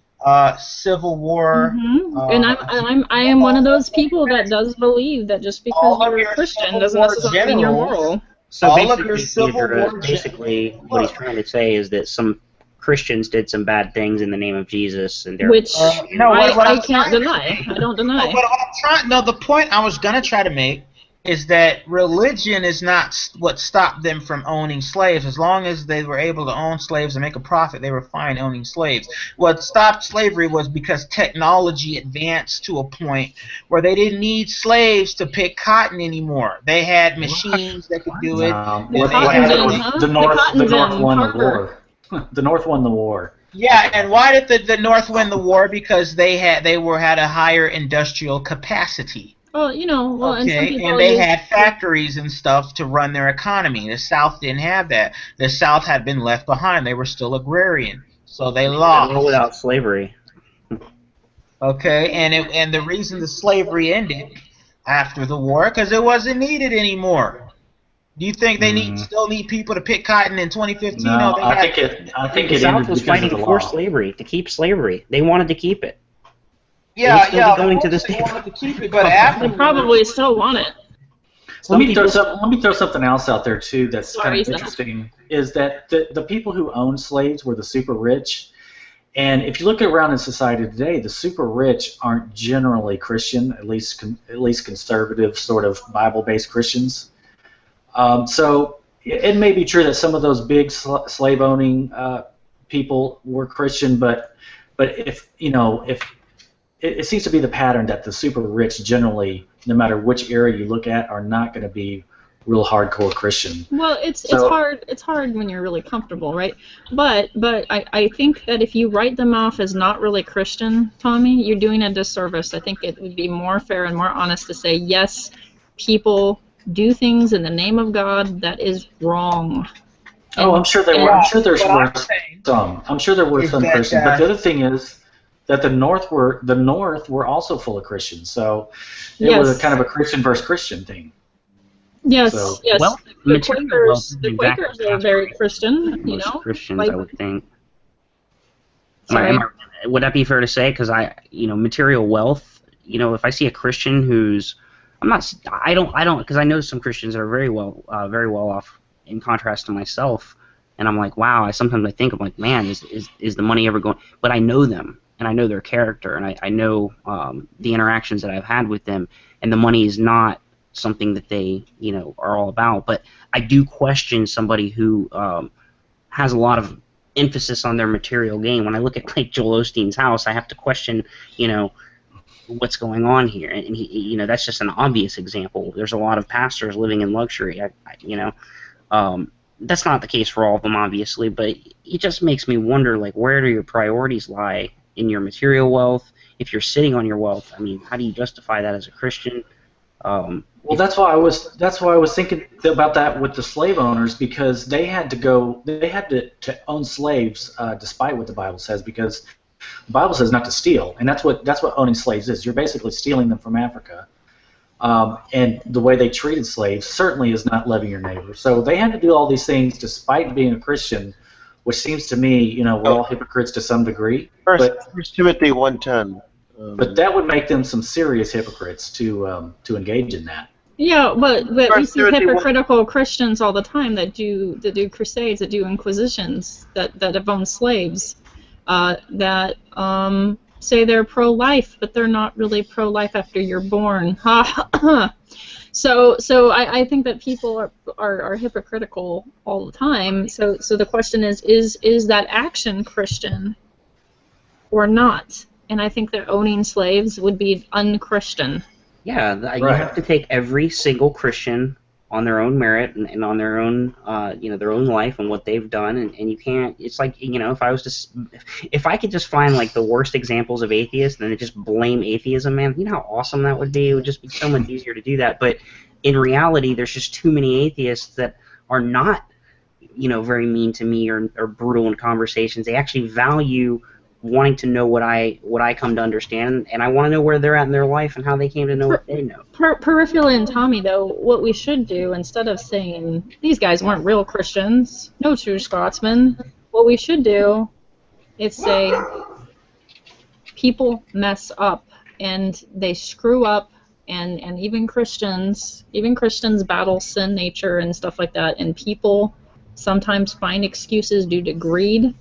Civil War. And I am one of those people that does believe that just because you're a Christian doesn't necessarily mean you're moral. So basically, what he's trying to say is that some Christians did some bad things in the name of Jesus, and which I can't deny. I don't deny. The point I was gonna try to make is that religion is not what stopped them from owning slaves. As long as they were able to own slaves and make a profit, they were fine owning slaves. What stopped slavery was because technology advanced to a point where they didn't need slaves to pick cotton anymore. They had machines that could do it. The North won the war. The North won the war. Yeah, and why did the North win the war? Because they had a higher industrial capacity. Well, and some people and they had factories and stuff to run their economy. The South didn't have that. The South had been left behind. They were still agrarian, so they lost. Without slavery. Okay, and the reason the slavery ended after the war because it wasn't needed anymore. Do you think they still need people to pick cotton in 2015? No, I think the South was fighting for slavery, to keep slavery. They wanted to keep it. Yeah, going to this they wanted to keep it, but after they probably still want it. Let me throw something else out there too. That's kind of interesting. Is that the people who owned slaves were the super rich, and if you look around in society today, the super rich aren't generally Christian, at least conservative, sort of Bible-based Christians. So it may be true that some of those big slave-owning people were Christian, but if it seems to be the pattern that the super rich generally, no matter which area you look at, are not going to be real hardcore Christian. Well, it's hard. It's hard when you're really comfortable, right? But I think that if you write them off as not really Christian, Tommy, you're doing a disservice. I think it would be more fair and more honest to say, yes, people do things in the name of God that is wrong. Oh, I'm sure there were. I'm sure there were some. I'm sure there were some Christians. But the other thing is that the North were also full of Christians. So it was kind of a Christian versus Christian thing. Yes, so, yes. Well, the Quakers are very Christian, you most know. Christians, like, I would think. Sorry. Would that be fair to say? Because material wealth. If I see a Christian who's, I don't, because I know some Christians that are very well off in contrast to myself, and I'm like, wow. Sometimes I think, I'm like, man, is the money ever going? But I know them, and I know their character, and I know the interactions that I've had with them, and the money is not something that they are all about. But I do question somebody who has a lot of emphasis on their material gain. When I look at like Joel Osteen's house, I have to question what's going on here, and he, that's just an obvious example. There's a lot of pastors living in luxury. That's not the case for all of them, obviously, but it just makes me wonder, like, where do your priorities lie in your material wealth? If you're sitting on your wealth, I mean, how do you justify that as a Christian? Well, that's why I was thinking about that with the slave owners, because they had to own slaves despite what the Bible says, because the Bible says not to steal, and that's what owning slaves is. You're basically stealing them from Africa, and the way they treated slaves certainly is not loving your neighbor. So they had to do all these things despite being a Christian, which seems to me, we're all hypocrites to some degree. First Timothy 1:10. But that would make them some serious hypocrites to engage in that. Yeah, but we see hypocritical Christians all the time that do crusades, that do inquisitions, that have owned slaves, that say they're pro-life, but they're not really pro-life after you're born. So I think that people are hypocritical all the time. So the question is that action Christian or not? And I think that owning slaves would be unchristian. Yeah, you have to take every single Christian on their own merit and on their own, their own life and what they've done, and you can't. It's like, if I could just find like the worst examples of atheists and then just blame atheism, man, you know how awesome that would be. It would just be so much easier to do that. But in reality, there's just too many atheists that are not, very mean to me or brutal in conversations. They actually value wanting to know what I come to understand, and I want to know where they're at in their life and how they came to know what they know. Peripheral and Tommy, though, what we should do, instead of saying these guys weren't real Christians, no true Scotsman, what we should do is say people mess up and they screw up, and even Christians battle sin nature and stuff like that, and people sometimes find excuses due to greed,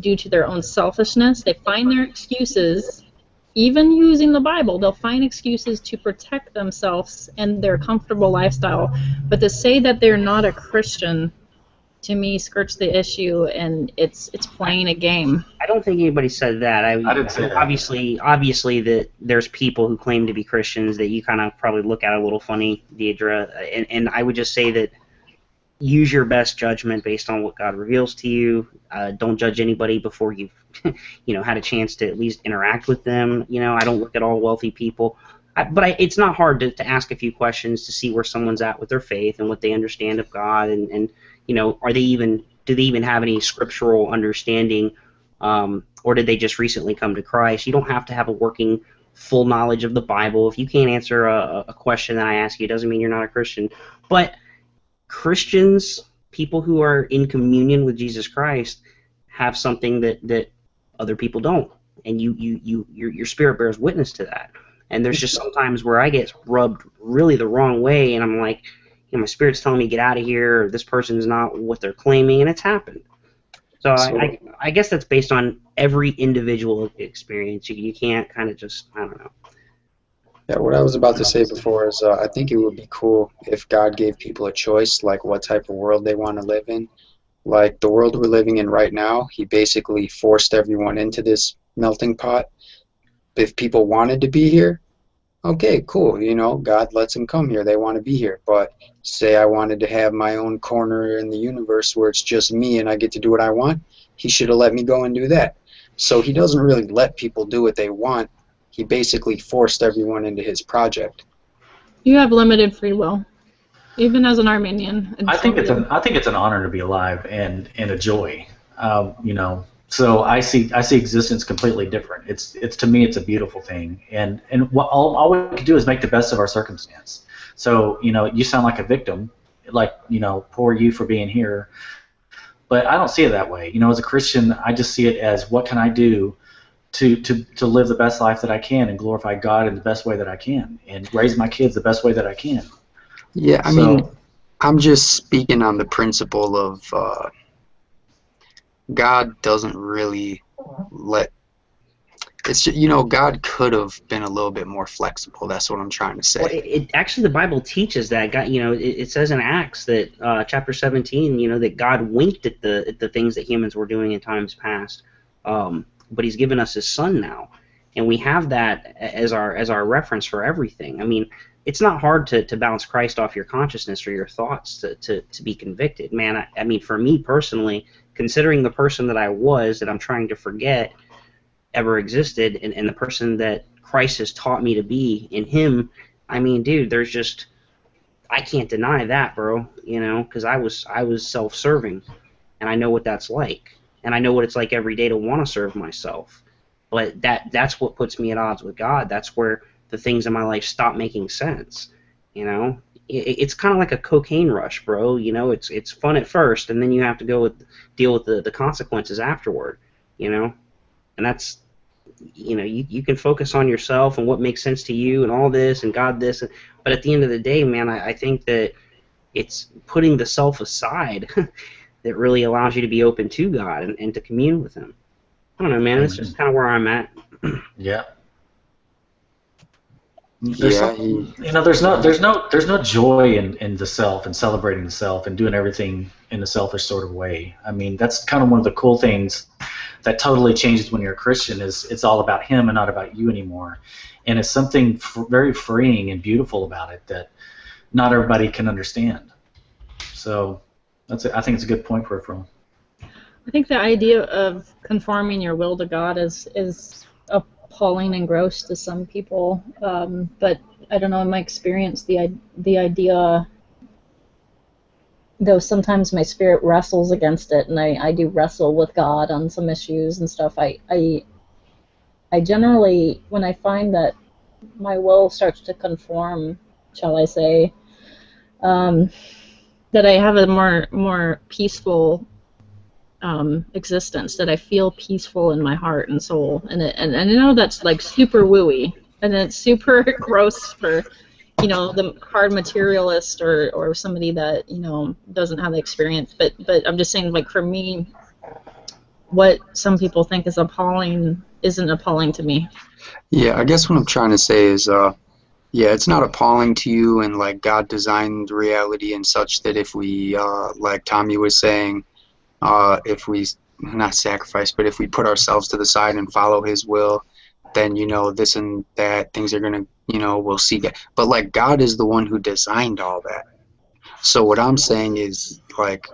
due to their own selfishness. They find their excuses, even using the Bible, they'll find excuses to protect themselves and their comfortable lifestyle. But to say that they're not a Christian, to me, skirts the issue, and it's playing a game. I don't think anybody said that. I didn't say that. Obviously that there's people who claim to be Christians that you kind of probably look at a little funny, Deidre, and I would just say that use your best judgment based on what God reveals to you. Don't judge anybody before you've had a chance to at least interact with them. I don't look at all wealthy people. But it's not hard to ask a few questions to see where someone's at with their faith and what they understand of God, and do they even have any scriptural understanding, or did they just recently come to Christ? You don't have to have a working full knowledge of the Bible. If you can't answer a question that I ask you, it doesn't mean you're not a Christian. But Christians, people who are in communion with Jesus Christ, have something that other people don't, and your spirit bears witness to that. And there's just sometimes where I get rubbed really the wrong way, and I'm like, my spirit's telling me get out of here, or this person's not what they're claiming, and it's happened. So I guess that's based on every individual experience. You can't kind of just, I don't know. Yeah, what I was about to say before is I think it would be cool if God gave people a choice, like what type of world they want to live in. Like the world we're living in right now, he basically forced everyone into this melting pot. If people wanted to be here, okay, cool, you know, God lets them come here. They want to be here. But say I wanted to have my own corner in the universe where it's just me and I get to do what I want, he should have let me go and do that. So he doesn't really let people do what they want. He basically forced everyone into his project. You have limited free will, even as an Armenian. I think it's an honor to be alive and a joy. You know, so I see existence completely different. It's to me it's a beautiful thing, and what all we can do is make the best of our circumstance. So you know, you sound like a victim, like you know, poor you for being here. But I don't see it that way. You know, as a Christian, I just see it as what can I do to live the best life that I can and glorify God in the best way that I can and raise my kids the best way that I can. Yeah, I mean, I'm just speaking on the principle of God doesn't really let. It's just, you know, God could have been a little bit more flexible. That's what I'm trying to say. Well, actually, the Bible teaches that. God, you know, it says in Acts that chapter 17, you know, that God winked at the things that humans were doing in times past, but He's given us His Son now, and we have that as our reference for everything. I mean, it's not hard to bounce Christ off your consciousness or your thoughts to be convicted, man. I mean, for me personally, considering the person that I was that I'm trying to forget ever existed, and the person that Christ has taught me to be in Him, I mean, dude, there's just, I can't deny that, bro, you know, because I was self-serving, and I know what that's like, and I know what it's like every day to want to serve myself, but that's what puts me at odds with God. That's where the things in my life stop making sense, you know. It's kind of like a cocaine rush, bro, you know. It's fun at first, and then you have to deal with the consequences afterward, you know, and that's, you know, you can focus on yourself and what makes sense to you and all this and God this, but at the end of the day, man, I think that it's putting the self aside that really allows you to be open to God and to commune with Him. I don't know, man. That's just kind of where I'm at. Yeah. Yeah, You know, there's no joy in the self and celebrating the self and doing everything in a selfish sort of way. I mean, that's kind of one of the cool things that totally changes when you're a Christian. Is it's all about Him and not about you anymore, and it's something very freeing and beautiful about it that not everybody can understand. So I think it's a good point, Peripheral. I think the idea of conforming your will to God is appalling and gross to some people, but I don't know, in my experience, the idea, though sometimes my spirit wrestles against it, and I do wrestle with God on some issues and stuff, I generally, when I find that my will starts to conform, shall I say, that I have a more peaceful existence, that I feel peaceful in my heart and soul, and I know that's like super wooey, and it's super gross for, you know, the hard materialist or somebody that, you know, doesn't have the experience, but I'm just saying, like, for me, what some people think is appalling isn't appalling to me. Yeah, I guess what I'm trying to say is, yeah, it's not appalling to you, and like God designed reality and such that if we, like Tommy was saying, if we not sacrifice, but if we put ourselves to the side and follow His will, then, you know, this and that, things are gonna, you know, we'll see that. But like God is the one who designed all that. So what I'm saying is, like,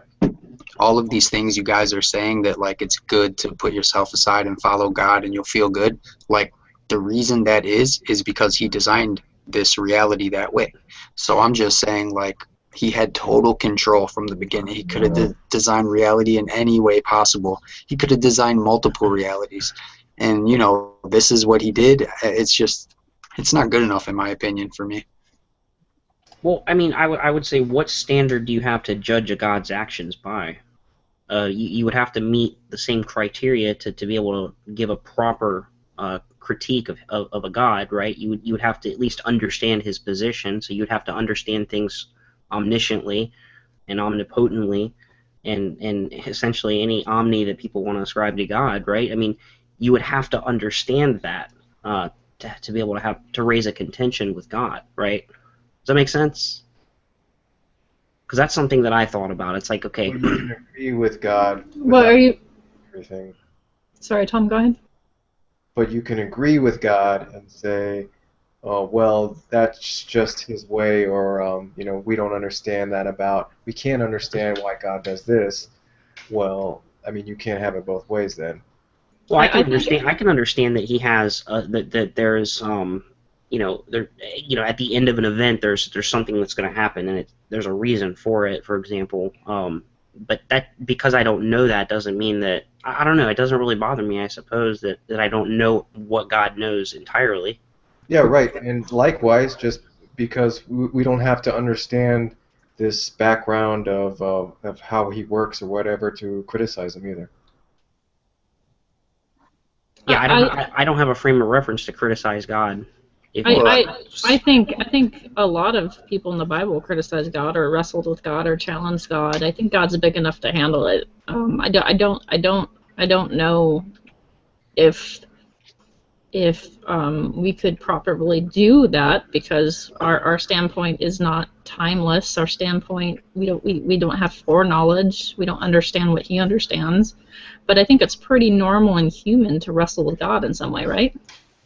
all of these things you guys are saying, that like it's good to put yourself aside and follow God and you'll feel good, like the reason that is because He designed this reality that way. So I'm just saying, like, He had total control from the beginning. He could have designed reality in any way possible. He could have designed multiple realities, and, you know, this is what He did. It's just, it's not good enough in my opinion for me. Well, I mean, I would say, what standard do you have to judge a God's actions by? You would have to meet the same criteria to be able to give a proper critique of a God, right? You would have to at least understand His position, so you'd have to understand things omnisciently and omnipotently, and essentially any omni that people want to ascribe to God, right? I mean, you would have to understand that to be able to raise a contention with God, right? Does that make sense? Because that's something that I thought about. It's like, okay, you can agree with God. What are you? Everything. Sorry, Tom. Go ahead. But you can agree with God and say, well, that's just his way, or we don't understand that we can't understand why God does this. Well, I mean, you can't have it both ways then. Well, I can understand. I can understand that he has that there's at the end of an event there's something that's going to happen and there's a reason for it. For example, but that because I don't know that doesn't mean that I don't know. It doesn't really bother me. I suppose that I don't know what God knows entirely. Yeah, right. And likewise, just because we don't have to understand this background of how he works or whatever to criticize him either. Yeah, I don't have a frame of reference to criticize God. I think a lot of people in the Bible criticize God or wrestled with God or challenged God. I think God's big enough to handle it. I don't know if we could properly do that because our standpoint is not timeless. Our standpoint we don't have foreknowledge. We don't understand what He understands. But I think it's pretty normal and human to wrestle with God in some way, right?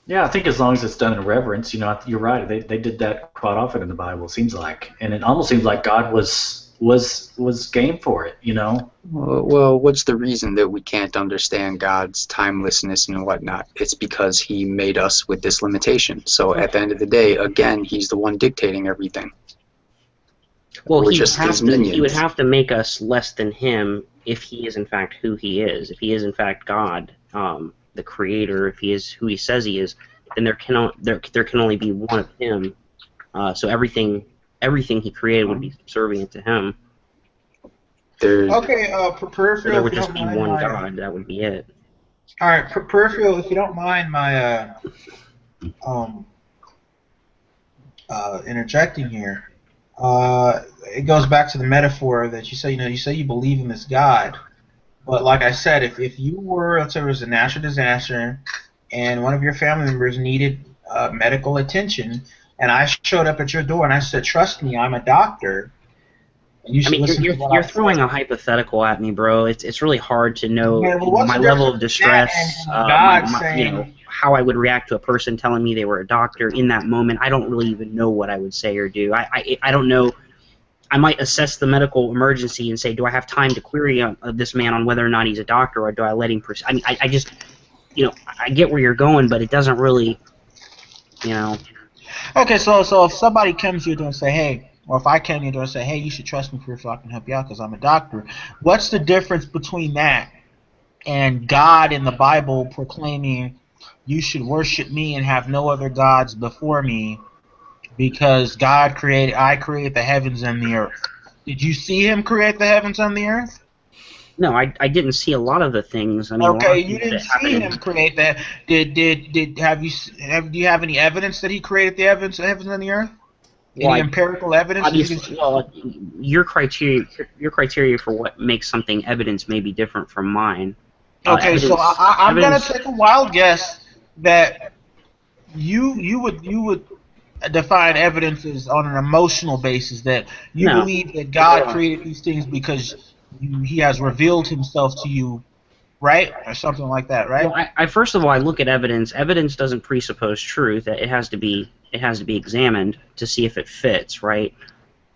Yeah, I think as long as it's done in reverence, you're right. They did that quite often in the Bible, it seems like, and it almost seems like God was game for it, Well, what's the reason that we can't understand God's timelessness and whatnot? It's because He made us with this limitation. So at the end of the day, again, He's the one dictating everything. Well, he would have to make us less than Him if He is in fact who He is. If He is in fact God, the Creator, if He is who He says He is, then there can only be one of Him. So everything He created would be subservient to Him. Okay, Peripheral. There would just be one God. That would be it. All right, Peripheral. If you don't mind my interjecting here, it goes back to the metaphor that you say. You say you believe in this God, but like I said, if you were, let's say, there was a natural disaster, and one of your family members needed medical attention, and I showed up at your door and I said, "Trust me, I'm a doctor." You're throwing a hypothetical at me, bro. It's really hard to know my level of distress, how I would react to a person telling me they were a doctor in that moment. I don't really even know what I would say or do. I don't know. I might assess the medical emergency and say, do I have time to query this man on whether or not he's a doctor, or do I let him proceed? I mean, I just, I get where you're going, but it doesn't really, Okay, so if somebody comes to your door and say, hey, or if I came to your door and say, hey, you should trust me if I can help you out because I'm a doctor, what's the difference between that and God in the Bible proclaiming you should worship me and have no other gods before me because I created the heavens and the earth? Did you see Him create the heavens and the earth? No, I didn't see a lot of the things. I mean, okay, you didn't see Him create that. Do you have any evidence that He created the heavens and the earth? Any empirical evidence? Obviously, well, your criteria for what makes something evidence may be different from mine. Okay, so I'm gonna take a wild guess that you would define evidence as on an emotional basis, that you believe that God created these things because He has revealed Himself to you, right, or something like that, right? Well, first of all, I look at evidence. Evidence doesn't presuppose truth. It has to be examined to see if it fits, right?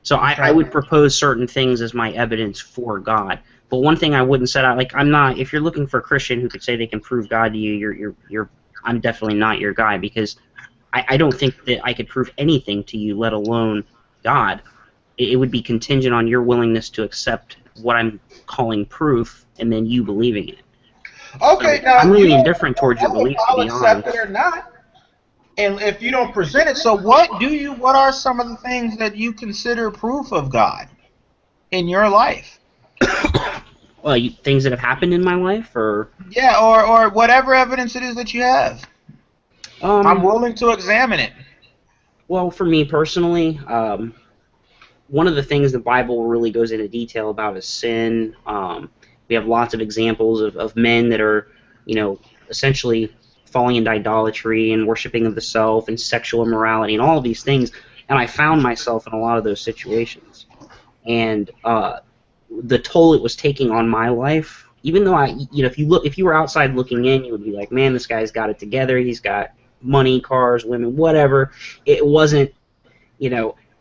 So I would propose certain things as my evidence for God. But one thing I wouldn't set out, like, I'm not. If you're looking for a Christian who could say they can prove God to you, I'm definitely not your guy, because I don't think that I could prove anything to you, let alone God. It would be contingent on your willingness to accept what I'm calling proof, and then you believing it. Okay, so now I'm really indifferent towards your belief, to be honest. I'll accept it or not. And if you don't present it, so what are some of the things that you consider proof of God in your life? Well, things that have happened in my life, or or whatever evidence it is that you have. I'm willing to examine it. Well, for me personally, one of the things the Bible really goes into detail about is sin. We have lots of examples of men that are, essentially falling into idolatry and worshiping of the self and sexual immorality and all of these things. And I found myself in a lot of those situations. And the toll it was taking on my life, even though if you were outside looking in, you would be like, man, this guy's got it together. He's got money, cars, women, whatever. It wasn't,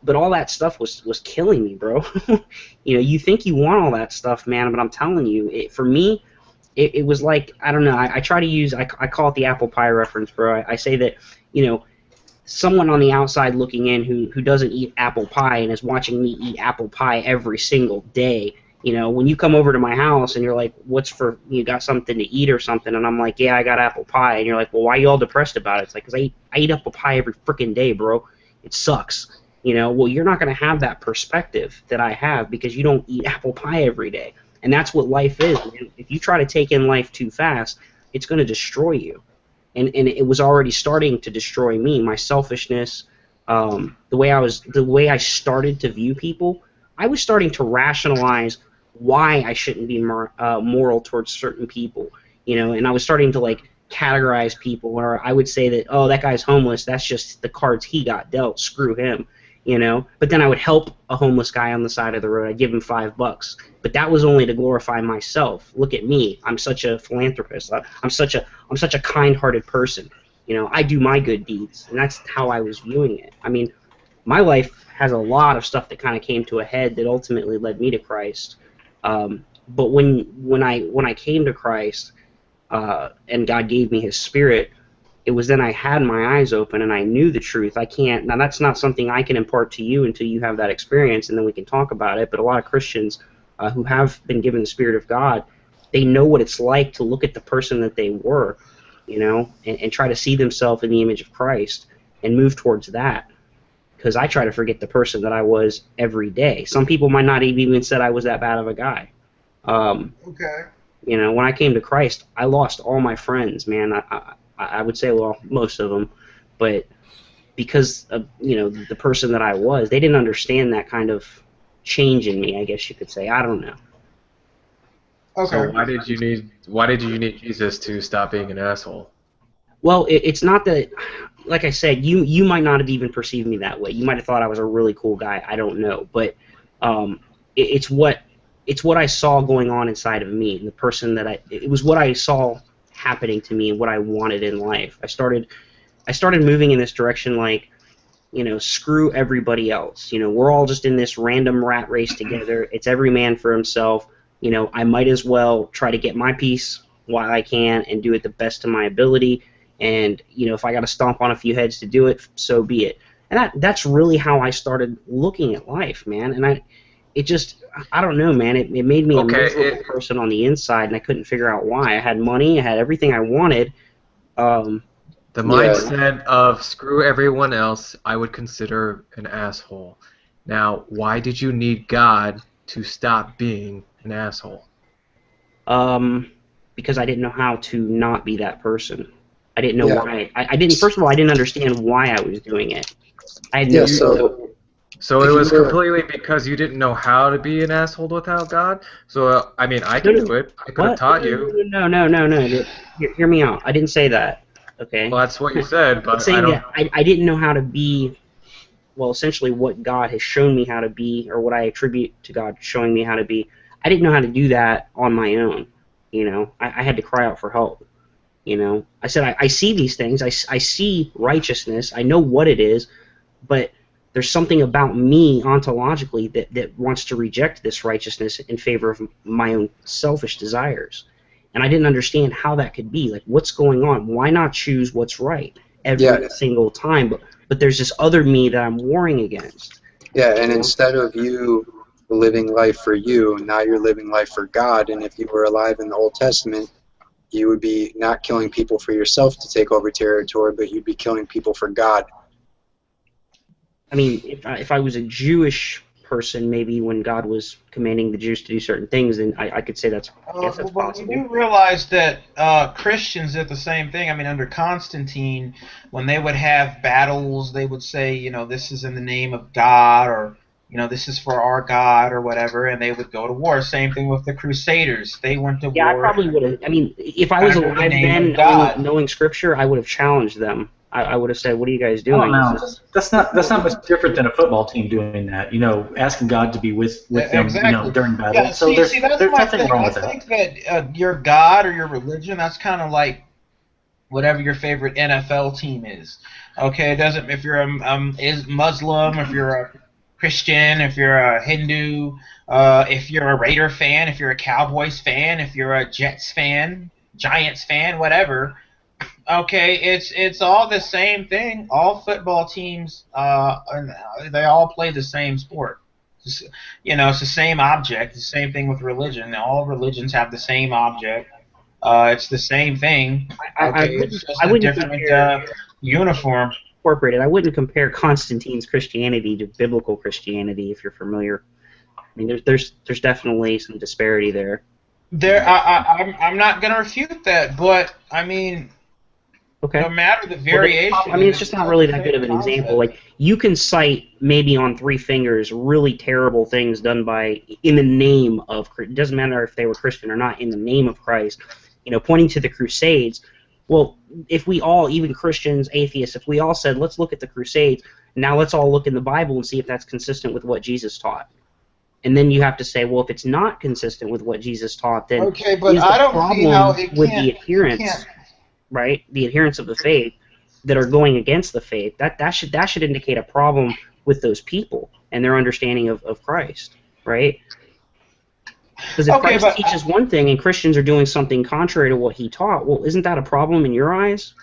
but all that stuff was killing me, bro. You think you want all that stuff, man, but I'm telling you, for me, it was like, I don't know, I try to use, I call it the apple pie reference, bro. I say that, someone on the outside looking in who doesn't eat apple pie and is watching me eat apple pie every single day, when you come over to my house and you're like, you got something to eat or something, and I'm like, yeah, I got apple pie, and you're like, well, why are you all depressed about it? It's like, because I eat apple pie every freaking day, bro. It sucks. Well, you're not going to have that perspective that I have because you don't eat apple pie every day. And that's what life is. If you try to take in life too fast, it's going to destroy you. And it was already starting to destroy me. My selfishness, the way I started to view people, I was starting to rationalize why I shouldn't be moral towards certain people. And I was starting to categorize people, or I would say that, oh, that guy's homeless. That's just the cards he got dealt. Screw him. But then I would help a homeless guy on the side of the road. I'd give him $5, but that was only to glorify myself. Look at me. I'm such a philanthropist. I'm such a kind-hearted person. I do my good deeds, and that's how I was viewing it. I mean, my life has a lot of stuff that kind of came to a head that ultimately led me to Christ. But when I came to Christ, and God gave me His Spirit, it was then I had my eyes open and I knew the truth. Now that's not something I can impart to you until you have that experience, and then we can talk about it. But a lot of Christians who have been given the Spirit of God, they know what it's like to look at the person that they were, and try to see themselves in the image of Christ and move towards that. Because I try to forget the person that I was every day. Some people might not have even said I was that bad of a guy. Okay. When I came to Christ, I lost all my friends, man. I would say, well, most of them, but because of the person that I was, they didn't understand that kind of change in me, I guess you could say. I don't know. Okay. So why did you need Jesus to stop being an asshole? Well, it's not that, like I said, you might not have even perceived me that way. You might have thought I was a really cool guy. I don't know, but it's what I saw going on inside of me, the person that it was what I saw happening to me and what I wanted in life. I started moving in this direction, screw everybody else. We're all just in this random rat race together. It's every man for himself. I might as well try to get my piece while I can and do it the best of my ability. And if I got to stomp on a few heads to do it, so be it. And that's really how I started looking at life, man. And I don't know, man. It made me a miserable person on the inside, and I couldn't figure out why. I had money, I had everything I wanted. The mindset of screw everyone else, I would consider an asshole. Now, why did you need God to stop being an asshole? Because I didn't know how to not be that person. I didn't know why. I didn't. First of all, I didn't understand why I was doing it. I had no. So it was completely because you didn't know how to be an asshole without God? So, I mean, I can do it. I could have taught you. No. Hear me out. I didn't say that, okay? Well, that's what you said, but I don't... I didn't know how to be, well, essentially what God has shown me how to be, or what I attribute to God showing me how to be. I didn't know how to do that on my own, I had to cry out for help, I said, I see these things. I see righteousness. I know what it is, but there's something about me ontologically that wants to reject this righteousness in favor of my own selfish desires. And I didn't understand how that could be. Like, what's going on? Why not choose what's right every single time? But there's this other me that I'm warring against. Yeah, and instead of you living life for you, now you're living life for God. And if you were alive in the Old Testament, you would be not killing people for yourself to take over territory, but you'd be killing people for God. I mean, if I was a Jewish person, maybe when God was commanding the Jews to do certain things, then I could say that's possible. But you do realize that Christians did the same thing. I mean, under Constantine, when they would have battles, they would say, this is in the name of God, or, this is for our God, or whatever, and they would go to war. Same thing with the Crusaders. They went to war. Yeah, I probably would have. I mean, if I was alive then, knowing Scripture, I would have challenged them. I would have said, "What are you guys doing?" Oh, no, that's not much different than a football team doing that. Asking God to be with them, during battle. Yeah, so see, that's there's my nothing thing. wrong with I think that your God or your religion, that's kind of like whatever your favorite NFL team is. Okay, it doesn't if you're is Muslim, if you're a Christian, if you're a Hindu, if you're a Raider fan, if you're a Cowboys fan, if you're a Jets fan, Giants fan, whatever. Okay, it's all the same thing. All football teams, they all play the same sport. You know, it's the same object. The same thing with religion. All religions have the same object. It's the same thing. Okay, it's just a different uniform. Incorporated. I wouldn't compare Constantine's Christianity to biblical Christianity, if you're familiar. I mean, there's definitely some disparity there. I'm not going to refute that, but I mean, okay. No matter the variation. I mean, it's just not really that good of an example. Like, you can cite maybe on 3 fingers really terrible things done in the name of. It doesn't matter if they were Christian or not. In the name of Christ, you know, pointing to the Crusades. Well, if we all, even Christians, atheists, if we all said, let's look at the Crusades, now let's all look in the Bible and see if that's consistent with what Jesus taught. And then you have to say, well, if it's not consistent with what Jesus taught, then okay, but is the I don't problem see how it with can't, the adherents, right? The adherents of the faith that are going against the faith. That should indicate a problem with those people and their understanding of Christ, right? Because if Christ teaches one thing and Christians are doing something contrary to what he taught, well, isn't that a problem in your eyes?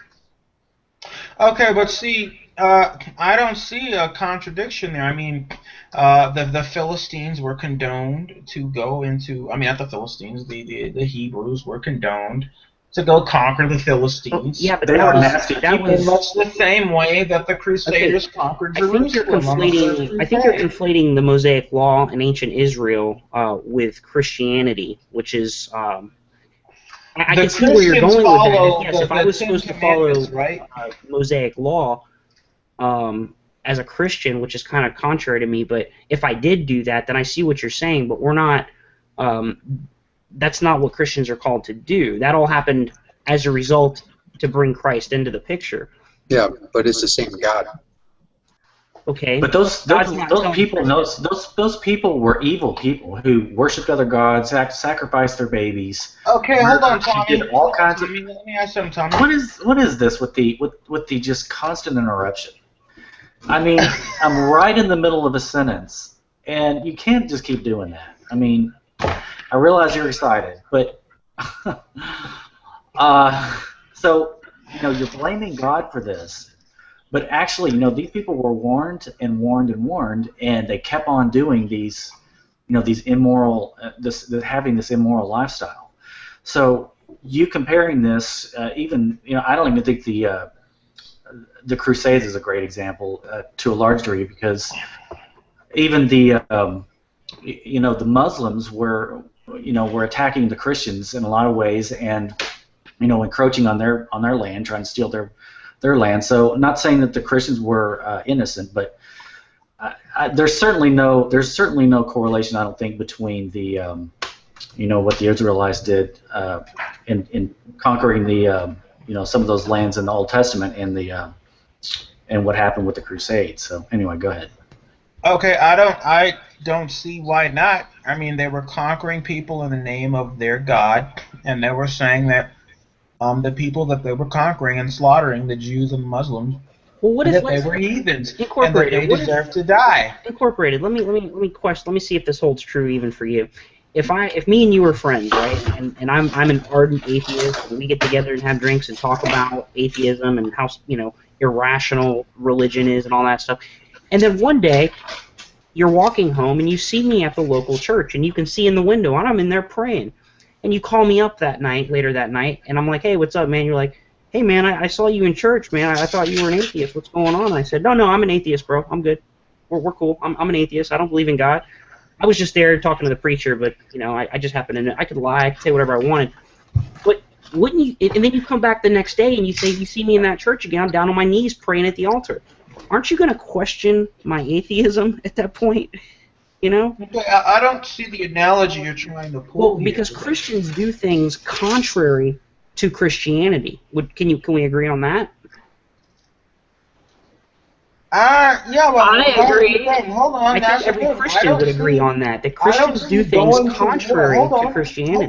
Okay, but see, I don't see a contradiction there. I mean, the Philistines were condoned to go into. I mean, not the Philistines. The Hebrews were condoned to go conquer the Philistines. Yeah, but that was much the same way that the Crusaders conquered Jerusalem. I think you're conflating the Mosaic Law and ancient Israel with Christianity, which is. I can see where you're going with that. Yes, if I was supposed to follow Mosaic Law as a Christian, which is kind of contrary to me, but if I did do that, then I see what you're saying. But we're not. That's not what Christians are called to do. That all happened as a result to bring Christ into the picture. Yeah, but it's the same God. Okay. But those people were evil people who worshipped other gods, sacrificed their babies. Okay, hold on, Tommy. Did all kinds of. Let me ask something, Tommy. What is this with the just constant interruption? I mean, I'm right in the middle of a sentence, and you can't just keep doing that. I mean, I realize you're excited, but so you're blaming God for this. But actually, these people were warned and warned and warned, and they kept on doing these, these immoral, having this immoral lifestyle. So you comparing this, even, I don't even think the Crusades is a great example to a large degree, because even the Muslims were attacking the Christians in a lot of ways, and encroaching on their land, trying to steal their land. So I'm not saying that the Christians were innocent, but there's certainly no correlation, I don't think, between the what the Israelites did in conquering the some of those lands in the Old Testament and what happened with the Crusades. So anyway, go ahead. Okay, I don't see why not. I mean, they were conquering people in the name of their God, and they were saying that the people that they were conquering and slaughtering, the Jews and Muslims, that they were heathens and that they deserved to die. Incorporated. Let me see if this holds true even for you. If me and you were friends, right, and I'm an ardent atheist, and we get together and have drinks and talk about atheism and how irrational religion is and all that stuff, and then one day you're walking home and you see me at the local church and you can see in the window and I'm in there praying. And you call me up later that night, and I'm like, hey, what's up, man? You're like, hey, man, I saw you in church, man. I thought you were an atheist. What's going on? I said, no, I'm an atheist, bro. I'm good. We're cool. I'm an atheist. I don't believe in God. I was just there talking to the preacher, but, I just happened to know. I could lie. I could say whatever I wanted. But wouldn't you, and then you come back the next day and you say, you see me in that church again. I'm down on my knees praying at the altar. Aren't you going to question my atheism at that point? I don't see the analogy you're trying to pull. Well, because Christians do things contrary to Christianity. Can we agree on that? Yeah, well, I agree. Hold on. I think every Christian would agree on that. That Christians do things contrary to Christianity.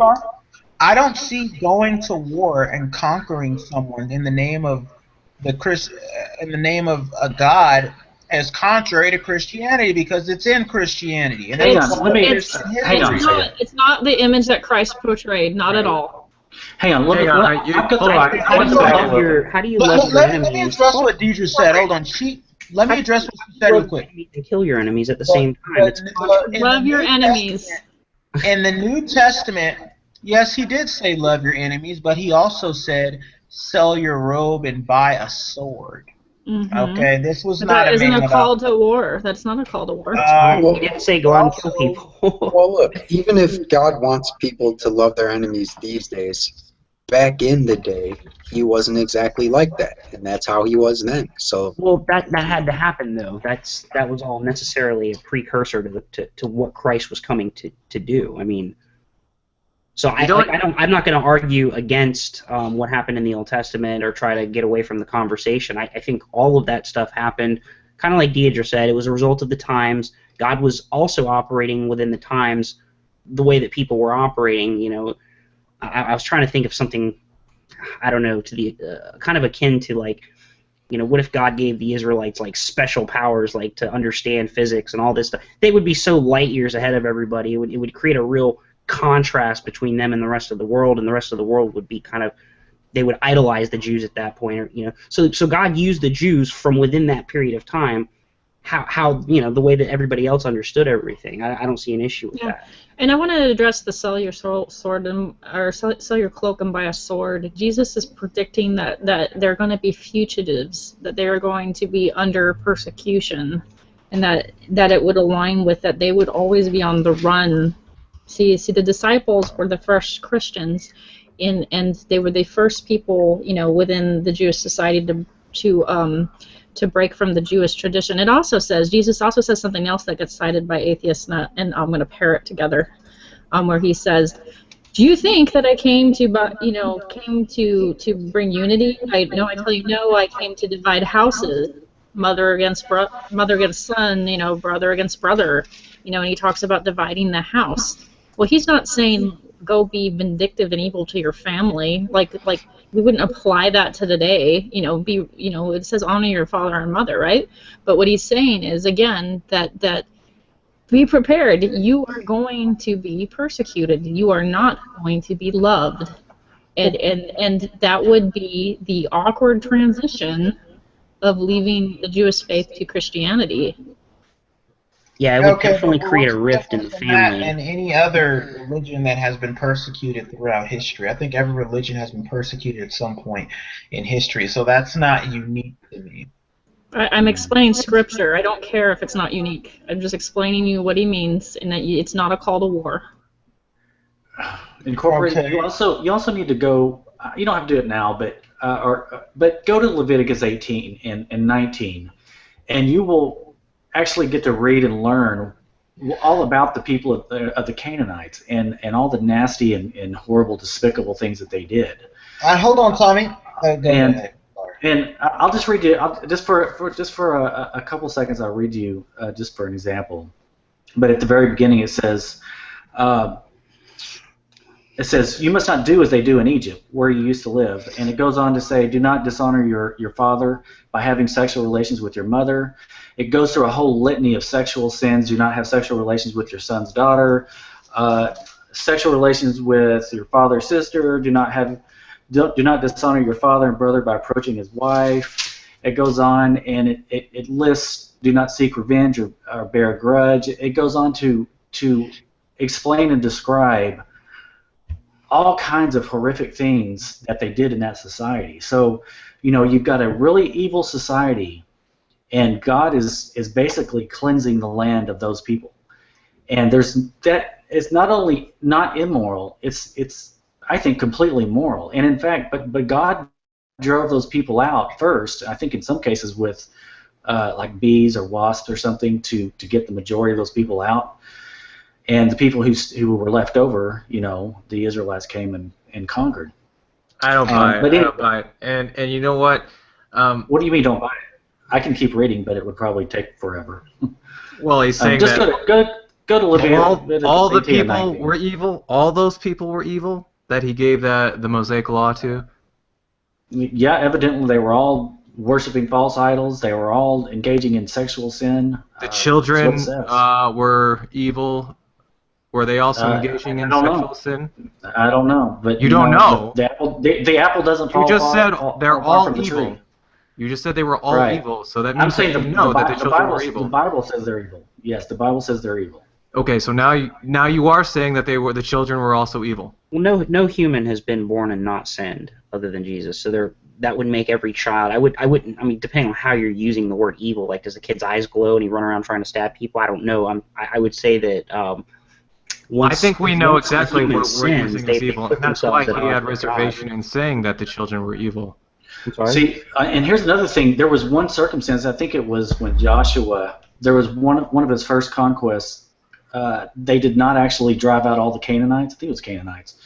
I don't see going to war and conquering someone in the name of in the name of a God as contrary to Christianity, because it's in Christianity. And hang on, hang on a second. It's not the image that Christ portrayed, not at all. Hang on, how do you love your enemies? Let me address what Deidre said. Hold on. Let me address what she said real quick. And kill your enemies at the same time. Love your enemies. In the New Testament, yes, he did say love your enemies, but he also said sell your robe and buy a sword. Mm-hmm. Okay, this was but not that a isn't man a call to war. That's not a call to war. He didn't say go out and kill people. Well, look, even if God wants people to love their enemies these days, back in the day, he wasn't exactly like that, and that's how he was then. So, well, that had to happen though. That was all necessarily a precursor to what Christ was coming to do. I mean, so I'm not going to argue against what happened in the Old Testament or try to get away from the conversation. I think all of that stuff happened, kind of like Deidre said. It was a result of the times. God was also operating within the times, the way that people were operating. You know, I was trying to think of something, I don't know, to the kind of akin to like, you know, what if God gave the Israelites like special powers, like to understand physics and all this stuff? They would be so light years ahead of everybody. It would create a real contrast between them and the rest of the world, and the rest of the world would be kind of, they would idolize the Jews at that point, or, you know. So God used the Jews from within that period of time, how you know, the way that everybody else understood everything. I don't see an issue with that. And I want to address the sell your sword or sell your cloak and buy a sword. Jesus is predicting that they're going to be fugitives, that they are going to be under persecution, and that it would align with that they would always be on the run. See, the disciples were the first Christians, and they were the first people, you know, within the Jewish society to break from the Jewish tradition. It also says, Jesus also says something else that gets cited by atheists, and I'm going to pair it together, where he says, "Do you think that I came to bring unity? I tell you, no. I came to divide houses, mother against son, you know, brother against brother, you know." And he talks about dividing the house. Well, he's not saying go be vindictive and evil to your family. Like we wouldn't apply that to today. You know, it says honor your father and mother, right? But what he's saying is, again, that be prepared. You are going to be persecuted. You are not going to be loved, and that would be the awkward transition of leaving the Jewish faith to Christianity. Yeah, it would definitely create a rift in the family. And any other religion that has been persecuted throughout history. I think every religion has been persecuted at some point in history, so that's not unique to me. I'm explaining scripture. I don't care if it's not unique. I'm just explaining you what he means, and that it's not a call to war. Incorporate. Okay. You also need to go. You don't have to do it now, but go to Leviticus 18 and 19, and you will actually get to read and learn all about the people of the Canaanites and all the nasty and horrible, despicable things that they did. Hold on, Tommy. And I'll just read you, just for a couple seconds, I'll read you just for an example. But at the very beginning, it says, "You must not do as they do in Egypt, where you used to live." And it goes on to say, "Do not dishonor your father by having sexual relations with your mother." It goes through a whole litany of sexual sins. Do not have sexual relations with your son's daughter. Sexual relations with your father's sister. Do not dishonor your father and brother by approaching his wife. It goes on, and it lists, do not seek revenge or bear a grudge. It goes on to explain and describe all kinds of horrific things that they did in that society. So, you know, you've got a really evil society, and God is basically cleansing the land of those people. And it's not only not immoral, it's I think completely moral. And in fact, but God drove those people out first, I think in some cases with like bees or wasps or something to get the majority of those people out. And the people who were left over, you know, the Israelites came and conquered. I don't buy it. I don't buy it. And you know what? What do you mean don't buy it? I can keep reading, but it would probably take forever. Well, he's saying just that go to Leviticus. All the people were evil. All those people were evil. that he gave the Mosaic Law to? Yeah, evidently they were all worshiping false idols. They were all engaging in sexual sin. The children that's what it says. were evil. Were they also engaging in sexual sin? I don't know, but you don't know. The apple doesn't fall. You just said they're all from the evil. tree. You just said they were all evil, so that means I'm saying that you know that the children were evil. The Bible says they're evil. Yes, the Bible says they're evil. Okay, so now you are saying that the children were also evil. Well, no human has been born and not sinned other than Jesus. So that would make every child. I wouldn't. I mean, depending on how you're using the word evil, like does the kid's eyes glow and he run around trying to stab people? I don't know. I would say that. I think we know exactly what we're sins, using as evil, and that's why he had reservation in saying that the children were evil. See, and here's another thing. There was one circumstance. I think it was when Joshua. There was one of his first conquests. They did not actually drive out all the Canaanites. I think it was Canaanites.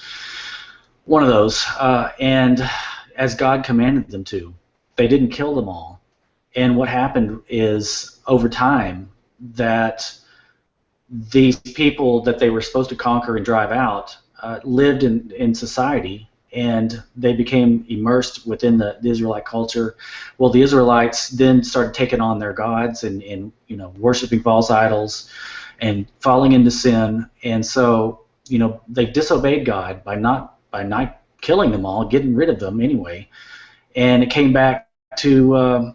One of those, and as God commanded them to, they didn't kill them all. And what happened is, over time, that these people that they were supposed to conquer and drive out lived in society, and they became immersed within the Israelite culture. Well, the Israelites then started taking on their gods and worshiping false idols and falling into sin, and so they disobeyed God by not killing them all, getting rid of them anyway, and it came back to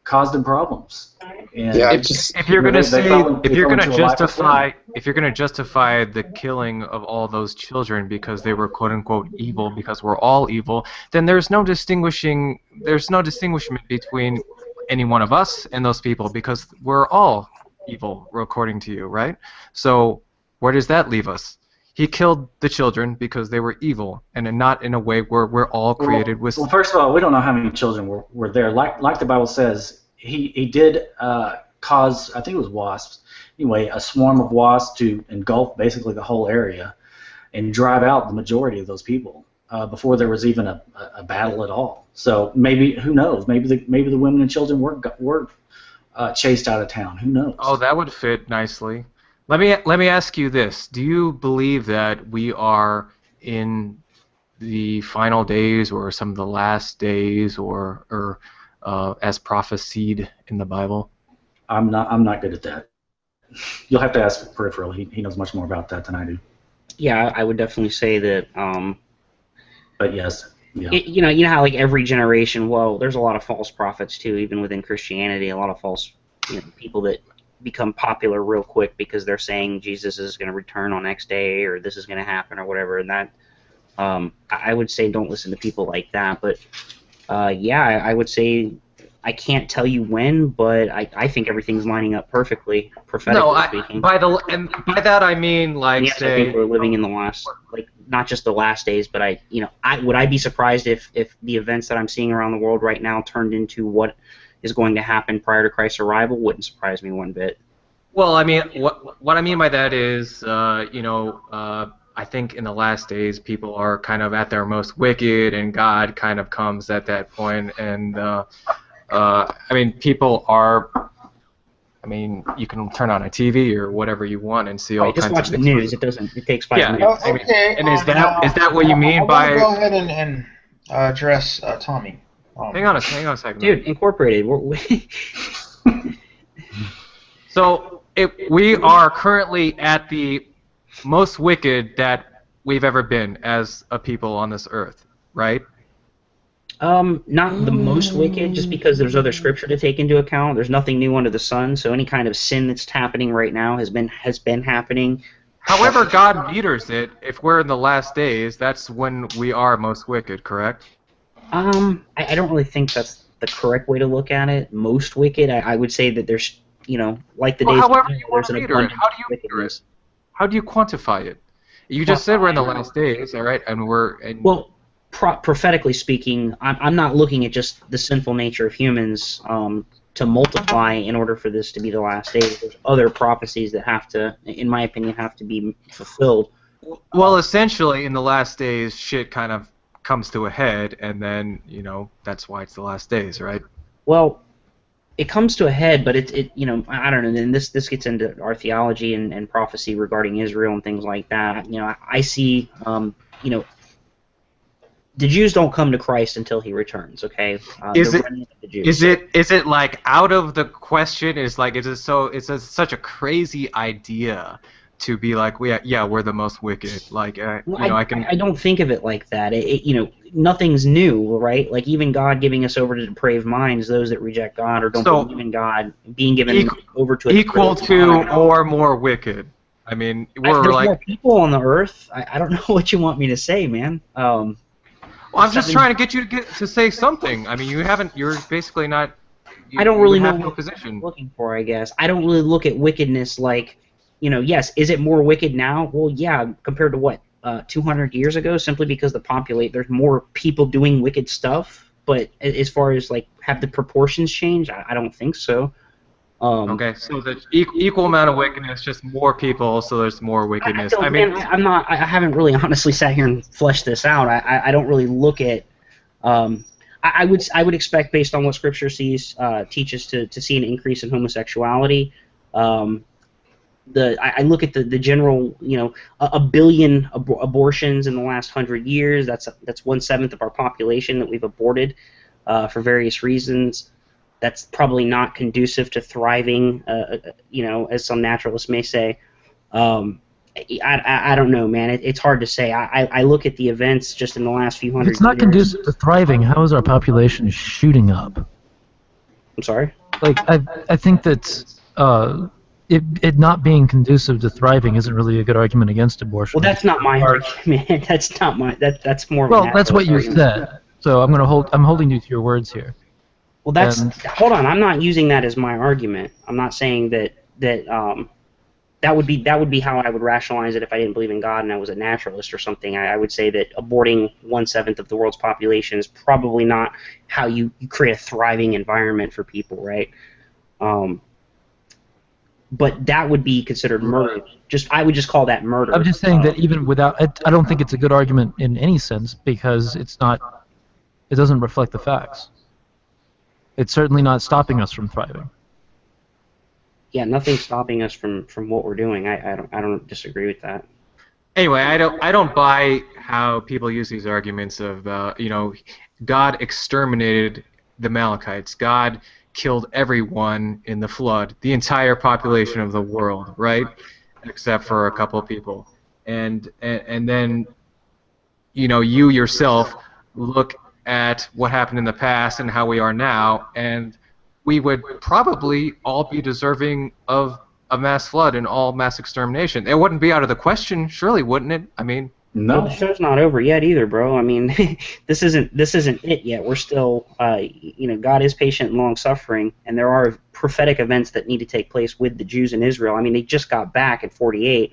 cause them problems. And if you're going to justify the killing of all those children because they were quote unquote evil, because we're all evil, then there's no distinguishment between any one of us and those people, because we're all evil according to you, right? So where does that leave us? He killed the children because they were evil, and not in a way where we're all created with. Well, first of all, we don't know how many children were there. Like the Bible says, he did cause, I think it was wasps, anyway, a swarm of wasps to engulf basically the whole area and drive out the majority of those people before there was even a battle at all. So maybe, who knows? Maybe the women and children were chased out of town. Who knows? Oh, that would fit nicely. Let me ask you this: do you believe that we are in the final days, or some of the last days, or as prophesied in the Bible? I'm not good at that. You'll have to ask Peripheral. He knows much more about that than I do. Yeah, I would definitely say that. But yes. Yeah. You know how like every generation, well, there's a lot of false prophets too, even within Christianity, a lot of false people that become popular real quick because they're saying Jesus is going to return on X day, or this is going to happen, or whatever. And that, I would say, don't listen to people like that. But yeah, I would say I can't tell you when, but I think everything's lining up perfectly, prophetically speaking. By that I mean, like, yes, say, I think we're living in the last, like, not just the last days, but would I be surprised if the events that I'm seeing around the world right now turned into what is going to happen prior to Christ's arrival? Wouldn't surprise me one bit. Well, I mean, what I mean by that is, I think in the last days people are kind of at their most wicked, and God kind of comes at that point, and I mean, people are. I mean, you can turn on a TV or whatever you want and see all kinds of things. Just watch the news. It takes 5 minutes. Oh, okay. And is that what you mean by? I want to go ahead and address Tommy. Hang on a second. Dude, Incorporated. So we are currently at the most wicked that we've ever been as a people on this earth, right? Not the most wicked, just because there's other scripture to take into account. There's nothing new under the sun, so any kind of sin that's happening right now has been happening. However God meters it, if we're in the last days, that's when we are most wicked, correct? I don't really think that's the correct way to look at it. Most wicked, I would say that there's, like the days. However you want to meter it, how do you meter it? How do you quantify it? You just said we're in the last days, all right, and we're. Well, prophetically speaking, I'm not looking at just the sinful nature of humans to multiply in order for this to be the last days. There's other prophecies that have to, in my opinion, have to be fulfilled. Well, essentially, in the last days, shit kind of comes to a head, and then, that's why it's the last days, right? Well, it comes to a head, but it I don't know, and this gets into our theology and prophecy regarding Israel and things like that. I see, the Jews don't come to Christ until he returns. Okay. Is the it? remnant of the Jews. Is it like out of the question? Is like is it so? It's such a crazy idea to be like, we're the most wicked. Like, Well, you know, I can. I don't think of it like that. Nothing's new, right? Like even God giving us over to depraved minds, those that reject God or don't believe in God, being given over to equal to or more wicked. I mean, we're there's like more people on the earth. I don't know what you want me to say, man. Well, I'm just trying to get you to say something. I mean, you're basically not. I don't really know what position I'm looking for. I guess I don't really look at wickedness like, yes, is it more wicked now? Well, yeah, compared to what 200 years ago, simply because there's more people doing wicked stuff. But as far as like have the proportions changed, I don't think so. Okay, so the equal amount of wickedness, just more people, so there's more wickedness. I haven't really honestly sat here and fleshed this out. I don't really look at. I would expect, based on what Scripture teaches to see an increase in homosexuality. I look at the general, a billion abortions in the last 100 years. That's 1/7 of our population that we've aborted for various reasons. That's probably not conducive to thriving, as some naturalists may say. I don't know, man. It's hard to say. I look at the events just in the last few hundred years. If it's not conducive to thriving, how is our population shooting up? I'm sorry? Like, I think that it not being conducive to thriving isn't really a good argument against abortion. Well, that's not my argument. That's not my. That's more. Well, that's what you said. So I'm holding you to your words here. Well, hold on. I'm not using that as my argument. I'm not saying that that would be how I would rationalize it if I didn't believe in God and I was a naturalist or something. I would say that aborting 1/7 of the world's population is probably not how you create a thriving environment for people, right? But that would be considered murder. I would just call that murder. I'm just saying that even without, I don't think it's a good argument in any sense because it doesn't reflect the facts. It's certainly not stopping us from thriving. Yeah, nothing's stopping us from what we're doing. I don't disagree with that. Anyway, I don't buy how people use these arguments of God exterminated the Amalekites. God killed everyone in the flood, the entire population of the world, right? Except for a couple of people. And then you yourself look at what happened in the past and how we are now, and we would probably all be deserving of a mass flood and all mass extermination. It wouldn't be out of the question, surely, wouldn't it? I mean, no. Well, the show's not over yet either, bro. I mean, this isn't it yet. We're still, God is patient and long-suffering, and there are prophetic events that need to take place with the Jews in Israel. I mean, they just got back in 48,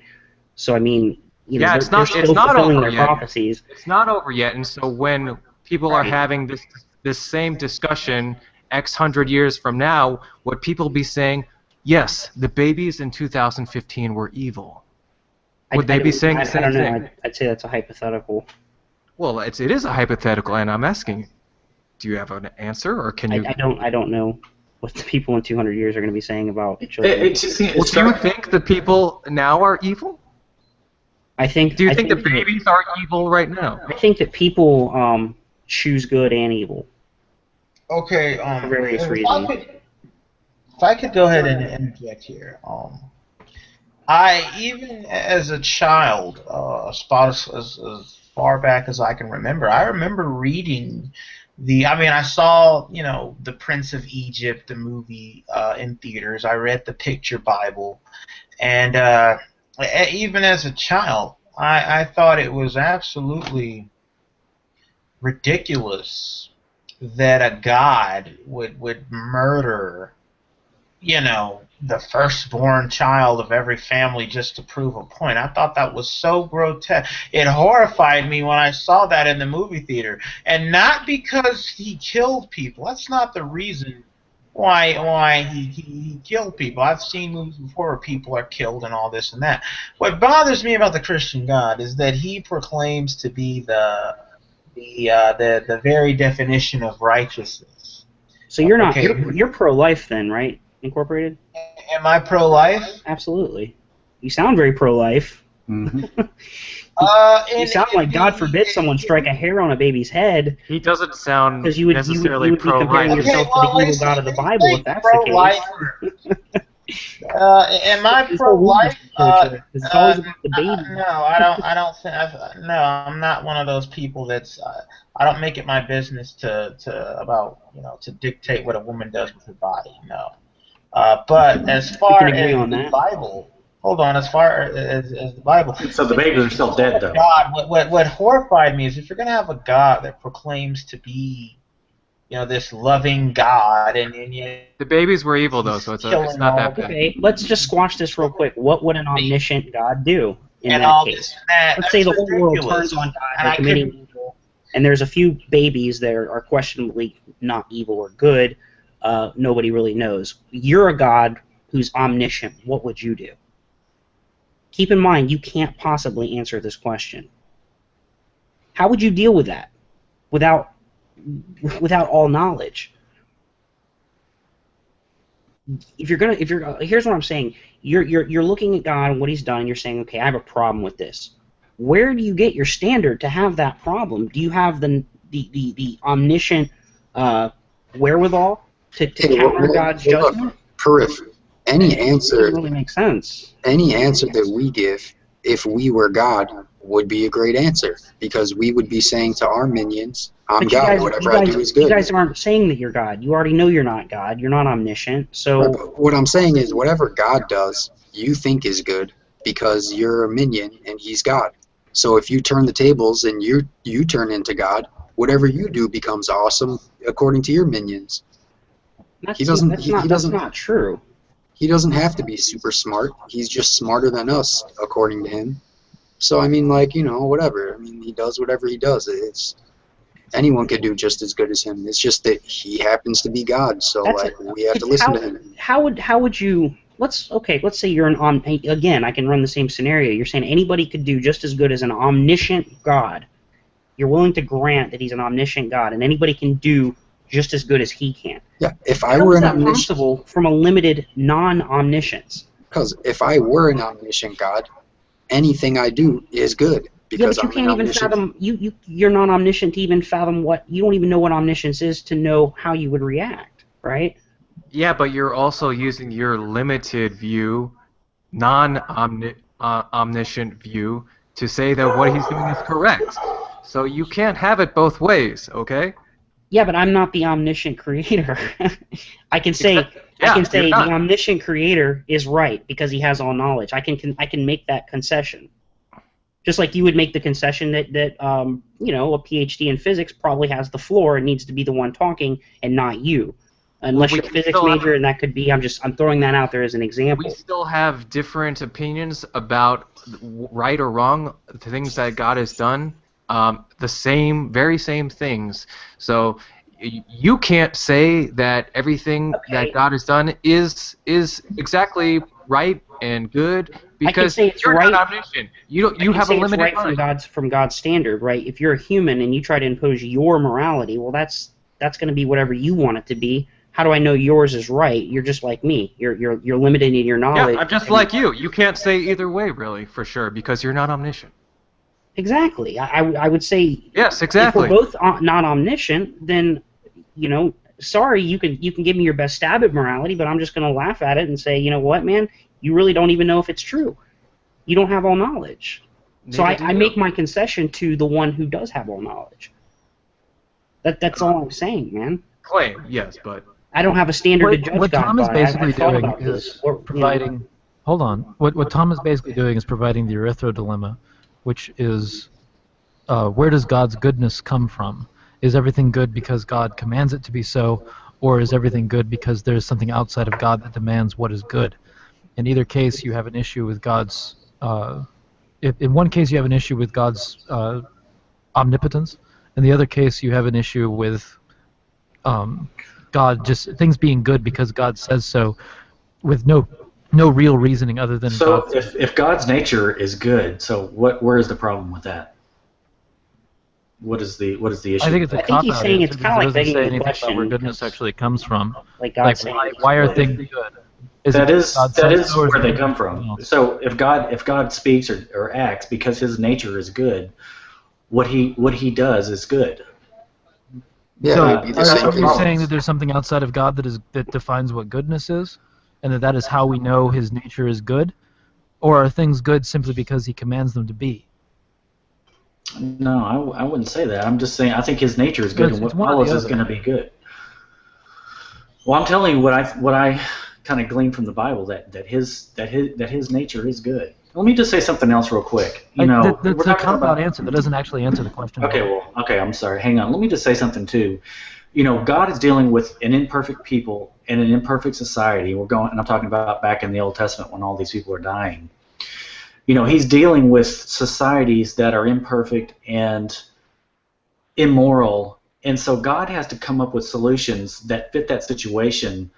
so I mean, it's not over yet. Prophecies. It's not over yet, and so when people are having this same discussion X hundred years from now, would people be saying, yes, the babies in 2015 were evil? Would they be saying the same thing? I'd say that's a hypothetical. Well, it is a hypothetical, and I'm asking, do you have an answer, or can you? I don't know what the people in 200 years are going to be saying about children. Do you think the people now are evil? Do you think the babies are evil right now? I think that people choose good and evil. Okay. For various reasons. If I could go ahead and interject here. I, even as a child, as far back as I can remember, I remember reading I saw, The Prince of Egypt, the movie, in theaters. I read the picture Bible. And even as a child, I thought it was absolutely ridiculous that a God would murder, the firstborn child of every family just to prove a point. I thought that was so grotesque. It horrified me when I saw that in the movie theater. And not because he killed people. That's not the reason why he killed people. I've seen movies before where people are killed and all this and that. What bothers me about the Christian God is that he proclaims to be the very definition of righteousness. So you're not you're pro-life then, right? Incorporated? Am I pro-life? Absolutely. You sound very pro-life. You sound like, God forbid, someone strike a hair on a baby's head. He doesn't sound because you would be comparing yourself to the evil God of the Bible if that's the case. Am I pro-life? It's always about the baby. No, I don't think. No, I'm not one of those people that's. I don't make it my business to dictate what a woman does with her body. No. But as far as the Bible, hold on. As far as the Bible. So the babies are still dead, though. God, what horrified me is if you're gonna have a God that proclaims to be, this loving God, and the babies were evil though, so it's not that bad. Okay, let's just squash this real quick. What would an omniscient God do in that case? Let's say the whole world turns on God committing evil, and there's a few babies that are questionably not evil or good. Nobody really knows. You're a God who's omniscient. What would you do? Keep in mind, you can't possibly answer this question. How would you deal with that without all knowledge? Here's what I'm saying. You're looking at God and what He's done, and you're saying, okay, I have a problem with this. Where do you get your standard to have that problem? Do you have the omniscient wherewithal to counter God's judgment? Any answer doesn't really make sense. Any answer that we give, if we were God, would be a great answer, because we would be saying to our minions, I'm God, whatever I do is good. You guys aren't saying that you're God. You already know you're not God. You're not omniscient. So what I'm saying is, whatever God does, you think is good because you're a minion and He's God. So if you turn the tables and you turn into God, whatever you do becomes awesome according to your minions. That's not true. He doesn't have to be super smart. He's just smarter than us, according to him. So, I mean, whatever. I mean, he does whatever he does. Anyone could do just as good as him. It's just that he happens to be God, so we have to listen to him. How would you? Let's say you're again. I can run the same scenario. You're saying anybody could do just as good as an omniscient God. You're willing to grant that He's an omniscient God, and anybody can do just as good as He can. Yeah, if I were an omniscient, possible from a limited non-omniscience. Because if I were an omniscient God, anything I do is good. Because but you can't even fathom. You're not omniscient to even fathom what. You don't even know what omniscience is to know how you would react, right? Yeah, but you're also using your limited view, non-omniscient view, to say that what He's doing is correct. So you can't have it both ways, okay? Yeah, but I'm not the omniscient creator. I can say the omniscient creator is right because he has all knowledge. I can make that concession. Just like you would make the concession that a PhD in physics probably has the floor and needs to be the one talking and not you. Unless you're a physics major, and that could be. I'm throwing that out there as an example. We still have different opinions about right or wrong, the things that God has done. The very same things. So you can't say that everything that God has done is exactly right and good because you're not omniscient. You have a limited mind. From God's standard, right? If you're a human and you try to impose your morality, well, that's going to be whatever you want it to be. How do I know yours is right? You're just like me. You're limited in your knowledge. Yeah, I'm just like you. You can't say either way, really, for sure, because you're not omniscient. Exactly. I would say yes, exactly. If we're both not omniscient, then sorry, you can give me your best stab at morality, but I'm just going to laugh at it and say, you know what, man, you really don't even know if it's true. You don't have all knowledge. So I make my concession to the one who does have all knowledge. That's all I'm saying, man. Claim, yes, but I don't have a standard to judge what God Tom is by. basically doing is providing. Hold on. What Tom is basically doing is providing the Erythro dilemma, which is where does God's goodness come from? Is everything good because God commands it to be so, or is everything good because there's something outside of God that demands what is good? In either case, you have an issue with God's. In one case, you have an issue with God's omnipotence. In the other case, you have an issue with God just things being good because God says so, with no real reasoning other than. So if God's nature is good, so where is the problem with that? What is the issue? I think it's a cop-out. He's saying it's kind of like begging the question about where goodness actually comes from. Like God saying, why are things good? That is where they come from. So if God speaks or acts because His nature is good, what he does is good. Yeah, So it'd be the same are you thing. saying that there's something outside of God that defines what goodness is, and that is how we know His nature is good, or are things good simply because He commands them to be? No, I wouldn't say that. I'm just saying I think His nature is good, and what follows is going to be good. Well, I'm telling you what I kind of gleaned from the Bible that his nature is good. Let me just say something else real quick. That's a cop-out answer. That doesn't actually answer the question. Okay, I'm sorry. Hang on. Let me just say something too. God is dealing with an imperfect people and an imperfect society. And I'm talking about back in the Old Testament when all these people are dying. He's dealing with societies that are imperfect and immoral, and so God has to come up with solutions that fit that situation,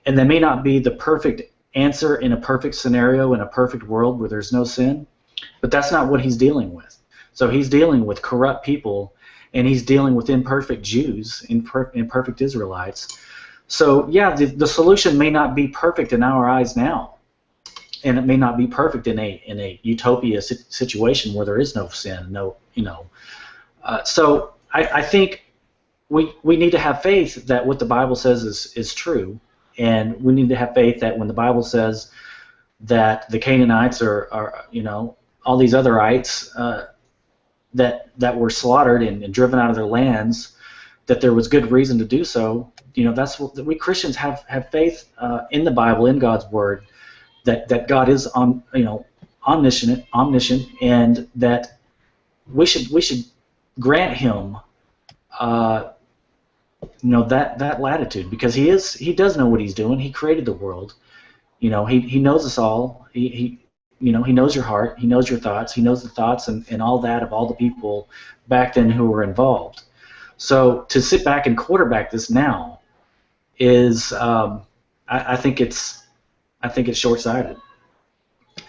and they may not be the perfect answer in a perfect scenario in a perfect world where there's no sin, but that's not what He's dealing with. So He's dealing with corrupt people, and He's dealing with imperfect Jews, imperfect Israelites. So yeah, the solution may not be perfect in our eyes now, and it may not be perfect in a utopia situation where there is no sin, so I think we need to have faith that what the Bible says is true, and we need to have faith that when the Bible says that the Canaanites are all these otherites that were slaughtered and driven out of their lands, that there was good reason to do so. That's what we Christians have faith in the Bible, in God's Word, that God is omniscient, and that we should grant Him that latitude, because he does know what He's doing. He created the world. He knows us all. He knows your heart. He knows your thoughts. He knows the thoughts and all that of all the people back then who were involved. So to sit back and quarterback this now is I think it's short-sighted,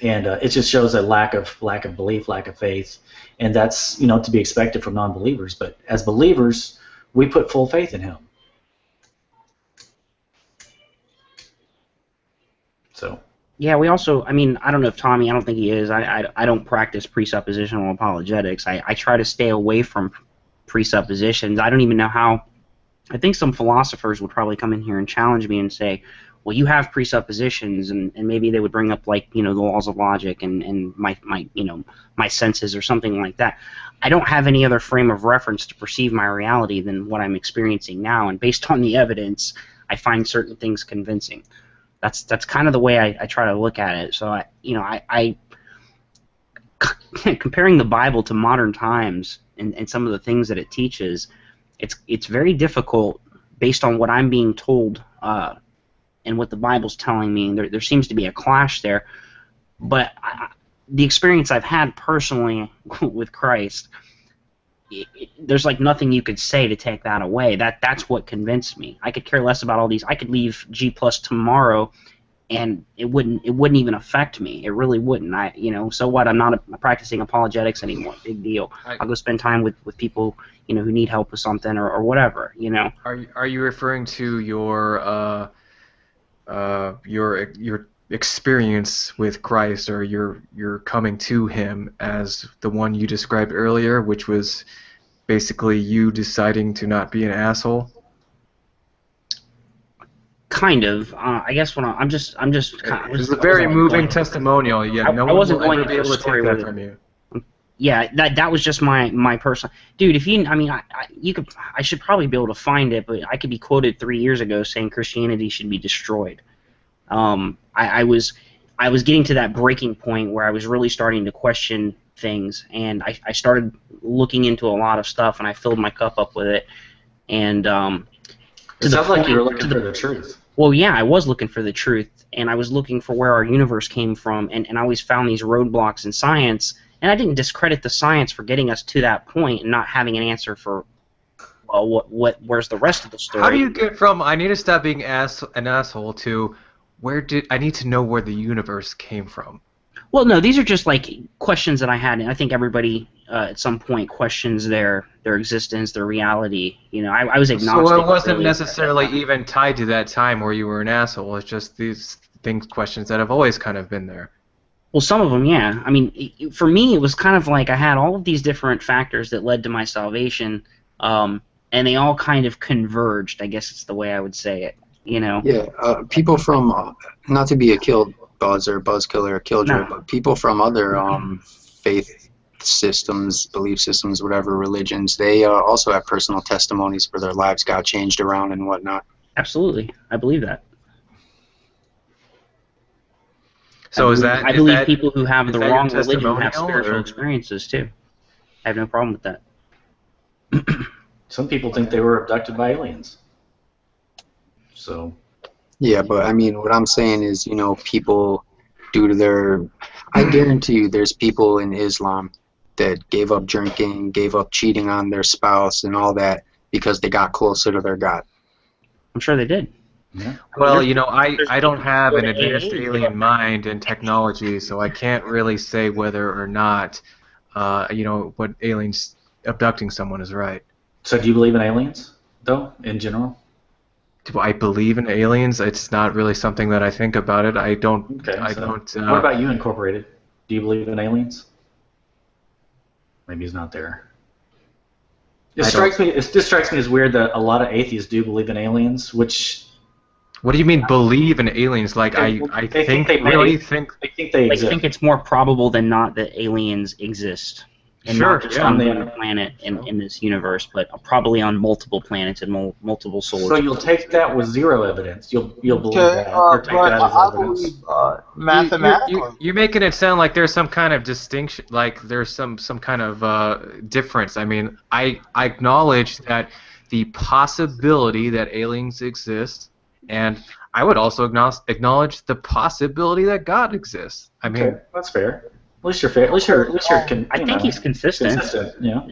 and it just shows a lack of belief, lack of faith, and that's to be expected from non-believers. But as believers, we put full faith in Him. So. Yeah, we also, I don't know if Tommy, I don't think he is. I don't practice presuppositional apologetics. I try to stay away from presuppositions. I don't even know how. I think some philosophers would probably come in here and challenge me and say, well, you have presuppositions, and maybe they would bring up the laws of logic and my senses or something like that. I don't have any other frame of reference to perceive my reality than what I'm experiencing now, and based on the evidence, I find certain things convincing. That's kind of the way I try to look at it. So I comparing the Bible to modern times and some of the things that it teaches, it's very difficult based on what I'm being told and what the Bible's telling me. There seems to be a clash there, but the experience I've had personally with Christ, there's nothing you could say to take that away. That's what convinced me. I could care less about all these. I could leave G+ tomorrow, and it wouldn't even affect me. It really wouldn't. So what? I'm not practicing apologetics anymore. Big deal. I'll go spend time with people who need help with something or whatever. Are you referring to your experience with Christ, or your coming to Him as the one you described earlier, which was basically you deciding to not be an asshole? Kind of. I guess I'm just. It's a very moving testimonial. Yeah, no one will ever be able to take that from you. Yeah, that was just my personal. Dude, if you, I should probably be able to find it, but I could be quoted 3 years ago saying Christianity should be destroyed. I was getting to that breaking point where I was really starting to question things, and I started looking into a lot of stuff, and I filled my cup up with it, and it sounds like you were looking for the truth. Well, yeah, I was looking for the truth, and I was looking for where our universe came from, and I always found these roadblocks in science, and I didn't discredit the science for getting us to that point and not having an answer for, well, where's the rest of the story? How do you get from I need to stop being an asshole to I need to know where the universe came from? Well, no, these are just questions that I had, and I think everybody at some point questions their existence, their reality. I was agnostic. So it wasn't necessarily even tied to that time where you were an asshole. It's just these questions that have always kind of been there. Well, some of them, yeah. I mean, for me, it was kind of like I had all of these different factors that led to my salvation, and they all kind of converged. I guess it's the way I would say it. You know? Yeah, people from, not to be a buzzkiller or killjoy, but people from other faith systems, belief systems, whatever religions, they also have personal testimonies where their lives got changed around and whatnot. Absolutely, I believe that. So I believe people who have the wrong religion have spiritual experiences too. I have no problem with that. Some people think they were abducted by aliens. So. Yeah, but I mean, what I'm saying is, you know, people, due to their, I guarantee you, there's people in Islam that gave up drinking, gave up cheating on their spouse, and all that because they got closer to their God. I'm sure they did. Yeah. Well, you know, I don't have an advanced alien mind and technology, so I can't really say whether or not, you know, what aliens abducting someone is right. So do you believe in aliens, though, in general? Do I believe in aliens? It's not really something that I think about it. I don't. Okay, I so don't. What about you, Incorporated? Do you believe in aliens? Maybe he's not there. It strikes me as weird that a lot of atheists do believe in aliens, which. What do you mean believe in aliens? Like I think they really think they exist. I think it's more probable than not that aliens exist. And Sure, not just yeah. on one planet in this universe, but probably on multiple planets and multiple solar So you'll take that with zero evidence. You'll believe that, or take that as evidence. Mathematically, you're making it sound like there's some kind of distinction, like there's some kind of difference. I mean, I acknowledge that the possibility that aliens exist, and I would also acknowledge the possibility that God exists. I mean, okay, that's fair. At least you're fair. At least you're I think he's consistent. Yeah.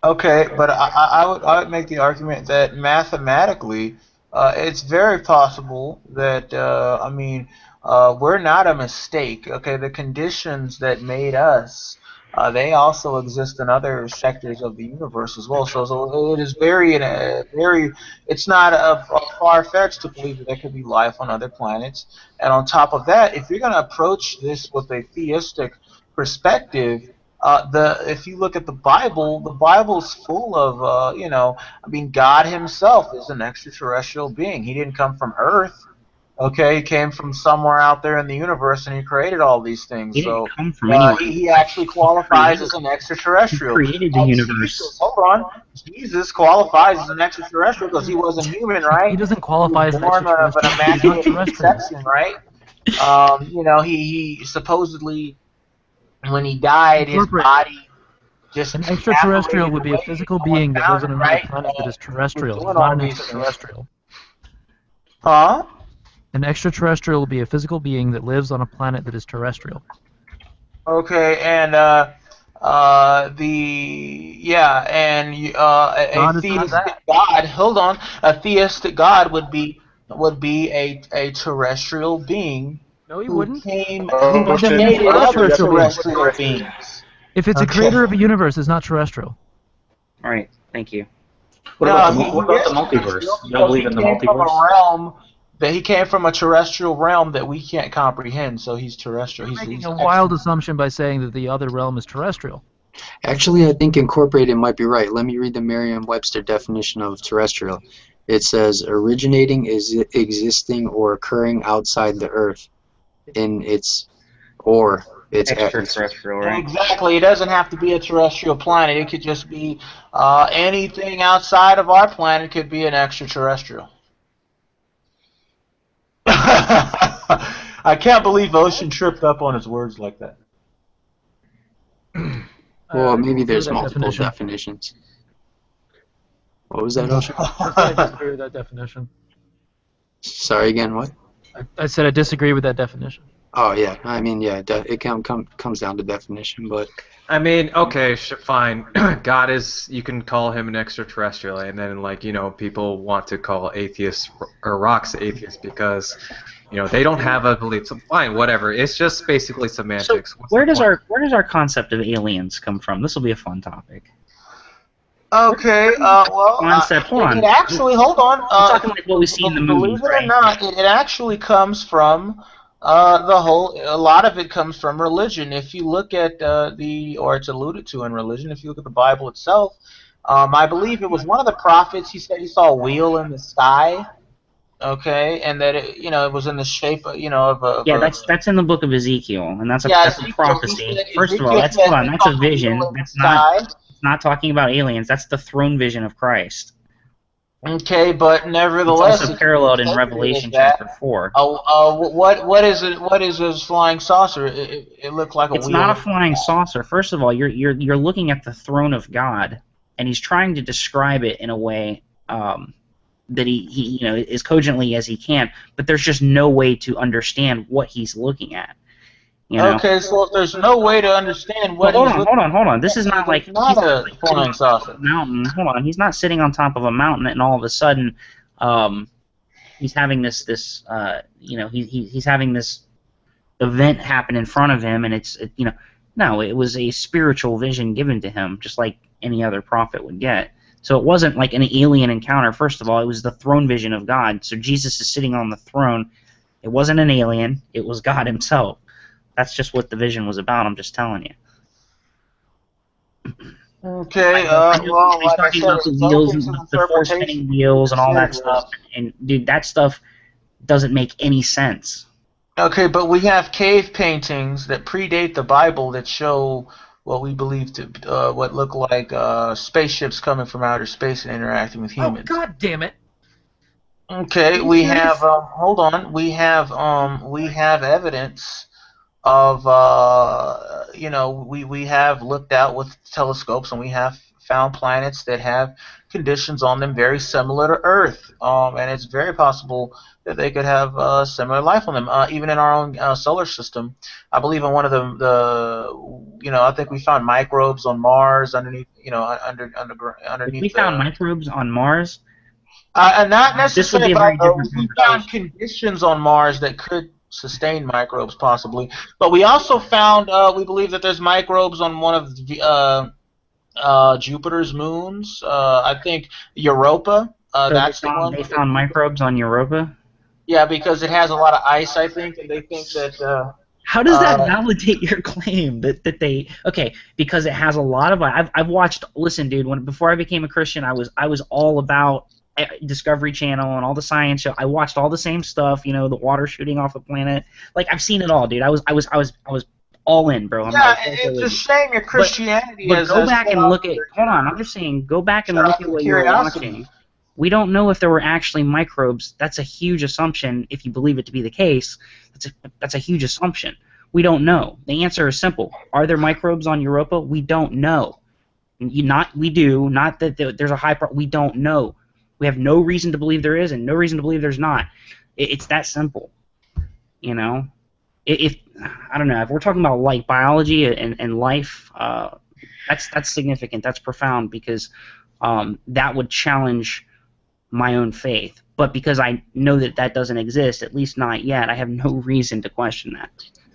Okay, but I would make the argument that mathematically, it's very possible that I mean, we're not a mistake. Okay, the conditions that made us, they also exist in other sectors of the universe as well. So it is very it's not a far-fetched to believe that there could be life on other planets. And on top of that, if you're going to approach this with a theistic perspective, if you look at the Bible's full of you know, I mean, God Himself is an extraterrestrial being. He didn't come from Earth. Okay, he came from somewhere out there in the universe, and he created all these things. He so didn't come from anywhere. he actually qualifies as an extraterrestrial. He created the universe. Hold on, Jesus qualifies as an extraterrestrial because he wasn't human, right? He doesn't qualify as an born of an immaculate extraterrestrial. conception, right? You know, he supposedly, when he died, his body just an extraterrestrial would be a physical being that lives on another planet that is terrestrial. He's not an extraterrestrial. Huh? An extraterrestrial will be a physical being that lives on a planet that is terrestrial. Okay, and a theistic God. Hold on, a theistic God would be a terrestrial being. No, he wouldn't. Came created other terrestrial beings. If it's a creator of a universe, it's not terrestrial. All right, thank you. What about the multiverse? You don't believe in the multiverse? That he came from a terrestrial realm that we can't comprehend, so he's terrestrial. You're making a wild assumption by saying that the other realm is terrestrial. Actually, I think Incorporated might be right. Let me read the Merriam-Webster definition of terrestrial. It says, originating is existing or occurring outside the Earth in its extraterrestrial, right? Exactly. It doesn't have to be a terrestrial planet. It could just be anything outside of our planet could be an extraterrestrial. I can't believe Ocean tripped up on his words like that. Well, maybe there's multiple definitions. What was that, Ocean? I disagree with that definition. Sorry, again, what? I said I disagree with that definition. Oh, yeah. I mean, yeah, it comes down to definition, but... I mean, okay, fine. God is, you can call him an extraterrestrial, and then, like, you know, people want to call atheists or rocks atheists because, you know, they don't have a belief. So fine, whatever. It's just basically semantics. So where does our concept of aliens come from? This will be a fun topic. Okay, well, concept. Hold on. It actually, hold on. I'm talking like what we see in the movies, believe it or not, it actually comes from a lot of it comes from religion. If you look at or it's alluded to in religion, if you look at the Bible itself, I believe it was one of the prophets. He said he saw a wheel in the sky. Okay, and that it was in the shape of that's in the book of Ezekiel, and that's a prophecy. First of all, that's a vision. That's not talking about aliens. That's the throne vision of Christ. Okay, but nevertheless, it's also paralleled in Revelation chapter 4. What is it? What is this flying saucer? It looked like a wheel. It's not a flying saucer. First of all, you're looking at the throne of God, and he's trying to describe it in a way that he as cogently as he can. But there's just no way to understand what he's looking at. Okay, so if there's no way to understand what hold on. This is not like not a flying saucer. Mountain. Hold on. He's not sitting on top of a mountain and all of a sudden he's having this he's having this event happen in front of him, and no, it was a spiritual vision given to him, just like any other prophet would get. So it wasn't like an alien encounter. First of all, it was the throne vision of God. So Jesus is sitting on the throne. It wasn't an alien. It was God himself. That's just what the vision was about. I'm just telling you. Okay. He's talking about the wheels, the four-spinning wheels, and all that stuff. And dude, that stuff doesn't make any sense. Okay, but we have cave paintings that predate the Bible that show what we believe to what look like spaceships coming from outer space and interacting with humans. Oh, God damn it! Okay, we have hold on. We have evidence of we have looked out with telescopes, and we have found planets that have conditions on them very similar to Earth, and it's very possible that they could have similar life on them, even in our own solar system. I believe in one of I think we found microbes on Mars underneath underneath. We found microbes on Mars. Not necessarily, but we found conditions on Mars that could sustain microbes, possibly. But we also found, we believe that there's microbes on one of Jupiter's moons. I think Europa. That's the one. They found microbes on Europa? Yeah, because it has a lot of ice, I think, and they think that... How does that validate your claim that they... Okay, because it has a lot of... I've watched... Listen, dude, before I became a Christian, I was all about Discovery Channel and all the science show. I watched all the same stuff, the water shooting off the planet. Like, I've seen it all, dude. I was all in, bro. It's a shame your Christianity but go back and look at... Hold on, I'm just saying, go back and look at what you're watching. We don't know if there were actually microbes. That's a huge assumption. If you believe it to be the case, that's a huge assumption. We don't know. The answer is simple. Are there microbes on Europa? We don't know. We do. Not that there's a high... We don't know. We have no reason to believe there is and no reason to believe there's not. It's that simple. If I don't know, if we're talking about like biology and life, that's significant. That's profound, because that would challenge my own faith. But because I know that doesn't exist, at least not yet, I have no reason to question that.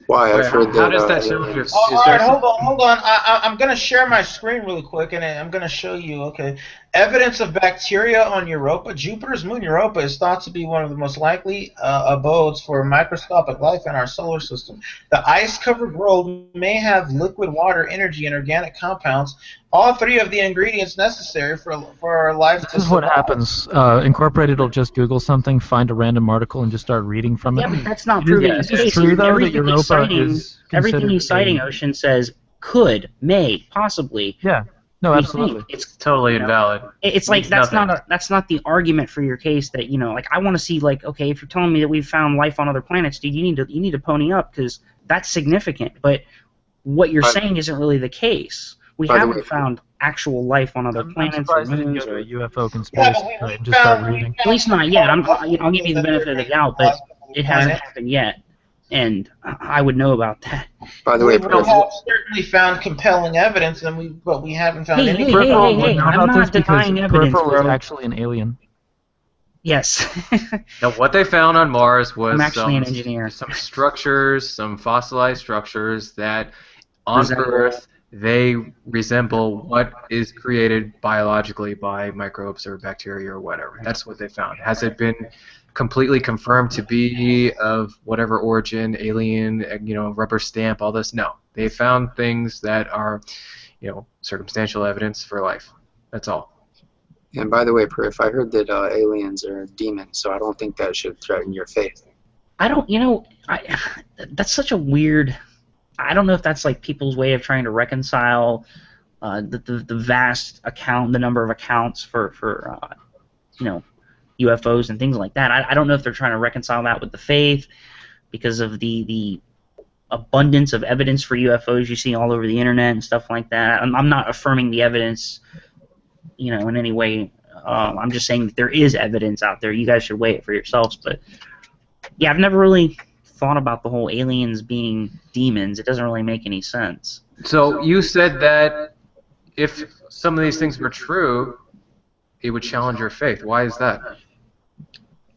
Why? I've heard that. How does that challenge your... All right, hold on. I'm going to share my screen really quick, and I'm going to show you, okay, evidence of bacteria on Europa. Jupiter's moon Europa is thought to be one of the most likely abodes for microscopic life in our solar system. The ice-covered world may have liquid water, energy, and organic compounds, all three of the ingredients necessary for our life to survive. This is what happens. Incorporated will just Google something, find a random article, and just start reading from it. Yeah, but that's not proving the case. True, though, that Europa everything he's citing, Ocean, says could, may, possibly. Yeah. No, absolutely. It's totally invalid. It's like that's not the argument for your case that like I want to see, like, okay, if you're telling me that we've found life on other planets, dude, you need to pony up, because that's significant. But what you're saying isn't really the case. We haven't found actual life on other planets or moons. Or a UFO conspiracy and just start reading. At least not yet. I'll give you the benefit of the doubt, but it hasn't happened yet, and I would know about that. By the way, we have certainly found compelling evidence, but we haven't found any. Hey, I'm not denying evidence, Peripheral is bro. actually an alien. Yes. Now, what they found on Mars was I'm actually an engineer. Some structures, some fossilized structures that on Earth they resemble what is created biologically by microbes or bacteria or whatever. That's what they found. Has it been completely confirmed to be of whatever origin, alien, rubber stamp, all this? No. They found things that are, circumstantial evidence for life. That's all. And by the way, Prif, I heard that aliens are demons, so I don't think that should threaten your faith. I don't, that's such a weird. I don't know if that's like people's way of trying to reconcile the vast the number of accounts for UFOs and things like that. I don't know if they're trying to reconcile that with the faith because of the abundance of evidence for UFOs you see all over the internet and stuff like that. I'm not affirming the evidence, in any way. I'm just saying that there is evidence out there. You guys should weigh it for yourselves. But yeah, I've never really thought about the whole aliens being demons. It doesn't really make any sense. So you said that if some of these things were true, it would challenge your faith. Why is that?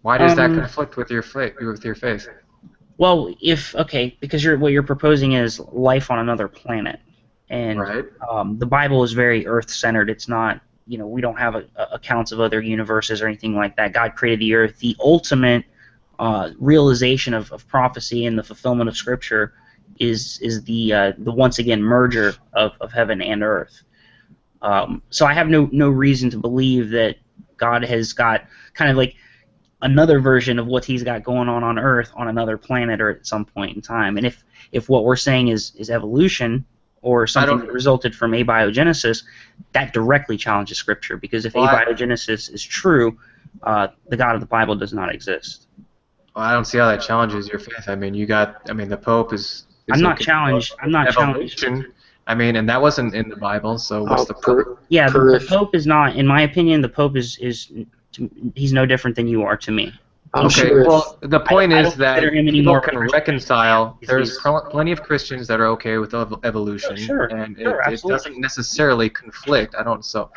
Why does that conflict with your faith? Well, because what you're proposing is life on another planet, and right. The Bible is very Earth-centered. It's not, we don't have accounts of other universes or anything like that. God created the Earth. The ultimate realization of prophecy and the fulfillment of Scripture is the once again merger of heaven and earth. So I have no reason to believe that God has got kind of like another version of what He's got going on Earth on another planet or at some point in time. And if what we're saying is evolution or something that resulted from abiogenesis, that directly challenges Scripture, because if abiogenesis is true, the God of the Bible does not exist. Well, I don't see how that challenges your faith. I mean, the Pope is I'm not challenged. I'm not challenged. I mean, and that wasn't in the Bible, so what's the point? Yeah, the Pope is not, in my opinion, the Pope is he's no different than you are to me. Okay, well, the point is that people can reconcile. There's plenty of Christians that are okay with evolution, and it doesn't necessarily conflict. So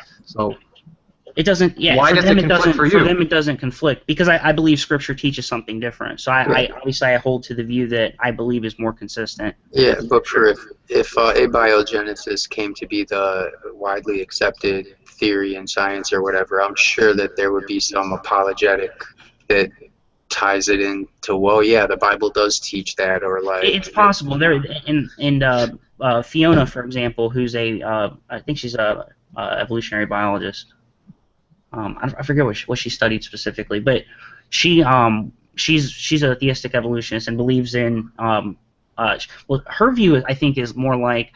it doesn't. Yeah, why does it conflict for you? For them, it doesn't conflict because I believe Scripture teaches something different. So I obviously I hold to the view that I believe is more consistent. Yeah, but if abiogenesis came to be the widely accepted theory in science or whatever, I'm sure that there would be some apologetic that ties it into, well, yeah, the Bible does teach that, or like it's possible. There and Fiona, for example, who's I think she's a evolutionary biologist. I forget what she studied specifically, but she's a theistic evolutionist and believes in her view I think is more like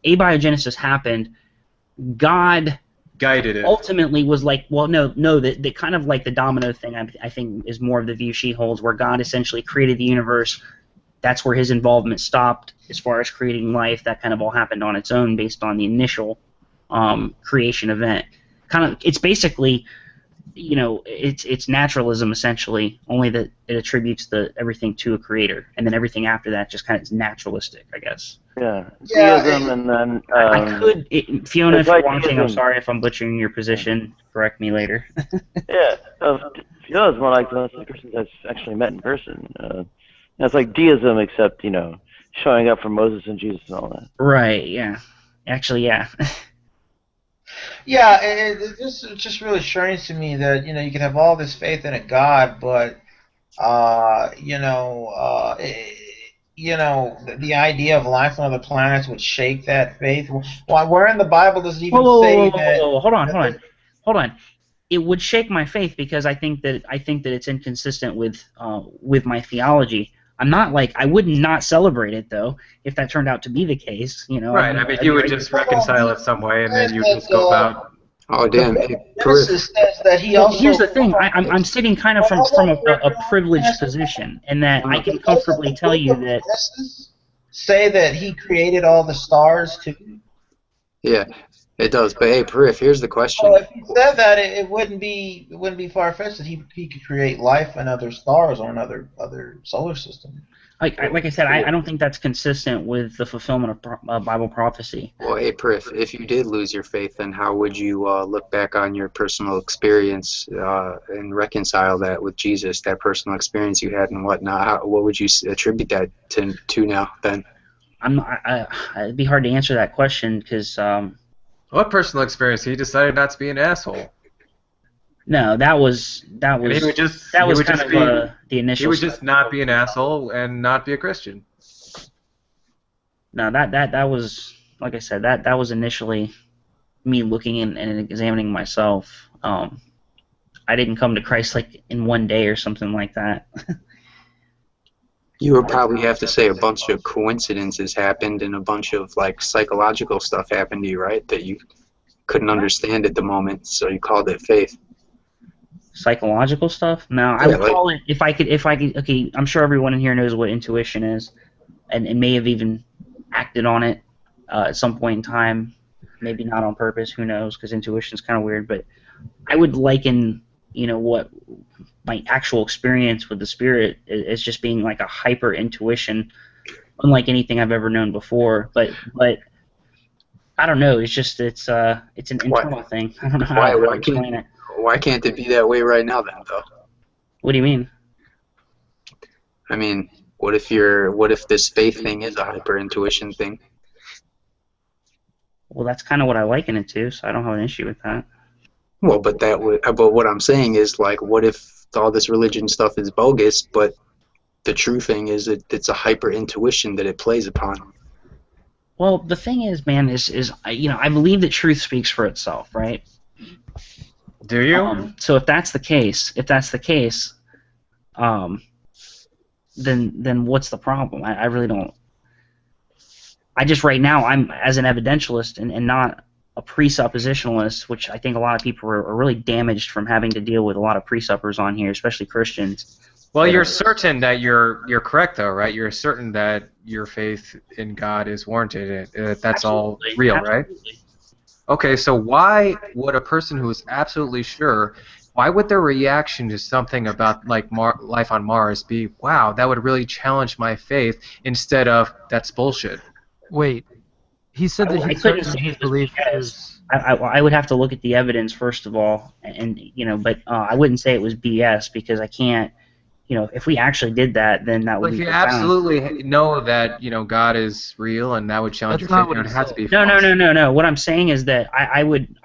abiogenesis happened. God guided it. Ultimately was like, well, no, that kind of like the domino thing I think is more of the view she holds, where God essentially created the universe. That's where His involvement stopped as far as creating life. That kind of all happened on its own based on the initial creation event. It's basically, it's naturalism essentially, only that it attributes everything to a creator, and then everything after that just kind of is naturalistic, I guess. Yeah, deism, and then Fiona, if you're watching, I'm sorry if I'm butchering your position. Correct me later. Yeah, Fiona's more like most of the Christians I've actually met in person. It's like deism, except showing up for Moses and Jesus and all that. Right. Yeah. Actually, yeah. Yeah, it's just really strange to me that you can have all this faith in a God, but the idea of life on other planets would shake that faith. Why? Where in the Bible does it even say that? Hold on. It would shake my faith because I think that it's inconsistent with my theology. I would not celebrate it though if that turned out to be the case. Right. I mean, you would just reconcile it some way, and then you just go about. Oh damn! Genesis says that he also. Here's the thing. I'm sitting kind of from a privileged position, in that I can comfortably tell you that. Say that he created all the stars too. Yeah, it does. But hey, Prif, here's the question. Well, if he said that, it wouldn't be far-fetched that he could create life in other stars or in other solar systems. Like I said, I don't think that's consistent with the fulfillment of Bible prophecy. Well, hey, Prif, if you did lose your faith, then how would you look back on your personal experience and reconcile that with Jesus, that personal experience you had and whatnot? What would you attribute that to now then? I'm not. It'd be hard to answer that question because. What personal experience? He decided not to be an asshole. No, that was And he would just kind of be, the initial. He would just not be an asshole and not be a Christian. No, that was, like I said, that was initially me looking and examining myself. I didn't come to Christ like in one day or something like that. You would probably have to say a bunch of coincidences happened and a bunch of like psychological stuff happened to you, right? That you couldn't understand at the moment, so you called it faith. Psychological stuff? No, I would call it, if I could, okay, I'm sure everyone in here knows what intuition is, and may have even acted on it at some point in time, maybe not on purpose, who knows, because intuition is kind of weird, but I would liken, what my actual experience with the spirit is just being like a hyper intuition, unlike anything I've ever known before, but I don't know, it's an internal thing. I don't know how to explain it. Why can't it be that way right now then, though? What do you mean? I mean, what if this faith thing is a hyper intuition thing? Well, that's kind of what I liken it to, so I don't have an issue with that. Well, but what I'm saying is, like, what if all this religion stuff is bogus, but the true thing is it's a hyper intuition that it plays upon? Well, the thing is, man, is I believe that truth speaks for itself, right? Do you? So if that's the case, then what's the problem? I really don't. I just right now I'm as an evidentialist and not a presuppositionalist, which I think a lot of people are really damaged from having to deal with a lot of presuppers on here, especially Christians. Well, you're certain that you're correct, though, right? You're certain that your faith in God is warranted. That's Absolutely. all real, Absolutely. right? Okay, so why would a person who is absolutely sure, why would their reaction to something about like life on Mars be, wow, that would really challenge my faith, instead of that's bullshit? Wait, he said that he's certain that his belief is. I would have to look at the evidence first of all, and but I wouldn't say it was BS because I can't. If we actually did that, then that would be. If you profound. absolutely know that God is real and that would challenge your faith, it would have to be. No. What I'm saying is that I would.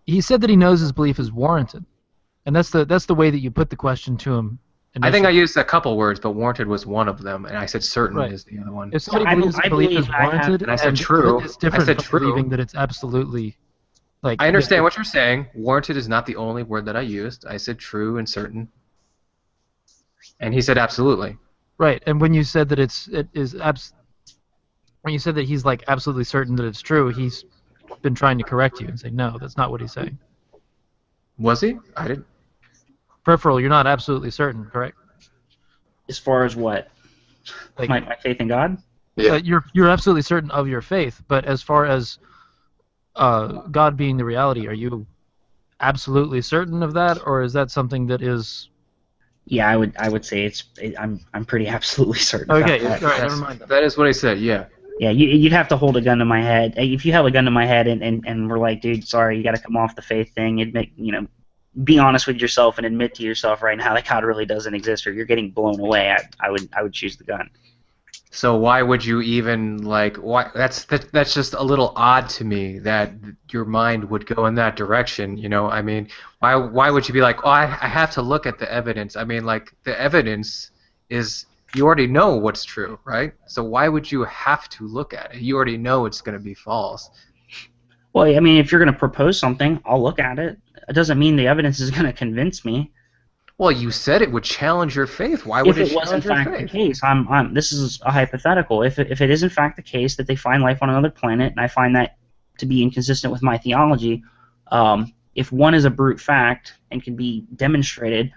He said that he knows his belief is warranted, and that's the way that you put the question to him. I think I used a couple words, but warranted was one of them, and I said certain is the other one. If somebody believes his belief is warranted, and I said true, it's different from believing that it's absolutely. Like, I understand what you're saying. Warranted is not the only word that I used. I said true and certain. And he said absolutely. Right, and when you said that when you said that he's like absolutely certain that it's true, he's been trying to correct you and say no, that's not what he's saying. Was he? I didn't. Peripheral, you're not absolutely certain, correct? As far as what? Like my faith in God? Yeah. You're absolutely certain of your faith, but as far as God being the reality, are you absolutely certain of that, or is that something that is? Yeah, I would say I'm pretty absolutely certain. Okay, about that. all right, never mind. That is what he said. Yeah. Yeah, you'd have to hold a gun to my head. If you held a gun to my head and we're like, dude, sorry, you got to come off the faith thing. Admit, be honest with yourself and admit to yourself right now that God really doesn't exist, or you're getting blown away. I would choose the gun. So why would you even why? That's just a little odd to me that your mind would go in that direction. I mean, why would you be like, oh, I have to look at the evidence? I mean, like the evidence is. You already know what's true, right? So why would you have to look at it? You already know it's going to be false. Well, I mean, if you're going to propose something, I'll look at it. It doesn't mean the evidence is going to convince me. Well, you said it would challenge your faith. Why would it challenge your faith? If it was in fact the case, this is a hypothetical. If it is in fact the case that they find life on another planet, and I find that to be inconsistent with my theology, if one is a brute fact and can be demonstrated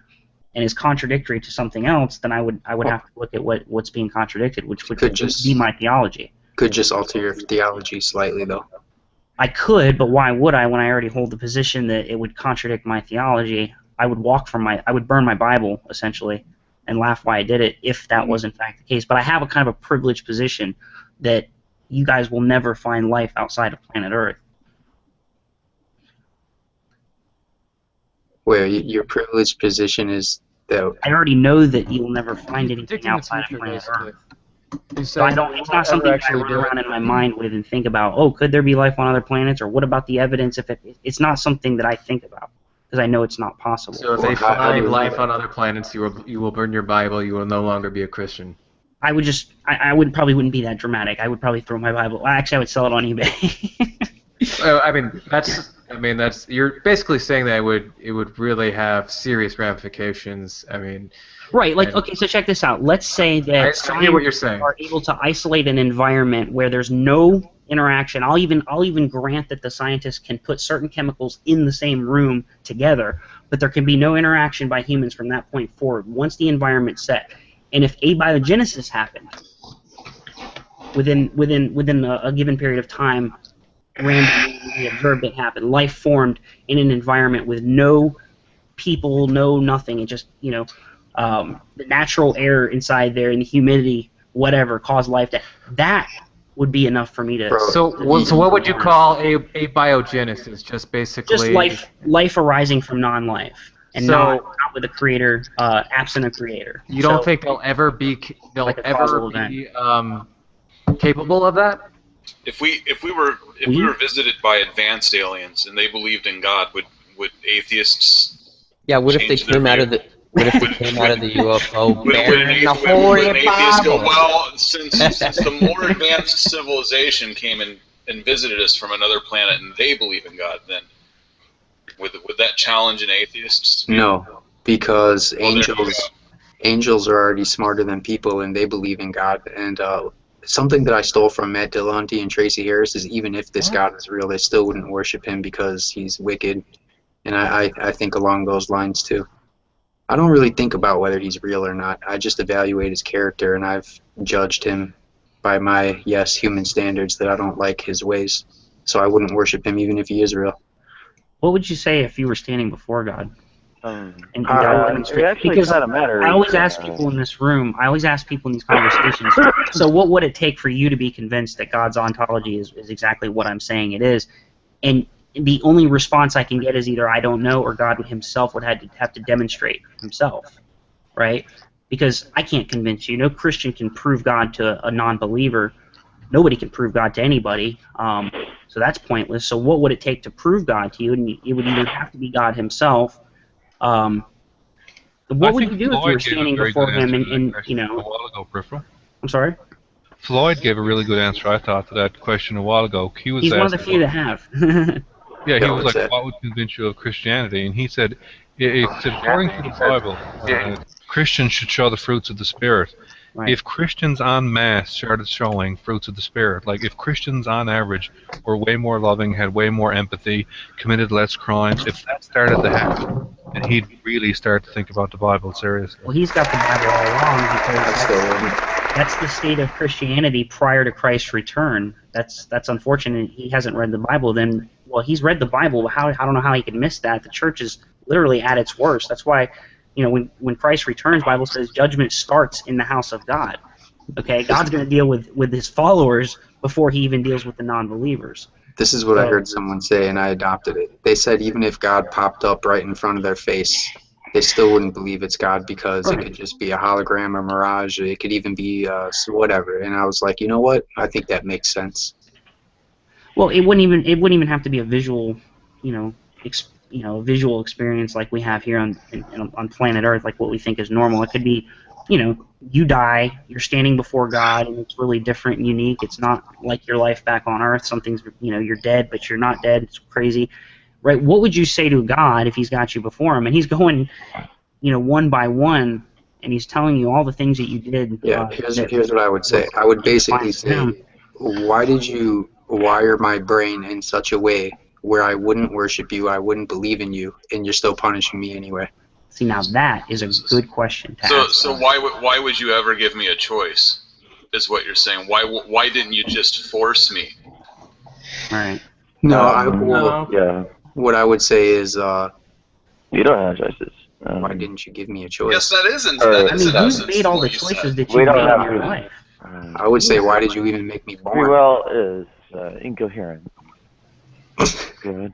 and is contradictory to something else, then I would have to look at what's being contradicted, which would be my theology. Could just alter your theology slightly, though. I could, but why would I when I already hold the position that it would contradict my theology? I would burn my Bible, essentially, and laugh why I did it if that was in fact the case. But I have a kind of a privileged position that you guys will never find life outside of planet Earth. Where your privileged position is that I already know that you will never find anything outside of planet Earth. So I don't. It's not something that I run around in my mind with and think about. Oh, could there be life on other planets, or what about the evidence? If it's not something that I think about because I know it's not possible. So if they find life on other planets, you will burn your Bible. You will no longer be a Christian. I would just. I would probably wouldn't be that dramatic. I would probably throw my Bible. Actually, I would sell it on eBay. That's you're basically saying that it would really have serious ramifications. Right, okay, so check this out. Let's say that I hear what you're saying. are able to isolate an environment where there's no interaction. I'll even grant that the scientists can put certain chemicals in the same room together, but there can be no interaction by humans from that point forward once the environment's set. And if abiogenesis happened within a given period of time, randomly observed it happen. Life formed in an environment with no people, no nothing. It just, the natural air inside there and the humidity, whatever, caused life to. That would be enough for me to. So what would you call abiogenesis? Just basically. Just life arising from non-life, and not with a creator, absent a creator. You don't think they'll ever be capable of that? If we were visited by advanced aliens and they believed in God, would atheists? Yeah. What if they came out of the UFO Would an atheist go, well, since the more advanced civilization came and visited us from another planet and they believe in God, then would that challenge an atheist? No, because angels are already smarter than people and they believe in God. And something that I stole from Matt Dillahunty and Tracy Harris is even if this God is real, they still wouldn't worship him because he's wicked. And I think along those lines too. I don't really think about whether he's real or not. I just evaluate his character, and I've judged him by my, human standards that I don't like his ways. So I wouldn't worship him even if he is real. What would you say if you were standing before God? It actually kind of matters. I always ask people in this room, I always ask people in these conversations, so what would it take for you to be convinced that God's ontology is exactly what I'm saying it is? And the only response I can get is either I don't know or God himself would have to demonstrate himself, right? Because I can't convince you. No Christian can prove God to a non-believer. Nobody can prove God to anybody. So that's pointless. So what would it take to prove God to you? And it would either have to be God himself. What would you do if you were standing before him and a while ago, Peripheral? I'm sorry? Floyd gave a really good answer, I thought, to that question a while ago. He's one of the few that have. Yeah, he was like, what would convince you of Christianity? And he said, according to the Bible, Christians should show the fruits of the Spirit. Right. If Christians en masse started showing fruits of the Spirit, like if Christians on average were way more loving, had way more empathy, committed less crimes, if that started to happen, then he'd really start to think about the Bible seriously. Well, he's got the Bible all wrong because that's the state of Christianity prior to Christ's return. That's unfortunate. He hasn't read the Bible. Then, well, he's read the Bible. I don't know how he could miss that. The church is literally at its worst. That's why, when Christ returns, the Bible says judgment starts in the house of God. Okay, God's going to deal with his followers before he even deals with the non-believers. This is what I heard someone say, and I adopted it. They said even if God popped up right in front of their face, they still wouldn't believe it's God because it could just be a hologram or mirage. It could even be whatever. And I was like, you know what? I think that makes sense. Well, it wouldn't even have to be a visual, visual experience like we have here on planet Earth, like what we think is normal. It could be, you die, you're standing before God, and it's really different and unique. It's not like your life back on Earth. Something's, you're dead, but you're not dead. It's crazy. Right, what would you say to God if he's got you before him and he's going, one by one, and he's telling you all the things that you did? Yeah, here's what I would say. I would basically say, why did you wire my brain in such a way where I wouldn't worship you, I wouldn't believe in you, and you're still punishing me anyway? See, now that is a good question to ask. So why would you ever give me a choice? Is what you're saying? Why didn't you just force me? Right. No, what I would say is, you don't have choices. Why didn't you give me a choice? Yes, that isn't. You made all the choices that you made in your life. I would say, why did you even make me born? Free will is incoherent. Good.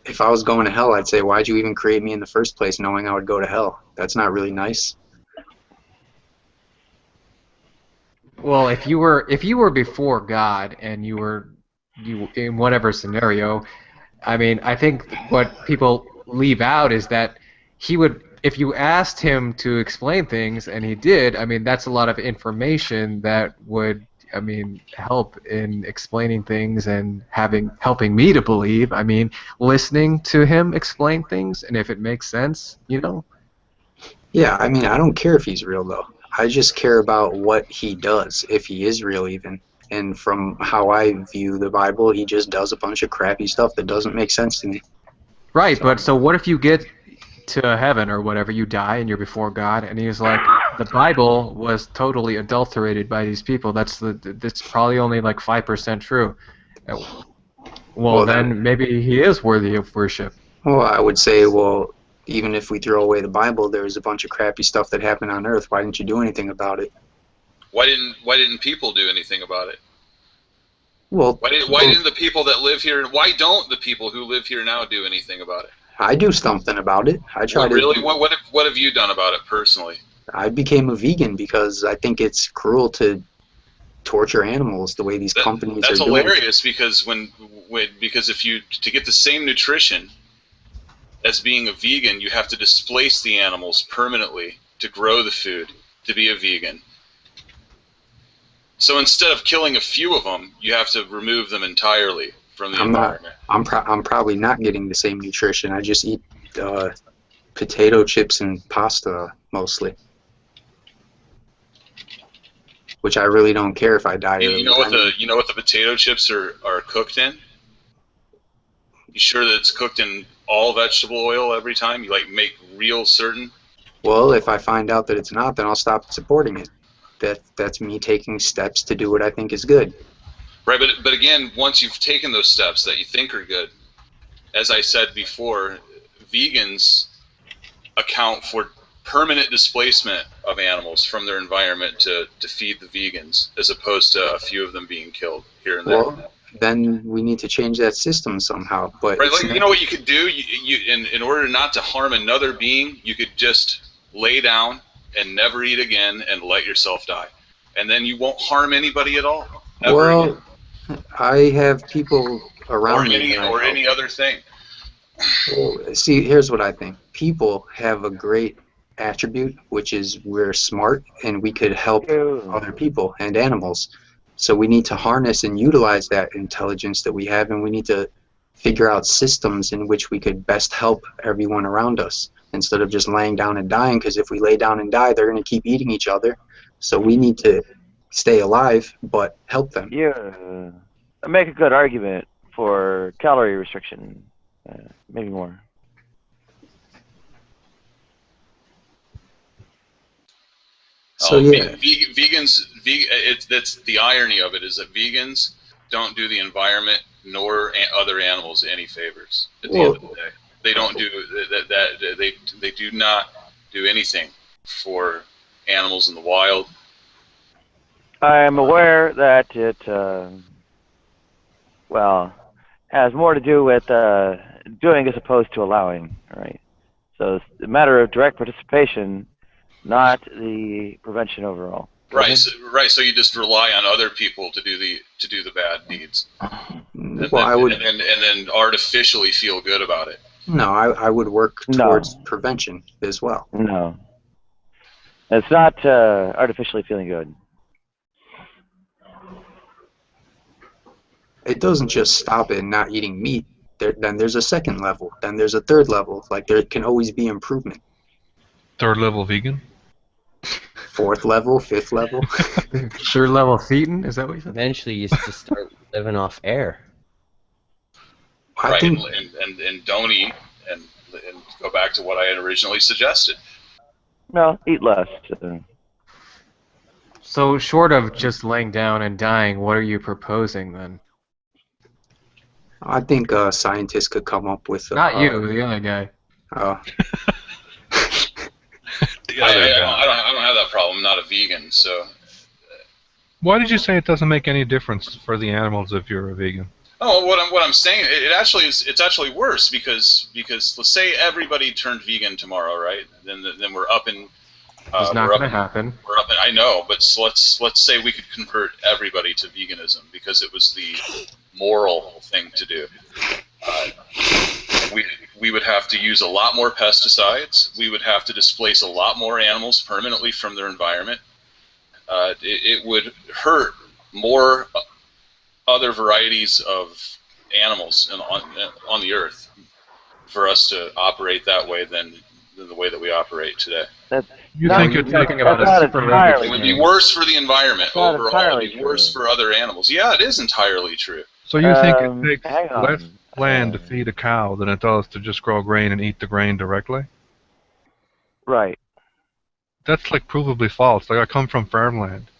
If I was going to hell, I'd say, why'd you even create me in the first place knowing I would go to hell? That's not really nice. Well, if you were before God and you in whatever scenario, I mean, I think what people leave out is that he would, if you asked him to explain things and he did, I mean, that's a lot of information that would, I mean, help in explaining things and helping me to believe. I mean, listening to him explain things, and if it makes sense, you know. Yeah, I mean, I don't care if he's real though. I just care about what he does, if he is real even. And from how I view the Bible, he just does a bunch of crappy stuff that doesn't make sense to me. Right, but so what if you get to heaven or whatever, you die and you're before God, and he's like, the Bible was totally adulterated by these people. That's probably only like 5% true. Well, then maybe he is worthy of worship. Well, I would say, well, even if we throw away the Bible, there's a bunch of crappy stuff that happened on Earth. Why didn't you do anything about it? Why didn't people do anything about it? Well, why didn't the people that live here? Why don't the people who live here now do anything about it? I do something about it. I try to. Really? What have you done about it personally? I became a vegan because I think it's cruel to torture animals the way these companies are doing. That's hilarious because because if you to get the same nutrition as being a vegan, you have to displace the animals permanently to grow the food to be a vegan. So instead of killing a few of them, you have to remove them entirely from the environment. I'm probably not getting the same nutrition. I just eat potato chips and pasta mostly, which I really don't care if I die. You know what the potato chips are cooked in? You sure that it's cooked in all vegetable oil every time? You like make real certain? Well, if I find out that it's not, then I'll stop supporting it. That's me taking steps to do what I think is good. Right, but again, once you've taken those steps that you think are good, as I said before, vegans account for permanent displacement of animals from their environment to feed the vegans, as opposed to a few of them being killed here and there. Well, then we need to change that system somehow. But right, like, you know what you could do? In order not to harm another being, you could just lay down and never eat again and let yourself die. And then you won't harm anybody at all. Well, again. I have people around me. Or any other thing. Well, see, here's what I think. People have a great attribute, which is we're smart and we could help other people and animals. So we need to harness and utilize that intelligence that we have, and we need to figure out systems in which we could best help everyone around us instead of just laying down and dying, because if we lay down and die, they're going to keep eating each other. So we need to stay alive but help them. Yeah, I make a good argument for calorie restriction, maybe more. So yeah, that's the irony of it, is that vegans don't do the environment nor other animals any favors. At the end of the day, they don't do that. They do not do anything for animals in the wild. I am aware that it, well, has more to do with doing as opposed to allowing. Right. So it's a matter of direct participation, not the prevention overall. Right. So you just rely on other people to do the bad deeds. And then artificially feel good about it. No, I would work towards prevention as well. No. It's not artificially feeling good. It doesn't just stop at not eating meat. Then there's a second level. Then there's a third level. Like, there can always be improvement. Third level vegan? Fourth level, fifth level. Third level feeding? Is that what you said? Eventually you just start living off air. Right, and don't eat, and go back to what I had originally suggested. No, eat less. So short of just laying down and dying, what are you proposing then? I think scientists could come up with... Not you, the other guy. Oh. I don't have that problem. I'm not a vegan, so... Why did you say it doesn't make any difference for the animals if you're a vegan? Oh, what I'm saying, it's actually worse because let's say everybody turned vegan tomorrow, right? Then we're up in It's not going to happen. We're up. I know, but let's say we could convert everybody to veganism because it was the moral thing to do. We would have to use a lot more pesticides. We would have to displace a lot more animals permanently from their environment. It would hurt more other varieties of animals on the earth for us to operate that way than the way that we operate today. You think you're talking about a super It would be worse for the environment overall. It would be worse for other animals. Yeah, it is entirely true. So you think it takes less land to feed a cow than it does to just grow grain and eat the grain directly? Right. That's like provably false. Like I come from farmland.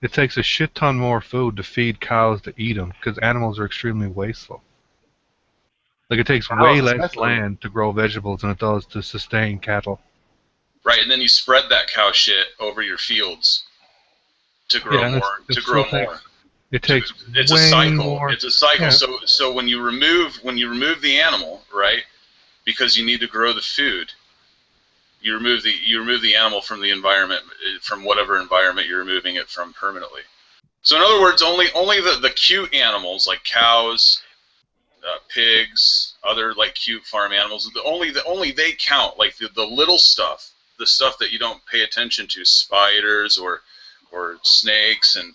It takes a shit ton more food to feed cows to eat them because animals are extremely wasteful. Like it takes way less land to grow vegetables than it does to sustain cattle. Right, and then you spread that cow shit over your fields to grow more. It takes it's way a cycle. more. It's a cycle. Yeah. So when you remove the animal, right, because you need to grow the food, you remove the animal from the environment, from whatever environment you're removing it from permanently. So in other words, only the cute animals like cows, pigs, other like cute farm animals, only they count. Like the little stuff, the stuff that you don't pay attention to, spiders or snakes and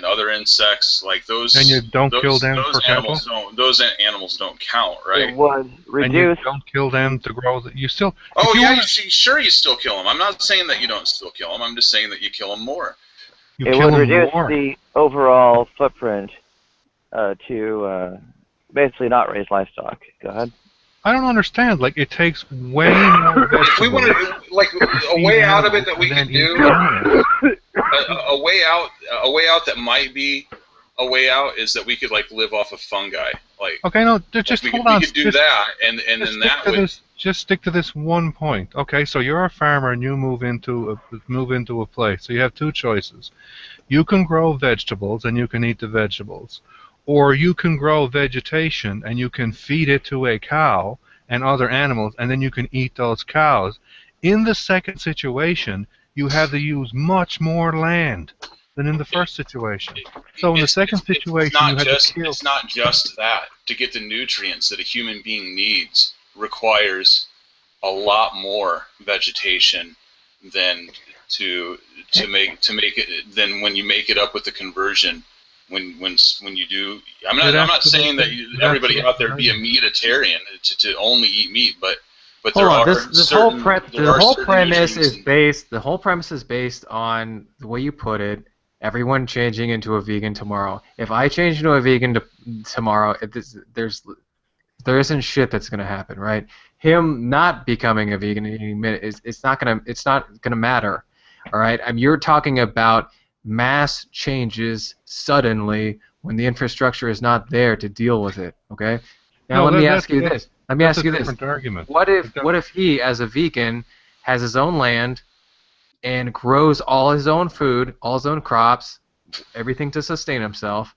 other insects like those. And you don't kill them for cattle? Those animals don't count, right? It was reduced. And you don't kill them to grow. You still. Oh yeah, sure you still kill them. I'm not saying that you don't still kill them. I'm just saying that you kill them more. It would reduce the overall footprint to basically not raise livestock. Go ahead. I don't understand. Like it takes way more. If we wanted like a way out of it that we could do, a way out that might be a way out is that we could like live off of fungi. Like okay, no, just hold on. We could do that, and then that would just stick to this one point. Okay, so you're a farmer and you move into a place. So you have two choices. You can grow vegetables and you can eat the vegetables. Or you can grow vegetation and you can feed it to a cow and other animals, and then you can eat those cows. In the second situation, you have to use much more land than in the first situation. So in the second situation, you have to kill. It's not just that. To get the nutrients that a human being needs requires a lot more vegetation than to make it than when you make it up with the conversion. When you do, I'm not saying that everybody out there be a meatitarian to only eat meat, but there are the whole premise is based on the way you put it. Everyone changing into a vegan tomorrow. If I change into a vegan tomorrow, there isn't shit that's gonna happen, right? Him not becoming a vegan in any minute it's not gonna matter, all right? You're talking about mass changes suddenly when the infrastructure is not there to deal with it. Okay. Now let me ask you this. Argument. What if he, as a vegan, has his own land and grows all his own food, all his own crops, everything to sustain himself?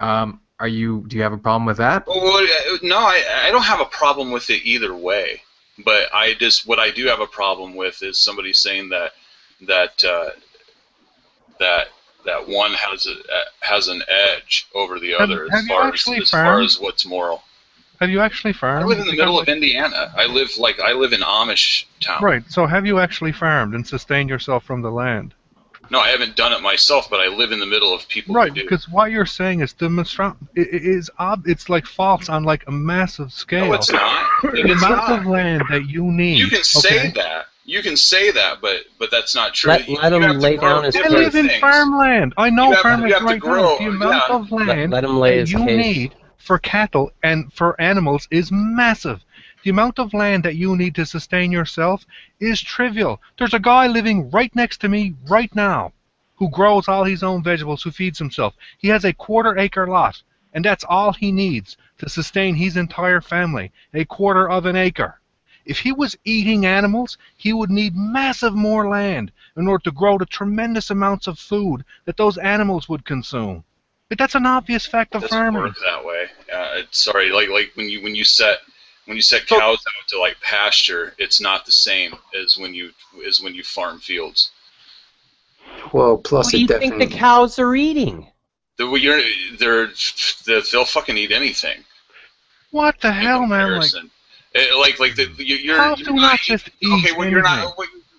Do you have a problem with that? Well, no, I don't have a problem with it either way. But what I do have a problem with is somebody saying that one has an edge over the other as far as what's moral. Have you actually farmed? I live in the middle of Indiana. I live in Amish town. Right. So have you actually farmed and sustained yourself from the land? No, I haven't done it myself, but I live in the middle of people right, who do. Because what you're saying is it's like false on like a massive scale. No, it's not. The amount of land that you need. You can say that. You can say that, but that's not true. Let him lay down his case. I live in farmland. I know farmland right now. The amount of land that you need for cattle and for animals is massive. The amount of land that you need to sustain yourself is trivial. There's a guy living right next to me right now who grows all his own vegetables, who feeds himself. He has a 1/4 acre lot, and that's all he needs to sustain his entire family, 1/4 of an acre. If he was eating animals, he would need massive more land in order to grow the tremendous amounts of food that those animals would consume. But that's an obvious fact of farming. It doesn't work that way. Sorry, like when you set cows out to like pasture, it's not the same as when you farm fields. Well, plus What do you think the cows are eating? They'll fucking eat anything. What the hell, man? You're not just eat okay. Well,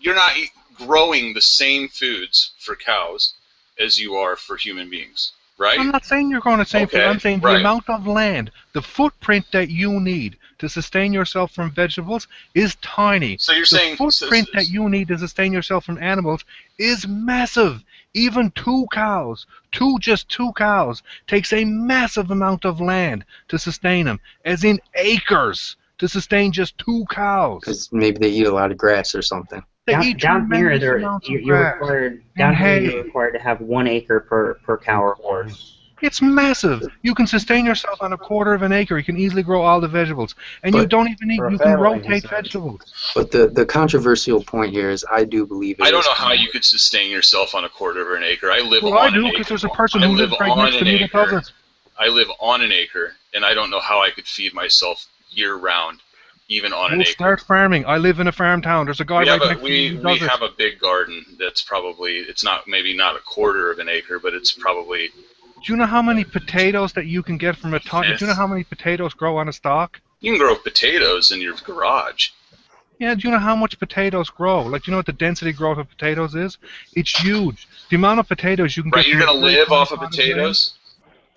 you're not growing the same foods for cows as you are for human beings, right? I'm not saying you're going to same food. I'm saying the amount of land, the footprint that you need to sustain yourself from vegetables is tiny. So you're saying the footprint that you need to sustain yourself from animals is massive. Even just two cows, takes a massive amount of land to sustain them, as in acres to sustain just 2 cows. Because maybe they eat a lot of grass or something. Down here, you're required to have 1 acre per cow or horse. It's massive. You can sustain yourself on 1/4 of an acre. You can easily grow all the vegetables, and you don't even need. You can rotate vegetables. But the controversial point here is, I do believe. I don't know how you could sustain yourself on 1/4 of an acre. I live on an acre. I do, because there's a person who lives right next to me that does it. I live on an acre, and I don't know how I could feed myself year-round, even on an acre. Start farming. I live in a farm town. There's a guy right next to me who does it. We have a big garden that's probably, it's not, maybe not 1/4 of an acre, but it's probably... Do you know how many potatoes that you can get from a ton? Do you know how many potatoes grow on a stalk? You can grow potatoes in your garage. Yeah, do you know how much potatoes grow? Like, do you know what the density growth of potatoes is? It's huge. The amount of potatoes you can get... Right, you're going to live off of potatoes?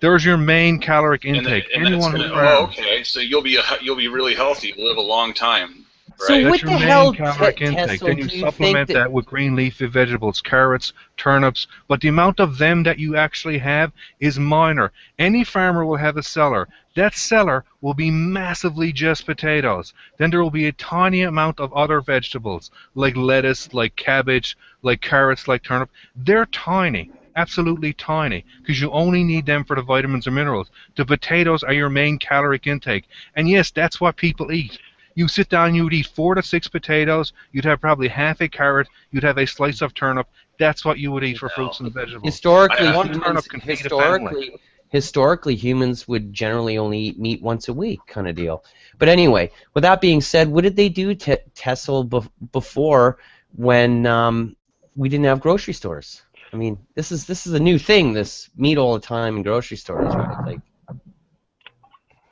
There's your main caloric intake. Okay, so you'll be really healthy, live a long time. Right? So what the hell, caloric intake. Then you supplement that with green leafy vegetables, carrots, turnips, but the amount of them that you actually have is minor. Any farmer will have a cellar. That cellar will be massively just potatoes. Then there will be a tiny amount of other vegetables, like lettuce, like cabbage, like carrots, like turnip. They're tiny. Absolutely tiny, because you only need them for the vitamins and minerals. The potatoes are your main caloric intake. And yes, that's what people eat. You sit down, you would eat 4 to 6 potatoes, you'd have probably half a carrot, you'd have a slice of turnip. That's what you would eat for fruits and vegetables. Historically, humans would generally only eat meat once a week, kind of deal. But anyway, with that being said, what did they do to Tesla before when we didn't have grocery stores? I mean, this is a new thing. This meat all the time in grocery stores, right? Like,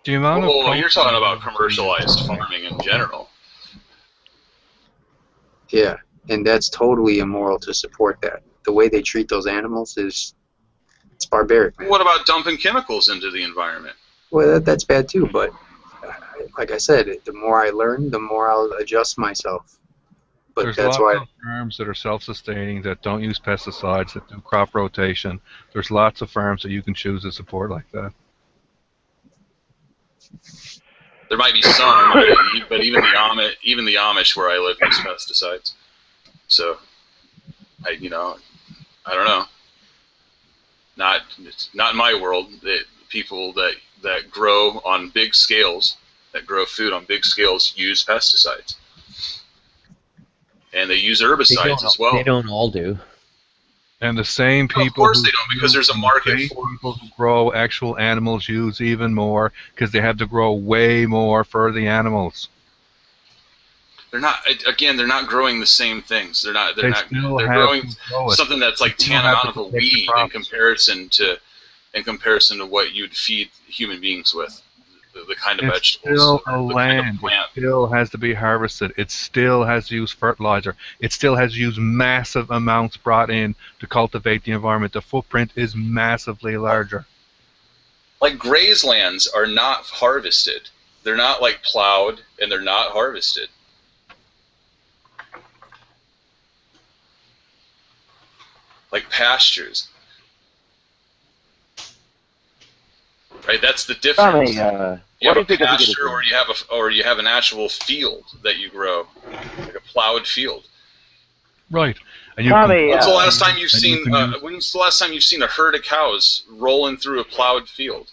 you're talking about commercialized farming in general. Yeah, and that's totally immoral to support that. The way they treat those animals it's barbaric, man. What about dumping chemicals into the environment? Well, that's bad too, but like I said, the more I learn, the more I'll adjust myself. But there's that's lots of farms that are self-sustaining, that don't use pesticides, that do crop rotation. There's lots of farms that you can choose to support like that. There might be some, but even the Amish where I live use pesticides. So, I don't know. It's not in my world. People that grow on big scales, that grow food on big scales, use pesticides. And they use herbicides as well. They don't all do. And the same people. Of course they don't, because there's a market for people who grow actual animals use even more, because they have to grow way more for the animals. They're not. Again, they're not growing the same things. They're growing something that's like tantamount of a weed in comparison to what you'd feed human beings with. The kind of vegetables. Still a land. It still has to be harvested. It still has to use fertilizer. It still has to use massive amounts brought in to cultivate the environment. The footprint is massively larger. Like grazelands are not harvested. They're not like plowed, and they're not harvested. Like pastures. Right, that's the difference. You have a pasture, or you have an actual field that you grow, like a plowed field. Right. And when's the last time you've seen a herd of cows rolling through a plowed field?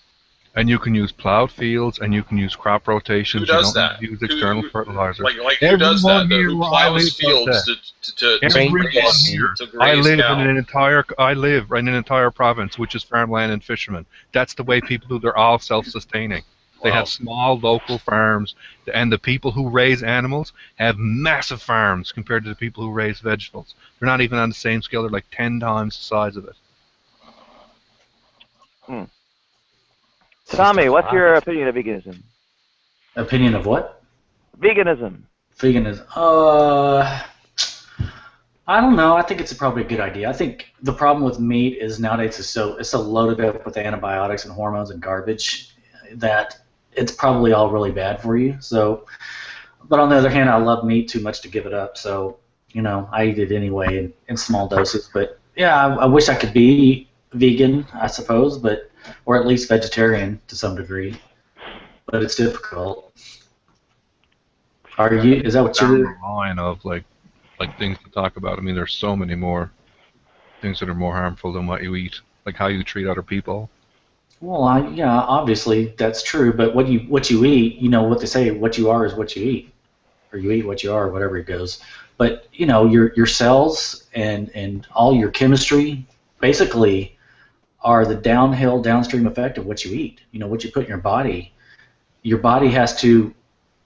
And you can use plowed fields, and you can use crop rotations. Who does that? You don't use external fertilizer. Like who does that? Who plows fields to I live in an entire province, which is farmland and fishermen. That's the way people do. They're all self-sustaining. They Wow. have small local farms, and the people who raise animals have massive farms compared to the people who raise vegetables. They're not even on the same scale. They're like 10 times the size of it. Tommy, what's your opinion of veganism? Opinion of what? Veganism. Veganism. I don't know. I think it's probably a good idea. I think the problem with meat is nowadays it's so loaded up with antibiotics and hormones and garbage that it's probably all really bad for you. So, but on the other hand, I love meat too much to give it up. So, I eat it anyway in small doses. But yeah, I wish I could be vegan, I suppose, or at least vegetarian to some degree. But it's difficult. Are you? Is that what Down you're? the line of like things to talk about. I mean, there's so many more things that are more harmful than what you eat, like how you treat other people. Well, yeah, obviously that's true. But what you eat, what they say, what you are is what you eat, or you eat what you are, whatever it goes. But your cells and all your chemistry basically are the downstream effect of what you eat. What you put in your body. Your body has to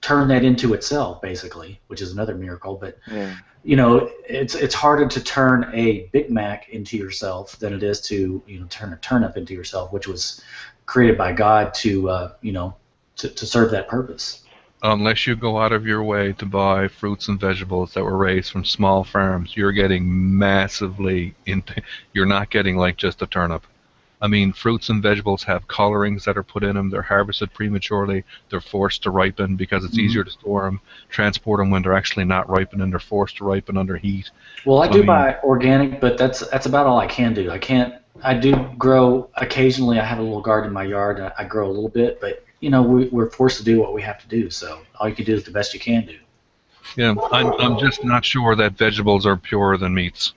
turn that into itself, basically, which is another miracle. But Yeah. It's harder to turn a Big Mac into yourself than it is to turn a turnip into yourself, which was created by God to to serve that purpose. Unless you go out of your way to buy fruits and vegetables that were raised from small farms, you're getting massively into. You're not getting like just a turnip. I mean, fruits and vegetables have colorings that are put in them. They're harvested prematurely. They're forced to ripen because it's easier to store them, transport them when they're actually not ripening. They're forced to ripen under heat. Well, I So, do I mean, buy organic, but that's about all I can do. I do grow occasionally. I have a little garden in my yard. And I grow a little bit, but we're forced to do what we have to do. So all you can do is the best you can do. yeah, I'm just not sure that vegetables are purer than meats.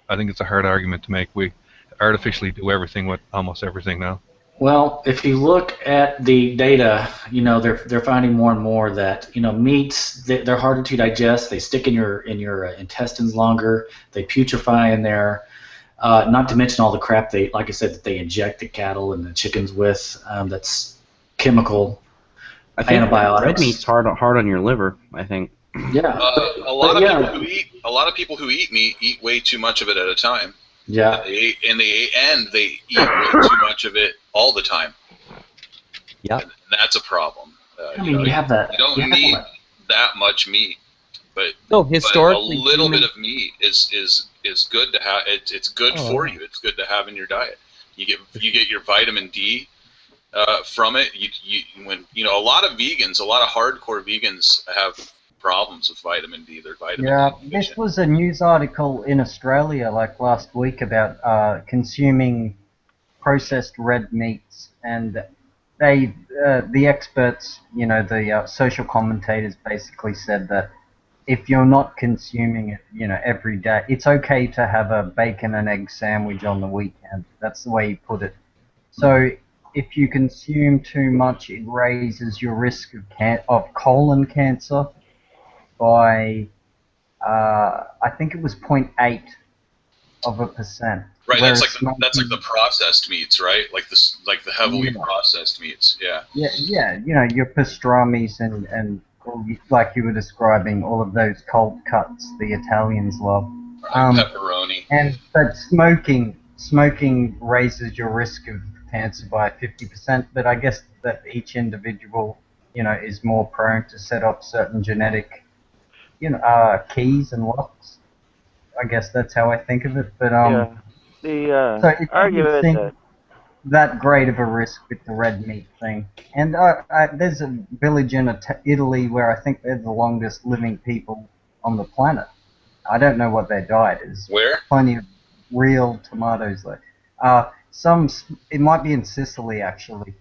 I think it's a hard argument to make. We artificially do everything with almost everything now. Well, if you look at the data, they're finding more and more that meats they're harder to digest. They stick in your intestines longer. They putrefy in there. Not to mention all the crap like I said, that they inject the cattle and the chickens with. That's chemical I think antibiotics. red meat's hard on your liver, I think. Yeah. A lot of people who eat meat eat way too much of it at a time. Yeah. They eat way too much of it all the time. Yeah. And that's a problem. You have that. You don't need that much meat, but historically, but a little bit of meat is good to have. It's good for you. It's good to have in your diet. You get your vitamin D from it. A lot of hardcore vegans have problems with vitamin D. They're vitamin D deficient. This was a news article in Australia like last week about consuming processed red meats, and the experts, the social commentators basically said that if you're not consuming it, every day, it's okay to have a bacon and egg sandwich on the weekend. That's the way he put it. So if you consume too much, it raises your risk of colon cancer by, I think it was 0.8%. Right, that's like the processed meats, right? Like the heavily processed meats. Yeah. Yeah. Your pastrami's and like you were describing, all of those cold cuts the Italians love. Pepperoni. But smoking raises your risk of cancer by 50%. But I guess that each individual, is more prone to set up certain genetic, keys and locks. I guess that's how I think of it. But so it argument seem that great of a risk with the red meat thing. And there's a village in Italy where I think they're the longest living people on the planet. I don't know what their diet is. Where? Plenty of real tomatoes there. It might be in Sicily actually,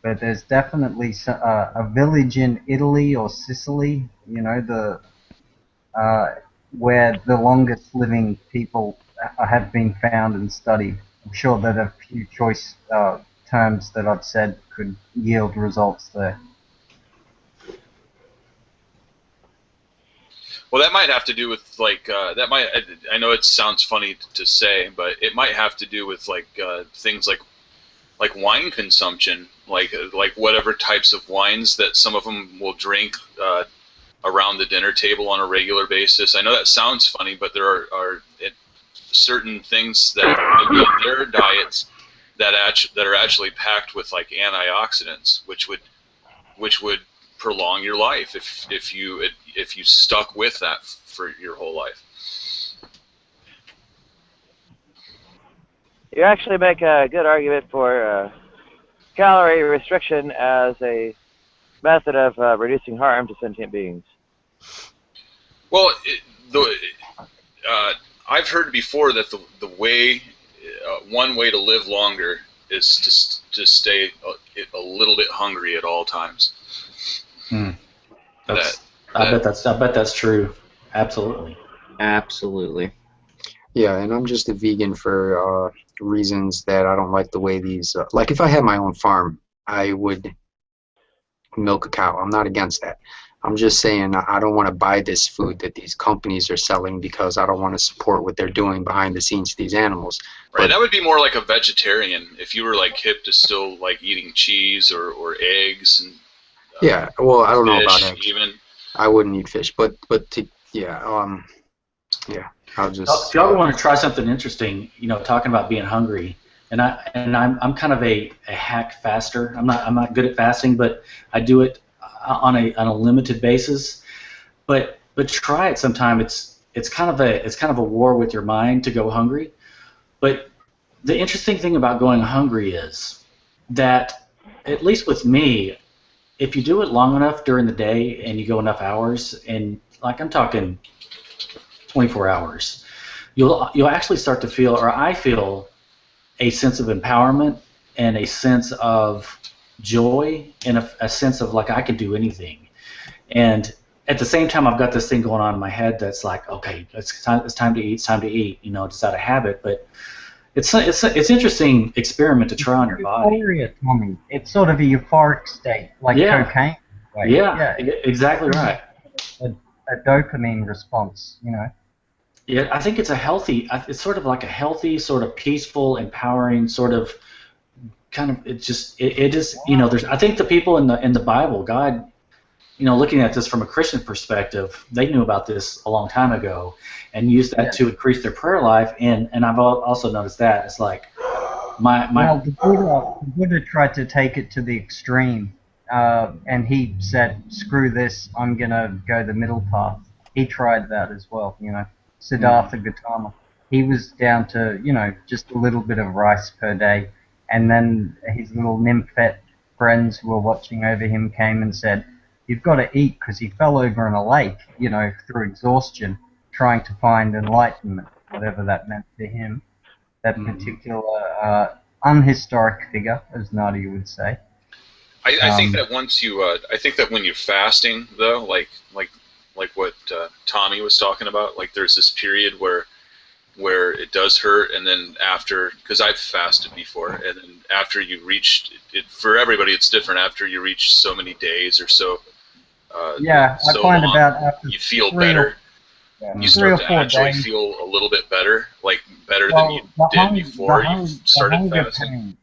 but there's definitely a village in Italy or Sicily, where the longest living people have been found and studied. I'm sure that a few choice terms that I've said could yield results there. Well, that might have to do with I know it sounds funny to say, but it might have to do with things like wine consumption, like whatever types of wines that some of them will drink around the dinner table on a regular basis. I know that sounds funny, but there are certain things that maybe in their diets that are actually packed with like antioxidants, which would prolong your life if you stuck with that for your whole life. You actually make a good argument for calorie restriction as a method of reducing harm to sentient beings. Well, I've heard before that the way, one way to live longer is to stay a little bit hungry at all times. I bet that's true. Absolutely. Absolutely. Yeah, and I'm just a vegan for reasons that I don't like the way these. Like, if I had my own farm, I would milk a cow. I'm not against that. I'm just saying I don't want to buy this food that these companies are selling because I don't want to support what they're doing behind the scenes to these animals. Right, But that would be more like a vegetarian if you were like hip to still like eating cheese or eggs and yeah, well, I don't know about fish eggs. even. I wouldn't eat fish, but yeah, yeah. I'll just. If y'all want to try something interesting, talking about being hungry, and I'm kind of a hack faster. I'm not good at fasting, but I do it on a limited basis. But try it sometime. It's kind of a war with your mind to go hungry. But the interesting thing about going hungry is that, at least with me, if you do it long enough during the day and you go enough hours, and like I'm talking 24 hours, you'll actually start to feel, or I feel, a sense of empowerment and a sense of joy and a sense of like I can do anything. And at the same time, I've got this thing going on in my head that's like, okay, it's time to eat. It's time to eat. Just out of habit, but it's interesting experiment to try on your body. Euphoria, Tommy. It's sort of a euphoric state, like cocaine. Like, yeah, exactly right. A dopamine response, Yeah, I think it's it's sort of like a healthy, sort of peaceful, empowering, sort of kind of, it is, there's, I think the people in the Bible, God, looking at this from a Christian perspective, they knew about this a long time ago and used that to increase their prayer life, and I've also noticed that it's like Well, the Buddha tried to take it to the extreme, and he said, screw this, I'm gonna go the middle path. He tried that as well, Siddhartha Gautama. He was down to, just a little bit of rice per day, and then his little nymphet friends who were watching over him came and said, you've got to eat, because he fell over in a lake, through exhaustion, trying to find enlightenment, whatever that meant to him, that particular unhistoric figure, as Nadia would say. I think that once you, I think that when you're fasting, though, like what Tommy was talking about, like there's this period where it does hurt, and then after, because I've fasted before, and then after you reach it, for everybody it's different. After you reach so many days or so, I find long, about after you feel better. You start to actually feel a little bit better, like better than you did before you started fasting.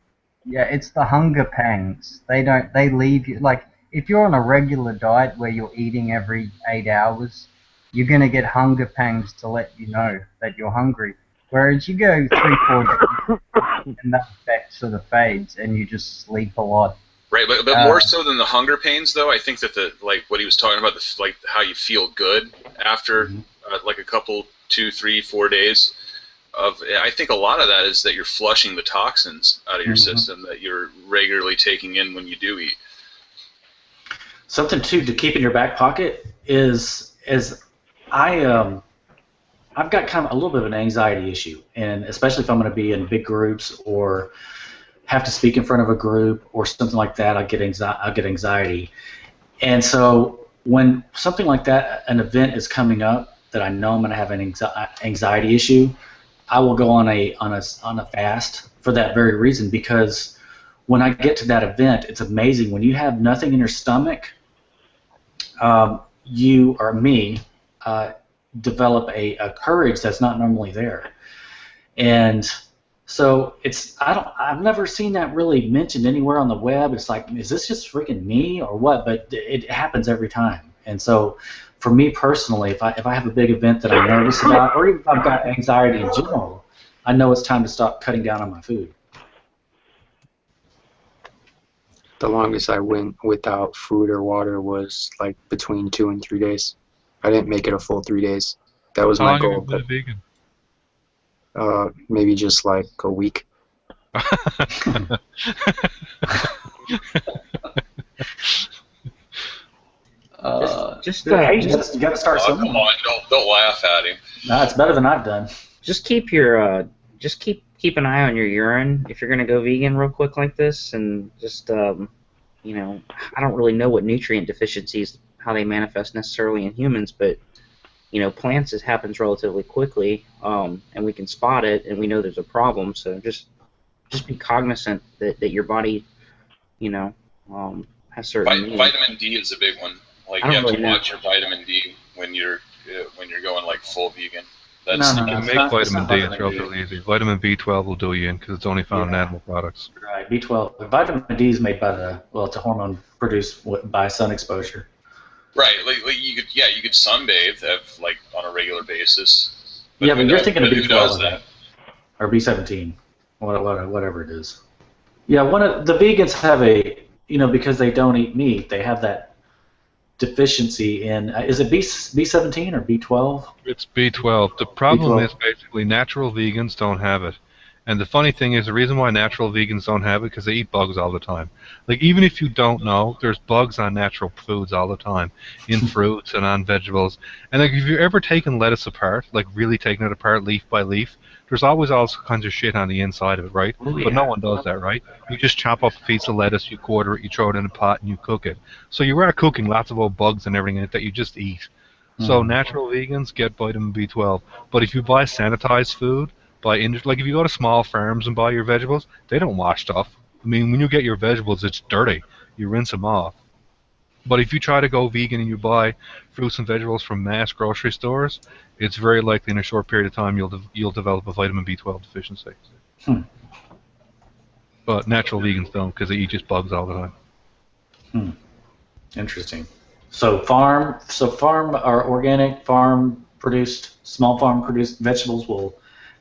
Yeah, it's the hunger pangs. They leave you, like, if you're on a regular diet where you're eating every 8 hours, you're going to get hunger pangs to let you know that you're hungry. Whereas you go 3-4 days and that effect sort of fades and you just sleep a lot. Right, but more so than the hunger pains, though, I think that like what he was talking about, like how you feel good after like a couple, 2, 3, 4 days of, I think a lot of that is that you're flushing the toxins out of your system that you're regularly taking in when you do eat. Something too to keep in your back pocket is I've got kind of a little bit of an anxiety issue, and especially if I'm going to be in big groups or have to speak in front of a group or something like that, I'll get anxiety. And so when something like that, an event is coming up that I know I'm going to have an anxiety issue, I will go on a fast for that very reason, because when I get to that event, it's amazing. When you have nothing in your stomach, you or me develop a courage that's not normally there. And So I've never seen that really mentioned anywhere on the web. It's like, is this just freaking me or what? But it happens every time. And so for me personally, if I have a big event that I'm nervous about, or even if I've got anxiety in general, I know it's time to stop cutting down on my food. The longest I went without food or water was like between 2 and 3 days. I didn't make it a full 3 days. That was my goal. How long have you been But maybe just like a week. Hey, you got to start somewhere. Come on, don't laugh at him. No, it's better than I've done. Just keep your keep an eye on your urine if you're gonna go vegan real quick like this, and just you know, I don't really know what nutrient deficiencies, how they manifest necessarily in humans, but you know, plants, it happens relatively quickly, and we can spot it, and we know there's a problem. So just be cognizant that your body, you know, has certain needs. Vitamin D is a big one. Like, you have to watch your vitamin D when you're going like full vegan. That's you can make vitamin D. It's relatively easy. Vitamin B12 will do you in because it's only found in animal products. Right, B12. Vitamin D is made by it's a hormone produced by sun exposure. Right, like you could sunbathe like on a regular basis. But you're thinking of who does B12 that? Or B17, whatever it is. Yeah, one of the vegans have because they don't eat meat, they have that deficiency in, is it B17 or B12? It's B12. The problem B12. is basically natural vegans don't have it. And the funny thing is, the reason why natural vegans don't have it because they eat bugs all the time. Like, even if you don't know, there's bugs on natural foods all the time, in fruits and on vegetables. And like, if you've ever taken lettuce apart, like really taken it apart leaf by leaf, there's always all kinds of shit on the inside of it, right? Oh, yeah. But no one does that, right? You just chop up a piece of lettuce, you quarter it, you throw it in a pot, and you cook it. So you are cooking lots of old bugs and everything in it that you just eat. So natural vegans get vitamin B12. But if you buy sanitized food, like if you go to small farms and buy your vegetables, they don't wash stuff. I mean, when you get your vegetables, it's dirty. You rinse them off. But if you try to go vegan and you buy fruits and vegetables from mass grocery stores, it's very likely in a short period of time you'll develop a vitamin B12 deficiency. But natural vegans don't because they eat just bugs all the time. Interesting. So farm or organic small farm produced vegetables will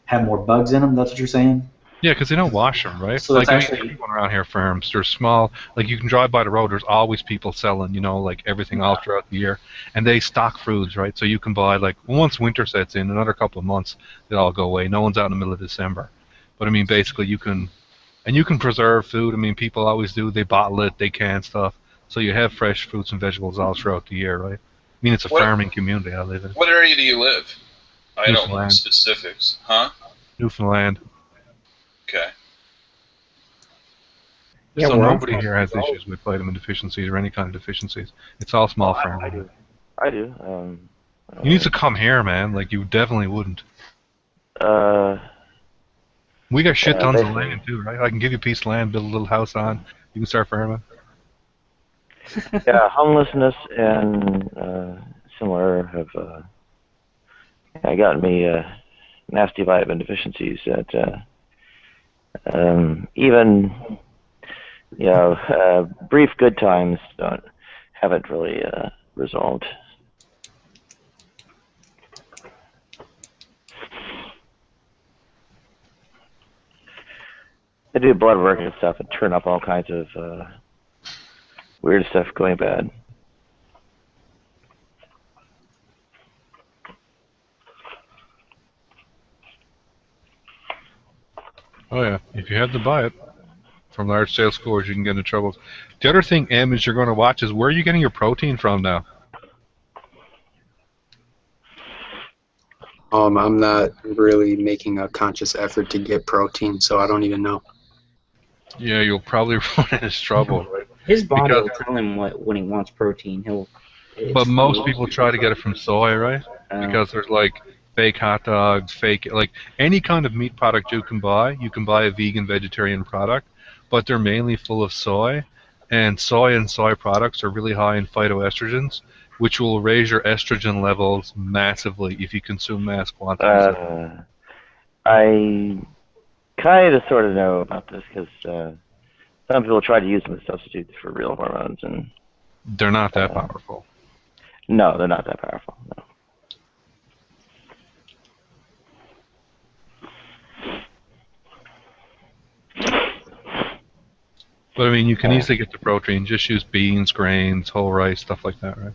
have more bugs in them. That's what you're saying? Yeah, because they don't wash them, right? So like, that's everyone around here farms, they're small. Like, you can drive by the road, there's always people selling, like everything all throughout the year. And they stock foods, right? So you can buy, like, once winter sets in, another couple of months, they all go away. No one's out in the middle of December. But, I mean, basically, you can preserve food. I mean, people always do. They bottle it, they can stuff. So you have fresh fruits and vegetables all throughout the year, right? I mean, it's a farming community I live in. What area do you live? I don't know Newfoundland. specifics. Huh? Newfoundland. Okay. Yeah, so nobody here has issues with vitamin deficiencies or any kind of deficiencies. It's all small farming. I do. You need to come here, man. Like, you definitely wouldn't. We got shit tons of land too, right? I can give you a piece of land, build a little house on. You can start farming. Yeah, homelessness and similar have gotten me nasty vitamin deficiencies that even brief good times haven't really resolved. I do blood work and stuff and turn up all kinds of weird stuff going bad. Oh yeah, if you have to buy it from large sales stores, you can get into trouble. The other thing, Em, is you're going to watch is where are you getting your protein from now? I'm not really making a conscious effort to get protein, so I don't even know. Yeah, you'll probably run into trouble. Right? His body will tell him when he wants protein. But most people try to get it from soy, right? Because there's like fake hot dogs, like any kind of meat product you can buy a vegan, vegetarian product, but they're mainly full of soy, and soy products are really high in phytoestrogens, which will raise your estrogen levels massively if you consume mass quantities. kind of sort of know about this because some people try to use them as substitutes for real hormones, and they're not that powerful. No, they're not that powerful. No. But I mean, you can easily get the protein. Just use beans, grains, whole rice, stuff like that, right?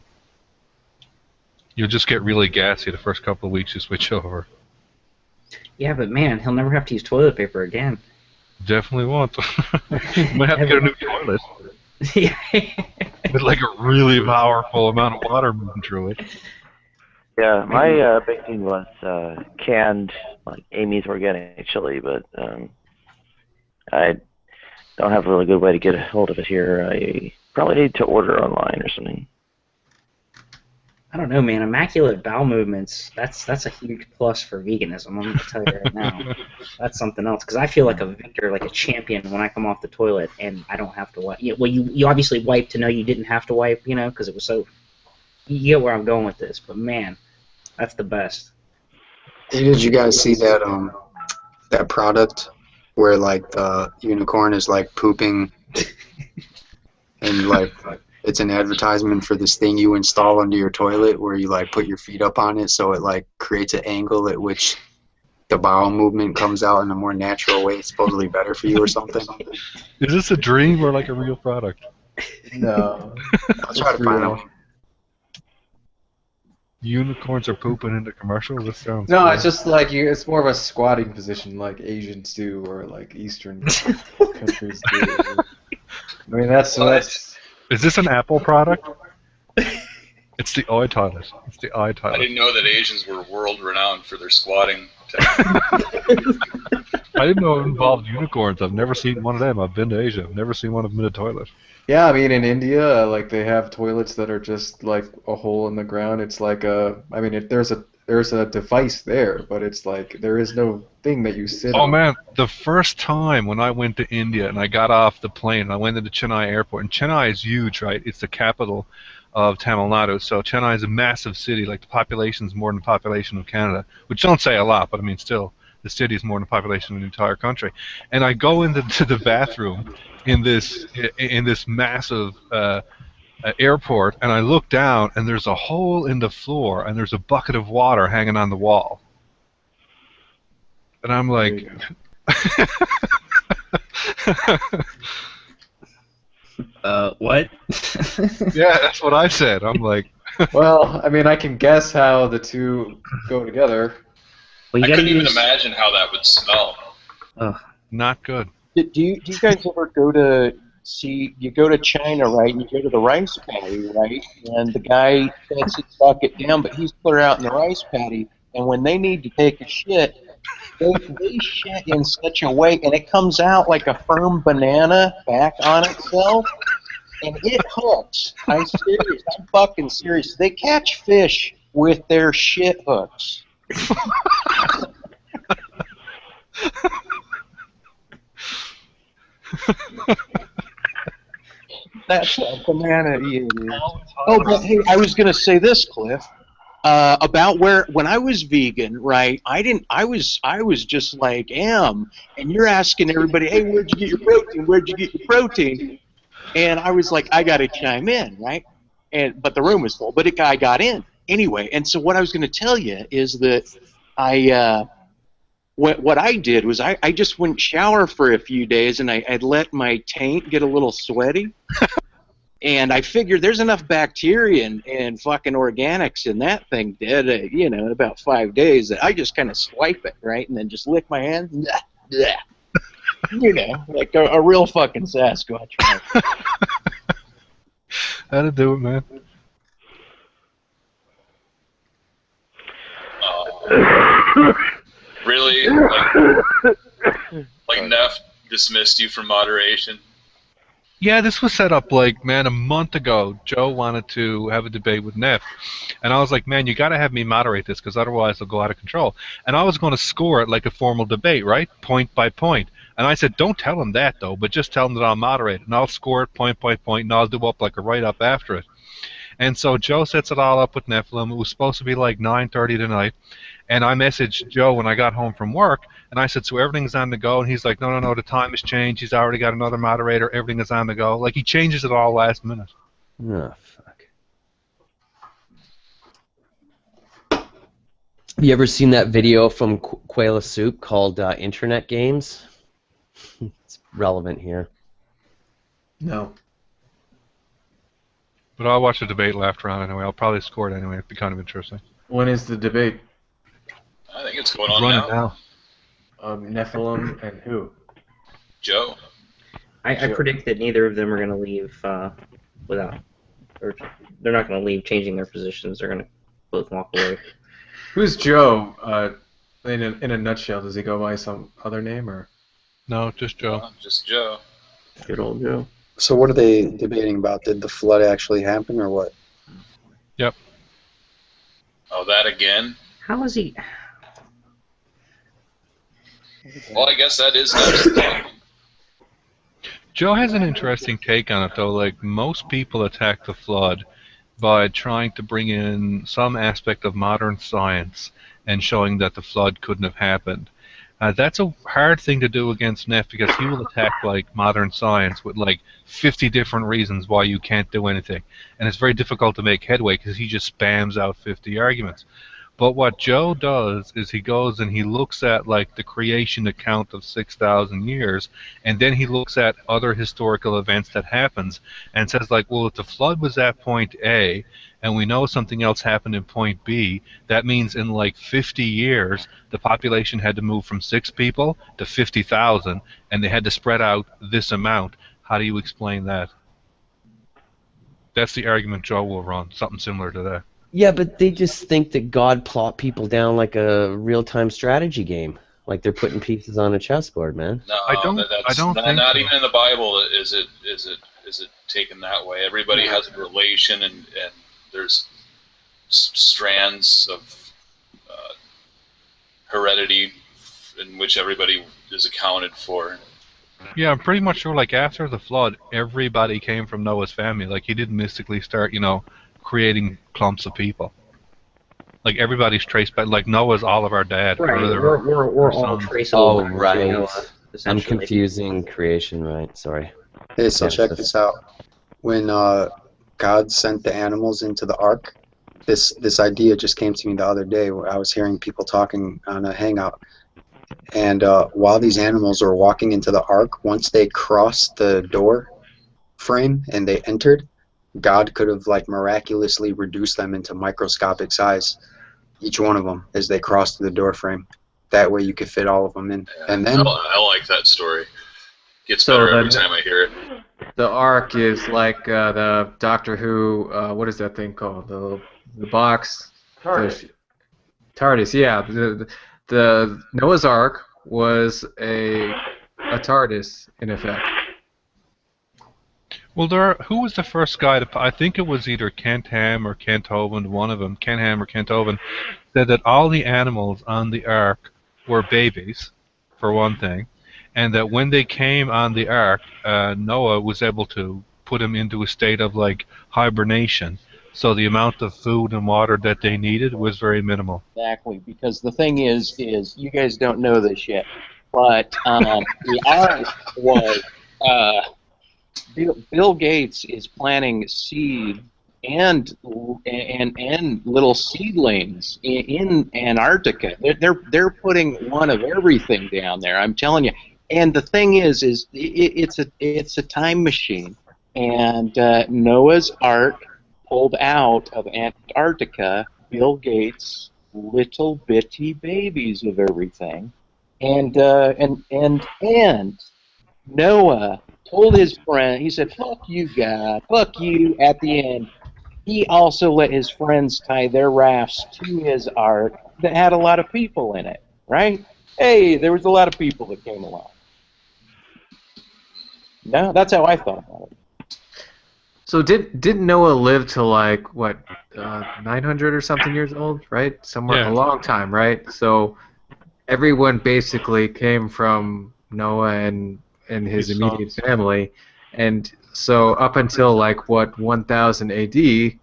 You'll just get really gassy the first couple of weeks you switch over. Yeah, but man, he'll never have to use toilet paper again. Definitely won't. Might have to get a new toilet. With like a really powerful amount of water moving through it. Yeah, my big thing was canned, like Amy's organic chili, but I don't have a really good way to get a hold of it here. I probably need to order online or something. I don't know, man. Immaculate bowel movements, that's a huge plus for veganism. I'm going to tell you right now. That's something else. Because I feel like a victor, like a champion when I come off the toilet and I don't have to wipe. Well, you obviously wipe to know you didn't have to wipe, you know, because it was so... You get where I'm going with this. But, man, that's the best. Did you guys see that that product where, like, the unicorn is, like, pooping and, like... It's an advertisement for this thing you install under your toilet where you like put your feet up on it so it like creates an angle at which the bowel movement comes out in a more natural way. It's supposedly better for you or something. Is this a dream or like a real product? No. I'll try to find out. Unicorns are pooping into commercials? This sounds No, cool. it's just like it's more of a squatting position like Asians do or like Eastern countries do. I mean that's Is this an Apple product? It's the eye toilet. It's the eye I toilet. didn't know that Asians were world renowned for their squatting. I didn't know it involved unicorns. I've never seen one of them. I've been to Asia. I've never seen one of them in a toilet. Yeah, I mean in India, like they have toilets that are just like a hole in the ground. It's like there's a device there, but it's like there is no thing that you sit on. Oh man, the first time when I went to India and I got off the plane and I went into Chennai airport, and Chennai is huge, right? It's the capital of Tamil Nadu, so Chennai is a massive city. Like the population is more than the population of Canada, which don't say a lot, but I mean still, the city is more than the population of the entire country. And I go into the bathroom in this massive airport, and I look down, and there's a hole in the floor, and there's a bucket of water hanging on the wall. And I'm like... What? Yeah, that's what I said. I'm like... Well, I mean, I can guess how the two go together. I couldn't even imagine how that would smell. Not good. Do you guys ever go to... See, you go to China, right, and you go to the rice paddy, right, and the guy sets his bucket down, but he's put her out in the rice paddy, and when they need to take a shit, they shit in such a way, and it comes out like a firm banana back on itself, and it hooks. I'm serious. I'm fucking serious. They catch fish with their shit hooks. That's a banana eating. Oh, but hey, I was gonna say this, Cliff, about when I was vegan, right? I was just like and you're asking everybody, hey, where'd you get your protein? Where'd you get your protein? And I was like, I gotta chime in, right? But the room was full, but I got in anyway. And so what I was gonna tell you is that what I did was I just wouldn't shower for a few days, and I'd let my taint get a little sweaty. And I figured there's enough bacteria and fucking organics in that thing dead, in about 5 days that I just kind of swipe it, right, and then just lick my hands, like a real fucking Sasquatch. That'll do it, man. Really? Like Neff dismissed you from moderation? Yeah, this was set up like, man, a month ago. Joe wanted to have a debate with Neff, and I was like, man, you got to have me moderate this because otherwise it'll go out of control. And I was going to score it like a formal debate, right, point by point. And I said, don't tell him that though, but just tell him that I'll moderate it, and I'll score it point by point, and I'll do up like a write-up after it. And so Joe sets it all up with Nephilim. It was supposed to be like 9:30 tonight, And I messaged Joe when I got home from work, and I said, so everything's on the go? And he's like, no, the time has changed. He's already got another moderator. Everything is on the go. Like, he changes it all last minute. Oh, fuck. Have you ever seen that video from Quaila Soup called Internet Games? It's relevant here. No. But I'll watch the debate after on anyway. I'll probably score it anyway. It'd be kind of interesting. When is the debate? I think it's going on now. Nephilim and who? Joe. I predict that neither of them are going to leave without, or they're not going to leave changing their positions. They're going to both walk away. Who's Joe? In a nutshell, does he go by some other name or? No, just Joe. Just Joe. Good old Joe. So what are they debating about? Did the flood actually happen or what? Yep. Oh, that again? How is he? Well, I guess that is next. Joe has an interesting take on it, though. Like, most people attack the flood by trying to bring in some aspect of modern science and showing that the flood couldn't have happened. That's a hard thing to do against Neff because he will attack like modern science with like 50 different reasons why you can't do anything. And it's very difficult to make headway because he just spams out 50 arguments. But what Joe does is he goes and he looks at like the creation account of 6,000 years, and then he looks at other historical events that happens and says like, well, if the flood was at point A and we know something else happened in point B, that means in like 50 years the population had to move from 6 people to 50,000 and they had to spread out this amount. How do you explain that? That's the argument Joe will run, something similar to that. Yeah, but they just think that God plot people down like a real-time strategy game, like they're putting pieces on a chessboard, man. No, I don't think not so. even in the Bible is it taken that way. Everybody has a relation, and there's strands of heredity in which everybody is accounted for. Yeah, I'm pretty much sure, like, after the flood, everybody came from Noah's family. Like, he didn't mystically start, creating clumps of people. Like, everybody's traced back. Like, Noah's all of our dad. Right, Or we're all traceable. Oh, right. Noah, I'm confusing creation, right? Sorry. Hey, so check this out. When God sent the animals into the ark, this idea just came to me the other day where I was hearing people talking on a hangout. And while these animals were walking into the ark, once they crossed the door frame and they entered, God could have like miraculously reduced them into microscopic size, each one of them, as they crossed the door frame. That way you could fit all of them in. And then I like that story. Gets better every time I hear it. The Ark is like the Doctor Who. What is that thing called? The box. TARDIS. TARDIS. Yeah. The Noah's Ark was a TARDIS in effect. Well, who was the first guy to? I think it was either Kent Ham or Kent Hovind. One of them, Kent Ham or Kent Hovind, said that all the animals on the ark were babies, for one thing, and that when they came on the ark, Noah was able to put them into a state of like hibernation. So the amount of food and water that they needed was very minimal. Exactly, because the thing is you guys don't know this yet, but the ark was. Bill Gates is planting seed and little seedlings in Antarctica. They're putting one of everything down there. I'm telling you. And the thing is it's a time machine. And Noah's Ark pulled out of Antarctica Bill Gates' little bitty babies of everything, and Noah told his friend, he said, fuck you, God, fuck you, at the end. He also let his friends tie their rafts to his ark that had a lot of people in it, right? Hey, there was a lot of people that came along. No, that's how I thought about it. So didn't Noah live to like, what, 900 or something years old, right? Somewhere, Yeah. A long time, right? So everyone basically came from Noah and his immediate family, and so up until like what 1000 AD,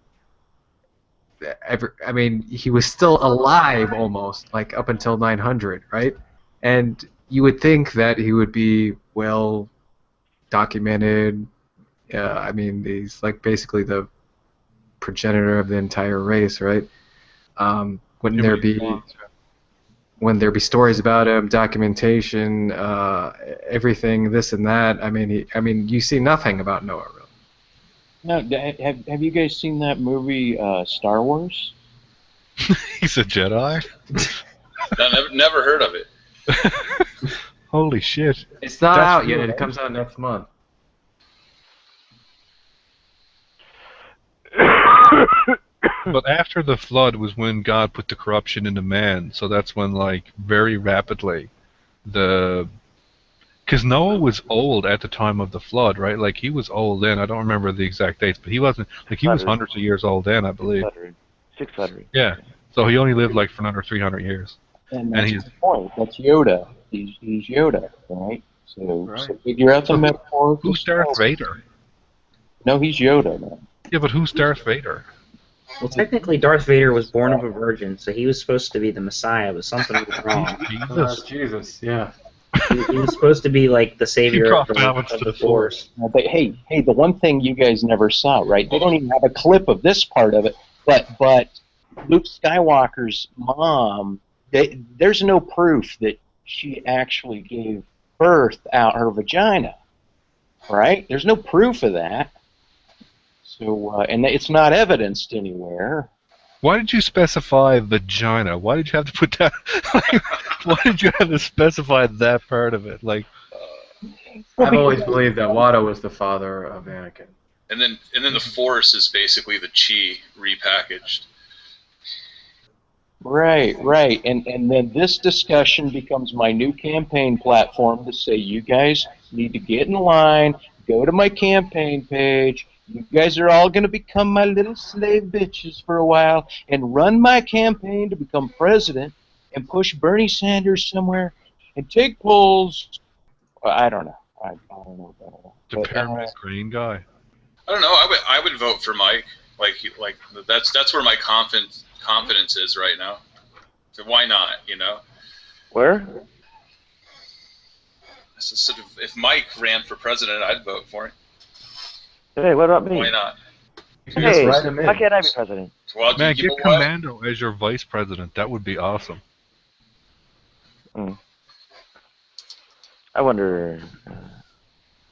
I mean, he was still alive almost, like up until 900, right? And you would think that he would be well documented. I mean, he's like basically the progenitor of the entire race, right? Wouldn't there be stories about him, documentation, everything, this and that? I mean, you see nothing about Noah, really. No, have you guys seen that movie Star Wars? He's a Jedi? No, never heard of it. Holy shit. It's not That's out yet. real. It comes out next month. But after the flood was when God put the corruption into man, so that's when, like, very rapidly because Noah was old at the time of the flood, right? Like, he was old then. I don't remember the exact dates, but he wasn't, like, he was hundreds of years old then, I believe. 600. Yeah. So he only lived, like, for another 300 years. And that's the point. That's Yoda. He's Yoda, right? So figure out the metaphor. Who's Darth Vader? No, he's Yoda, man. Yeah, but who's Darth Vader? Well, technically, Darth Vader was born of a virgin, so he was supposed to be the Messiah, but something was wrong. Jesus, yeah. He was supposed to be like the savior of the Force. But hey, the one thing you guys never saw, right? They don't even have a clip of this part of it. But Luke Skywalker's mom, there's no proof that she actually gave birth out her vagina, right? There's no proof of that. So, and it's not evidenced anywhere. Why did you specify vagina? Why did you have to put that? Why did you have to specify that part of it? Like, I've always believed that Watto was the father of Anakin. And then the Force is basically the Chi repackaged. Right. And then this discussion becomes my new campaign platform to say, you guys need to get in line, go to my campaign page. You guys are all going to become my little slave bitches for a while and run my campaign to become president and push Bernie Sanders somewhere and take polls. Well, I don't know. I don't know about the pyramid green guy. I don't know. I would vote for Mike. Like that's where my confidence is right now. So why not? You know. Where? So sort of, if Mike ran for president, I'd vote for him. Hey, what about me? Why not? Hey, why can't I be president? Well, man, get Commando as your vice president. That would be awesome. I wonder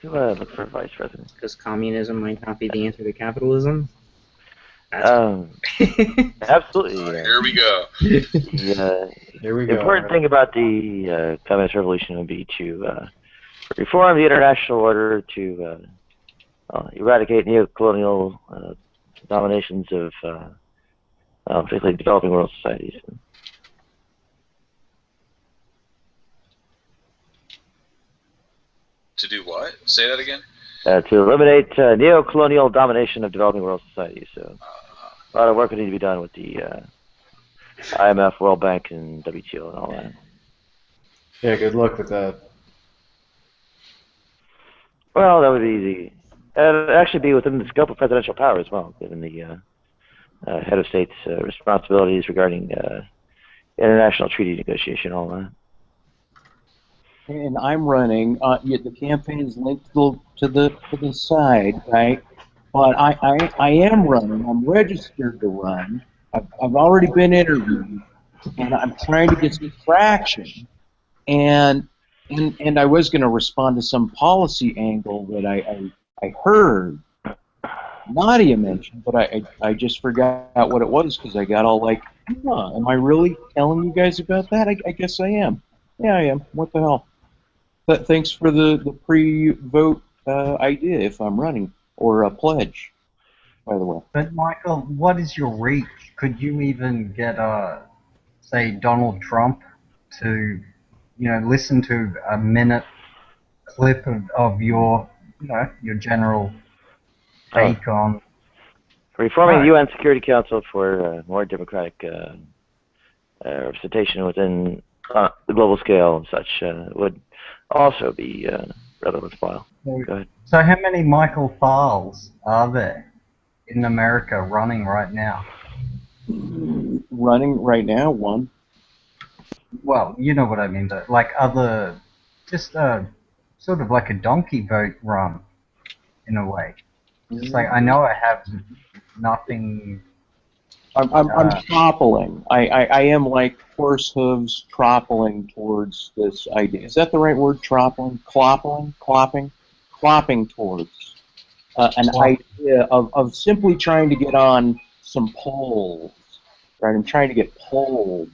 who look for vice president. Because communism might not be the answer to capitalism? Absolutely. Here we go. Here we go. The important thing about the communist revolution would be to reform the international order, to eradicate neo-colonial dominations of particularly developing world societies. To do what? Say that again. To eliminate neo-colonial domination of developing world societies. So a lot of work would need to be done with the IMF, World Bank, and WTO and all that. Yeah, good luck with that. Well, that would be easy. And it'd actually be within the scope of presidential power as well, given the head of state's responsibilities regarding international treaty negotiation, all that. And I'm running. The campaign's linked to the side, right? But I am running. I'm registered to run. I've already been interviewed, and I'm trying to get some traction. And I was going to respond to some policy angle that I heard Nadia mentioned, but I just forgot what it was because I got all like, am I really telling you guys about that? I guess I am. Yeah, I am. What the hell? But thanks for the pre-vote idea if I'm running, or a pledge, by the way. But Michael, what is your reach? Could you even get, say, Donald Trump to, listen to a minute clip of your, your general take on reforming the UN Security Council for more democratic representation within the global scale and such would also be rather worthwhile. Go ahead. So how many Michael Files are there in America running right now? Running right now, one. Well, you know what I mean, though. Like other, just sort of like a donkey vote run, in a way. Just like I know I have nothing. I'm toppling. I am like horse hooves toppling towards this idea. Is that the right word? Toppling, clopping towards an idea of simply trying to get on some polls. Right, I'm trying to get polled,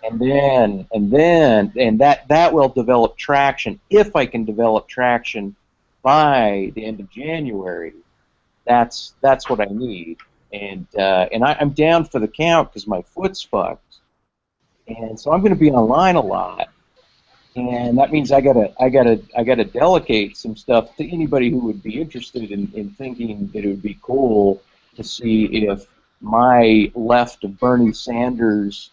and that will develop traction. If I can develop traction by the end of January, that's what I need. And I'm down for the count because my foot's fucked, and so I'm going to be online a lot, and that means I gotta delegate some stuff to anybody who would be interested in thinking that it would be cool to see if my left of Bernie Sanders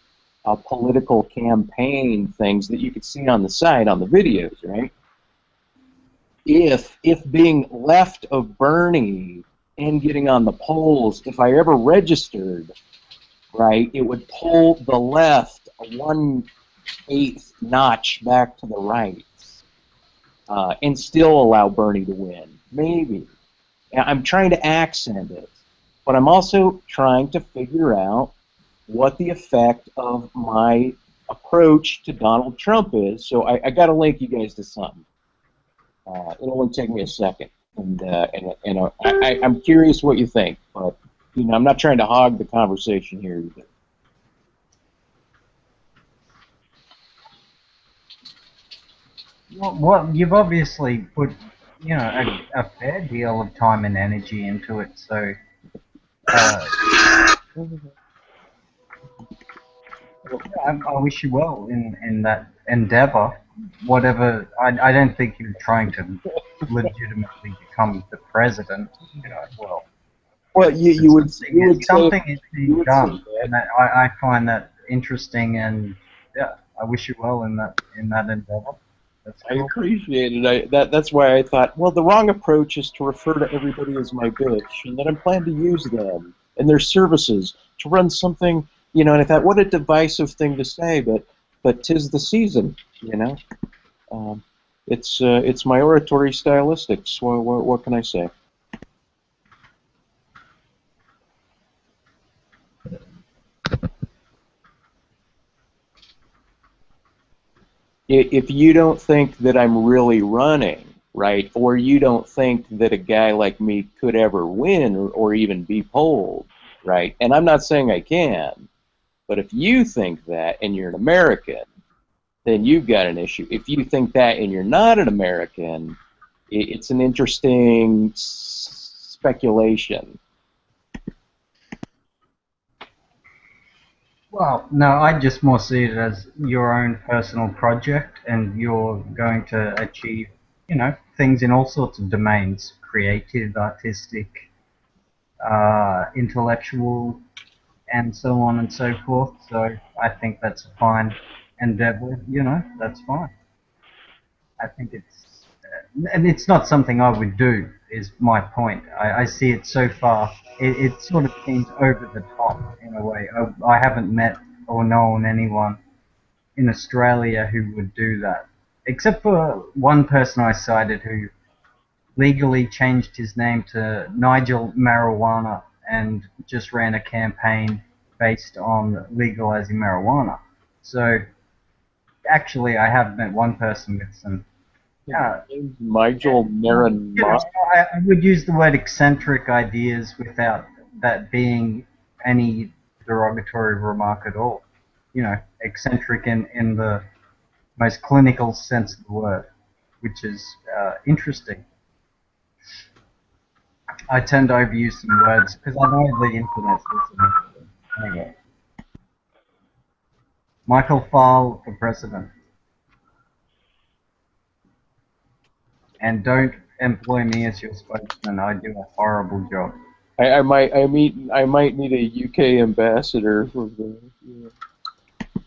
political campaign things that you could see on the site on the videos, right? If being left of Bernie and getting on the polls, if I ever registered, right, it would pull the left 1/8 notch back to the right, and still allow Bernie to win. Maybe. I'm trying to accent it, but I'm also trying to figure out what the effect of my approach to Donald Trump is. So I got to link you guys to something. It'll only take me a second, and I'm curious what you think, but I'm not trying to hog the conversation here either. Well, you've obviously put a fair deal of time and energy into it, so. I wish you well in that endeavor. Whatever, I don't think you're trying to legitimately become the president. Well, you would something is being done, and I find that interesting, and yeah, I wish you well in that endeavor. That's cool. I appreciate it. That's why I thought, well, the wrong approach is to refer to everybody as my bitch, and that I'm planning to use them and their services to run something, and I thought, what a divisive thing to say, but 'tis the season, It's my oratory stylistics. What can I say? If you don't think that I'm really running, right, or you don't think that a guy like me could ever win or even be polled, right, and I'm not saying I can, but if you think that and you're an American, then you've got an issue. If you think that and you're not an American, it's an interesting speculation. Well, no, I just more see it as your own personal project, and you're going to achieve, things in all sorts of domains: creative, artistic, intellectual, and so on and so forth. So I think that's a fine endeavor. That's fine. I think and it's not something I would do, is my point. I see it so far. It sort of seems over the top in a way. I haven't met or known anyone in Australia who would do that, except for one person I cited who legally changed his name to Nigel Marijuana and just ran a campaign based on legalizing marijuana. So actually, I have met one person with some. Nigel Marijuana. I would use the word eccentric ideas without that being any derogatory remark at all. Eccentric in the most clinical sense of the word, which is interesting. I tend to overuse some words because I know the internet's listening. Okay. Michael Fowle for president. And don't employ me as your spokesman. I do a horrible job. I might need a UK ambassador for the.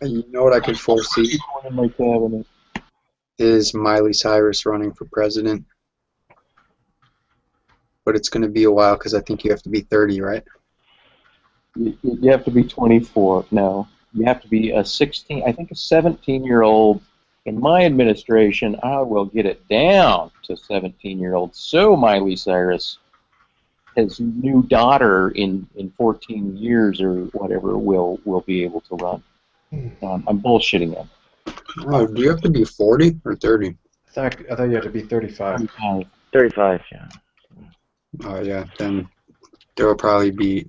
You know what I could foresee? In my cabinet. Is Miley Cyrus running for president? But it's going to be a while because I think you have to be 30, right? You have to be 24. No, you have to be a 16. I think a 17-year-old. In my administration, I will get it down to 17-year-olds. So Miley Cyrus, his new daughter in 14 years or whatever, will be able to run. I'm bullshitting them. Oh, do you have to be 40 or 30? I thought you had to be 35. 35, yeah. Oh yeah, then there will probably be.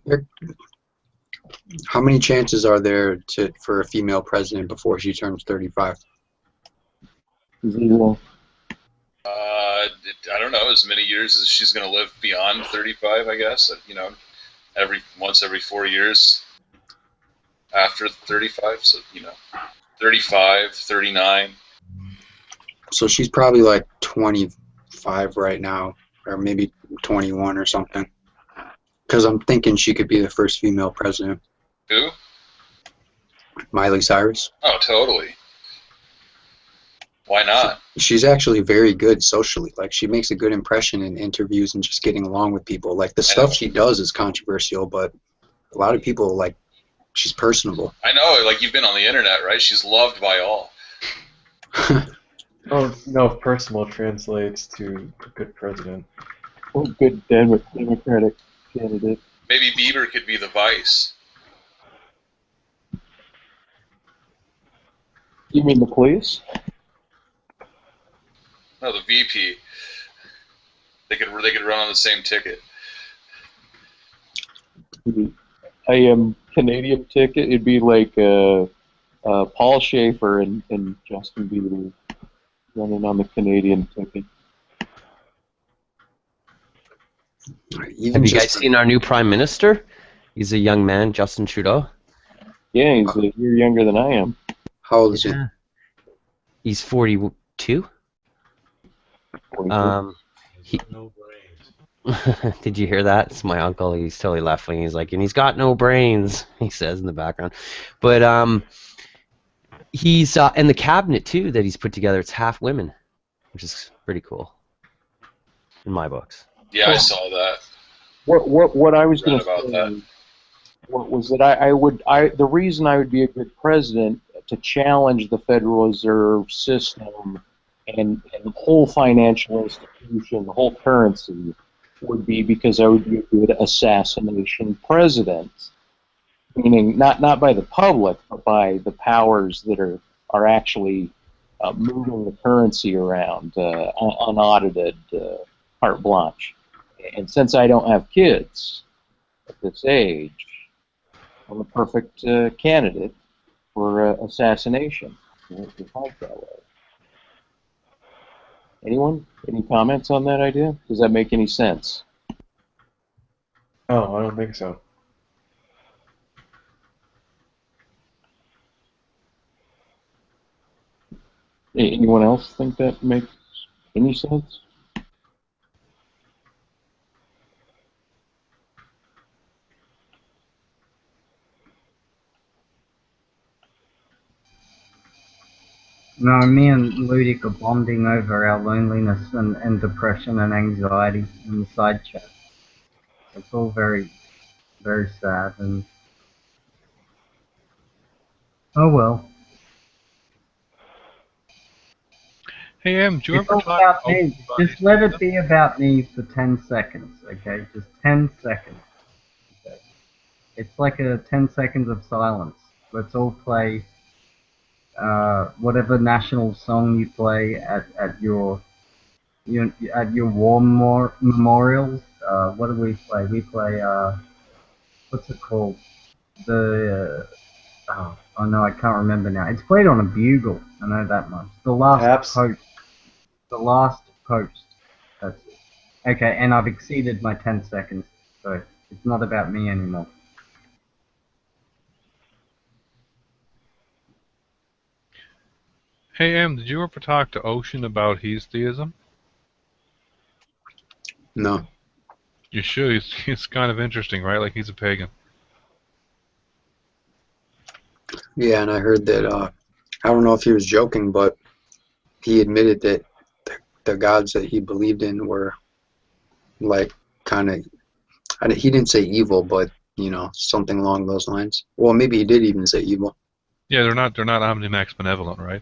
How many chances are there for a female president before she turns 35? 0. I don't know, as many years as she's going to live beyond 35, I guess. You know, once every 4 years after 35, so, 35, 39. So she's probably like 25 right now, or maybe 21 or something. Because I'm thinking she could be the first female president. Who? Miley Cyrus. Oh, totally. Why not? She's actually very good socially. Like, she makes a good impression in interviews and just getting along with people. Like, the stuff she does is controversial, but a lot of people, like, she's personable. I know, like, you've been on the internet, right? She's loved by all. Oh, no, if personal translates to a good president. Oh, good Democratic candidate. Maybe Bieber could be the vice. You mean the police? No, the VP. They could run on the same ticket. I am Canadian ticket. It'd be like Paul Schaefer and Justin Bieber running on the Canadian ticket. Have you guys seen our new Prime Minister? He's a young man, Justin Trudeau. Yeah, he's a year younger than I am. How old is he? He's 42. 42. No brains. Did you hear that? It's my uncle. He's totally left wing. He's like, and he's got no brains. He says in the background, but he's in the cabinet too that he's put together. It's half women, which is pretty cool in my books. Yeah, I saw that. What I was going to about say that. was that the reason I would be a good president to challenge the Federal Reserve System and the whole financial institution, the whole currency, would be because I would be a good assassination president. Meaning not by the public, but by the powers that are actually moving the currency around, unaudited, carte blanche. And since I don't have kids at this age, I'm a perfect candidate for assassination. If you think that way. Anyone? Any comments on that idea? Does that make any sense? Oh, I don't think so. Anyone else think that makes any sense? No, me and Ludic are bonding over our loneliness and depression and anxiety in the side chat. It's all very, very sad and... Oh well. Hey, Em, do you It's ever all talk about me. Just let it be about me for 10 seconds, okay? Just 10 seconds. Okay? It's like a 10 seconds of silence. Let's all play whatever national song you play at your war memorials. What do we play? We play what's it called? The oh no, I can't remember now. It's played on a bugle. I know that much. The last post. The last post. That's it. Okay, and I've exceeded my 10 seconds, so it's not about me anymore. Hey, Em, did you ever talk to Ocean about his theism? No. You should. It's kind of interesting, right? Like, he's a pagan. Yeah, and I heard that, I don't know if he was joking, but he admitted that the gods that he believed in were, like, kind of, he didn't say evil, but You know, something along those lines. Well, maybe he did even say evil. Yeah, they're not omnimax benevolent, right?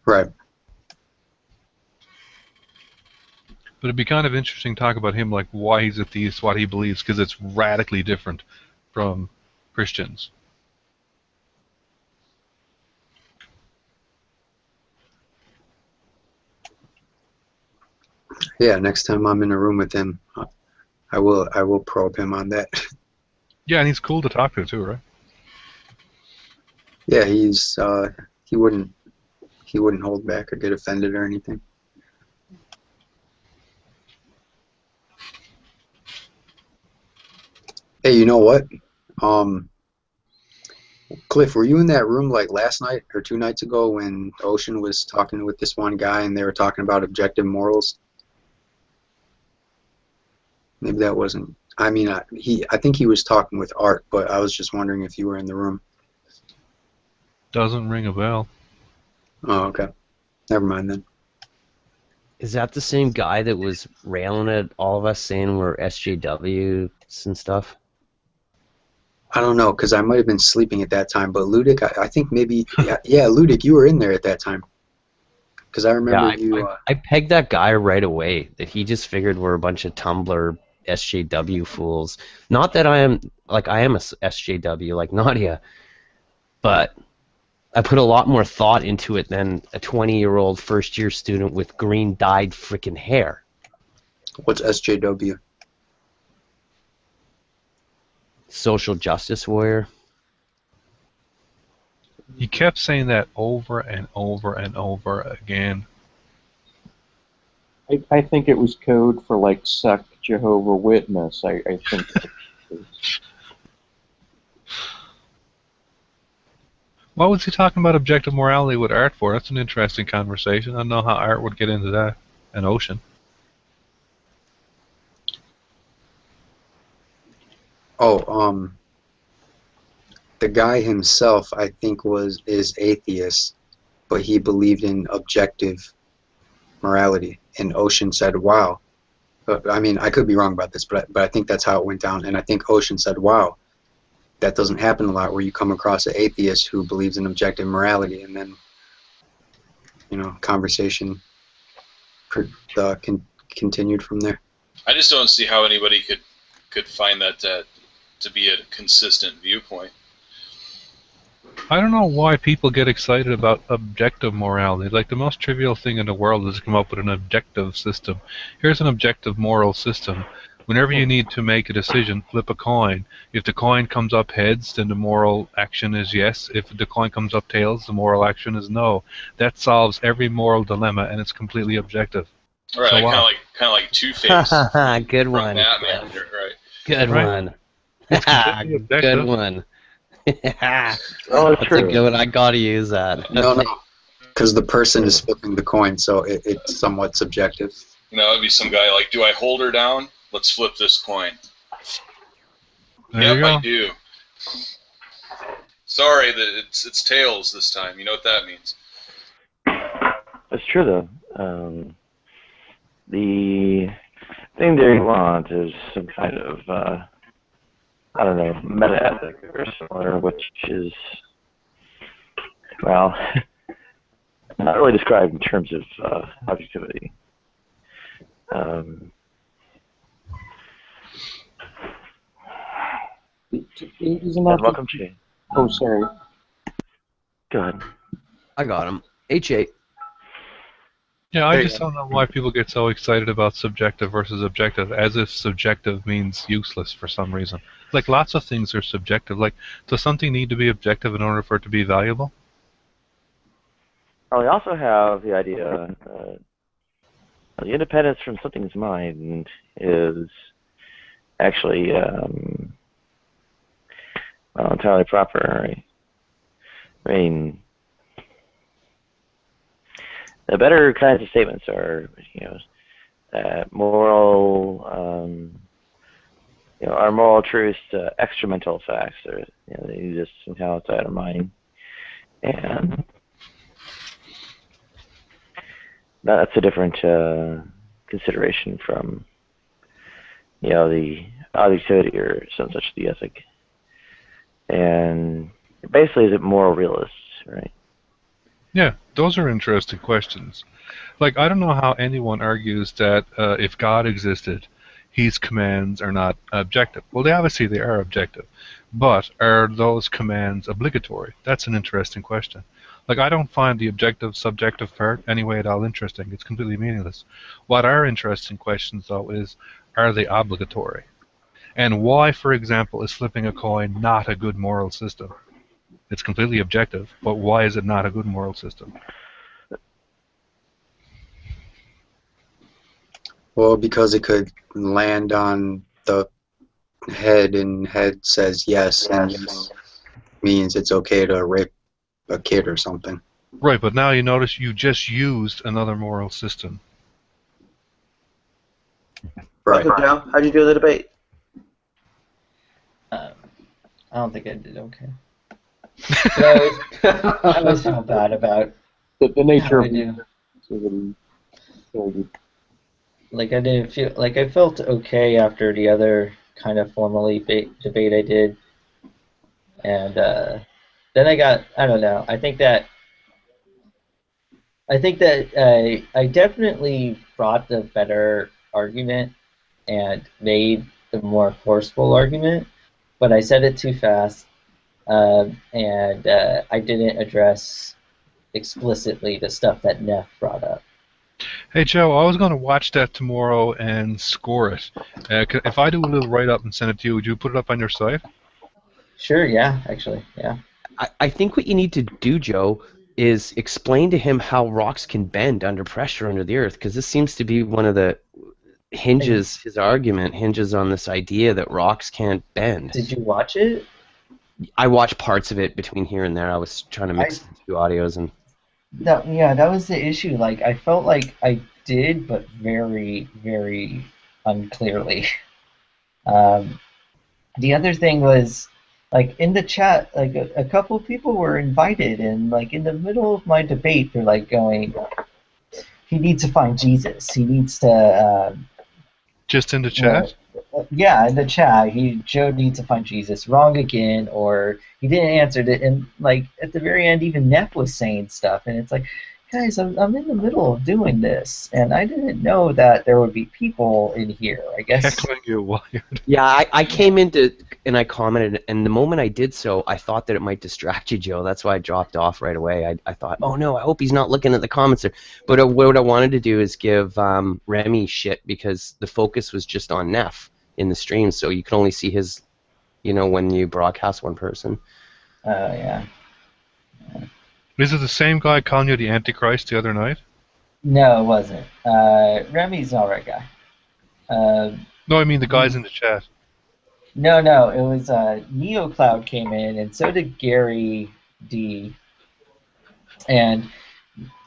Right. But it'd be kind of interesting to talk about him, like why he's a theist, what he believes, because it's radically different from Christians. Yeah, next time I'm in a room with him, I will probe him on that. Yeah, and he's cool to talk to too, right? Yeah, he wouldn't hold back or get offended or anything. Hey, you know what? Cliff, were you in that room like last night or 2 nights ago when Ocean was talking with this one guy and they were talking about objective morals? Maybe that wasn't. I mean, I think he was talking with Art, but I was just wondering if you were in the room. Doesn't ring a bell. Oh, okay. Never mind then. Is that the same guy that was railing at all of us saying we're SJWs and stuff? I don't know, because I might have been sleeping at that time, but Ludic, I think maybe, yeah, Ludic, you were in there at that time. Because I remember I pegged that guy right away, that he just figured we're a bunch of Tumblr SJW fools. Not that I am a SJW like Nadia, but I put a lot more thought into it than a 20-year-old first-year student with green dyed freaking hair. What's SJW? Social justice warrior. He kept saying that over and over and over again. I think it was code for like suck Jehovah Witness. I think. What was he talking about objective morality with Art for? That's an interesting conversation. I don't know how Art would get into that. And Ocean. Oh, the guy himself, I think, is atheist, but he believed in objective morality. And Ocean said, "Wow." I mean, I could be wrong about this, but I think that's how it went down. And I think Ocean said, "Wow, that doesn't happen a lot, where you come across an atheist who believes in objective morality." And then, you know, conversation continued from there. I just don't see how anybody could find that to be a consistent viewpoint. I don't know why people get excited about objective morality. Like, the most trivial thing in the world is to come up with an objective system. Here's an objective moral system. Whenever you need to make a decision, flip a coin. If the coin comes up heads, then the moral action is yes. If the coin comes up tails, the moral action is no. That solves every moral dilemma, and it's completely objective. All right, So, kind of like Two-Face. Good one. Batman, right? Good one. Good one. Oh, that's true. A good one. I gotta use that. No, because the person is flipping the coin, so it's somewhat subjective. You know, it'd be some guy like, "Do I hold her down? Let's flip this coin." Yep, I do. Sorry that it's tails this time. You know what that means. That's true, though. The thing they want is some kind of I don't know, meta-ethic or similar, which is, well, not really described in terms of objectivity. Welcome, Jay. Oh, sorry. Go ahead. I got him. H8. Yeah, I just don't know why people get so excited about subjective versus objective, as if subjective means useless for some reason. Like, lots of things are subjective. Like, does something need to be objective in order for it to be valuable? Well, we also have the idea the independence from something's mind is actually well, entirely proper. Right? I mean, the better kinds of statements are, you know, moral, you know, our moral truths, extramental facts, or you know, they exist somehow outside our mind, and that's a different consideration from the objectivity or some such the ethic, and basically is it moral realist, right? Yeah, those are interesting questions. Like, I don't know how anyone argues that if God existed, his commands are not objective. Well, they are objective. But are those commands obligatory? That's an interesting question. Like, I don't find the objective-subjective part anyway at all interesting. It's completely meaningless. What are interesting questions, though, is, are they obligatory? And why, for example, is flipping a coin not a good moral system? It's completely objective, but why is it not a good moral system? Well, because it could land on the head, and head says yes, and yes means it's okay to rape a kid or something. Right, but now you notice you just used another moral system. Right. Welcome, Joe. How'd you do in the debate? I don't think I did okay. I always felt bad about the nature how I do. Like I didn't feel like I felt okay after the other kind of formally debate I did, and then I don't know. I think that I definitely brought the better argument and made the more forceful argument, but I said it too fast, and I didn't address explicitly the stuff that Neff brought up. Hey Joe, I was going to watch that tomorrow and score it. If I do a little write-up and send it to you, would you put it up on your site? Sure, yeah, actually, yeah. I think what you need to do, Joe, is explain to him how rocks can bend under pressure under the earth, because this seems to be one of the hinges, his argument hinges on this idea that rocks can't bend. Did you watch it? I watched parts of it between here and there. I was trying to mix the two audios and... That was the issue. Like, I felt like I did, but very, very unclearly. The other thing was, like, in the chat, like, a couple people were invited, and, like, in the middle of my debate, they're, like, going, he needs to find Jesus. He needs to... Just in the chat? Yeah, in the chat, Joe needs to find Jesus. Wrong again, or he didn't answer it, and like at the very end, even Neff was saying stuff, and it's like, guys, I'm in the middle of doing this, and I didn't know that there would be people in here. I guess. Heckling you while you're... Yeah, I came into and I commented, and the moment I did so, I thought that it might distract you, Joe. That's why I dropped off right away. I thought, oh no, I hope he's not looking at the comments there. But what I wanted to do is give Remy shit, because the focus was just on Neff in the stream, so you can only see his, when you broadcast one person. Yeah. Is it the same guy calling you the Antichrist the other night? No, it wasn't. Remy's an alright guy. No, I mean the guys in the chat. No, it was NeoCloud came in, and so did Gary D. And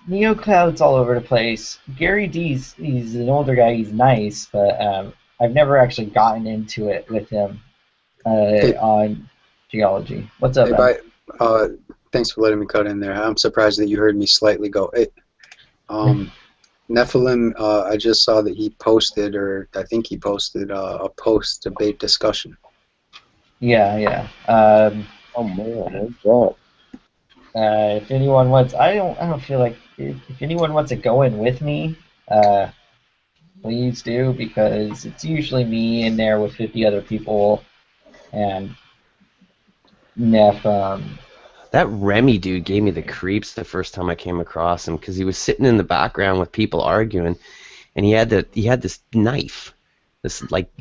NeoCloud's all over the place. Gary D's, he's an older guy, he's nice, but I've never actually gotten into it with him on geology. What's up, hey, thanks for letting me cut in there. I'm surprised that you heard me slightly go, hey. Nephilim, I just saw that he posted, or I think he posted a post-debate discussion. Yeah. Oh man, what's that? If anyone wants, I don't feel like if anyone wants to go in with me, please do, because it's usually me in there with 50 other people, and Neff. That Remy dude gave me the creeps the first time I came across him, because he was sitting in the background with people arguing, and he had this knife, this like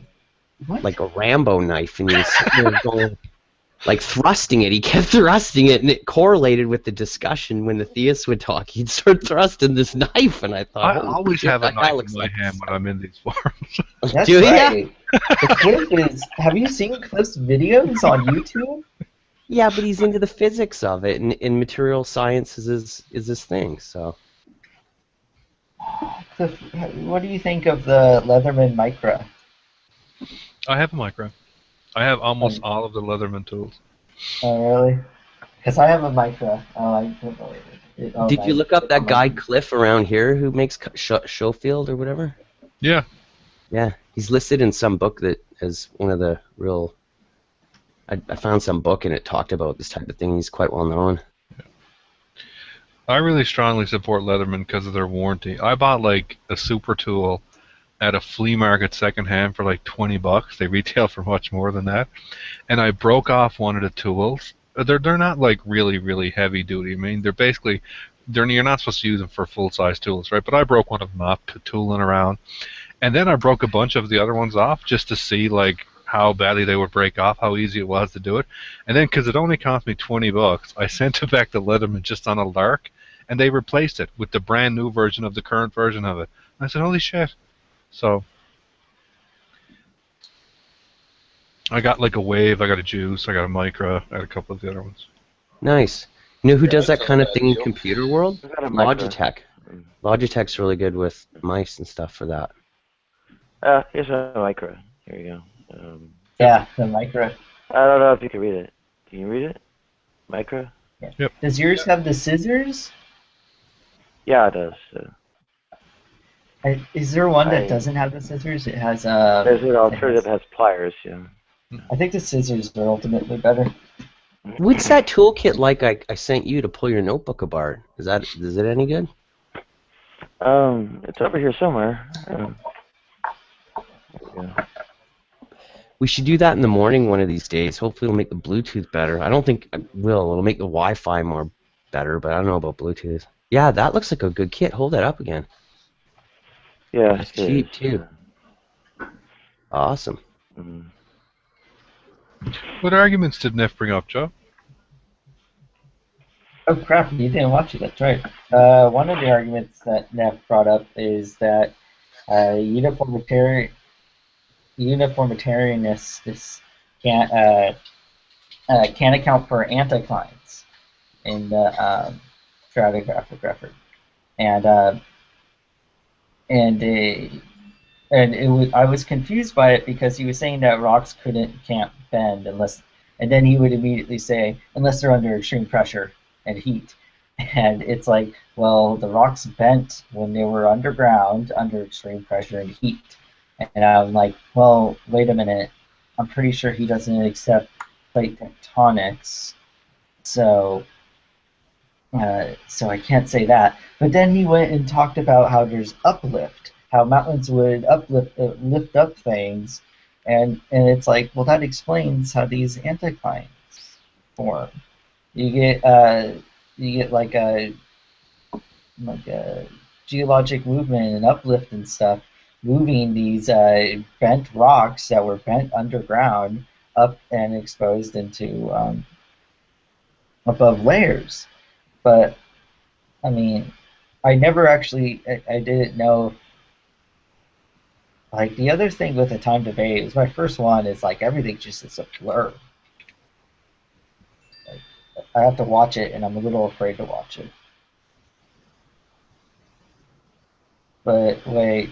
a Rambo knife, and he was sitting there going, like thrusting it. He kept thrusting it, and it correlated with the discussion. When the theists would talk, he'd start thrusting this knife, and I thought, I always have a knife in my hand when I'm in these forums. That's right. The clip is. Have you seen Cliff's videos on YouTube? Yeah, but he's into the physics of it, and material science is his thing. So, Cliff, what do you think of the Leatherman Micra? I have a Micra. I have almost all of the Leatherman tools. Oh, really? Because I have a Micra. Did you look up that guy Cliff around here who makes Schofield or whatever? Yeah. Yeah, he's listed in some book that as one of the real. I found some book and it talked about this type of thing. He's quite well known. I really strongly support Leatherman because of their warranty. I bought like a super tool at a flea market secondhand for like $20. They retail for much more than that, and I broke off one of the tools. They're not like really heavy duty. I mean, they're basically you're not supposed to use them for full size tools, right? But I broke one of them off tooling around, and then I broke a bunch of the other ones off just to see like how badly they would break off, how easy it was to do it. And then because it only cost me $20, I sent it back to Leatherman just on a lark, and they replaced it with the brand new version of the current version of it. And I said, holy shit. So I got like a Wave, I got a Juice, I got a Micra, I got a couple of the other ones. Nice. You know who does that that's kind not of a thing bad in deal. computer world? I got a Micra. Logitech. Logitech's really good with mice and stuff for that. Here's a Micra. Here you go. Yeah, the Micra. I don't know if you can read it. Can you read it? Micra? Yeah. Yep. Does yours have the scissors? Yeah, it does. Is there one that doesn't have the scissors? It has There's an alternative that has pliers, yeah. I think the scissors are ultimately better. What's that toolkit like I sent you to pull your notebook apart? Is it any good? It's over here somewhere. Yeah. We should do that in the morning one of these days. Hopefully it'll make the Bluetooth better. I don't think it will. It'll make the Wi-Fi more better, but I don't know about Bluetooth. Yeah, that looks like a good kit. Hold that up again. Yeah, It's cheap too. Awesome. What arguments did Neff bring up, Joe? Oh crap, you didn't watch it, that's right. One of the arguments that Neff brought up is that uniformitarianists can't account for anticlines in the stratigraphic record. I was confused by it because he was saying that rocks can't bend and then he would immediately say unless they're under extreme pressure and heat, and it's like, well, the rocks bent when they were underground under extreme pressure and heat, and I'm like, well, wait a minute, I'm pretty sure he doesn't accept plate tectonics, so I can't say that. But then he went and talked about how there's uplift, how mountains would lift up things, and it's like, well, that explains how these anticlines form. You get like a geologic movement and uplift and stuff, moving these bent rocks that were bent underground up and exposed into above layers. But I mean, I never actually, I didn't know. Like the other thing with the time debate is my first one is like everything just is a blur. Like, I have to watch it, and I'm a little afraid to watch it. But wait,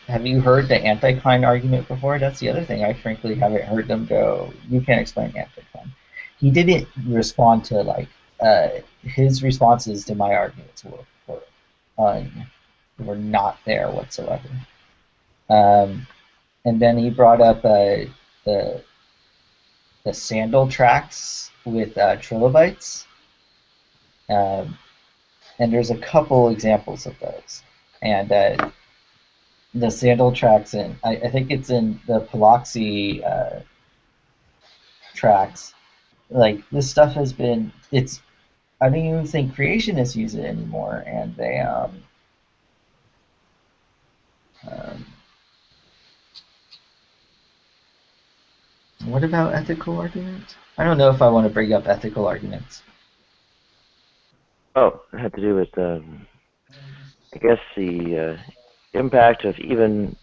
have you heard the anticline argument before? That's the other thing. I frankly haven't heard them go, you can't explain anticline. He didn't respond to like his responses to my arguments were not there whatsoever. And then he brought up the sandal tracks with trilobites, and there's a couple examples of those. And the sandal tracks, I think it's in the Biloxi tracks. Like this stuff has been, I don't even think creationists use it anymore, and they what about ethical arguments? I don't know if I want to bring up ethical arguments. Oh, it had to do with, I guess, the impact of even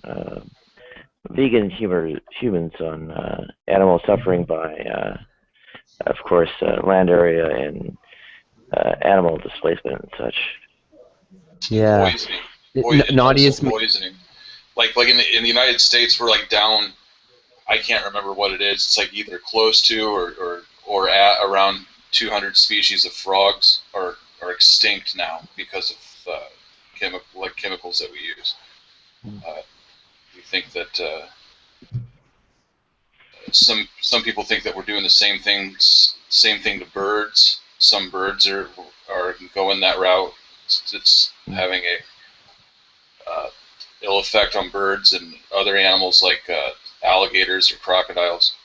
vegan humans on animal suffering by, of course, land area and animal displacement and such. Yeah. Poisoning. Like in the United States, we're like down. I can't remember what it is. It's like either close to or at around 200 species of frogs are extinct now because of chemicals that we use. We think that some people think that we're doing the same thing to birds. Some birds are going that route. It's having a ill effect on birds and other animals like alligators or crocodiles.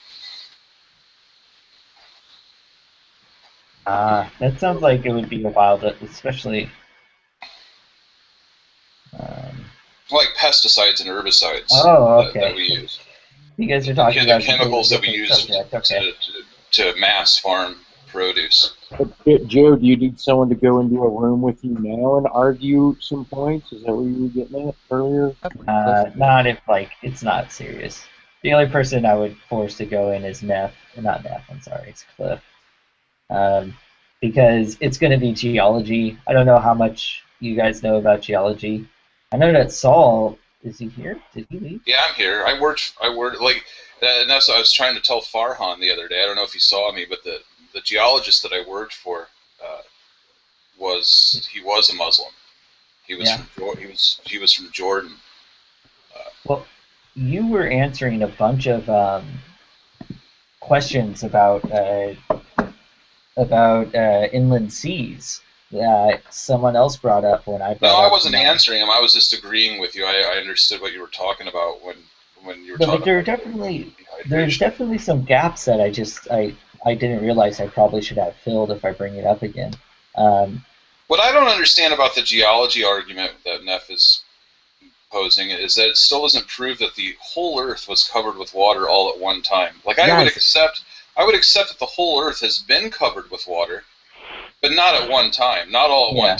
That sounds like it would be a wild, especially. Like pesticides and herbicides that we use. You guys are talking the about chemicals that we use to mass farm produce. Joe, do you need someone to go into a room with you now and argue some points? Is that what you were getting at earlier? Not if it's not serious. The only person I would force to go in is Neff. Not Neff, I'm sorry, it's Cliff. Because it's going to be geology. I don't know how much you guys know about geology. I know that Saul, is he here? Did he leave? Yeah, I'm here. I worked like, and that's what I was trying to tell Farhan the other day. I don't know if he saw me, but the geologist that I worked for was a Muslim. He was from Jordan. Well, you were answering a bunch of questions about inland seas that someone else brought up when I brought up. No, I wasn't answering them. I was just agreeing with you. I understood what you were talking about when you were talking. But there's definitely some gaps that I didn't realize I probably should have filled if I bring it up again. What I don't understand about the geology argument that Neff is posing is that it still doesn't prove that the whole Earth was covered with water all at one time. Like I would accept that the whole Earth has been covered with water, but not at one time, not all at one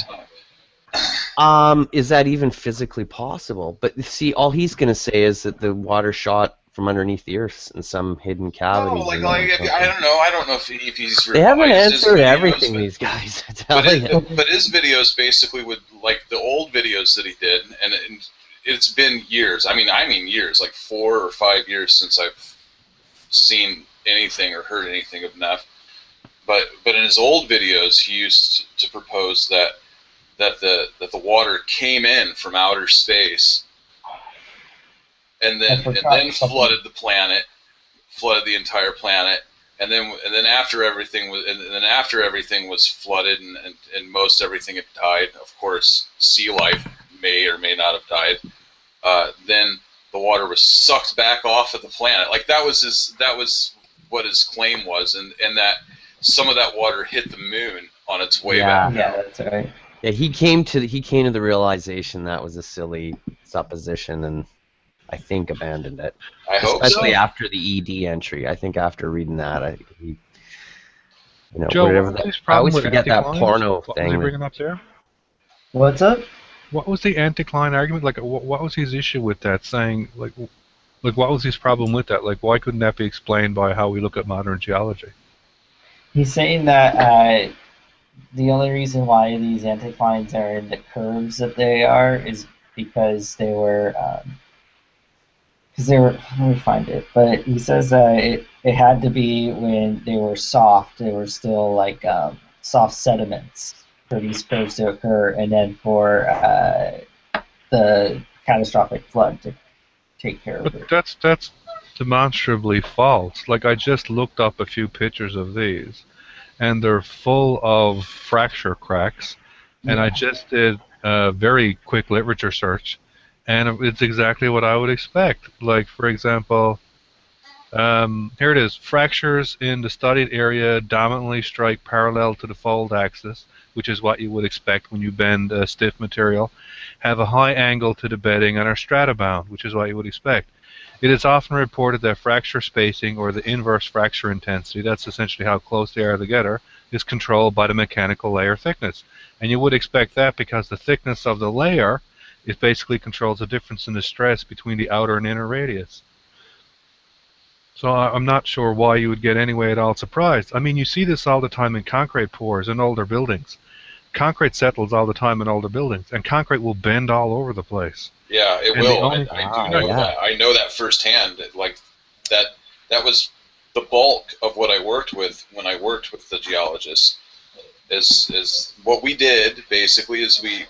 time. Is that even physically possible? But see, all he's going to say is that the water shot from underneath the Earth in some hidden cavity. I don't know. I don't know if he's. They haven't answered everything, these guys. But his videos basically would, like the old videos that he did, and it's been years. I mean years, like 4 or 5 years since I've seen anything or heard anything of Neff. But in his old videos, he used to propose that the water came in from outer space and then flooded the planet, flooded the entire planet, and then after everything was flooded and most everything had died. Of course, sea life may or may not have died. Then the water was sucked back off of the planet. Like that was what his claim was, and that some of that water hit the moon on its way back. Yeah, that's right. Yeah, he came to the realization that was a silly supposition, and I think abandoned it. I hope especially so. after the ED entry. I think after reading that, Joe, whatever I always forget that porno what thing. Was he bringing up there? What's up? What was the anticline argument? Like, what was his issue with that? Saying like what was his problem with that? Like, why couldn't that be explained by how we look at modern geology? He's saying that the only reason why these anticlines are in the curves that they are is because they were. Let me find it. But he says it had to be when they were soft. They were still like soft sediments for these curves to occur, and then for the catastrophic flood to take care of it. But that's demonstrably false. Like I just looked up a few pictures of these, and they're full of fracture cracks. And I just did a very quick literature search, and it's exactly what I would expect. Like, for example, here it is. Fractures in the studied area dominantly strike parallel to the fold axis, which is what you would expect when you bend stiff material, have a high angle to the bedding, and are stratabound, which is what you would expect. It is often reported that fracture spacing, or the inverse fracture intensity, that's essentially how close they are together, is controlled by the mechanical layer thickness. And you would expect that because the thickness of the layer it basically controls the difference in the stress between the outer and inner radius. So I'm not sure why you would get anyway at all surprised. I mean, you see this all the time in concrete pours in older buildings. Concrete settles all the time in older buildings, and concrete will bend all over the place. Yeah, it will. I do know that. I know that firsthand. Like that was the bulk of what I worked with when I worked with the geologists. Is what we did basically is we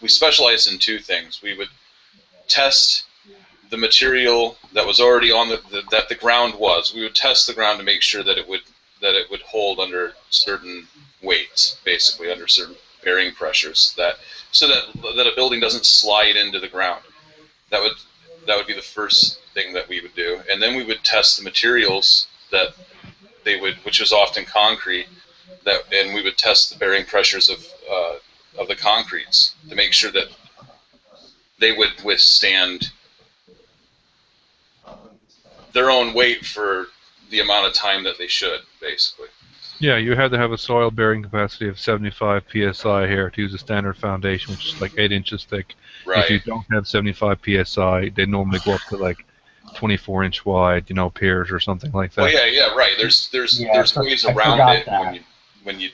specialized in two things. We would test the material that was already on that the ground was. We would test the ground to make sure that it would hold under certain weights, basically under certain bearing pressures, so that a building doesn't slide into the ground. That would be the first thing that we would do, and then we would test the materials that they would, which was often concrete, and we would test the bearing pressures of the concretes to make sure that they would withstand their own weight for the amount of time that they should, basically. Yeah, you had to have a soil bearing capacity of 75 psi here to use a standard foundation, which is like 8 inches thick. Right. If you don't have 75 psi, they normally go up to like 24-inch wide, piers or something like that. Well, yeah, right. There's ways around it when you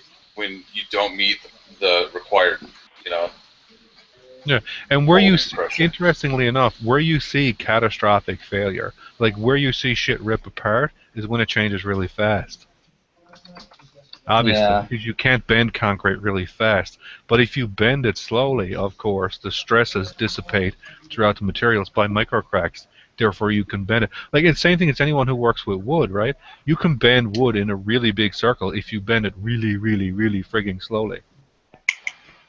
don't meet the required, Yeah, and interestingly enough, where you see catastrophic failure, like where you see shit rip apart, is when it changes really fast. Obviously, because you can't bend concrete really fast. But if you bend it slowly, of course, the stresses dissipate throughout the materials by microcracks. Therefore, you can bend it. Like, it's the same thing as anyone who works with wood, right? You can bend wood in a really big circle if you bend it really, really, really frigging slowly.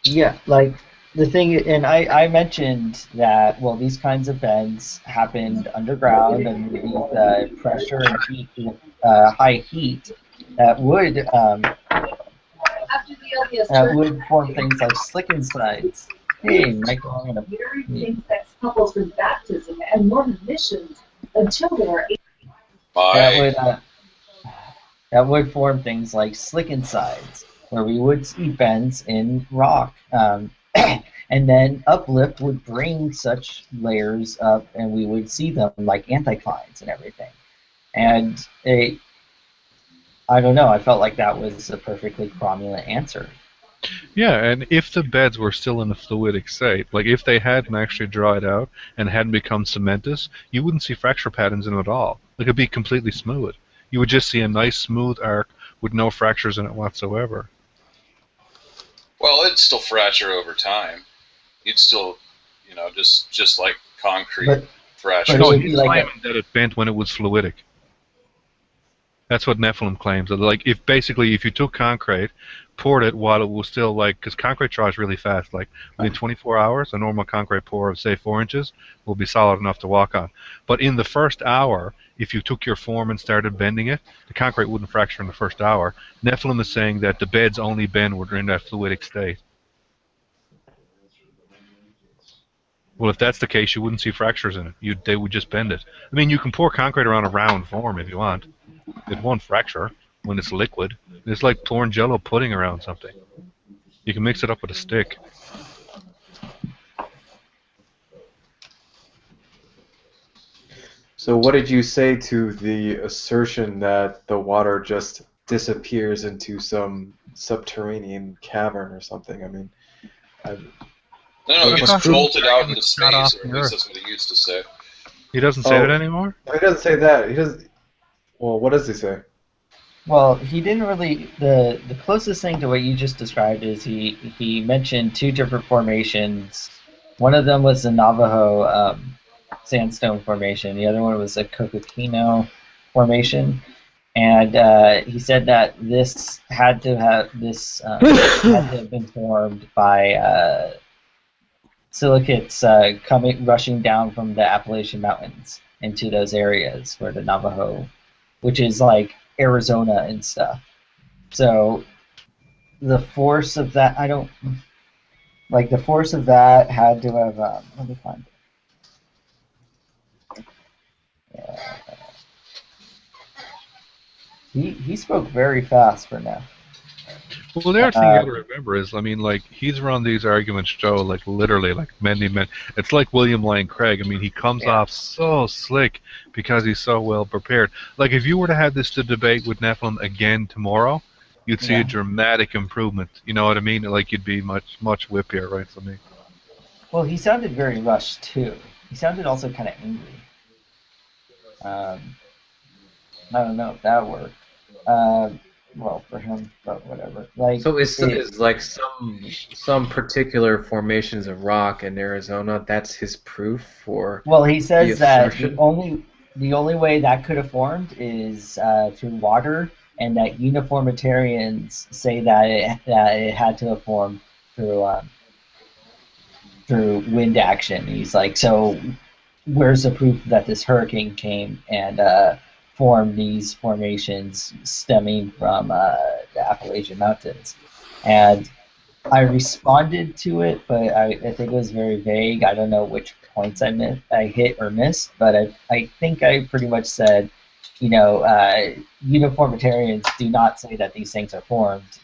Yeah, like the thing, and I mentioned that, well, these kinds of bends happened underground and with pressure and heat, high heat, that would form things like slick insides. Hey, Michael, I'm gonna. Same-sex couples with baptism and Mormon missions until they are. That would form things like slick insides, where we would see bends in rock, and then uplift would bring such layers up, and we would see them like anticlines and everything. And I don't know, I felt like that was a perfectly cromulent answer. Yeah, and if the beds were still in a fluidic state, like if they hadn't actually dried out and hadn't become cementous, you wouldn't see fracture patterns in it at all. It could be completely smooth. You would just see a nice smooth arc with no fractures in it whatsoever. Well, it'd still fracture over time. You'd still, just like concrete fractures. No, he's claiming that it bent when it was fluidic. That's what Nephilim claims. Like, if you took concrete, poured it while it was still because concrete dries really fast. Like within 24 hours, a normal concrete pour of say 4 inches will be solid enough to walk on. But in the first hour, if you took your form and started bending it, the concrete wouldn't fracture in the first hour. Nephilim is saying that the beds only bend when they're in that fluidic state. Well, if that's the case, you wouldn't see fractures in it. They would just bend it. I mean, you can pour concrete around a round form if you want. It won't fracture when it's liquid. It's like pouring Jello pudding around something. You can mix it up with a stick. So what did you say to the assertion that the water just disappears into some subterranean cavern or something? I mean, no, it gets jolted out into space, or at least that's what he used to say. He doesn't say that anymore? No, he doesn't say that. He doesn't. Well, what does he say? Well, he didn't really. The closest thing to what you just described is he mentioned two different formations. One of them was the Navajo sandstone formation. The other one was a Cocoquino formation, and he said that this had to have been formed by silicates rushing down from the Appalachian Mountains into those areas where the Navajo, which is like Arizona and stuff. So the force of that, the force of that had to have, let me find it. He spoke very fast for now. Well, the other thing you have to remember is, he's run these arguments show, literally, many. It's like William Lane Craig. I mean, he comes off so slick because he's so well prepared. Like, if you were to have this debate with Nephilim again tomorrow, you'd see a dramatic improvement. You know what I mean? Like, you'd be much whippier, right, for me. Well, he sounded very rushed, too. He sounded also kind of angry. I don't know if that worked. well, for him, but whatever. Like, So is like some particular formations of rock in Arizona, that's his proof for well, he the says that assertion? the only way that could have formed is through water, and that uniformitarians say that it had to have formed through wind action. He's like, so where's the proof that this hurricane came and formed these formations stemming from the Appalachian Mountains? And I responded to it, but I think it was very vague. I don't know which points I hit or missed, but I think I pretty much said, uniformitarians do not say that these things are formed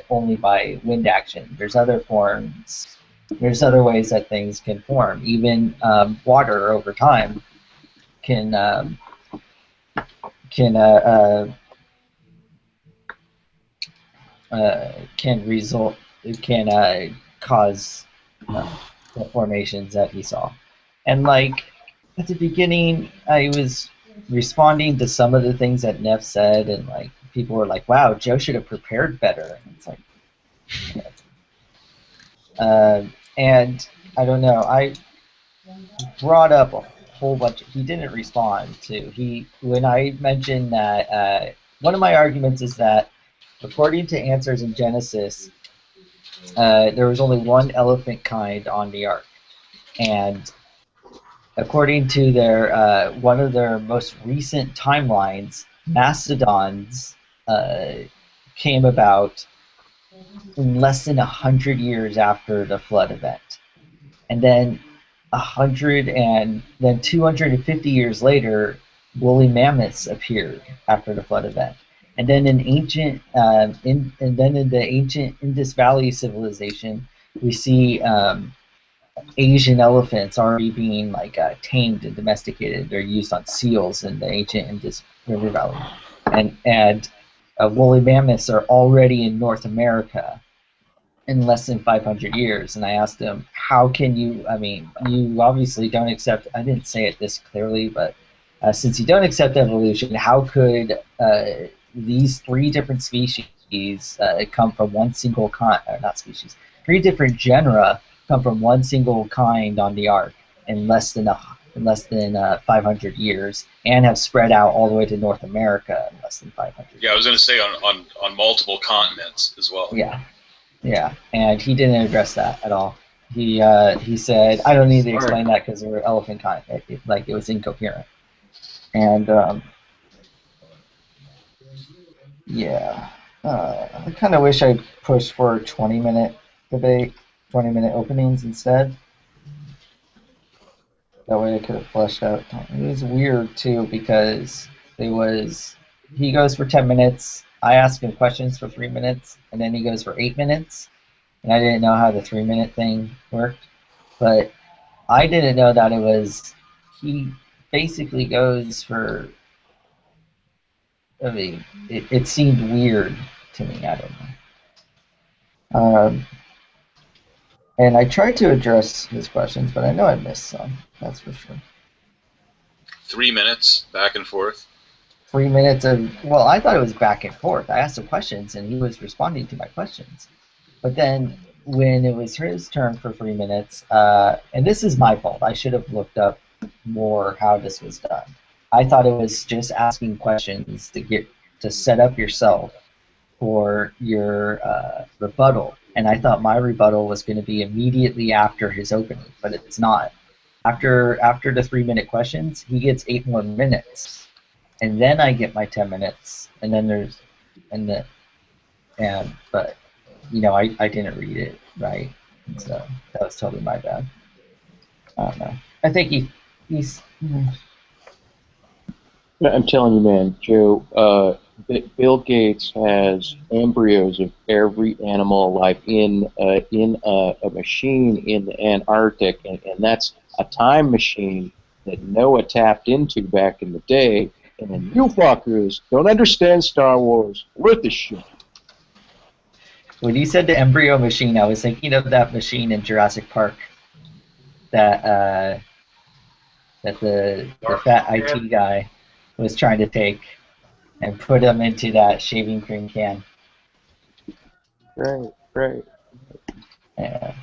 only by wind action. There's other forms. There's other ways that things can form. Even water over time can can uh, can result can cause the formations that he saw. And like at the beginning, I was responding to some of the things that Neff said, and like people were like, "Wow, Joe should have prepared better." And it's like, and I don't know. I brought up a whole bunch. He didn't respond to when I mentioned that. One of my arguments is that according to answers in Genesis, there was only one elephant kind on the ark, and according to their one of their most recent timelines, mastodons came about in less than 100 years after the flood event, and then 250 years later, woolly mammoths appeared after the flood event. And then in the ancient Indus Valley civilization, we see Asian elephants already being like tamed and domesticated. They're used on seals in the ancient Indus River Valley, and woolly mammoths are already in North America in less than 500 years. And I asked him, how can you, I mean, you obviously don't accept, I didn't say it this clearly, but since you don't accept evolution, how could these three different species come from one single not species, three different genera come from one single kind on the ark in less than 500 years and have spread out all the way to North America in less than 500 years? Yeah, I was going to say on multiple continents as well. Yeah, and he didn't address that at all. He said, I don't need to explain that because we're elephant kind. Like, it was incoherent. And, yeah. I kind of wish I pushed for a 20-minute debate, 20-minute openings instead. That way I could have fleshed out. It was weird, too, because he goes for 10 minutes, I ask him questions for 3 minutes, and then he goes for 8 minutes. And I didn't know how the 3-minute thing worked, but I didn't know that he basically goes for, I mean, it seemed weird to me, I don't know. And I tried to address his questions, but I know I missed some, that's for sure. 3 minutes, back and forth. 3 minutes well, I thought it was back and forth. I asked him questions, and he was responding to my questions. But then when it was his turn for 3 minutes, and this is my fault, I should have looked up more how this was done. I thought it was just asking questions to set up yourself for your rebuttal, and I thought my rebuttal was going to be immediately after his opening, but it's not. After the 3-minute questions, he gets 8 more minutes, and then I get my 10 minutes, and then but I didn't read it right, so that was totally my bad. I don't know. I think he's. I'm telling you, man, Joe. Bill Gates has embryos of every animal alive in a machine in the Antarctic, and that's a time machine that Noah tapped into back in the day. And you fuckers don't understand Star Wars. Worth the shit. When you said the embryo machine, I was thinking of that machine in Jurassic Park that the fat IT guy was trying to take, and put them into that shaving cream can. Right, right. Yeah.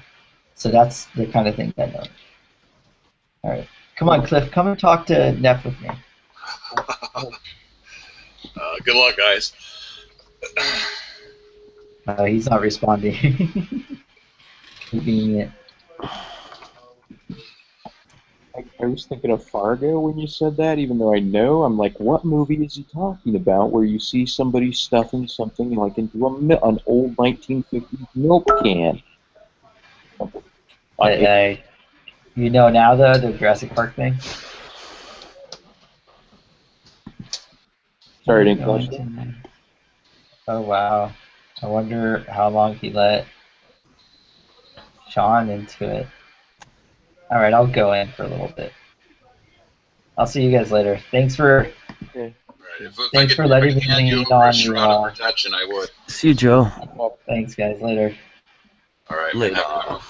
So that's the kind of thing that. All right, come on, Cliff, come and talk to Neff with me. Good luck, guys. He's not responding. Convenient. I was thinking of Fargo when you said that, even though I know. I'm like, what movie is he talking about where you see somebody stuffing something like into an old 1950s milk can? You know now, though, the Jurassic Park thing? Sorry, I didn't catch that. Oh, wow. I wonder how long he let Sean into it. Alright, I'll go in for a little bit. I'll see you guys later. Thanks for thanks for letting me lean on you all. Protection, I would. See you, Joe. Thanks, guys. Later. All right. Later. Have a good one.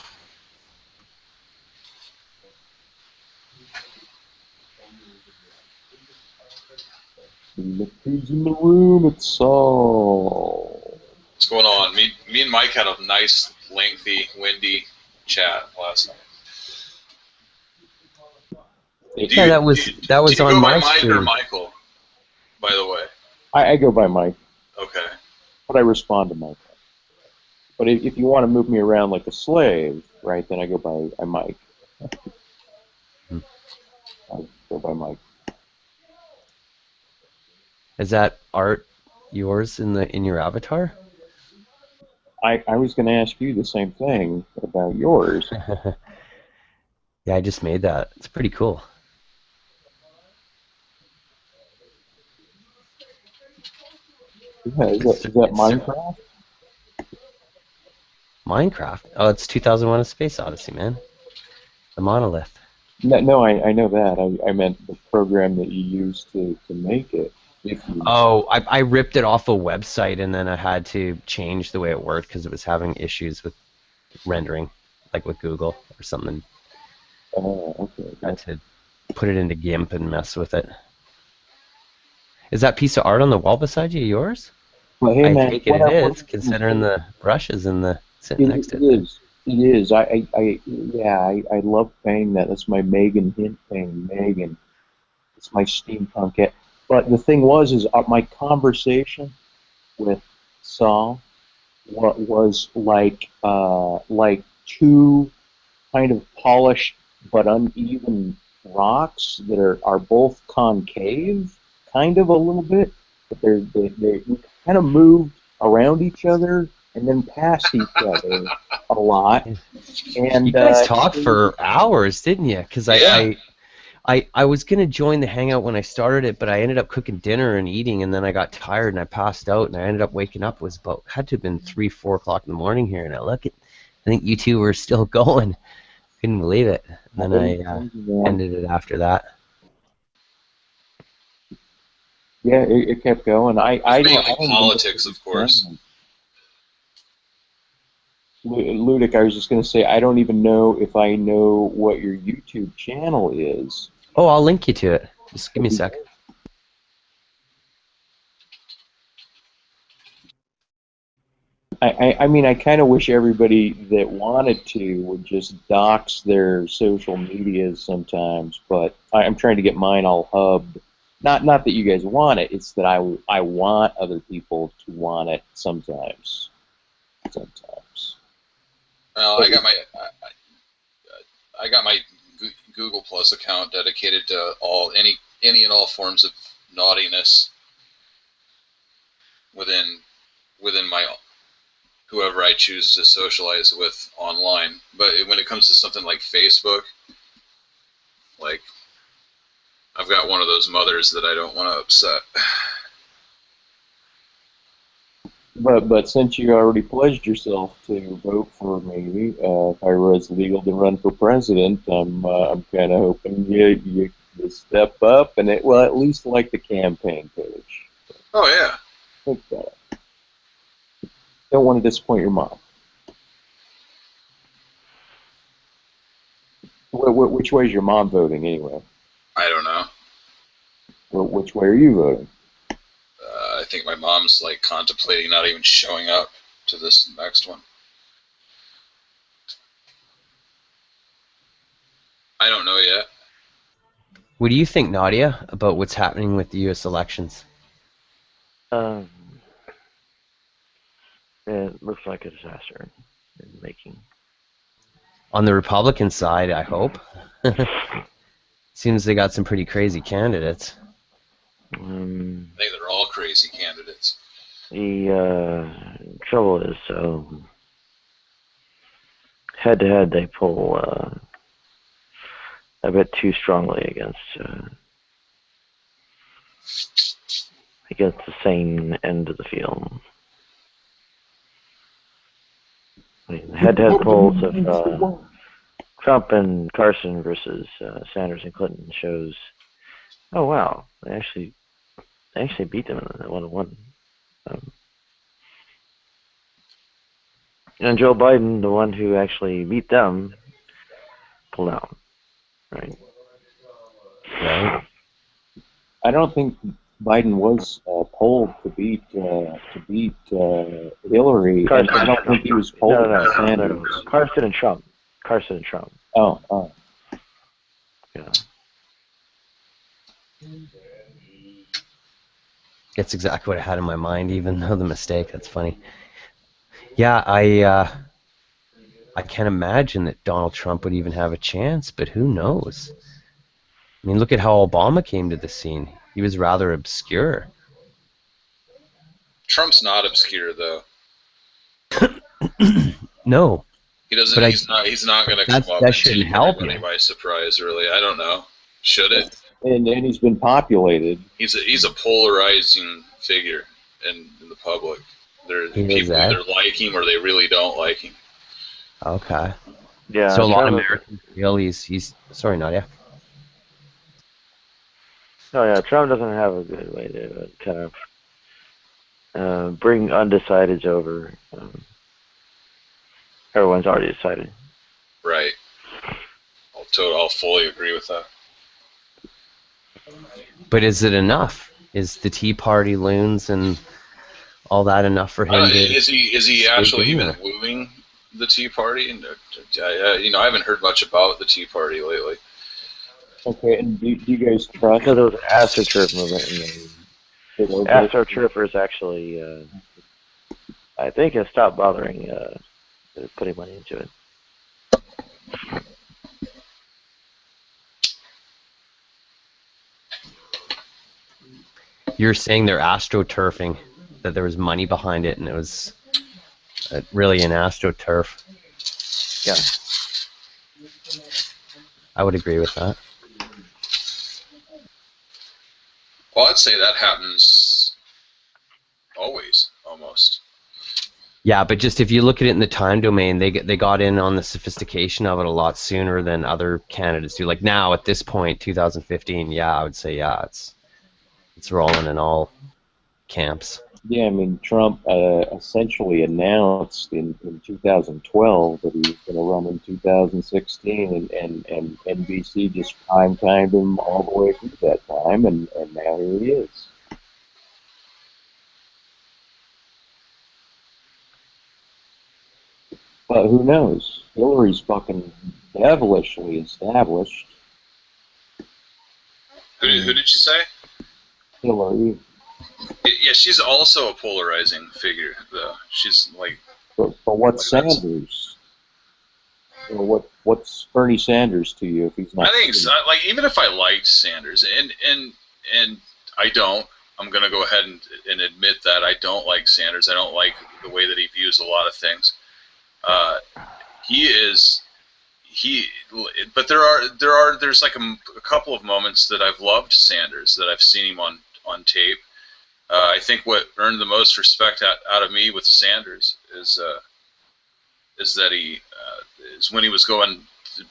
Look who's in the room, it's Saul. What's going on? Me and Mike had a nice, lengthy, windy chat last night. Yeah, that was do you on go my by Mike stream. or Michael, by the way? I go by Mike. Okay. But I respond to Mike. But if you want to move me around like a slave, right, then I go by Mike. I go by Mike. Is that art yours in your avatar? I was going to ask you the same thing about yours. Yeah, I just made that. It's pretty cool. Yeah, is that Minecraft? Minecraft? Oh, it's 2001: A Space Odyssey, man. The monolith. No, I know that. I meant the program that you used to make it. Oh, I ripped it off a website and then I had to change the way it worked because it was having issues with rendering, like with Google or something. Oh, okay. I had to put it into GIMP and mess with it. Is that piece of art on the wall beside you yours? Well, hey, I man, take it is, considering the brushes and the sitting next to it. It is. I love painting that. That's my Megan Hint painting. Megan. It's my steampunk it. But the thing is my conversation with Saul was like two kind of polished but uneven rocks that are both concave, kind of a little bit, but they kind of moved around each other and then past each other a lot. And you guys talked for hours, didn't you? Because I was gonna join the hangout when I started it, but I ended up cooking dinner and eating, and then I got tired and I passed out, and I ended up waking up. It was had to have been 3, 4 o'clock in the morning here, and I think you two were still going. Couldn't believe it. And then I ended it after that. Yeah, it kept going. I mainly politics, of course. Ludic, I was just going to say, I don't even know if I know what your YouTube channel is. Oh, I'll link you to it. Just give me a sec. I mean, I kind of wish everybody that wanted to would just dox their social medias sometimes, but I'm trying to get mine all hubbed. Not that you guys want it, it's that I want other people to want it sometimes. Sometimes. Well, I got my Google Plus account dedicated to any and all forms of naughtiness within my whoever I choose to socialize with online. But when it comes to something like Facebook, like I've got one of those mothers that I don't want to upset. But since you already pledged yourself to vote for me, if I was legal to run for president, I'm kind of hoping you step up and at least like the campaign page. Oh yeah. Think that. Don't want to disappoint your mom. Which way is your mom voting anyway? I don't know. Which way are you voting? think my mom's like contemplating not even showing up to this next one. I don't know yet. What do you think, Nadia, about what's happening with the U.S. elections? It looks like a disaster in the making. On the Republican side, I hope. Seems they got some pretty crazy candidates. I think they're all crazy candidates. The trouble is, head-to-head, they pull a bit too strongly against the same end of the field. I mean, head-to-head polls of Trump and Carson versus Sanders and Clinton shows, oh wow, they actually beat them in that 1-1. And Joe Biden, the one who actually beat them, pulled out. Right. Right. I don't think Biden was polled to beat Hillary, Carson, and I don't think he was polled to Sanders. No. Carson and Trump. Oh. Yeah. That's exactly what I had in my mind, even though the mistake. That's funny. Yeah, I can't imagine that Donald Trump would even have a chance, but who knows? I mean, look at how Obama came to the scene. He was rather obscure. Trump's not obscure though. No. He doesn't. But he's not going to come up and take everybody by surprise. Really, I don't know. Should it? And he's been populated. He's a polarizing figure in the public. People either like him or they really don't like him. Okay. Yeah. So a lot of Americans feel he's sorry, Nadia. Oh yeah, Trump doesn't have a good way to kind of bring undecideds over. Everyone's already decided. Right. I'll fully agree with that. But is it enough? Is the Tea Party loons and all that enough for him? Is he actually even wooing the Tea Party? And I haven't heard much about the Tea Party lately. Okay, and do you guys trust? Because there was an AstroTurf movement. AstroTurfers actually, I think, has stopped bothering putting money into it. You're saying they're AstroTurfing, that there was money behind it, and it was really an AstroTurf. Yeah. I would agree with that. Well, I'd say that happens always, almost. Yeah, but just if you look at it in the time domain, they got in on the sophistication of it a lot sooner than other candidates do. Like now, at this point, 2015, yeah, I would say it's rolling in all camps. Yeah, I mean, Trump essentially announced in 2012 that he was going to run in 2016, and NBC just prime-timed him all the way through that time, and now here he is. But who knows? Hillary's fucking devilishly established. Who did you say? Hillary. Yeah, she's also a polarizing figure, though. She's like. But what's Sanders? What's Bernie Sanders to you if he's not? I think like even if I liked Sanders, and I don't, I'm gonna go ahead and admit that I don't like Sanders. I don't like the way that he views a lot of things. But there's like a couple of moments that I've loved Sanders, that I've seen him on tape. I think what earned the most respect out of me with Sanders is that he is when he was going.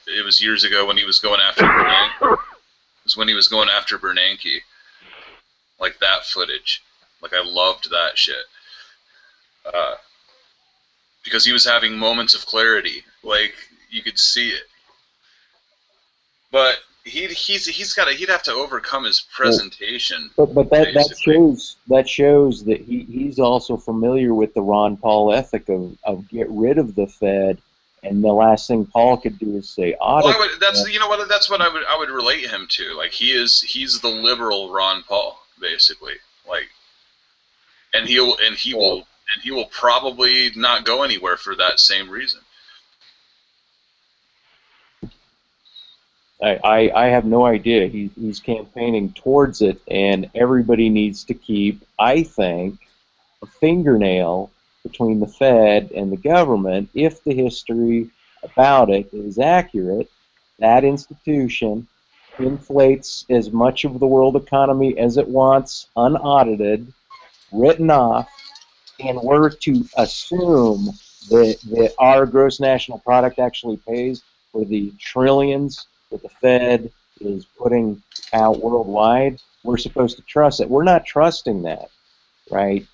It was years ago when he was going after Bernanke. It was when he was going after Bernanke. Like that footage, like I loved that shit. Because he was having moments of clarity, like you could see it. But he'd have to overcome his presentation. But that shows that he's also familiar with the Ron Paul ethic of get rid of the Fed, and the last thing Paul could do is say audit. Well, that's what I would relate him to. Like he's the liberal Ron Paul, basically. Like, and he will probably not go anywhere for that same reason. I have no idea. He's campaigning towards it, and everybody needs to keep, I think, a fingernail between the Fed and the government. If the history about it is accurate, that institution inflates as much of the world economy as it wants, unaudited, written off, and we're to assume that our gross national product actually pays for the trillions that the Fed is putting out worldwide, we're supposed to trust it. We're not trusting that, right?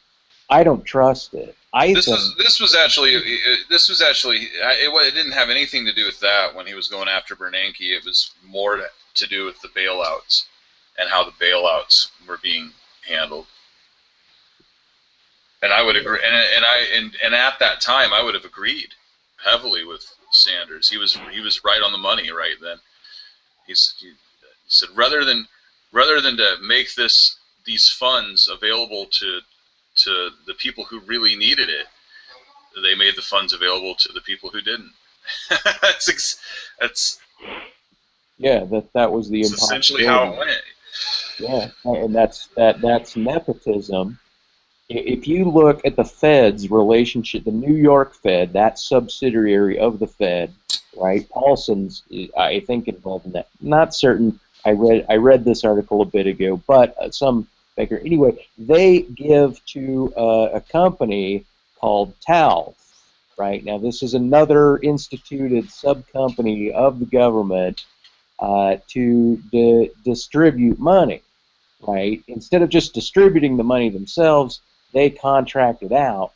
I don't trust it. This was actually it didn't have anything to do with that when he was going after Bernanke. It was more to do with the bailouts and how the bailouts were being handled. And I would agree, and at that time I would have agreed heavily with Sanders. He was right on the money right then. He said rather than to make these funds available to the people who really needed it, they made the funds available to the people who didn't. That's that was the essentially how it went. Yeah, and that's nepotism. If you look at the Fed's relationship, the New York Fed, that subsidiary of the Fed, right? Paulson's, I think, involved in that. Not certain. I read this article a bit ago, but some banker. Anyway, they give to a company called TALF, right? Now, this is another instituted sub-company of the government to distribute money, right? Instead of just distributing the money themselves, they contract it out,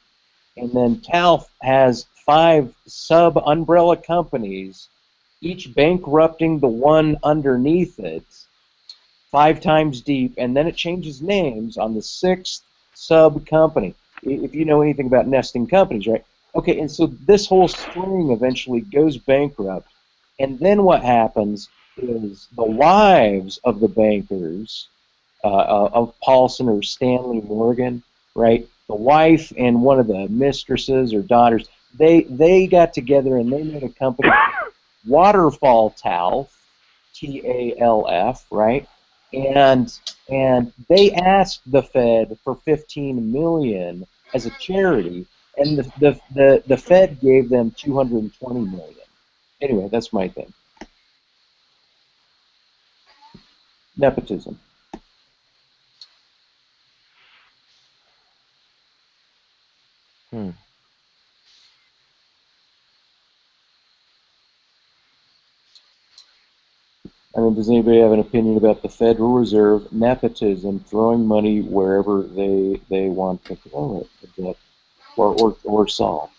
and then TALF has 5 sub-umbrella companies, each bankrupting the one underneath it 5 times deep, and then it changes names on the 6th sub-company. If you know anything about nesting companies, right? Okay, and so this whole string eventually goes bankrupt, and then what happens is the wives of the bankers, of Paulson or Stanley Morgan, right? The wife and one of the mistresses or daughters, they got together and they made a company, Waterfall TALF, TALF, right? And they asked the Fed for $15 million as a charity, and the Fed gave them $220 million. Anyway, that's my thing. Nepotism. I mean, does anybody have an opinion about the Federal Reserve nepotism, throwing money wherever they want to throw it, or solve?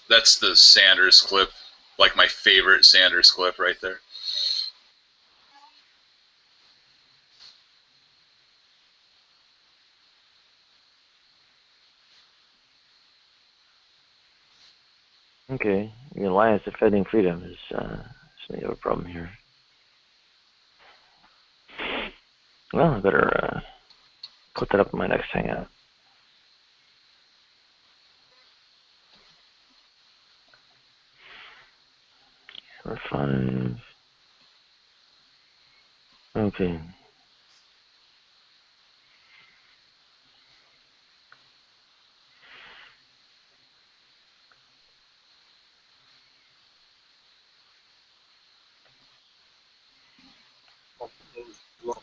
That's the Sanders clip, like my favorite Sanders clip right there. Okay, the Alliance Defending Freedom is we have a problem here. Well, I better put that up in my next hangout. Number 5. Okay.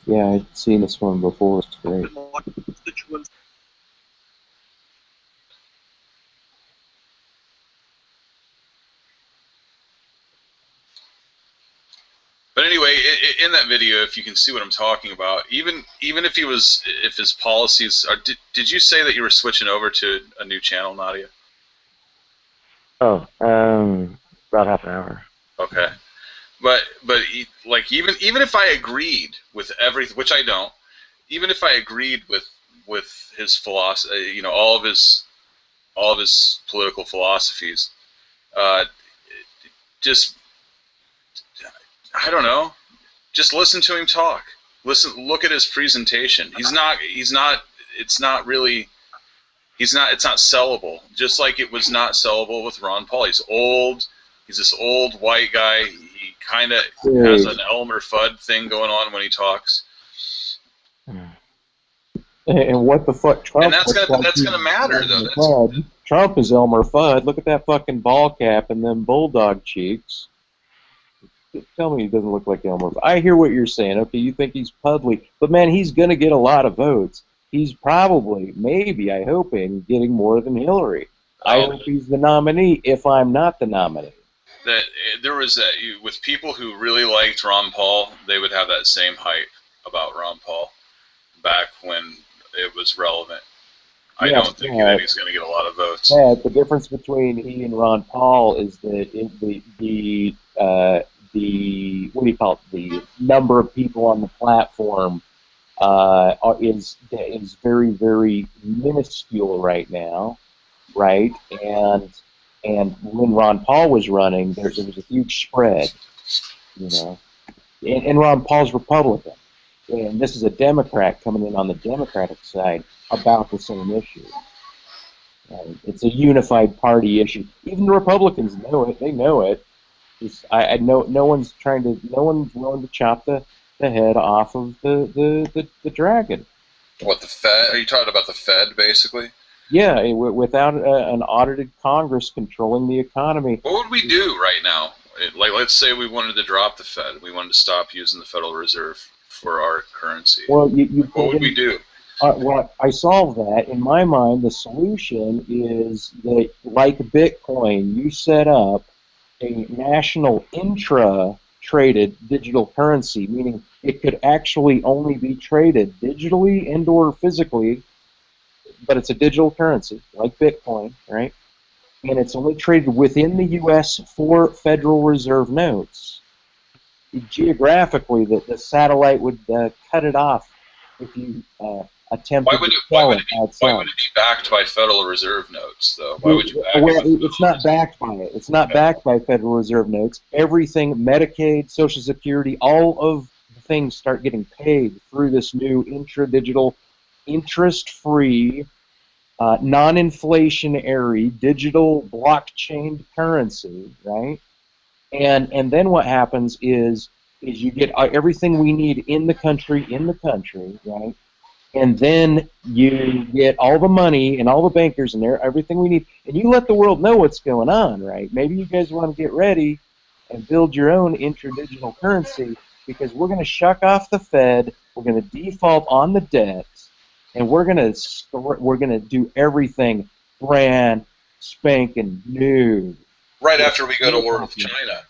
Yeah, I've seen this one before. It's great. But anyway, in that video, if you can see what I'm talking about, even if his policies are, did you say that you were switching over to a new channel, Nadia? Oh, about half an hour. Okay, but like even if I agreed with everything, which I don't, even if I agreed with his philosophy, you know, all of his political philosophies, just I don't know, just listen to him talk. Look at his presentation. It's not sellable. Just like it was not sellable with Ron Paul. He's old. He's this old white guy. He kind of has an Elmer Fudd thing going on when he talks. And what the fuck, Trump? And that's gonna matter though. Trump is Elmer Fudd. Look at that fucking ball cap and them bulldog cheeks. Tell me he doesn't look like Elmer Fudd. I hear what you're saying. Okay, you think he's puddly, but man, he's gonna get a lot of votes. He's probably, maybe, I hope, getting more than Hillary. I hope he's the nominee if I'm not the nominee. That there was with people who really liked Ron Paul, they would have that same hype about Ron Paul back when it was relevant. I don't think that he's going to get a lot of votes. Yeah, the difference between he and Ron Paul is that the what do you call it? The number of people on the platform is very, very minuscule right now, right? And when Ron Paul was running, there was a huge spread, you know. And Ron Paul's Republican, and this is a Democrat coming in on the Democratic side about the same issue. It's a unified party issue. Even the Republicans know it. They know it. No one's willing to chop the head off of the dragon. What, the Fed? Are you talking about the Fed, basically? Yeah, without an audited Congress controlling the economy. What would we do right now? Like, let's say we wanted to drop the Fed. We wanted to stop using the Federal Reserve for our currency. Well, what would we do? Well, I solved that. In my mind, the solution is that, like Bitcoin, you set up a national intra-traded digital currency, meaning it could actually only be traded digitally and or physically, but it's a digital currency, like Bitcoin, right? And it's only traded within the U.S. for Federal Reserve notes. Geographically, the satellite would cut it off if you attempted to sell it outside. Why would it be backed by Federal Reserve notes, though? Why would you back it? It's not backed by it. It's not backed by Federal Reserve notes. Everything, Medicaid, Social Security, all of the things start getting paid through this new intra-digital, interest-free, non-inflationary, digital blockchain currency, right? And then what happens is you get everything we need in the country, right? And then you get all the money and all the bankers in there, everything we need, and you let the world know what's going on, right? Maybe you guys want to get ready and build your own intra-digital currency, because we're going to shuck off the Fed, we're going to default on the debt, and we're going to do everything brand spanking new. Right after we go to war with China.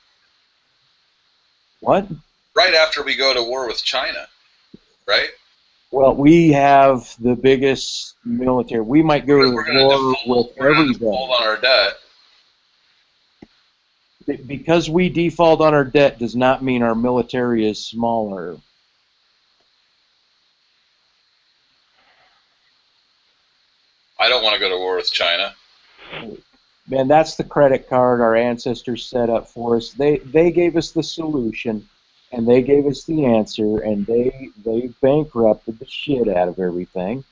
What? Right after we go to war with China, right? Well, we have the biggest military. We might go to war with everybody. Default on our debt. Because we default on our debt does not mean our military is smaller. I don't want to go to war with China. Man, that's the credit card our ancestors set up for us. They gave us the solution, and they gave us the answer, and they bankrupted the shit out of everything.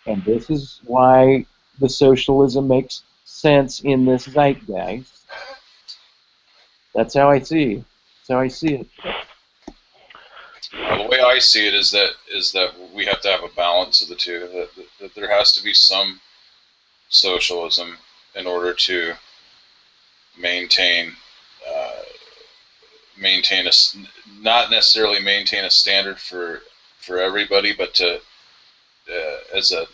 And this is why the socialism makes sense in this zeitgeist. That's how I see it. That's how I see it. The way I see it is that we have to have a balance of the two. That there has to be some socialism in order to maintain not necessarily maintain a standard for everybody, but to as a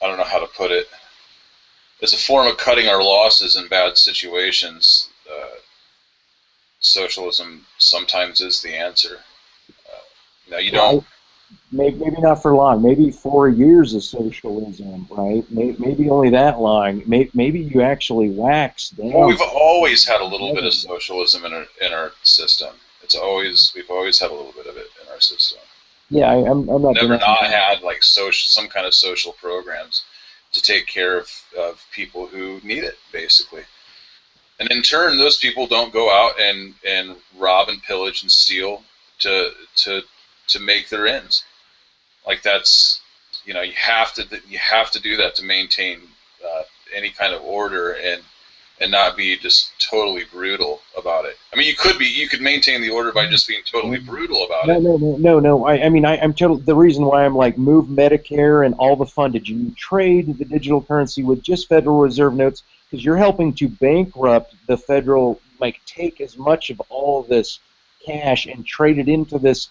I don't know how to put it, as a form of cutting our losses in bad situations. Socialism sometimes is the answer. Now you don't. maybe not for long, maybe 4 years of socialism, right? Maybe only that long. Maybe you actually wax down. Well, we've always had a little bit of socialism in our system. We've always had a little bit of it in our system. Yeah, I'm not. Never not had like some kind of social programs to take care of people who need it, basically. And in turn, those people don't go out and rob and pillage and steal to make their ends. Like that's, you have to do that to maintain any kind of order and not be just totally brutal about it. I mean, you could maintain the order by just being totally brutal about it. No. I mean, I'm total. The reason why I'm like move Medicare and all the funded, you trade the digital currency with just Federal Reserve notes, because you're helping to bankrupt the federal. Like, take as much of all of this cash and trade it into this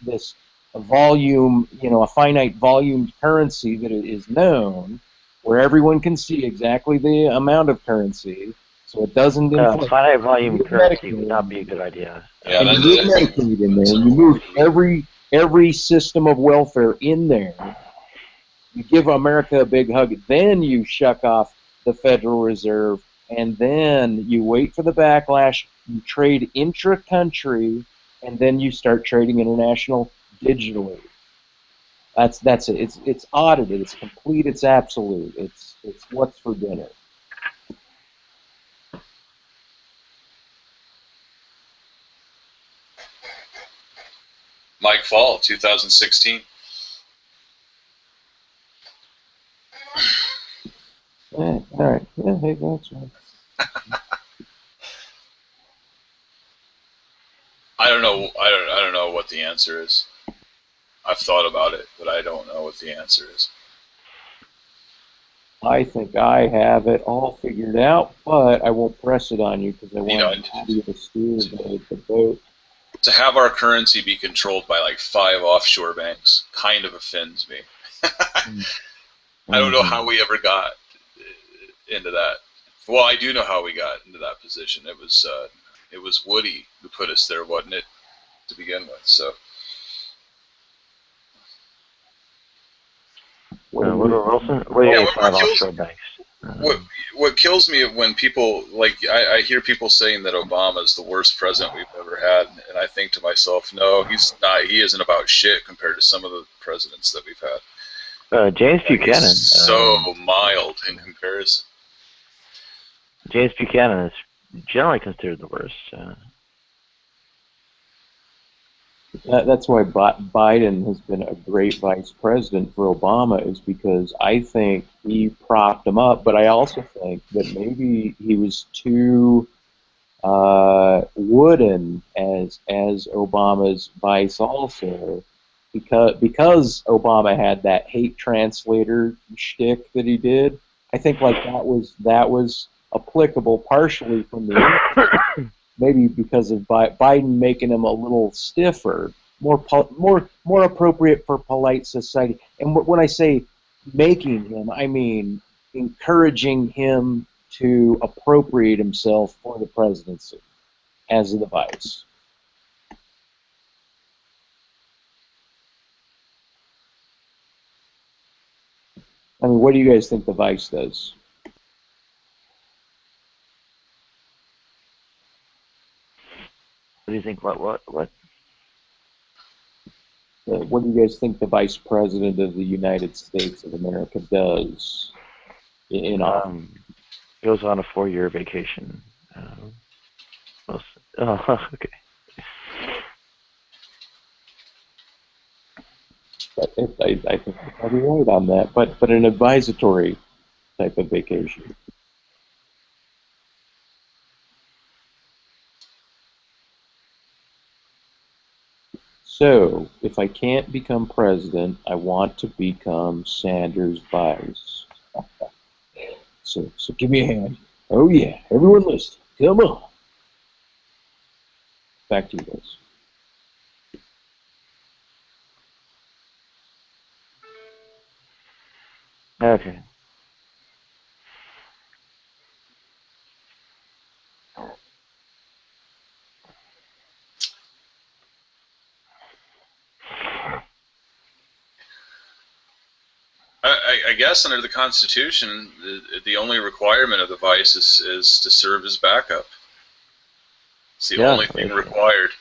this volume, a finite volume currency that is known, where everyone can see exactly the amount of currency, so it doesn't inflate. Finite volume currency would not be a good idea. Yeah, and you move Medicaid in there. You move every system of welfare in there. You give America a big hug. Then you shuck off the Federal Reserve, and then you wait for the backlash. You trade intra-country, and then you start trading international digitally. That's it. It's audited. It's complete. It's absolute. It's what's for dinner. Mike Fall, 2016. All right. Yeah, hey, that's right. I don't know what the answer is. I've thought about it, but I don't know what the answer is. I think I have it all figured out, but I won't press it on you because I want you to steer the boat. To have our currency be controlled by like 5 offshore banks kind of offends me. I don't know how we ever got into that. Well, I do know how we got into that position. It was Woody who put us there, wasn't it, to begin with? So. Wilson, what do you mean 5 offshore banks? What kills me when people, like, I hear people saying that Obama is the worst president we've ever had, and I think to myself, no, he's not. He isn't about shit compared to some of the presidents that we've had. James Buchanan. He's so mild in comparison. James Buchanan is generally considered the worst. That's why Biden has been a great vice president for Obama, is because I think he propped him up, but I also think that maybe he was too wooden as Obama's vice also, because Obama had that hate translator shtick that he did. I think like that was applicable partially from the maybe because of Biden making him a little stiffer, more appropriate for polite society. And when I say making him, I mean encouraging him to appropriate himself for the presidency as the vice. I mean, what do you guys think the vice does? What do you think? What? What do you guys think the vice president of the United States of America does in office? Goes on a 4-year vacation. Okay. I think you're probably right on that, but an advisory type of vacation. So, if I can't become president, I want to become Sanders' vice. So give me a hand. Oh yeah, everyone listen. Come on. Back to you guys. Okay. I guess under the Constitution, the only requirement of the vice is to serve as backup. It's the only thing required.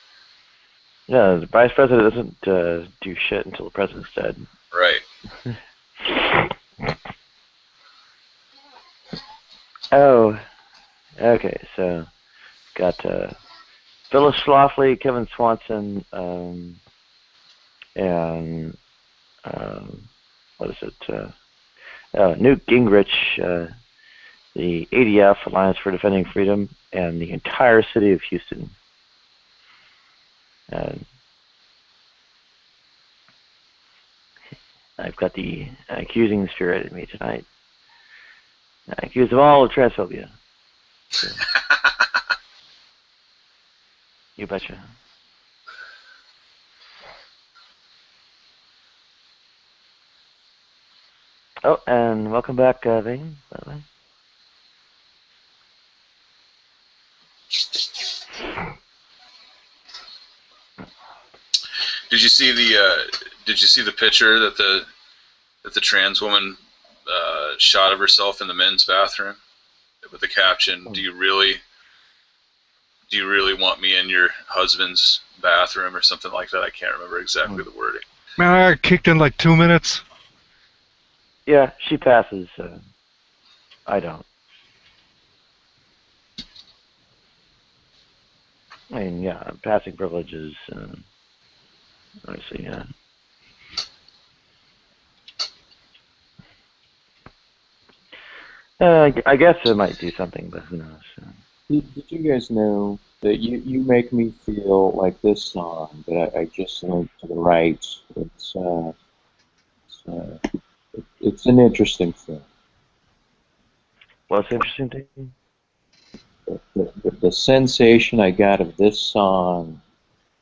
Yeah, the vice president doesn't do shit until the president's dead. Right. Oh, okay. So got Phyllis Schlafly, Kevin Swanson, and what is it? Newt Gingrich, the ADF, Alliance for Defending Freedom, and the entire city of Houston. I've got the accusing spirit in me tonight. I accuse them all of transphobia. So. You betcha. Oh, and welcome back, Vane, by the way. Did you see the picture that the trans woman shot of herself in the men's bathroom with the caption, "Do you really want me in your husband's bathroom?" or something like that? I can't remember exactly the wording. Man, I got kicked in like 2 minutes. Yeah, she passes. I don't. I mean, yeah, passing privileges. Honestly, yeah. I guess it might do something, but who knows? Did you guys know that you make me feel like this song that I just linked to the right? It's an interesting thing. What's interesting to you? The sensation I got of this song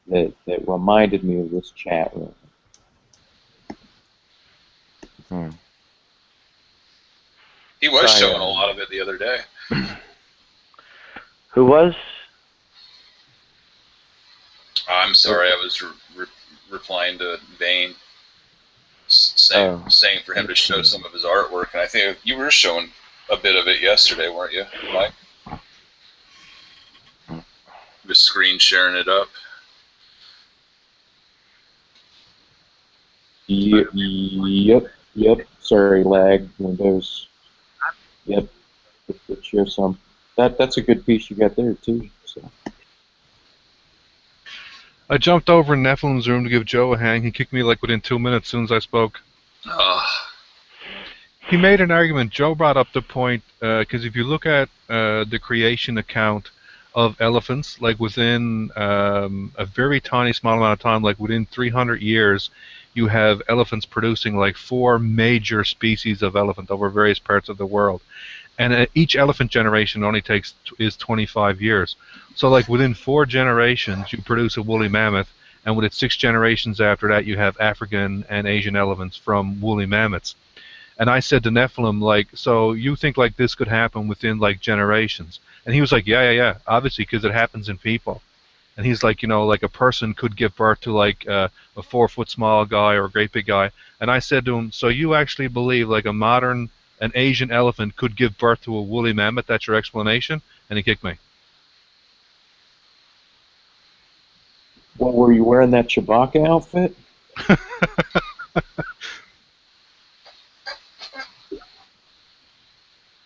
that reminded me of this chat room. He was showing a lot of it the other day. Who was? I'm sorry, I was replying to Vane, saying for him to show some of his artwork, and I think you were showing a bit of it yesterday, weren't you, Mike? Just screen sharing it up. Yep. Sorry, lag. Windows. Yep. Let's share some. That's a good piece you got there too. So. I jumped over in Nephilim's room to give Joe a hang. He kicked me like within 2 minutes as soon as I spoke. He made an argument. Joe brought up the point, because if you look at the creation account of elephants, like within a very tiny, small amount of time, like within 300 years, you have elephants producing like 4 major species of elephant over various parts of the world. And each elephant generation only is 25 years. So like within 4 generations, you produce a woolly mammoth, and within 6 generations after that, you have African and Asian elephants from woolly mammoths. And I said to Nephilim, like, so you think like this could happen within like generations? And he was like, yeah, obviously, because it happens in people. And he's like, like a person could give birth to like a 4-foot small guy or a great big guy. And I said to him, so you actually believe like an Asian elephant could give birth to a woolly mammoth? That's your explanation? And he kicked me. Well, were you wearing that Chewbacca outfit?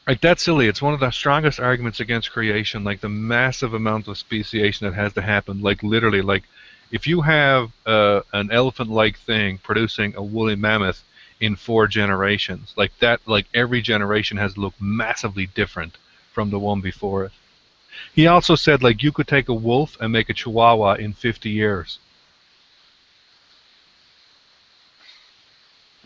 Like, that's silly. It's one of the strongest arguments against creation, like the massive amount of speciation that has to happen. Like, literally, like, if you have an elephant-like thing producing a woolly mammoth in 4 generations, like that, like every generation has to look massively different from the one before it. He also said, like, you could take a wolf and make a chihuahua in 50 years.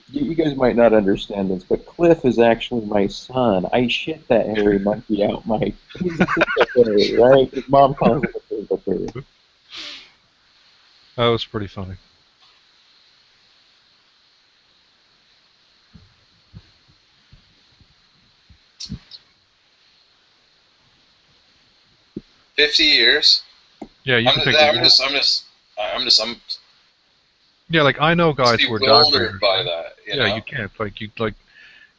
You guys might not understand this, but Cliff is actually my son. I shit that hairy monkey out my... He's a fairy, right? His mom calls him a fairy. That was pretty funny. $50 years. Yeah, you can take. I'm Yeah, like I know guys who are dog breeders. by that. You can't.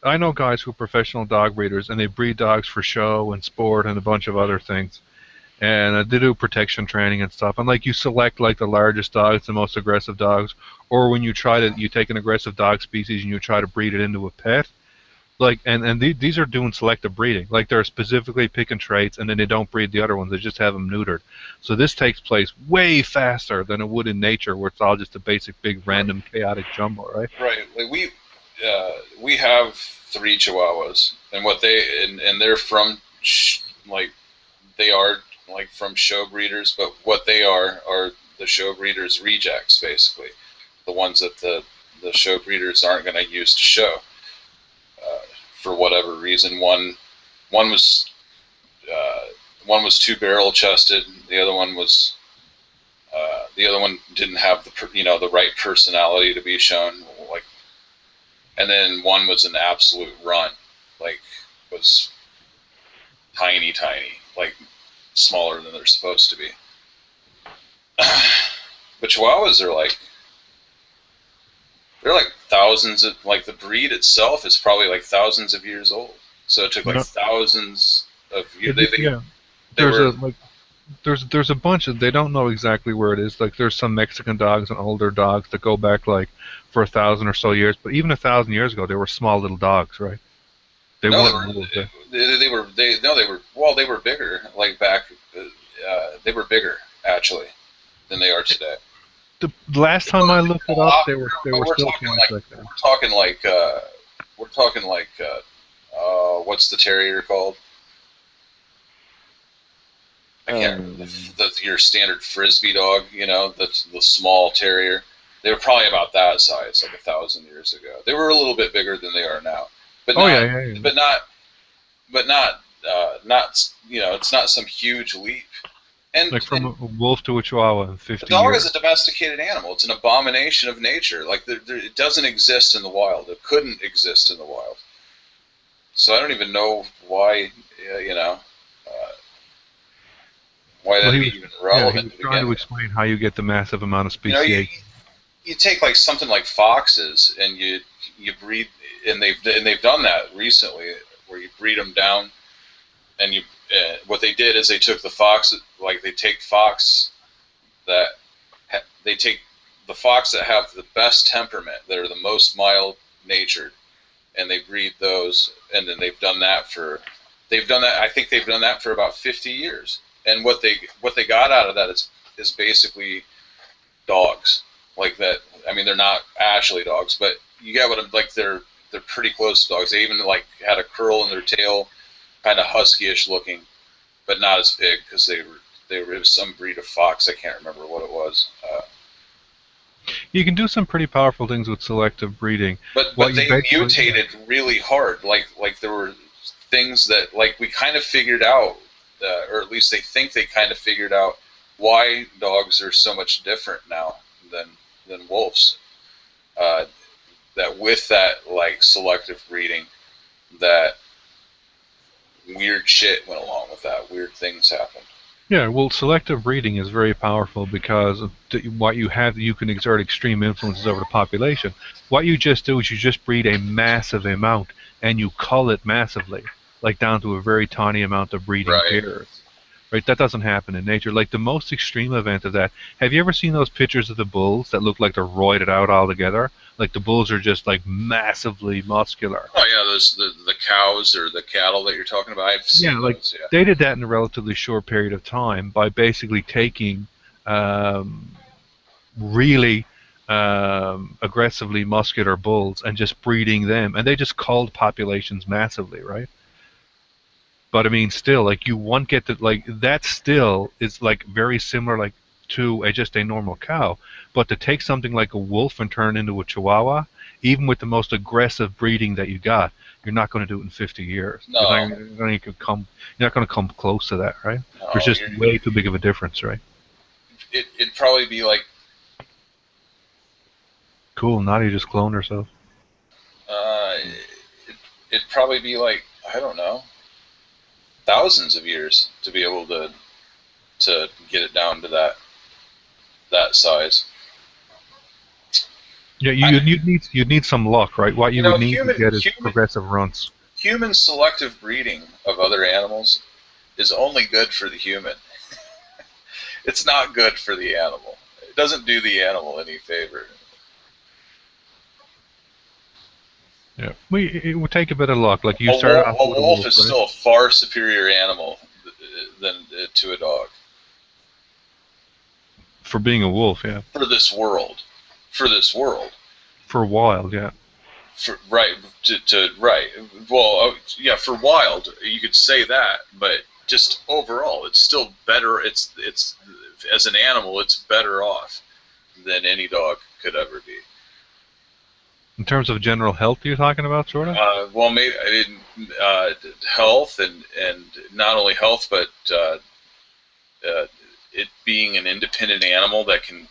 I know guys who are professional dog breeders, and they breed dogs for show and sport and a bunch of other things. And they do protection training and stuff. And like you select like the largest dogs, the most aggressive dogs, or when you take an aggressive dog species and you try to breed it into a pet. Like these are doing selective breeding. Like they're specifically picking traits, and then they don't breed the other ones. They just have them neutered. So this takes place way faster than it would in nature, where it's all just a basic big random chaotic jumble, right? Right. Like we have 3 Chihuahuas, and they're from they are like from show breeders, but what they are the show breeders' rejects, basically, the ones that the show breeders aren't going to use to show. For whatever reason, one was 2-barrel chested. The other one didn't have the right personality to be shown. And then one was an absolute runt, was tiny, like smaller than they're supposed to be. But Chihuahuas are they're thousands of, the breed itself is probably thousands of years old. So it took thousands of years. There's a bunch of, they don't know exactly where it is. Like there's some Mexican dogs and older dogs that go back for 1,000 or so years. But even 1,000 years ago, they were small little dogs, right? They were bigger. They were bigger actually than they are today. The last time I looked it up, they were still kind of like that. We're talking what's the terrier called? I can't. Your standard frisbee dog, that's the small terrier. They were probably about that size, 1,000 years ago. They were a little bit bigger than they are now, but it's not some huge leap. And like from a wolf to a Chihuahua in 50 years. The dog is a domesticated animal. It's an abomination of nature. It doesn't exist in the wild. It couldn't exist in the wild. So I don't even know why, why that'd be even relevant. He was trying to explain how you get the massive amount of species. You take something like foxes and you breed, and they've done that recently, where you breed them down, and what they did is they took the fox, they take the fox that have the best temperament, that are the most mild natured, and they breed those, and then they've done that I think they've done that for about 50 years. And what they got out of that is basically dogs like that. I mean, they're not actually dogs, but you get what I'm they're pretty close to dogs. They even had a curl in their tail, kind of husky-ish looking, but not as big, because it was some breed of fox. I can't remember what it was. You can do some pretty powerful things with selective breeding. But they mutated really hard. There were things that we kind of figured out, or at least they think they kind of figured out why dogs are so much different now than wolves. That with that selective breeding, that weird shit went along with that. Weird things happened. Yeah, well, selective breeding is very powerful because what you have, you can exert extreme influences over the population. What you just do is you just breed a massive amount, and you cull it massively, down to a very tiny amount of breeding pairs. Right? That doesn't happen in nature. The most extreme event of that, have you ever seen those pictures of the bulls that look like they're roided out all together? The bulls are just massively muscular. Oh yeah, those the cows or the cattle that you're talking about. I've seen those, yeah. They did that in a relatively short period of time by basically taking really aggressively muscular bulls and just breeding them, and they just culled populations massively, right? But I mean, still, you won't get to that. Still is very similar to just a normal cow. But to take something like a wolf and turn it into a Chihuahua, even with the most aggressive breeding that you got, you're not going to do it in 50 years. No. You're not going to come close to that, right? No, There's just way too big of a difference, right? It'd probably be Cool. Nadia just cloned herself. It'd probably be I don't know, thousands of years to be able to get it down to that size. Yeah, you'd need some luck, right? What you would need to get is progressive runs. Human selective breeding of other animals is only good for the human. It's not good for the animal. It doesn't do the animal any favor. Yeah, it would take a bit of luck. Like you A start off with a wolf wolf, is right? still a far superior animal than to a dog. For being a wolf, yeah. For this world. For this world. For wild, yeah. Right. Right. Well, yeah, for wild, you could say that, but just overall, it's still better. It's as an animal, it's better off than any dog could ever be. In terms of general health, you're talking about, sort of? Well, maybe health and not only health, but it being an independent animal that can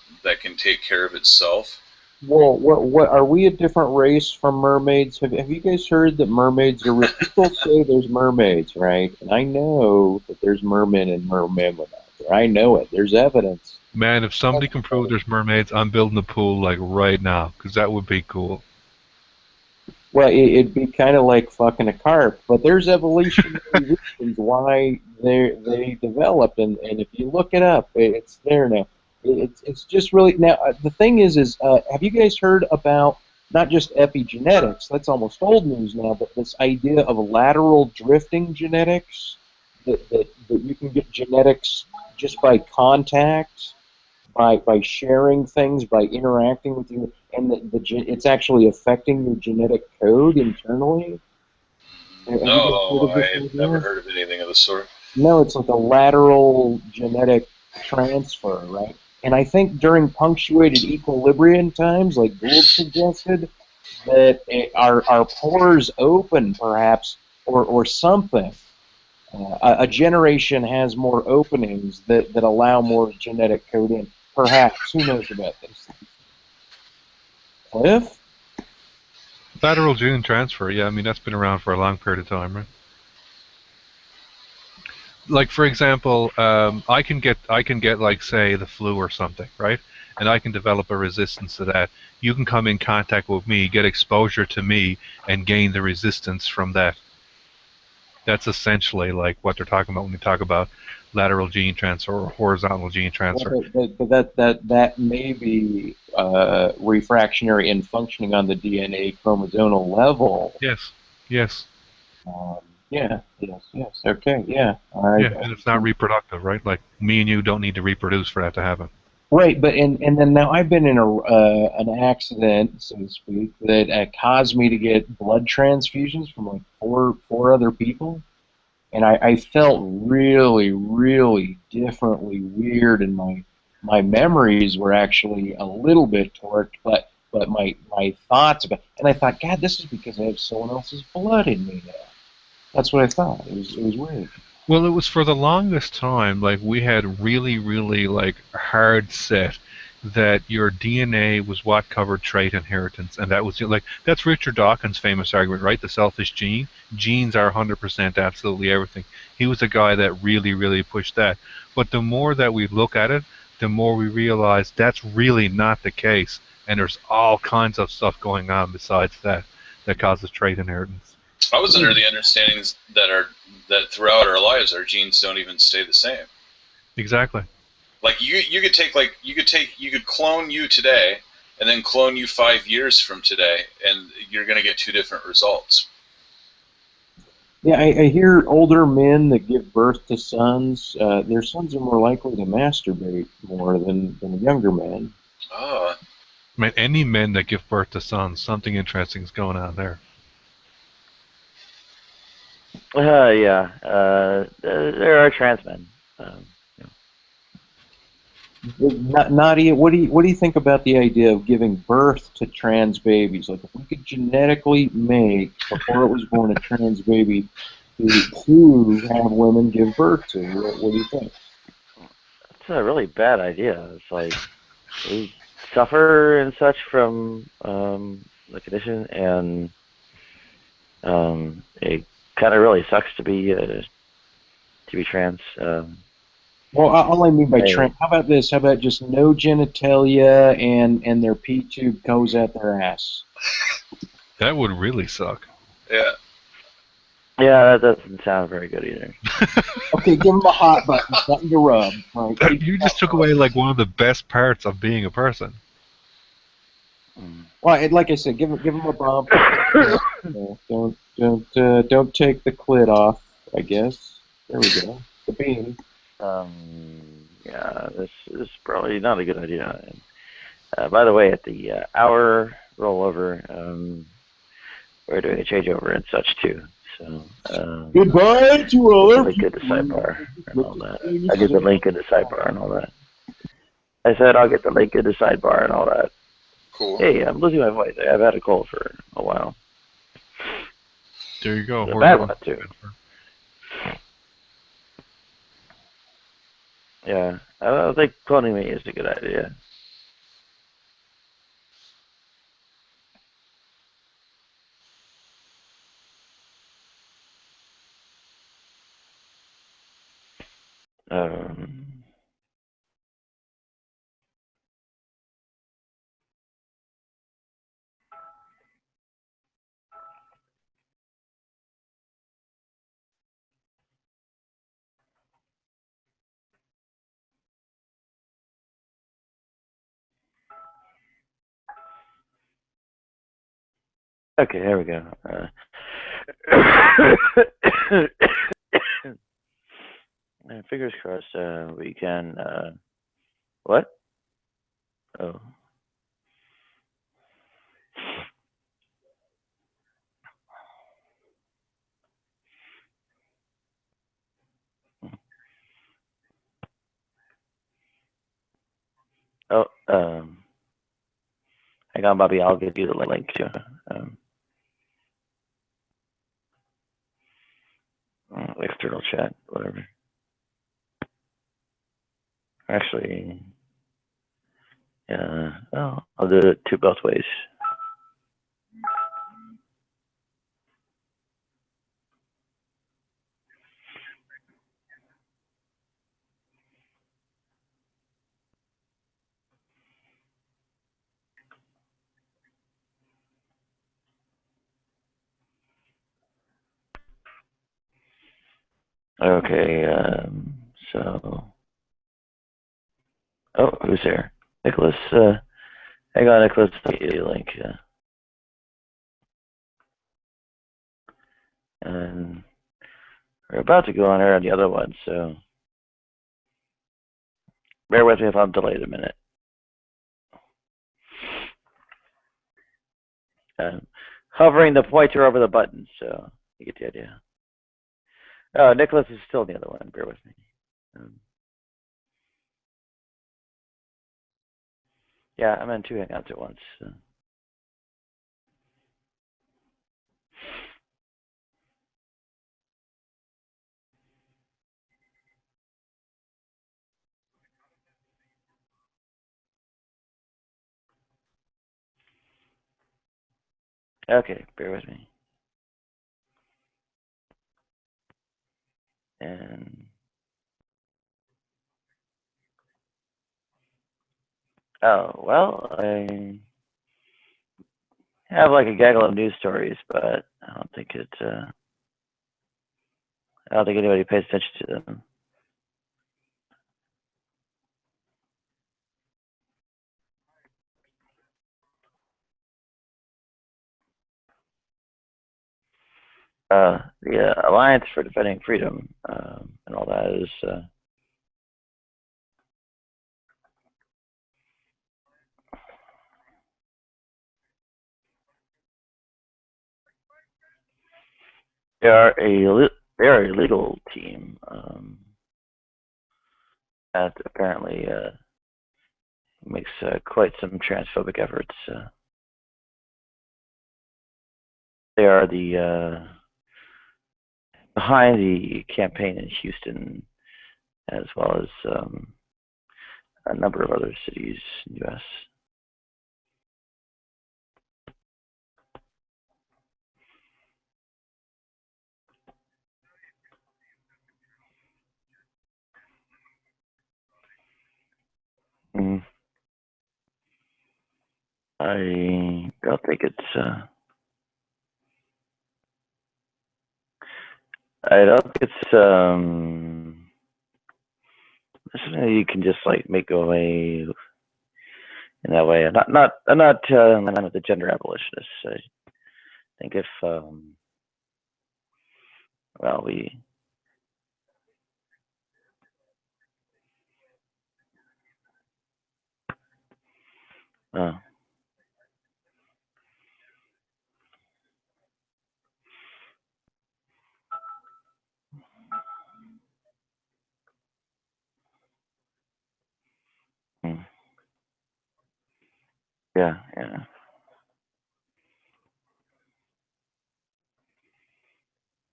take care of itself. Well, what are we a different race from mermaids? Have you guys heard that mermaids are real? People say there's mermaids, right? And I know that there's mermen and mermen out there. I know it. There's evidence. Man, if somebody can prove there's mermaids, I'm building a pool like right now, because that would be cool. Well, it'd be kind of like fucking a carp, but there's evolutionary reasons why they developed, and if you look it up, it's there now. It's just really now. The thing is have you guys heard about not just epigenetics? That's almost old news now, but this idea of lateral drifting genetics, that you can get genetics just by contact, by sharing things, by interacting with you, and it's actually affecting your genetic code internally. No, I've never heard of anything of the sort. No, it's like a lateral genetic transfer, right? And I think during punctuated equilibrium times, like Gould suggested, that our pores open, perhaps, or something. A generation has more openings that allow more genetic code in. Perhaps. Who knows about this? Cliff? Lateral gene transfer, yeah, I mean, that's been around for a long period of time, right? Like, for example, I can get, like, say, the flu or something, right? And I can develop a resistance to that. You can come in contact with me, get exposure to me, and gain the resistance from that. That's essentially like what they're talking about when they talk about lateral gene transfer or horizontal gene transfer. Well, but that may be refractionary and functioning on the DNA chromosomal level. Yes. Yes. Yeah. Yes. Okay. Yeah. Yeah, and it's not reproductive, right? Like me and you don't need to reproduce for that to happen. Right, but and then now I've been in an accident, so to speak, that caused me to get blood transfusions from like four other people, and I felt really, really differently weird, and my memories were actually a little bit torqued, but my thoughts about, and I thought, God, this is because I have someone else's blood in me now. That's what I thought. It was weird. Well, it was for the longest time, like, we had really, really, like, hard set that your DNA was what covered trait inheritance, and that was, like, that's Richard Dawkins' famous argument, right? The selfish gene. Genes are 100% absolutely everything. He was a guy that really, really pushed that. But the more that we look at it, the more we realize that's really not the case, and there's all kinds of stuff going on besides that causes trait inheritance. I was under the understandings that throughout our lives our genes don't even stay the same. Exactly. Like you could clone you today and then clone you 5 years from today, and you're going to get two different results. Yeah, I hear older men that give birth to sons, their sons are more likely to masturbate more than younger men. Oh. I mean, any men that give birth to sons, something interesting is going on there. Yeah. There are trans men. Nadia, what do you think about the idea of giving birth to trans babies? Like, if we could genetically make, before it was born, a trans baby to have women give birth to, what do you think? It's a really bad idea. It's like we suffer and such from the condition, and it kind of really sucks to be trans. Well, I only mean by Hey. How about this? How about just no genitalia and their pee tube goes at their ass? That would really suck. Yeah. Yeah, that doesn't sound very good either. Okay, give them a hot button, something to rub. Right, You just took away like one of the best parts of being a person. Well, like I said, give them a bump. Don't take the clit off. I guess. There we go. The bean. Yeah, this is probably not a good idea. By the way, at the hour rollover, we're doing a changeover and such too. So goodbye to all our link in the sidebar and all that. I get the link in the sidebar and all that. I said I'll get the link in the sidebar and all that. Cool. Hey, I'm losing my voice. I've had a cold for a while. There you go. It's a bad one too. Yeah, I don't think cloning me is a good idea. Okay, here we go. Fingers crossed. We can. What? Oh. Oh. Hang on, Bobby. I'll give you the link to external chat, whatever. Actually, yeah. Well, I'll do it both ways. Okay. So. Oh, who's there? Nicholas. Hang on, Nicholas. I'll give you the link. And we're about to go on air on the other one, so bear with me if I'm delayed a minute. Hovering the pointer over the button, so you get the idea. Oh, Nicholas is still the other one. Bear with me. Yeah, I'm in two hangouts at once. So. Okay, bear with me. And oh well, I have like a gaggle of news stories, but I don't think I don't think anybody pays attention to them. The Alliance for Defending Freedom and all that is they are a legal team that apparently makes quite some transphobic efforts. They are the behind the campaign in Houston, as well as a number of other cities in the U.S. I don't think it's. I don't think it's. You can just like make away in that way. I'm not the gender abolitionist. I think if well we. Uh, yeah, yeah.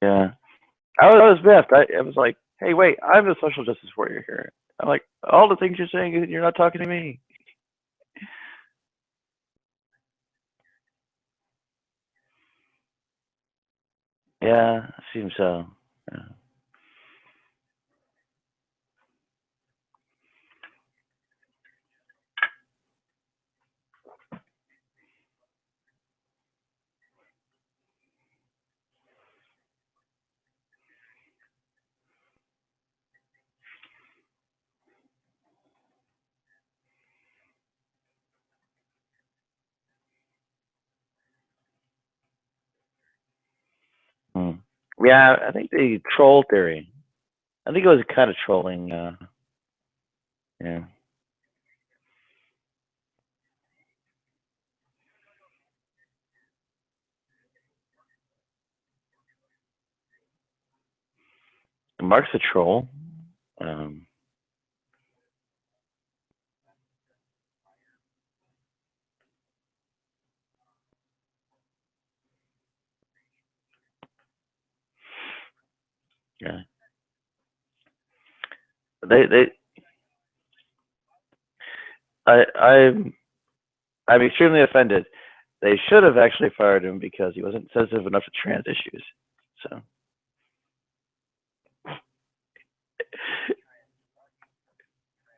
Yeah. I was miffed. I was like, hey, wait, I'm the social justice warrior here. I'm like, all the things you're saying, you're not talking to me. Yeah, seems so. Yeah. Hmm. Yeah, I think the troll theory. I think it was kind of trolling. Yeah. Mark's a troll. Um, yeah. They. I'm extremely offended. They should have actually fired him because he wasn't sensitive enough to trans issues. So.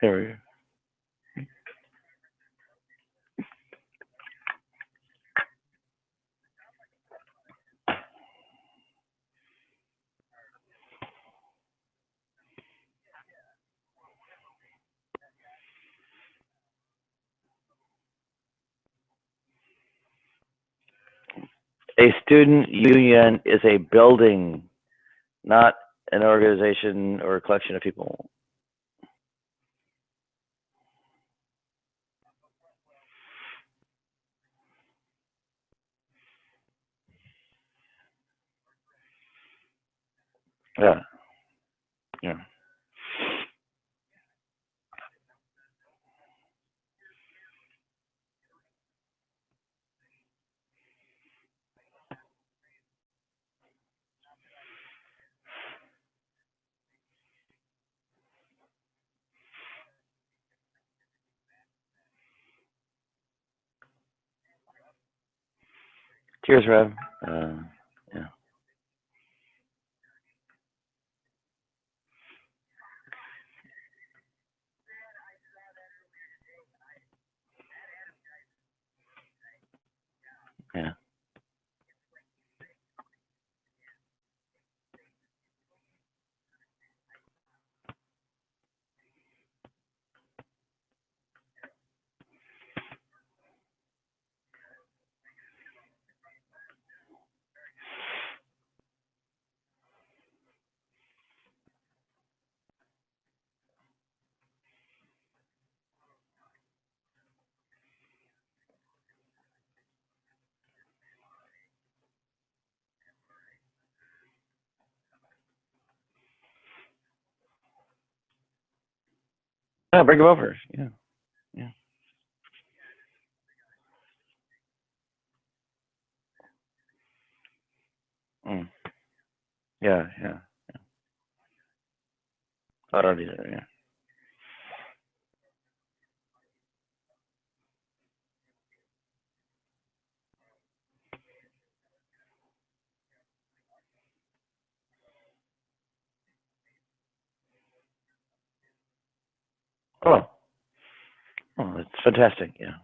There we go. A student union is a building, not an organization or a collection of people. Yeah. Yeah. Cheers, Rev. Yeah. Yeah. Yeah, bring him over. Yeah. Yeah. Mm. Yeah. Yeah. I don't either. Yeah. Oh. Oh, it's fantastic. Yeah.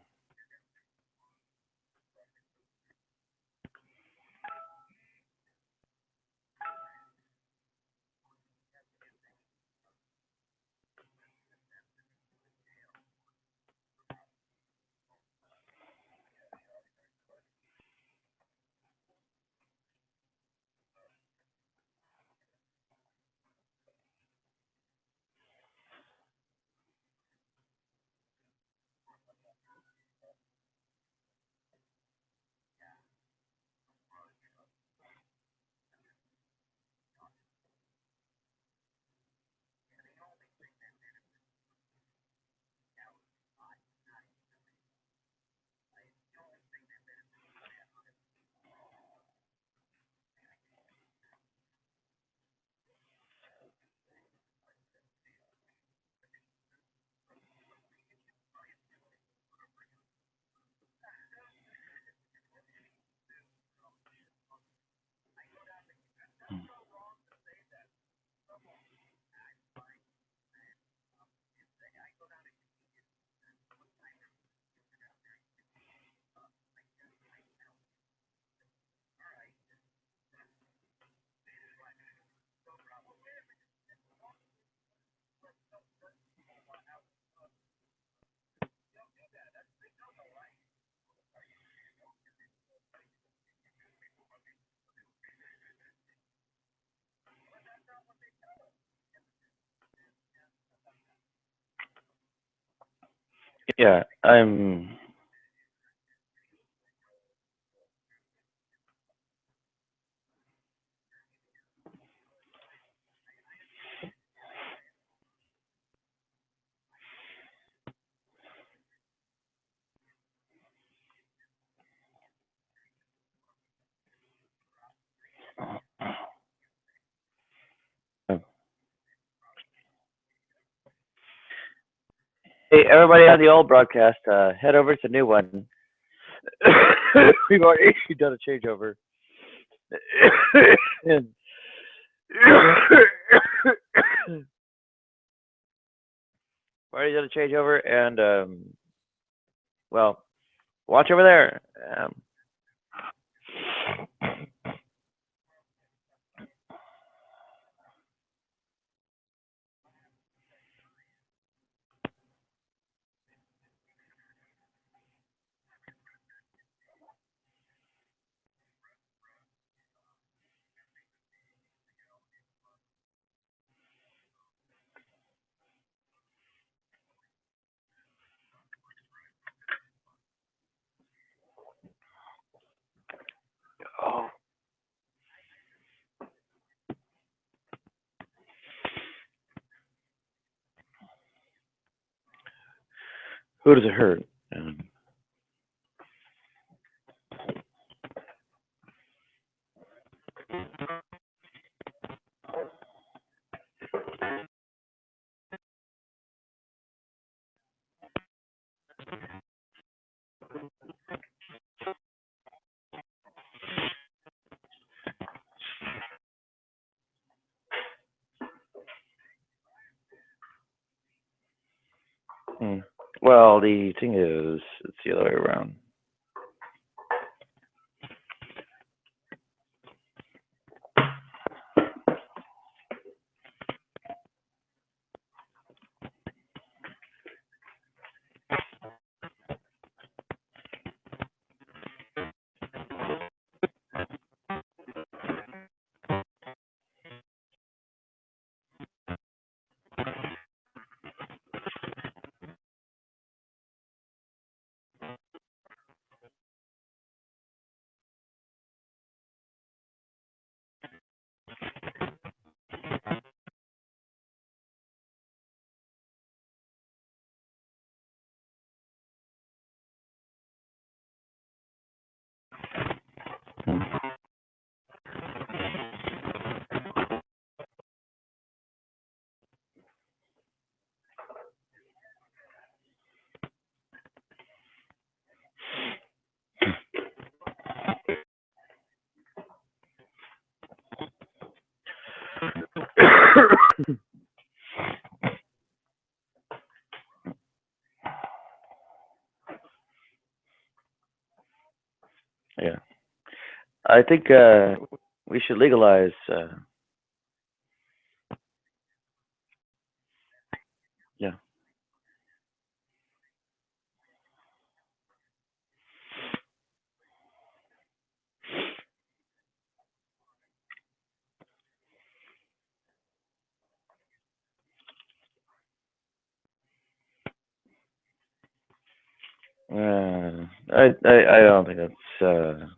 Yeah, I'm. Hey, everybody on the old broadcast, head over to the new one. We've already done a changeover. And already done a changeover, and well, watch over there. Oh. Who does it hurt? Well, the thing is, it's the other way around. I think we should legalize. Yeah. I don't think that's